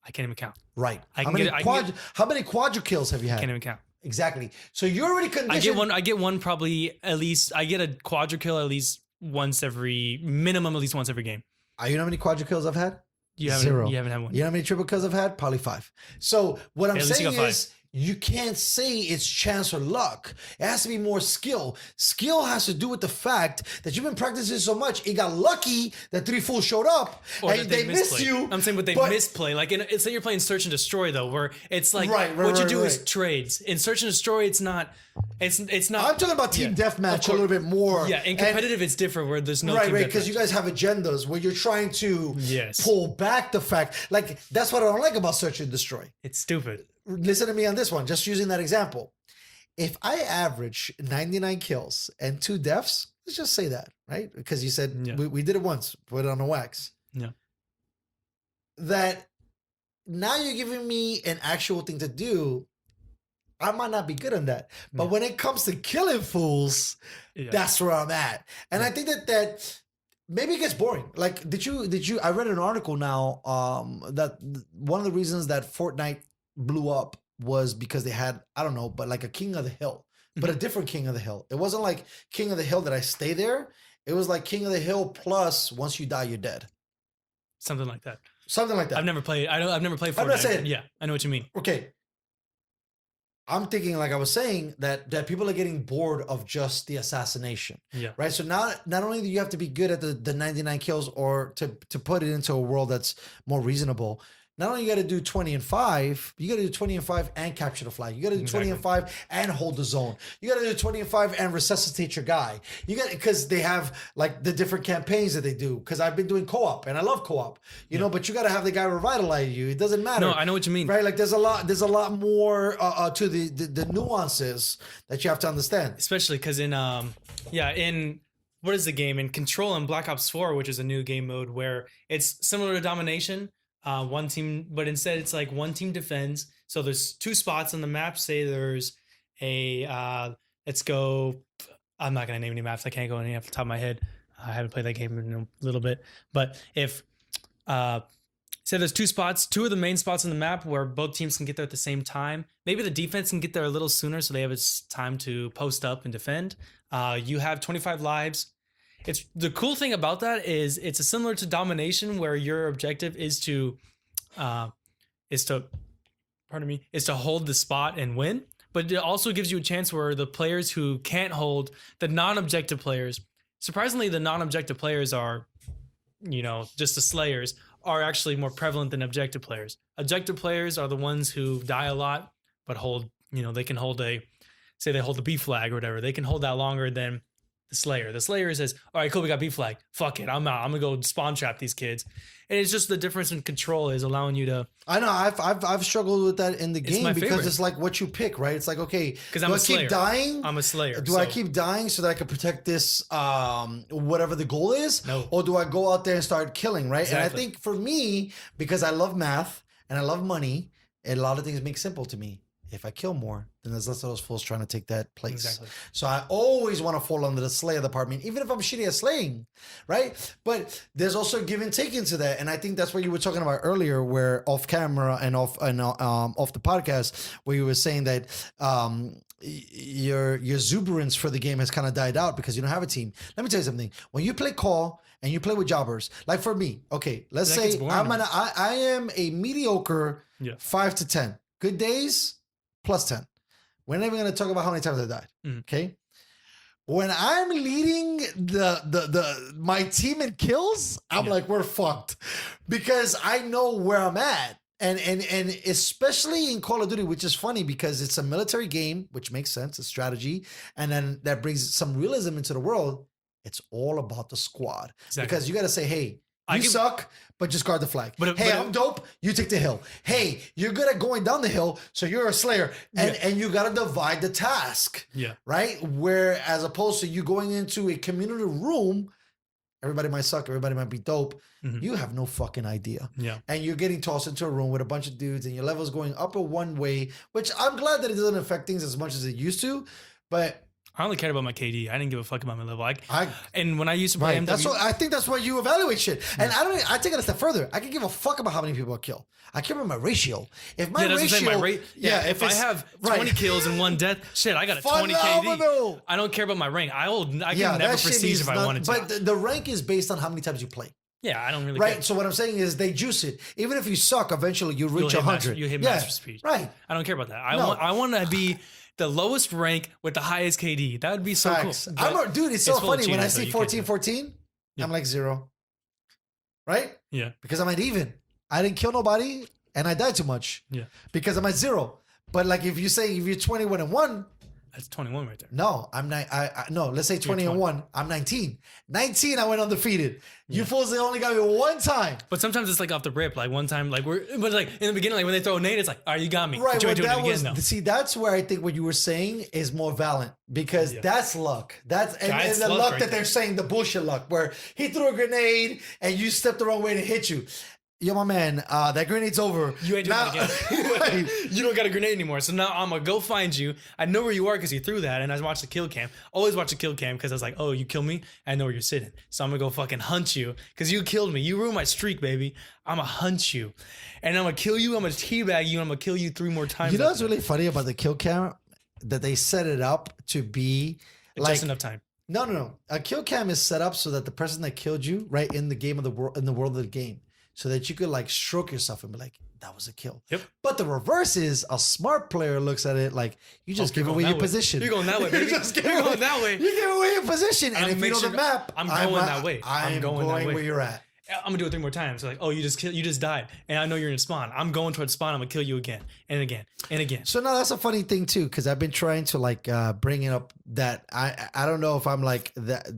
I can't even count.
Right.
I
How
can
many
get it-
how many quadra kills have you
I
had?
can't even count.
Exactly. So you're already conditioned.
I get one probably at least. I get a quadra kill at least once every minimum, at least once every game.
You know how many quadra kills I've had?
You haven't.
0.
You haven't had one.
You know how many triple kills I've had? Probably 5. So what I'm
at least you
saying
got 5.
is, you can't say it's chance or luck. It has to be more skill. Skill has to do with the fact that you've been practicing so much. It got lucky that 3 fools showed up
Or
and
that
they missed
misplayed.
you.
I'm saying, but they misplay. Like, it's like you're playing Search and Destroy though, where it's like what you do is trades. In Search and Destroy, it's not. It's not.
I'm talking about team deathmatch a
course.
little bit more.
Yeah, in competitive, it's different where there's no
right,
team
because
deathmatch.
you guys have agendas where you're trying to
Yes.
pull back the fact. Like, that's what I don't like about Search and Destroy.
It's stupid.
Listen to me on this one, just using that example. If I average 99 kills and 2 deaths, let's just say that, right? Because you said we did it once, put it on the wax.
Yeah.
That now you're giving me an actual thing to do. I might not be good on that. But when it comes to killing fools, that's where I'm at. And I think that maybe it gets boring. Like, did you I read an article now that one of the reasons that Fortnite blew up was because they had, I don't know, but like a King of the Hill, but a different King of the Hill. It wasn't like King of the Hill that I stay there. It was like King of the Hill plus once you die, you're dead.
Something like that.
Something like that.
I've never played Fortnite.
I'm not saying.
Yeah, I know what you mean.
Okay. I'm thinking, like I was saying, that people are getting bored of just the assassination.
Yeah.
Right. So now, not only do you have to be good at the 99 kills or to put it into a world that's more reasonable, not only you got to do 20 and 5, you got to do 20 and 5 and capture the flag. You got to do 20 and 5 and hold the zone. You got to do 20 and 5 and resuscitate your guy. You got, because they have like the different campaigns that they do. Because I've been doing co-op and I love co-op, you know. But you got to have the guy revitalize you. It doesn't matter.
No, I know what you mean.
Right? Like there's a lot more to the nuances that you have to understand.
Especially because in what is the game in Control and Black Ops 4, which is a new game mode where it's similar to Domination. One team, but instead it's like one team defends. So there's 2 spots on the map. Say there's a let's go. I'm not gonna name any maps. I can't go any off the top of my head. I haven't played that game in a little bit, but if say there's two of the main spots on the map where both teams can get there at the same time. Maybe the defense can get there a little sooner so they have time to post up and defend. You have 25 lives. It's the cool thing about that is it's similar to domination where your objective is to hold the spot and win. But it also gives you a chance where the players who can't hold, the non-objective players, surprisingly the non-objective players are, just the slayers, are actually more prevalent than objective players. Objective players are the ones who die a lot, but hold, they can hold they hold the B flag or whatever. They can hold that longer than the Slayer. The Slayer says, all right, cool, we got B flag. Fuck it, I'm out. I'm gonna go spawn trap these kids. And it's just the difference in control is allowing you to.
I know I've struggled with that in the game because
favorite.
It's like what you pick, right? It's like, okay,
because I'm a Slayer.
Keep dying?
I'm a Slayer.
Do I keep dying so that I can protect this, whatever the goal is?
No.
Or do I go out there and start killing, right?
Exactly.
And I think for me, because I love math and I love money, a lot of things make simple to me. If I kill more, then there's less of those fools trying to take that place.
Exactly.
So I always want to fall under the Slayer department, even if I'm shitty at slaying, right? But there's also give and take into that, and I think that's what you were talking about earlier, where off camera and off the podcast, where you were saying that your exuberance for the game has kind of died out because you don't have a team. Let me tell you something. When you play call and you play with jobbers, like for me, okay, let's say I am a mediocre 5 to 10. Good days. +10. We're not even going to talk about how many times I died. Okay. When I'm leading my team in kills, I'm like, we're fucked because I know where I'm at. And especially in Call of Duty, which is funny because it's a military game, which makes sense. It's strategy. And then that brings some realism into the world. It's all about the squad because you got to say, hey, you suck, but just guard the flag. I'm dope. You take the hill. Hey, you're good at going down the hill, so you're a Slayer, and you got to divide the task. Yeah. Right. Where as opposed to you going into a community room, everybody might suck, everybody might be dope. Mm-hmm. You have no fucking idea. Yeah. And you're getting tossed into a room with a bunch of dudes, and your level's going up or one way. Which I'm glad that it doesn't affect things as much as it used to, but.
I only cared about my KD. I didn't give a fuck about my level. And when I used to play MW,
I think that's why you evaluate shit. And I take it a step further. I can give a fuck about how many people I kill. I care about my ratio. If my ratio,
if I have 20 kills and 1 death, shit, I got a 20 KD. I don't care about my rank. I can never prestige if I wanted to.
But the rank is based on how many times you play.
Yeah, I don't really care.
So what I'm saying is they juice it. Even if you suck, eventually you reach 100.
You hit master speed.
Right.
I don't care about that. I want to be the lowest rank with the highest KD. That would be so cool.
Dude, it's so funny when I see 14, I'm like 0. Right?
Yeah.
Because I'm at even. I didn't kill nobody and I died too much. Yeah. Because I'm at 0. But like if you're 21 and 1.
That's 21 right there.
No, I'm not. No, let's say 20 and 1. I'm 19. 19, I went undefeated. You fools, they only got me 1 time.
But sometimes it's like off the rip. Like one time, but like in the beginning, like when they throw a nade, it's like, all right, you got me.
Right. See, that's where I think what you were saying is more valid because that's luck. That's and the luck that they're saying, the bullshit luck, where he threw a grenade and you stepped the wrong way to hit you. Yo, my man, that grenade's over.
You ain't doing that again. You don't got a grenade anymore. So now I'm going to go find you. I know where you are because you threw that. And I watched the kill cam. Always watch the kill cam because I was like, oh, you kill me? I know where you're sitting. So I'm going to go fucking hunt you because you killed me. You ruined my streak, baby. I'm going to hunt you. And I'm going to kill you. I'm going to teabag you. And I'm going to kill you 3 more times.
You know what's really funny about the kill cam? That they set it up to be like...
Just enough time.
No. A kill cam is set up so that the person that killed you, right, in the game of the world, in the world of the game, so that you could like stroke yourself and be like, that was a kill.
Yep.
But the reverse is a smart player looks at it like you just give away your position.
You're going that way, baby. You're going that way.
You give away your position. And if you know the map,
I'm going that way.
I'm going that way. Where you're at.
I'm gonna do it 3 more times. So like, oh, you just died, and I know you're in spawn. I'm going towards spawn. I'm gonna kill you again and again and again.
So now that's a funny thing too, because I've been trying to like bring it up that I don't know if I'm like that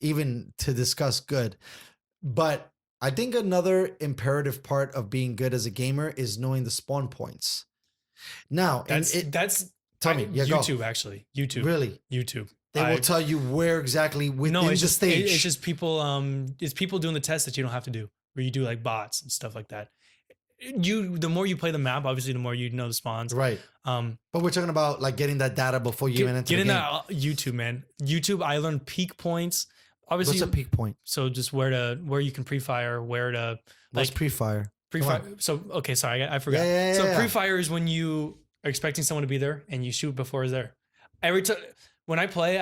even to discuss good, but I think another imperative part of being good as a gamer is knowing the spawn points. Now,
that's
tell me,
YouTube
go.
Actually, YouTube,
really,
YouTube.
They will tell you where exactly within the stage.
It's just people. It's people doing the tests that you don't have to do, where you do like bots and stuff like that. The more you play the map, obviously, the more you know the spawns.
Right. But we're talking about like getting that data before you even enter the game.
That YouTube, man. YouTube. I learned peak points obviously,
What's a peak point?
so just where you can pre-fire, where to
What's
like
pre-fire?
pre-fire. So okay, sorry, I forgot.
Yeah,
So
yeah.
pre-fire is when you are expecting someone to be there and you shoot before it's there. Every time when I play,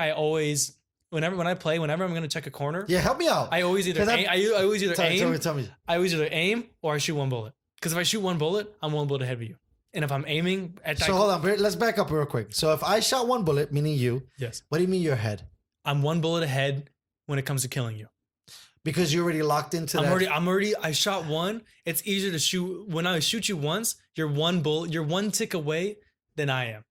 whenever I'm going to check a corner,
Yeah, help me out.
I always either
Tell me.
I always either aim or I shoot one bullet. Because if I shoot one bullet, I'm one bullet ahead of you. And if I'm aiming at that,
So hold on, let's back up real quick. So if I shot one bullet, meaning you,
yes,
what do you mean your head?
I'm one bullet ahead when it comes to killing you.
Because you're already locked into that.
I shot one. It's easier to shoot when I shoot you once. You're one tick away than I am.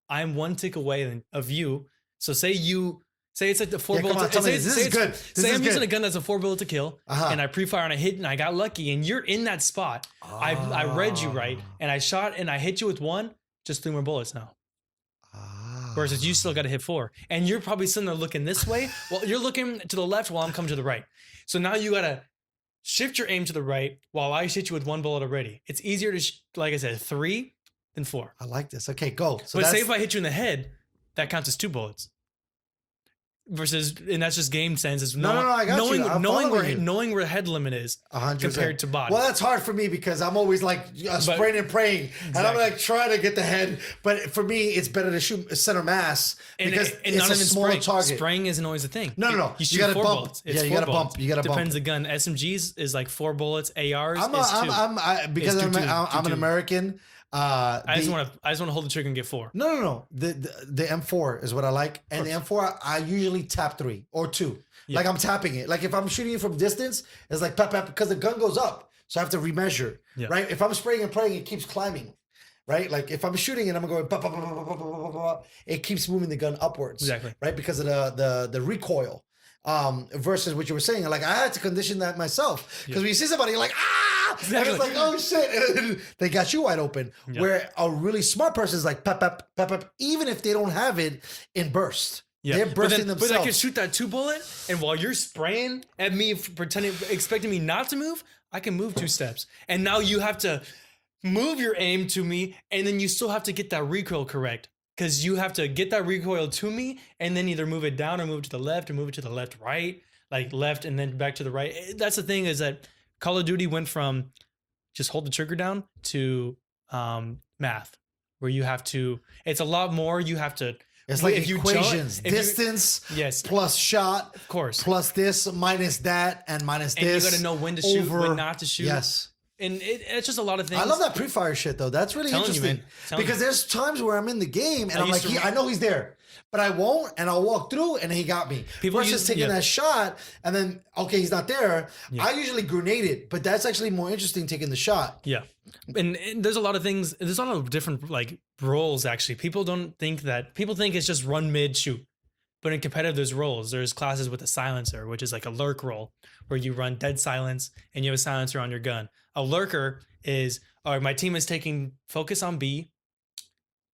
I'm one tick away of you. So say it's like the four bullet.
This is good.
Say I'm using a gun that's a 4 bullet to kill, and I pre-fire and I hit and I got lucky, and you're in that spot. I read you right, and I shot and I hit you with one. Just 3 more bullets now. Versus you still got to hit 4, and you're probably sitting there looking this way. Well, you're looking to the left while I'm coming to the right. So now you got to shift your aim to the right while I hit you with 1 bullet already. It's easier to, like I said, 3 than 4.
I like this. Okay, go. So
but say if I hit you in the head, that counts as 2 bullets. Versus, and that's just game sense. Is
I got you.
knowing where head limit is
100%.
compared to body.
Well, that's hard for me because I'm always like spraying and praying, and I'm like trying to get the head. But for me, it's better to shoot center mass because it's a smaller target.
Spraying isn't always a thing.
No.
You shoot
gotta
4
bump.
bullets.
Yeah, you gotta bump. You gotta bump.
Depends the gun. SMGs is like 4 bullets. ARs is 2.
Because I'm an American.
I just want to hold the trigger and get 4.
No. The M4 is what I like, and the M4 I usually tap 3 or 2. Yeah. Like I'm tapping it. Like if I'm shooting it from distance, it's like pap because the gun goes up, so I have to remeasure. Yeah. Right. If I'm spraying and praying, it keeps climbing. Right. Like if I'm shooting and I'm going, it keeps moving the gun upwards.
Exactly.
Right. Because of the recoil. Versus what you were saying, like I had to condition that myself because when you see somebody, you're like, exactly. And it's like, oh shit, and they got you wide open. Yep. Where a really smart person is like, pep, even if they don't have it in burst. Yeah. They're bursting themselves.
But I can shoot that 2 bullet, and while you're spraying at me, expecting me not to move, I can move 2 steps, and now you have to move your aim to me, and then you still have to get that recoil correct. Because you have to get that recoil to me and then either move it down or move it to the left or move it to the left, right, like left and then back to the right. That's the thing is that Call of Duty went from just hold the trigger down to math, where you have to, it's a lot more. You have to,
it's like equations, distance plus shot,
of course,
plus this minus that and minus this.
And you got to know when to shoot, when not to shoot.
Yes.
And it's just a lot of things.
I love that pre-fire shit though. That's really interesting. Because there's times where I'm in the game and I'm like, I know he's there, but I won't, and I'll walk through and he got me. People just taking that shot and then okay, he's not there. I usually grenade it, but that's actually more interesting taking the shot.
Yeah. And there's a lot of things, there's a lot of different like roles actually. People think it's just run mid shoot. But in competitive, there's roles. There's classes with a silencer, which is like a lurk role, where you run dead silence and you have a silencer on your gun. A lurker is, all right, my team is taking focus on B.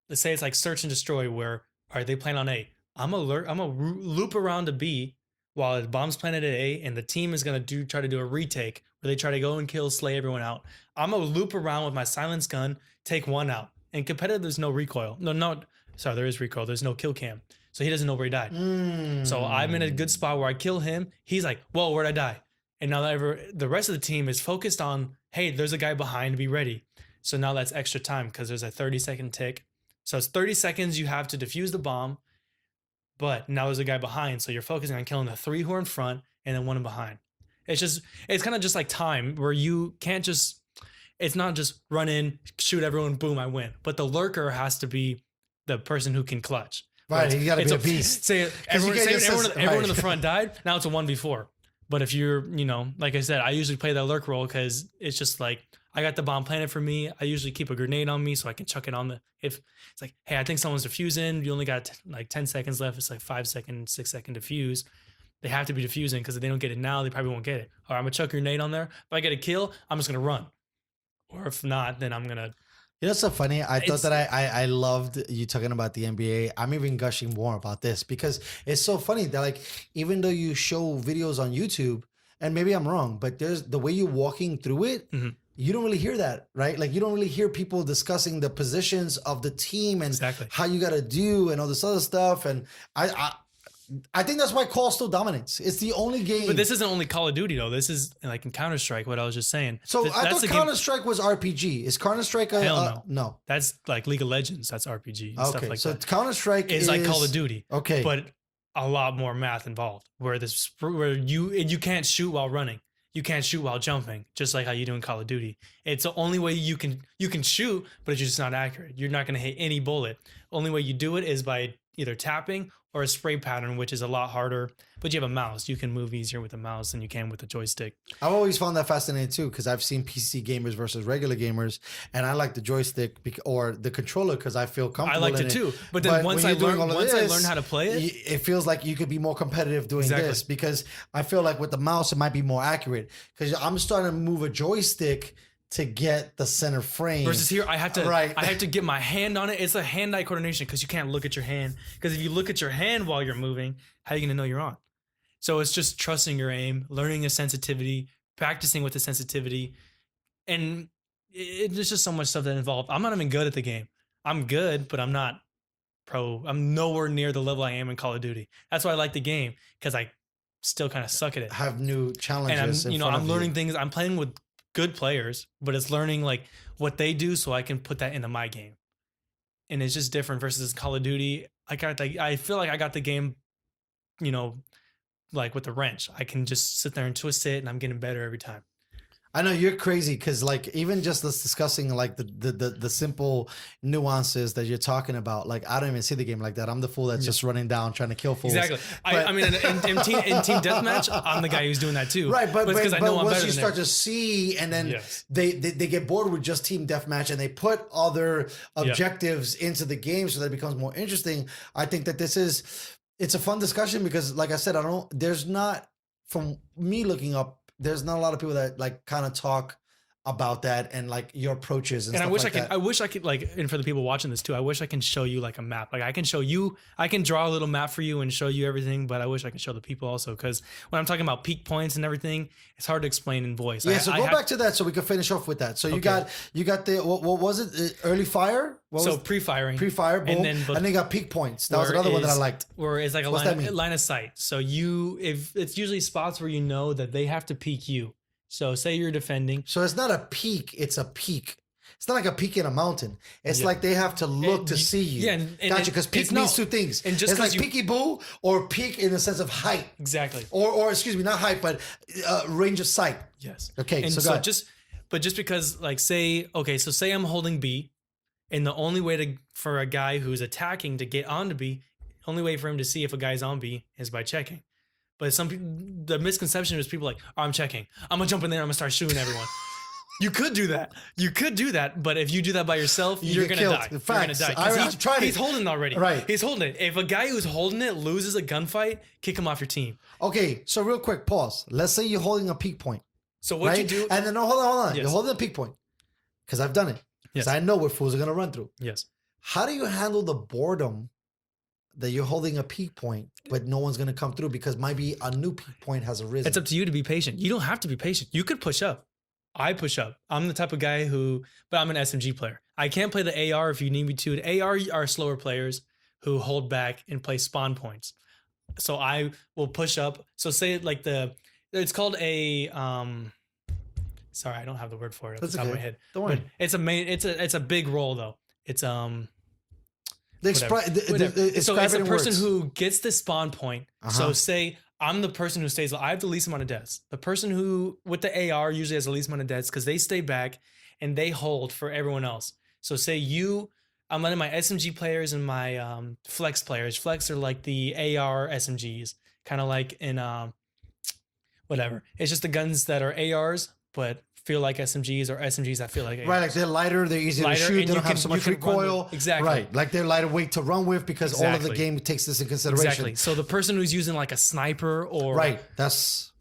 Let's say it's like search and destroy, where, all right, they plan on A. I'm a loop around to B while the bomb's planted at A, and the team is going to try to do a retake where they try to go and slay everyone out. I'm going to loop around with my silence gun, take one out. In competitive, there's no recoil. Sorry, there is recoil. There's no kill cam. So he doesn't know where he died. So I'm in a good spot where I kill him. He's like, whoa, where'd I die? And now the rest of the team is focused on, hey, there's a guy behind, be ready. So now that's extra time because there's a 30-second tick. So it's 30 seconds you have to defuse the bomb, but now there's a guy behind. So you're focusing on killing the 3 who are in front and then 1 in behind. It's kind of just like time where you can't just, it's not just run in, shoot everyone, boom, I win. But the lurker has to be the person who can clutch.
Right, you got to be a beast.
Say everyone in the front died. Now it's a 1v4. But if you're, like I said, I usually play that lurk role because it's just like I got the bomb planted for me. I usually keep a grenade on me so I can chuck it on if it's like, hey, I think someone's defusing. You only got like 10 seconds left. It's like 5-second, 6-second defuse. They have to be defusing because if they don't get it now, they probably won't get it. Or I'm gonna chuck a grenade on there. If I get a kill, I'm just gonna run. Or if not, then I'm gonna.
You know, it's so funny. I thought that I loved you talking about the NBA. I'm even gushing more about this because it's so funny that like, even though you show videos on YouTube, and maybe I'm wrong, but there's the way you're walking through it, you don't really hear that, right? Like you don't really hear people discussing the positions of the team and how you got to do and all this other stuff. And I think that's why Call still dominates. It's the only game.
But this isn't only Call of Duty though. This is like in Counter Strike. What I was just saying.
So I
That's
thought
the
Counter Strike was RPG. Is Counter Strike a
Hell
no?
That's like League of Legends. That's RPG and stuff
Okay,
like
so
that.
Counter Strike
It's like Call of Duty.
Okay,
But a lot more math involved. Where you can't shoot while running. You can't shoot while jumping, just like how you do in Call of Duty. It's the only way you can shoot, but it's just not accurate. You're not going to hit any bullet. Only way you do it is by either tapping or a spray pattern, which is a lot harder. But you have a mouse. You can move easier with a mouse than you can with a joystick.
I've always found that fascinating too, because I've seen PC gamers versus regular gamers, and I like the joystick or the controller because I feel comfortable.
I liked it too, but then once I learned how to play it,
it feels like you could be more competitive doing this, because I feel like with the mouse it might be more accurate, because I'm starting to move a joystick to get the center frame.
Versus here, I have to get my hand on it. It's a hand-eye coordination because you can't look at your hand. Because if you look at your hand while you're moving, how are you gonna know you're on? So it's just trusting your aim, learning a sensitivity, practicing with the sensitivity, and there's just so much stuff that involved. I'm not even good at the game. I'm good, but I'm not pro. I'm nowhere near the level I am in Call of Duty. That's why I like the game, because I still kind of suck at it.
Have new challenges.
And I'm learning things. I'm playing with good players, but it's learning like what they do so I can put that into my game. And it's just different versus Call of Duty. I feel like I got the game, like with the wrench. I can just sit there and twist it and I'm getting better every time.
I know you're crazy, because like even just us discussing like the simple nuances that you're talking about, like I don't even see the game like that. I'm the fool that's just running down trying to kill fools.
Exactly. I mean, in team deathmatch, I'm the guy who's doing that too.
Right, but
because I know I'm
once
better
you
than
start
them.
to see, and then
Yes.
they get bored with just team deathmatch, and they put other objectives into the game so that it becomes more interesting. I think that it's a fun discussion, because like I said, there's not, from me looking up, there's not a lot of people that like kind of talk about that and like your approaches and
I
stuff
wish
like that.
I wish I could, like, and for the people watching this too, I wish I can show you like a map. Like I can draw a little map for you and show you everything, but I wish I could show the people also, because when I'm talking about peak points and everything, it's hard to explain in voice.
Yeah, so go back to that so we can finish off with that. So you got the what was it? Early fire?
Pre-firing,
boom, and then you got peak points. That was another one that I liked.
Where it's like a line of sight. So if it's usually spots where you know that they have to peek you. So say you're defending.
So it's not a peak, it's a peak. It's not like a peak in a mountain. It's like they have to look to see you.
Yeah,
gotcha, because peak means two things.
And just
it's like peekaboo or peak in the sense of height.
Exactly.
Or excuse me, not height, but range of sight.
Yes.
Okay,
and
so
just because like say I'm holding B, and the only way for a guy who's attacking to get onto B, only way for him to see if a guy's on B is by checking. But the misconception is people like, oh, I'm checking. I'm going to jump in there. I'm going to start shooting everyone. You could do that. But if you do that by yourself, you're going to die. You're going to die. Because he's holding it already.
Right.
He's holding it. If a guy who's holding it loses a gunfight, kick him off your team.
Okay, so real quick, pause. Let's say you're holding a peak point.
So what you do...
And then, hold on.
Yes.
You're holding a peak point. Because I've done it. Because I know what fools are going to run through.
Yes.
How do you handle the boredom that you're holding a peak point, but no one's going to come through because maybe a new peak point has arisen?
It's up to you to be patient. You don't have to be patient. You could push up. I push up. I'm the type of guy but I'm an SMG player. I can't play the AR if you need me to. The AR are slower players who hold back and play spawn points. So I will push up. So say like it's called a, sorry, I don't have the word for it off the top of my head.
Don't worry.
But it's a big roll though. It's,
it's
a person who gets the spawn point. So say I'm the person who stays. I have the least amount of deaths. The person who with the AR usually has the least amount of deaths because they stay back and they hold for everyone else. So say I'm letting my SMG players and my flex players. Flex are like the AR SMGs, kind of like in whatever. It's just the guns that are ARs, but feel like SMGs, or SMGs that feel like ARs.
Right, like they're lighter, they're easier to shoot, they don't have so much recoil.
Exactly.
Right, like they're lighter weight to run with because all of the game takes this in consideration.
Exactly. So the person who's using like a sniper or
that's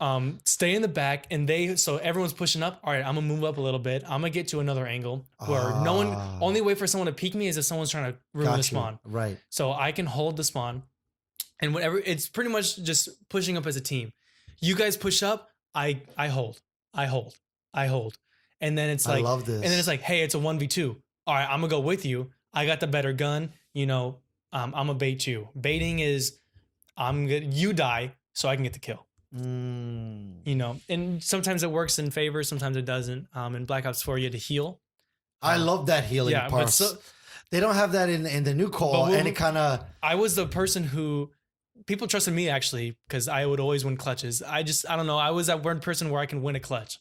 stay in the back, and so everyone's pushing up. All right, I'm gonna move up a little bit. I'm gonna get to another angle where only way for someone to peek me is if someone's trying to ruin the spawn.
Right.
So I can hold the spawn, and whatever. It's pretty much just pushing up as a team. You guys push up. I hold. And then it's like,
I love this.
And then it's like, hey, it's a 1v2. All right, I'm gonna go with you. I got the better gun. I'm gonna bait you. Baiting is I'm good. You die so I can get the kill. You know, and sometimes it works in favor, sometimes it doesn't. In Black Ops 4, you had to heal.
I love that healing
Yeah,
part.
but so
They don't have that in the new call, and it kind of.
I was the person who people trusted me actually because I would always win clutches. I don't know. I was that one person where I can win a clutch.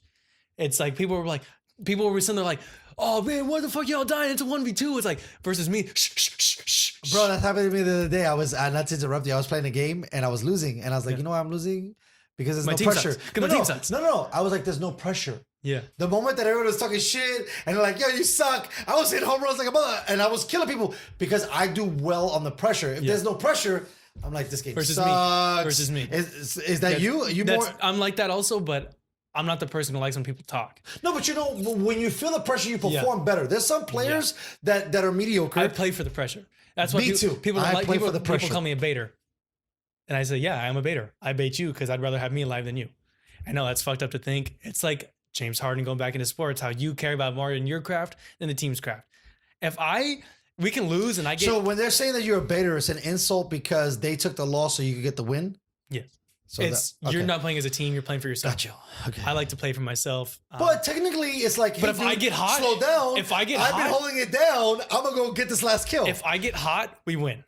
It's like people were sitting there like, oh man, what the fuck y'all dying? It's a 1v2. It's like versus me. Shh.
Bro, that happened to me the other day. I was not to interrupt you. I was playing a game and I was losing, and I was like, you know why I'm losing? Because there's
My
no
team
pressure.
sucks. 'Cause my team sucks.
No. I was like, there's no pressure.
Yeah.
The moment that everyone was talking shit and they're like, yo, you suck, I was hitting home runs like a mother, and I was killing people because I do well on the pressure. If there's no pressure, I'm like, this game sucks.
Versus me.
Is that you? Are you more?
I'm like that also, but I'm not the person who likes when people talk.
No, but you know, when you feel the pressure, you perform better. There's some players that are mediocre.
I play for the pressure. That's what
Me too.
People don't
I
like.
play
People,
for the pressure.
people call me a baiter, and I say, yeah, I'm a baiter. I bait you because I'd rather have me alive than you. I know that's fucked up to think. It's like James Harden going back into sports, how you care about more in your craft than the team's craft. We can lose and I get.
So when they're saying that you're a baiter, it's an insult because they took the loss so you could get the win?
Yes.
So
You're not playing as a team, you're playing for yourself.
Gotcha. Okay.
I like to play for myself.
But technically, it's like,
but if I get hot,
slow down.
If I get
I've
hot,
been holding it down. I'm gonna go get this last kill.
If I get hot, we win.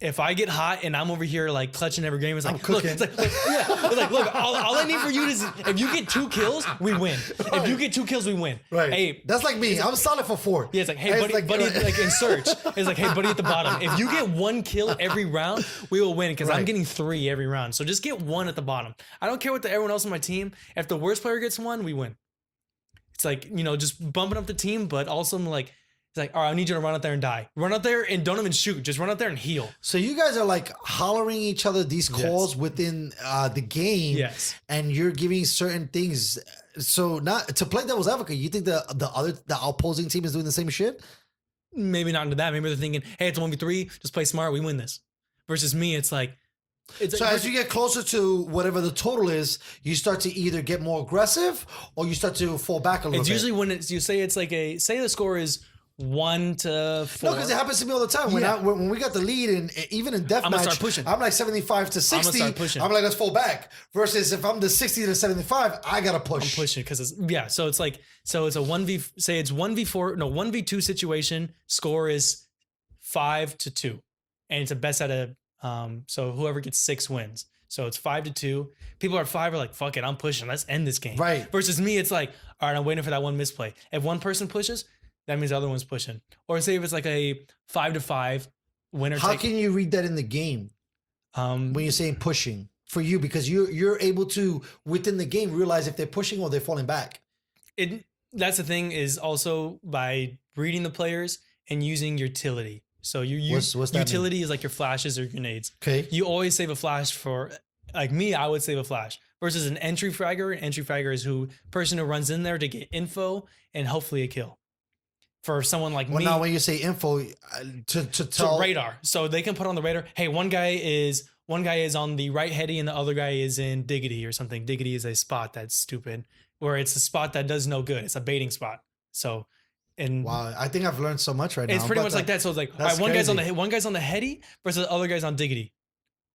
If I get hot and I'm over here like clutching every game, it's like, look, it's like, look, all I need for you is if you get 2 kills, we win.
Right.
If you get 2 kills, we win.
Right.
Hey,
that's like me. I'm solid for 4.
yeah, it's like, hey, buddy, like in search. It's like, hey, buddy at the bottom. If you get 1 kill every round, we will win because I'm getting 3 every round. So just get 1 at the bottom. I don't care what everyone else on my team. If the worst player gets 1, we win. It's like, you know, just bumping up the team, but also like, it's like, all right, I need you to run out there and die. Run out there and don't even shoot. Just run out there and heal.
So you guys are like hollering each other these calls within the game.
Yes.
And you're giving certain things. So not to play devil's advocate, you think the opposing team is doing the same shit?
Maybe not into that. Maybe they're thinking, hey, it's a 1v3. Just play smart. We win this. Versus me, it's like.
So as you get closer to whatever the total is, you start to either get more aggressive or you start to fall back a little bit.
It's usually when you say it's like say the score is 1 to 4.
No, because it happens to me all the time. When we got the lead, and even in deathmatch,
I'm gonna start pushing.
I'm like 75 to 60.
I'm gonna start pushing.
I'm like, let's fall back. Versus if I'm the 60 to 75, I gotta push.
I'm pushing because so it's like it's a 1v. Say it's 1v2 situation. Score is 5-2, and it's a best out of so whoever gets 6 wins. So it's 5-2. People at 5 are like, fuck it, I'm pushing. Let's end this game.
Right.
Versus me, it's like, all right, I'm waiting for that one misplay. If one person pushes, that means the other one's pushing. Or say if it's like a 5-5 winner.
How can you read that in the game when you're saying pushing for you? Because you're able to within the game realize if they're pushing or they're falling back.
That's the thing is also by reading the players and using utility. So what's that utility mean? Is like your flashes or grenades.
Okay.
You always save a flash for, like me, I would save a flash. Versus an entry fragger. An entry fragger is person who runs in there to get info and hopefully a kill. For someone like me.
Now when you say info, to tell
radar. So they can put on the radar, hey, one guy is on the right heady and the other guy is in diggity or something. Diggity is a spot that's stupid. Or it's a spot that does no good. It's a baiting spot. So wow,
I think I've learned so much right now.
It's pretty much like that. So it's like, all right, one guy's on the heady versus the other guy's on diggity.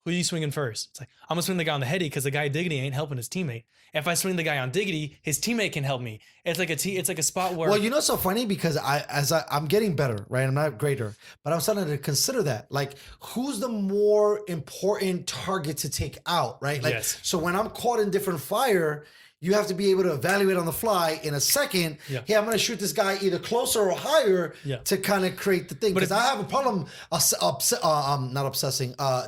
Who are you swinging first? It's like, I'm gonna swing the guy on the heady because the guy diggity ain't helping his teammate. If I swing the guy on diggity, his teammate can help me. It's like a spot where.
Well, you know, it's so funny because I'm getting better, right? I'm not greater, but I'm starting to consider that. Like, who's the more important target to take out, right? Like, so when I'm caught in different fire, you have to be able to evaluate on the fly in a second. Yeah. Hey, I'm going to shoot this guy either closer or higher to kind of create the thing. Because I have a problem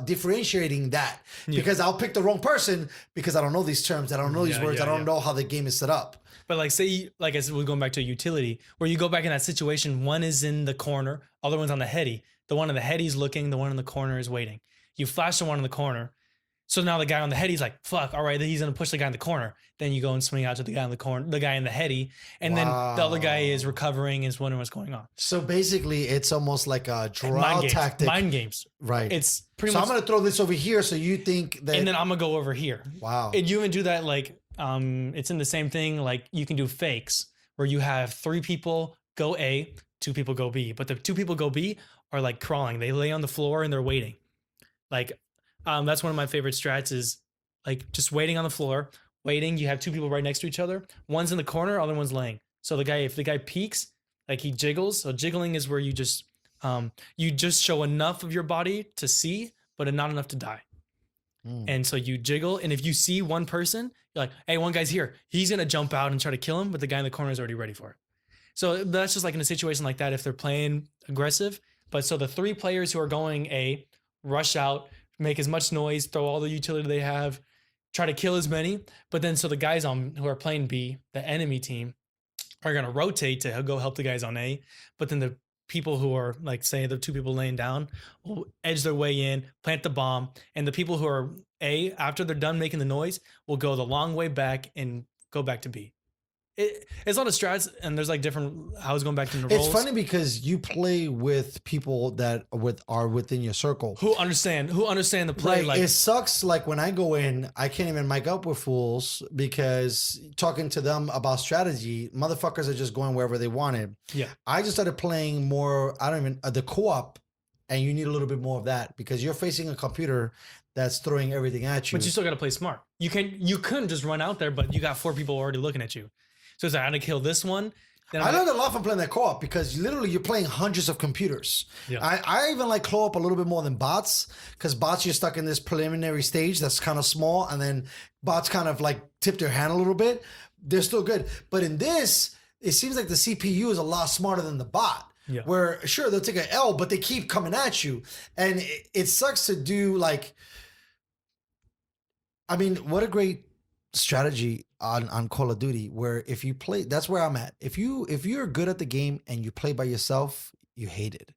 differentiating that. Because I'll pick the wrong person because I don't know these terms. I don't know these words. I don't know how the game is set up.
But like say, like I said, we're going back to a utility where you go back in that situation. One is in the corner. Other one's on the heady. The one on the heady's looking. The one in the corner is waiting. You flash the one in the corner. So now the guy on the heady's like, fuck, all right, he's going to push the guy in the corner. Then you go and swing out to the guy in the corner, the guy in the heady. And then the other guy is recovering, is wondering what's going on.
So basically it's almost like a draw tactic.
Mind games.
Right.
It's pretty
much.
So
I'm going to throw this over here. So you think that.
And then I'm going to go over here.
Wow.
And you even do that like, it's in the same thing. Like you can do fakes where you have 3 people go A, 2 people go B. But the 2 people go B are like crawling. They lay on the floor and they're waiting. Like, That's one of my favorite strats is like just waiting on the floor, waiting. You have two people right next to each other. One's in the corner, other one's laying. So if the guy peeks, like he jiggles. So jiggling is where you just show enough of your body to see, but not enough to die. And so you jiggle, and if you see one person, you're like, hey, one guy's here. He's going to jump out and try to kill him, but the guy in the corner is already ready for it. So that's just like in a situation like that if they're playing aggressive. But so the 3 players who are going A, rush out, make as much noise, throw all the utility they have, try to kill as many. But then so the guys who are playing B, the enemy team, are going to rotate to go help the guys on A. But then the people who are like, say the 2 people laying down will edge their way in, plant the bomb. And the people who are A, after they're done making the noise, will go the long way back and go back to B. It's a lot of strats, and there's like different how it's going back to the roles.
It's funny because you play with people that are within your circle
who understand the play.
Right.
Like
it sucks. Like when I go in, I can't even mic up with fools because talking to them about strategy, motherfuckers are just going wherever they wanted.
Yeah,
I just started playing more. I don't even the co-op, and you need a little bit more of that because you're facing a computer that's throwing everything at you.
But you still got to play smart. You couldn't just run out there, but you got 4 people already looking at you. So it's like, I had to kill this one. Then
I learned a lot from playing that co-op because literally you're playing hundreds of computers.
Yeah.
I even like co-op a little bit more than bots because bots you're stuck in this preliminary stage that's kind of small, and then bots kind of like tip their hand a little bit. They're still good. But in this, it seems like the CPU is a lot smarter than the bot.
Yeah.
Where sure they'll take an L, but they keep coming at you. And it sucks to do like, I mean, what a great strategy on Call of Duty where if you play, that's where I'm at. If you're good at the game and you play by yourself, you hate it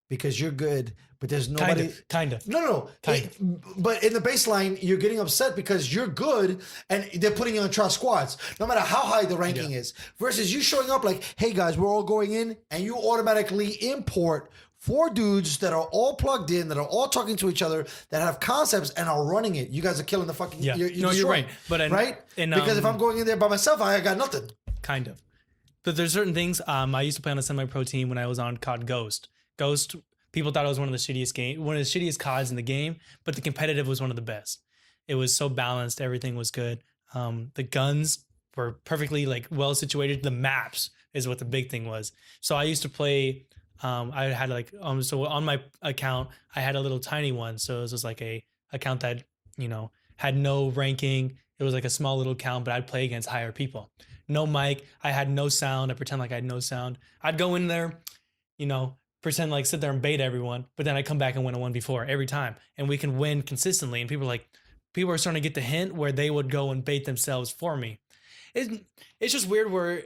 because you're good, but there's nobody.
Kind of.
No. But in the baseline, you're getting upset because you're good and they're putting you on trial squads, no matter how high the ranking is. Versus you showing up like, hey guys, we're all going in, and you automatically import 4 dudes that are all plugged in, that are all talking to each other, that have concepts and are running it. You guys are killing the fucking.
Yeah. You're right. But
right? Because if I'm going in there by myself, I got nothing.
Kind of. But there's certain things. I used to play on a semi-pro team when I was on COD Ghost. Ghost, people thought it was one of the shittiest CODs in the game, but the competitive was one of the best. It was so balanced. Everything was good. The guns were perfectly like well situated. The maps is what the big thing was. So I used to play. I had like so on my account I had a little tiny one, so it was just like a account that had no ranking. It was like a small little account, but I'd play against higher people. No mic, I had no sound. I pretend like I had no sound. I'd go in there, pretend like sit there and bait everyone, but then I come back and win a 1v4 every time, and we can win consistently. And people are starting to get the hint where they would go and bait themselves for me. It's just weird where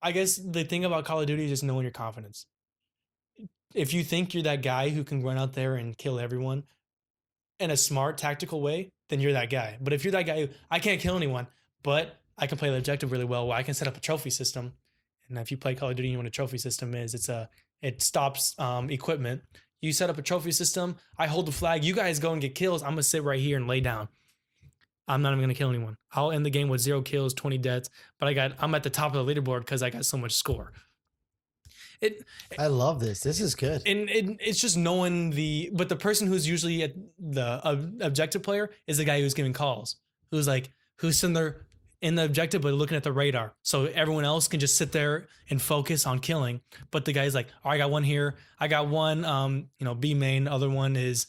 I guess the thing about Call of Duty is just knowing your confidence. If you think you're that guy who can run out there and kill everyone in a smart, tactical way, then you're that guy. But if you're that guy who, I can't kill anyone, but I can play the objective really well, I can set up a trophy system. And if you play Call of Duty, you know what a trophy system is. It stops equipment. You set up a trophy system. I hold the flag. You guys go and get kills. I'm going to sit right here and lay down. I'm not even going to kill anyone. I'll end the game with 0 kills, 20 deaths. But I'm at the top of the leaderboard because I got so much score.
I love this. This is good.
And it's just knowing but the person who's usually at the objective player is the guy who's giving calls, who's sitting there in the objective, but looking at the radar. So everyone else can just sit there and focus on killing. But the guy's like, oh, I got one here. I got one, B main. Other one is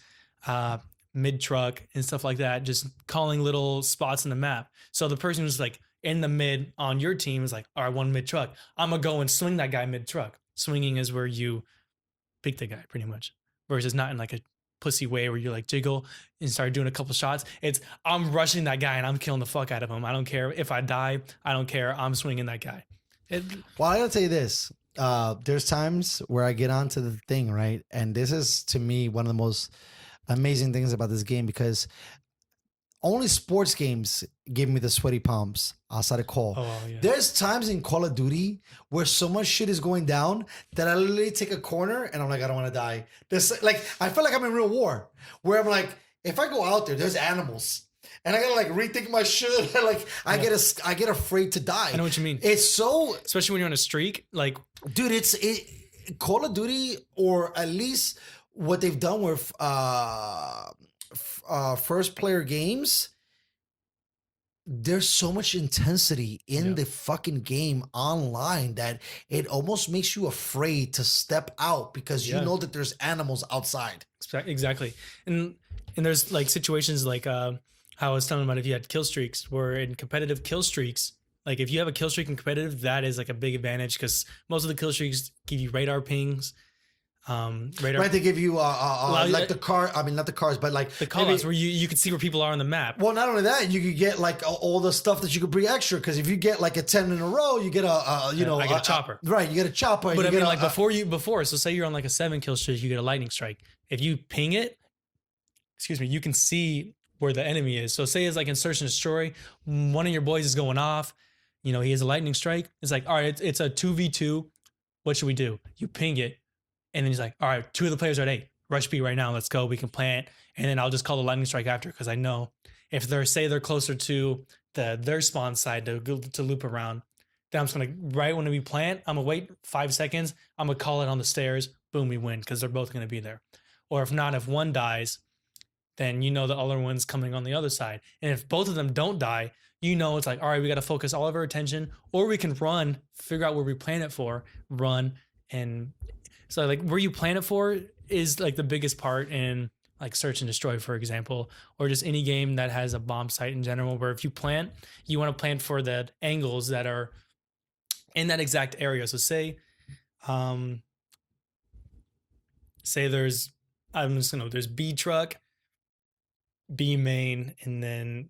mid truck and stuff like that. Just calling little spots in the map. So the person who's like in the mid on your team is like, all right, one mid truck. I'm going to go and swing that guy mid truck. Swinging is where you pick the guy pretty much, versus not in like a pussy way where you like jiggle and start doing a couple shots. It's I'm rushing that guy and I'm killing the fuck out of him. I don't care if I die. I don't care. I'm swinging that guy.
Well, I gotta tell you this. There's times where I get onto the thing, right? And this is to me one of the most amazing things about this game because only sports games give me the sweaty palms outside of Call.
Oh, yeah.
There's times in Call of Duty where so much shit is going down that I literally take a corner and I'm like, I don't want to die. I feel like I'm in real war where I'm like, if I go out there, there's animals. And I gotta like rethink my shit. I get afraid to die.
I know what you mean.
It's so,
especially when you're on a streak. Like,
dude, Call of Duty, or at least what they've done with first player games, there's so much intensity in the fucking game online that it almost makes you afraid to step out because you know that there's animals outside.
Exactly. And there's like situations like how I was telling about if you had kill streaks, where in competitive kill streaks, like if you have a kill streak in competitive, that is like a big advantage because most of the kill streaks give you radar pings.
Right, they give you like the car. I mean, not the cars, but like
the callouts where you can see where people are on the map.
Well, not only that, you could get like all the stuff that you could bring extra. Because if you get like a 10 in a row, you get
I get a chopper.
Right, you get a chopper.
But I mean, like before, so say you're on like a 7 kill streak, you get a lightning strike. If you ping it, you can see where the enemy is. So say it's like in search and destroy, one of your boys is going off. He has a lightning strike. It's like, all right, it's a 2v2. What should we do? You ping it. And then he's like, all right, 2 of the players are at 8. Rush B right now. Let's go. We can plant. And then I'll just call the lightning strike after because I know if they're closer to their spawn side to loop around, then I'm just going to, right when we plant, I'm going to wait 5 seconds. I'm going to call it on the stairs. Boom, we win because they're both going to be there. Or if not, if one dies, then the other one's coming on the other side. And if both of them don't die, it's like, all right, we got to focus all of our attention, or we can run, figure out where we plan it for, run, and... So like where you plan it for is like the biggest part in like search and destroy, for example, or just any game that has a bomb site in general, where if you plant, you want to plan for the angles that are in that exact area. So say there's there's B truck, B main, and then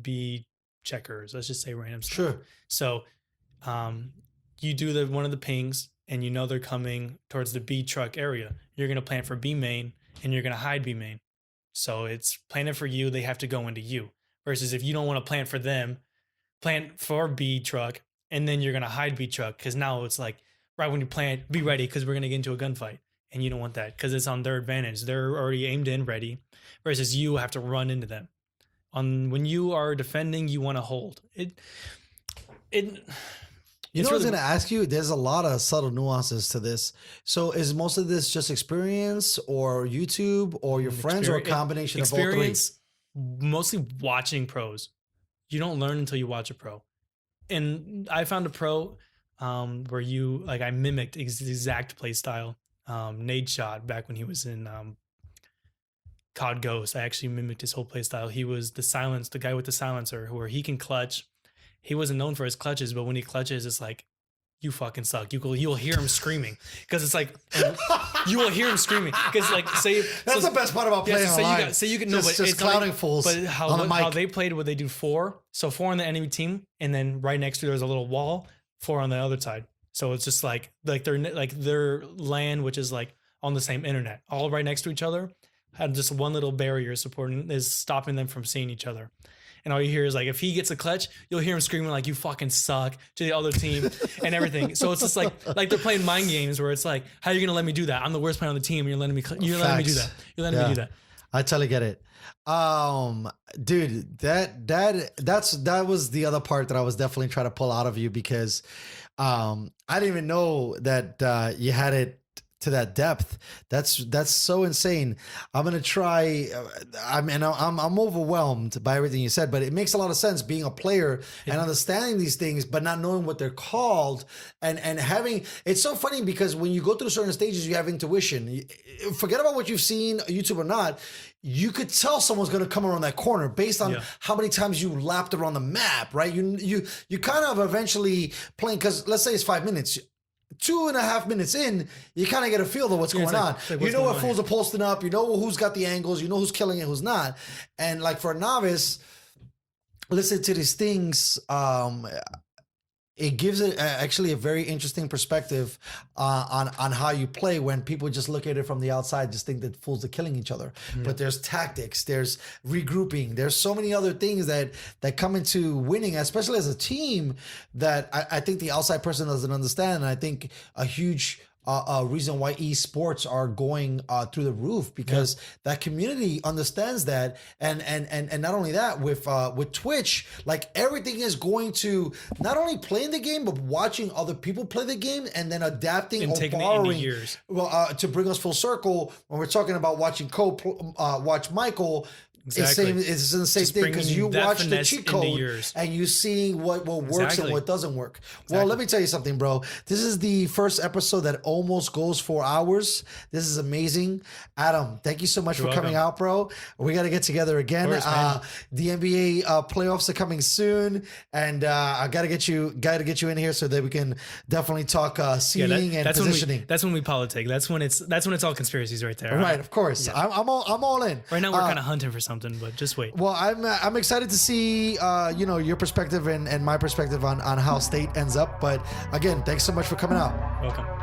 B checkers. Let's just say random stuff.
Sure.
So you do one of the pings, and they're coming towards the B truck area. You're going to plan for B main, and you're going to hide B main. So it's planted for you. They have to go into you. Versus if you don't want to plan for them, plan for B truck, and then you're going to hide B truck. Because now it's like, right when you plant, be ready because we're going to get into a gunfight. And you don't want that because it's on their advantage. They're already aimed in, ready. Versus you have to run into them. When you are defending, you want to hold.
I was going to ask you, there's a lot of subtle nuances to this. So is most of this just experience or YouTube or your friends or a combination of all three?
Experience, mostly watching pros. You don't learn until you watch a pro. And I found a pro where I mimicked his exact play style. Nade Shot back when he was in COD Ghost. I actually mimicked his whole play style. He was the guy with the silencer where he can clutch. He wasn't known for his clutches, but when he clutches, it's like, you fucking suck. You'll hear him screaming because it's like you will hear him screaming because
that's the best part about playing online.
So you can
just clouding fools.
But how they played, would they do 4? So 4 on the enemy team, and then right next to there's a little wall, 4 on the other side. So it's just like their LAN, which is like on the same internet, all right next to each other, had just one little barrier stopping them from seeing each other. And all you hear is like, if he gets a clutch, you'll hear him screaming like, you fucking suck to the other team and everything. So it's just like they're playing mind games where it's like, how are you going to let me do that? I'm the worst player on the team. And you're letting me do that. You're letting me do that.
I totally get it. Dude, that was the other part that I was definitely trying to pull out of you because, I didn't even know that, you had it to that depth. That's so insane. I'm gonna try. I'm overwhelmed by everything you said, but it makes a lot of sense being a player and understanding these things, but not knowing what they're called and having. It's so funny because when you go through certain stages, you have intuition. Forget about what you've seen, YouTube or not. You could tell someone's going to come around that corner based on how many times you lapped around the map, right? You kind of eventually playing because let's say it's 5 minutes. 2.5 minutes in, you kind of get a feel of what's going on. You know what fools are posting up. You know who's got the angles. You know who's killing it, who's not. And like for a novice, listen to these things. It gives it actually a very interesting perspective on how you play when people just look at it from the outside, just think that fools are killing each other. But there's tactics, there's regrouping, there's so many other things that come into winning, especially as a team, that I think the outside person doesn't understand. And I think a huge reason why esports are going through the roof, because that community understands that, and not only that, with Twitch, like everything is going to not only playing the game but watching other people play the game and then adapting
And
or
taking it
borrowing.
into years.
Well, to bring us full circle, when we're talking about watching watch Michael.
Exactly.
It's the same
Just
thing, because
bringing
you
that
watch the
finesse
cheat
into
code
yours.
and you see what works and
Exactly.
what doesn't work. Well, let me tell you something, bro. This is the first episode that almost goes 4 hours. This is amazing. Adam, thank you so much for coming out, bro. We got to get together again.
Of course, man.
The NBA playoffs are coming soon, and I got to get you in here so that we can definitely talk seeding and positioning.
That's when we politic. That's when it's all conspiracies right there.
Right, of course.
Yeah.
I'm all in.
Right now we're kind of hunting for something, but just wait.
Well, I'm excited to see your perspective and my perspective on how state ends up. But again, thanks so much for coming out.
Welcome.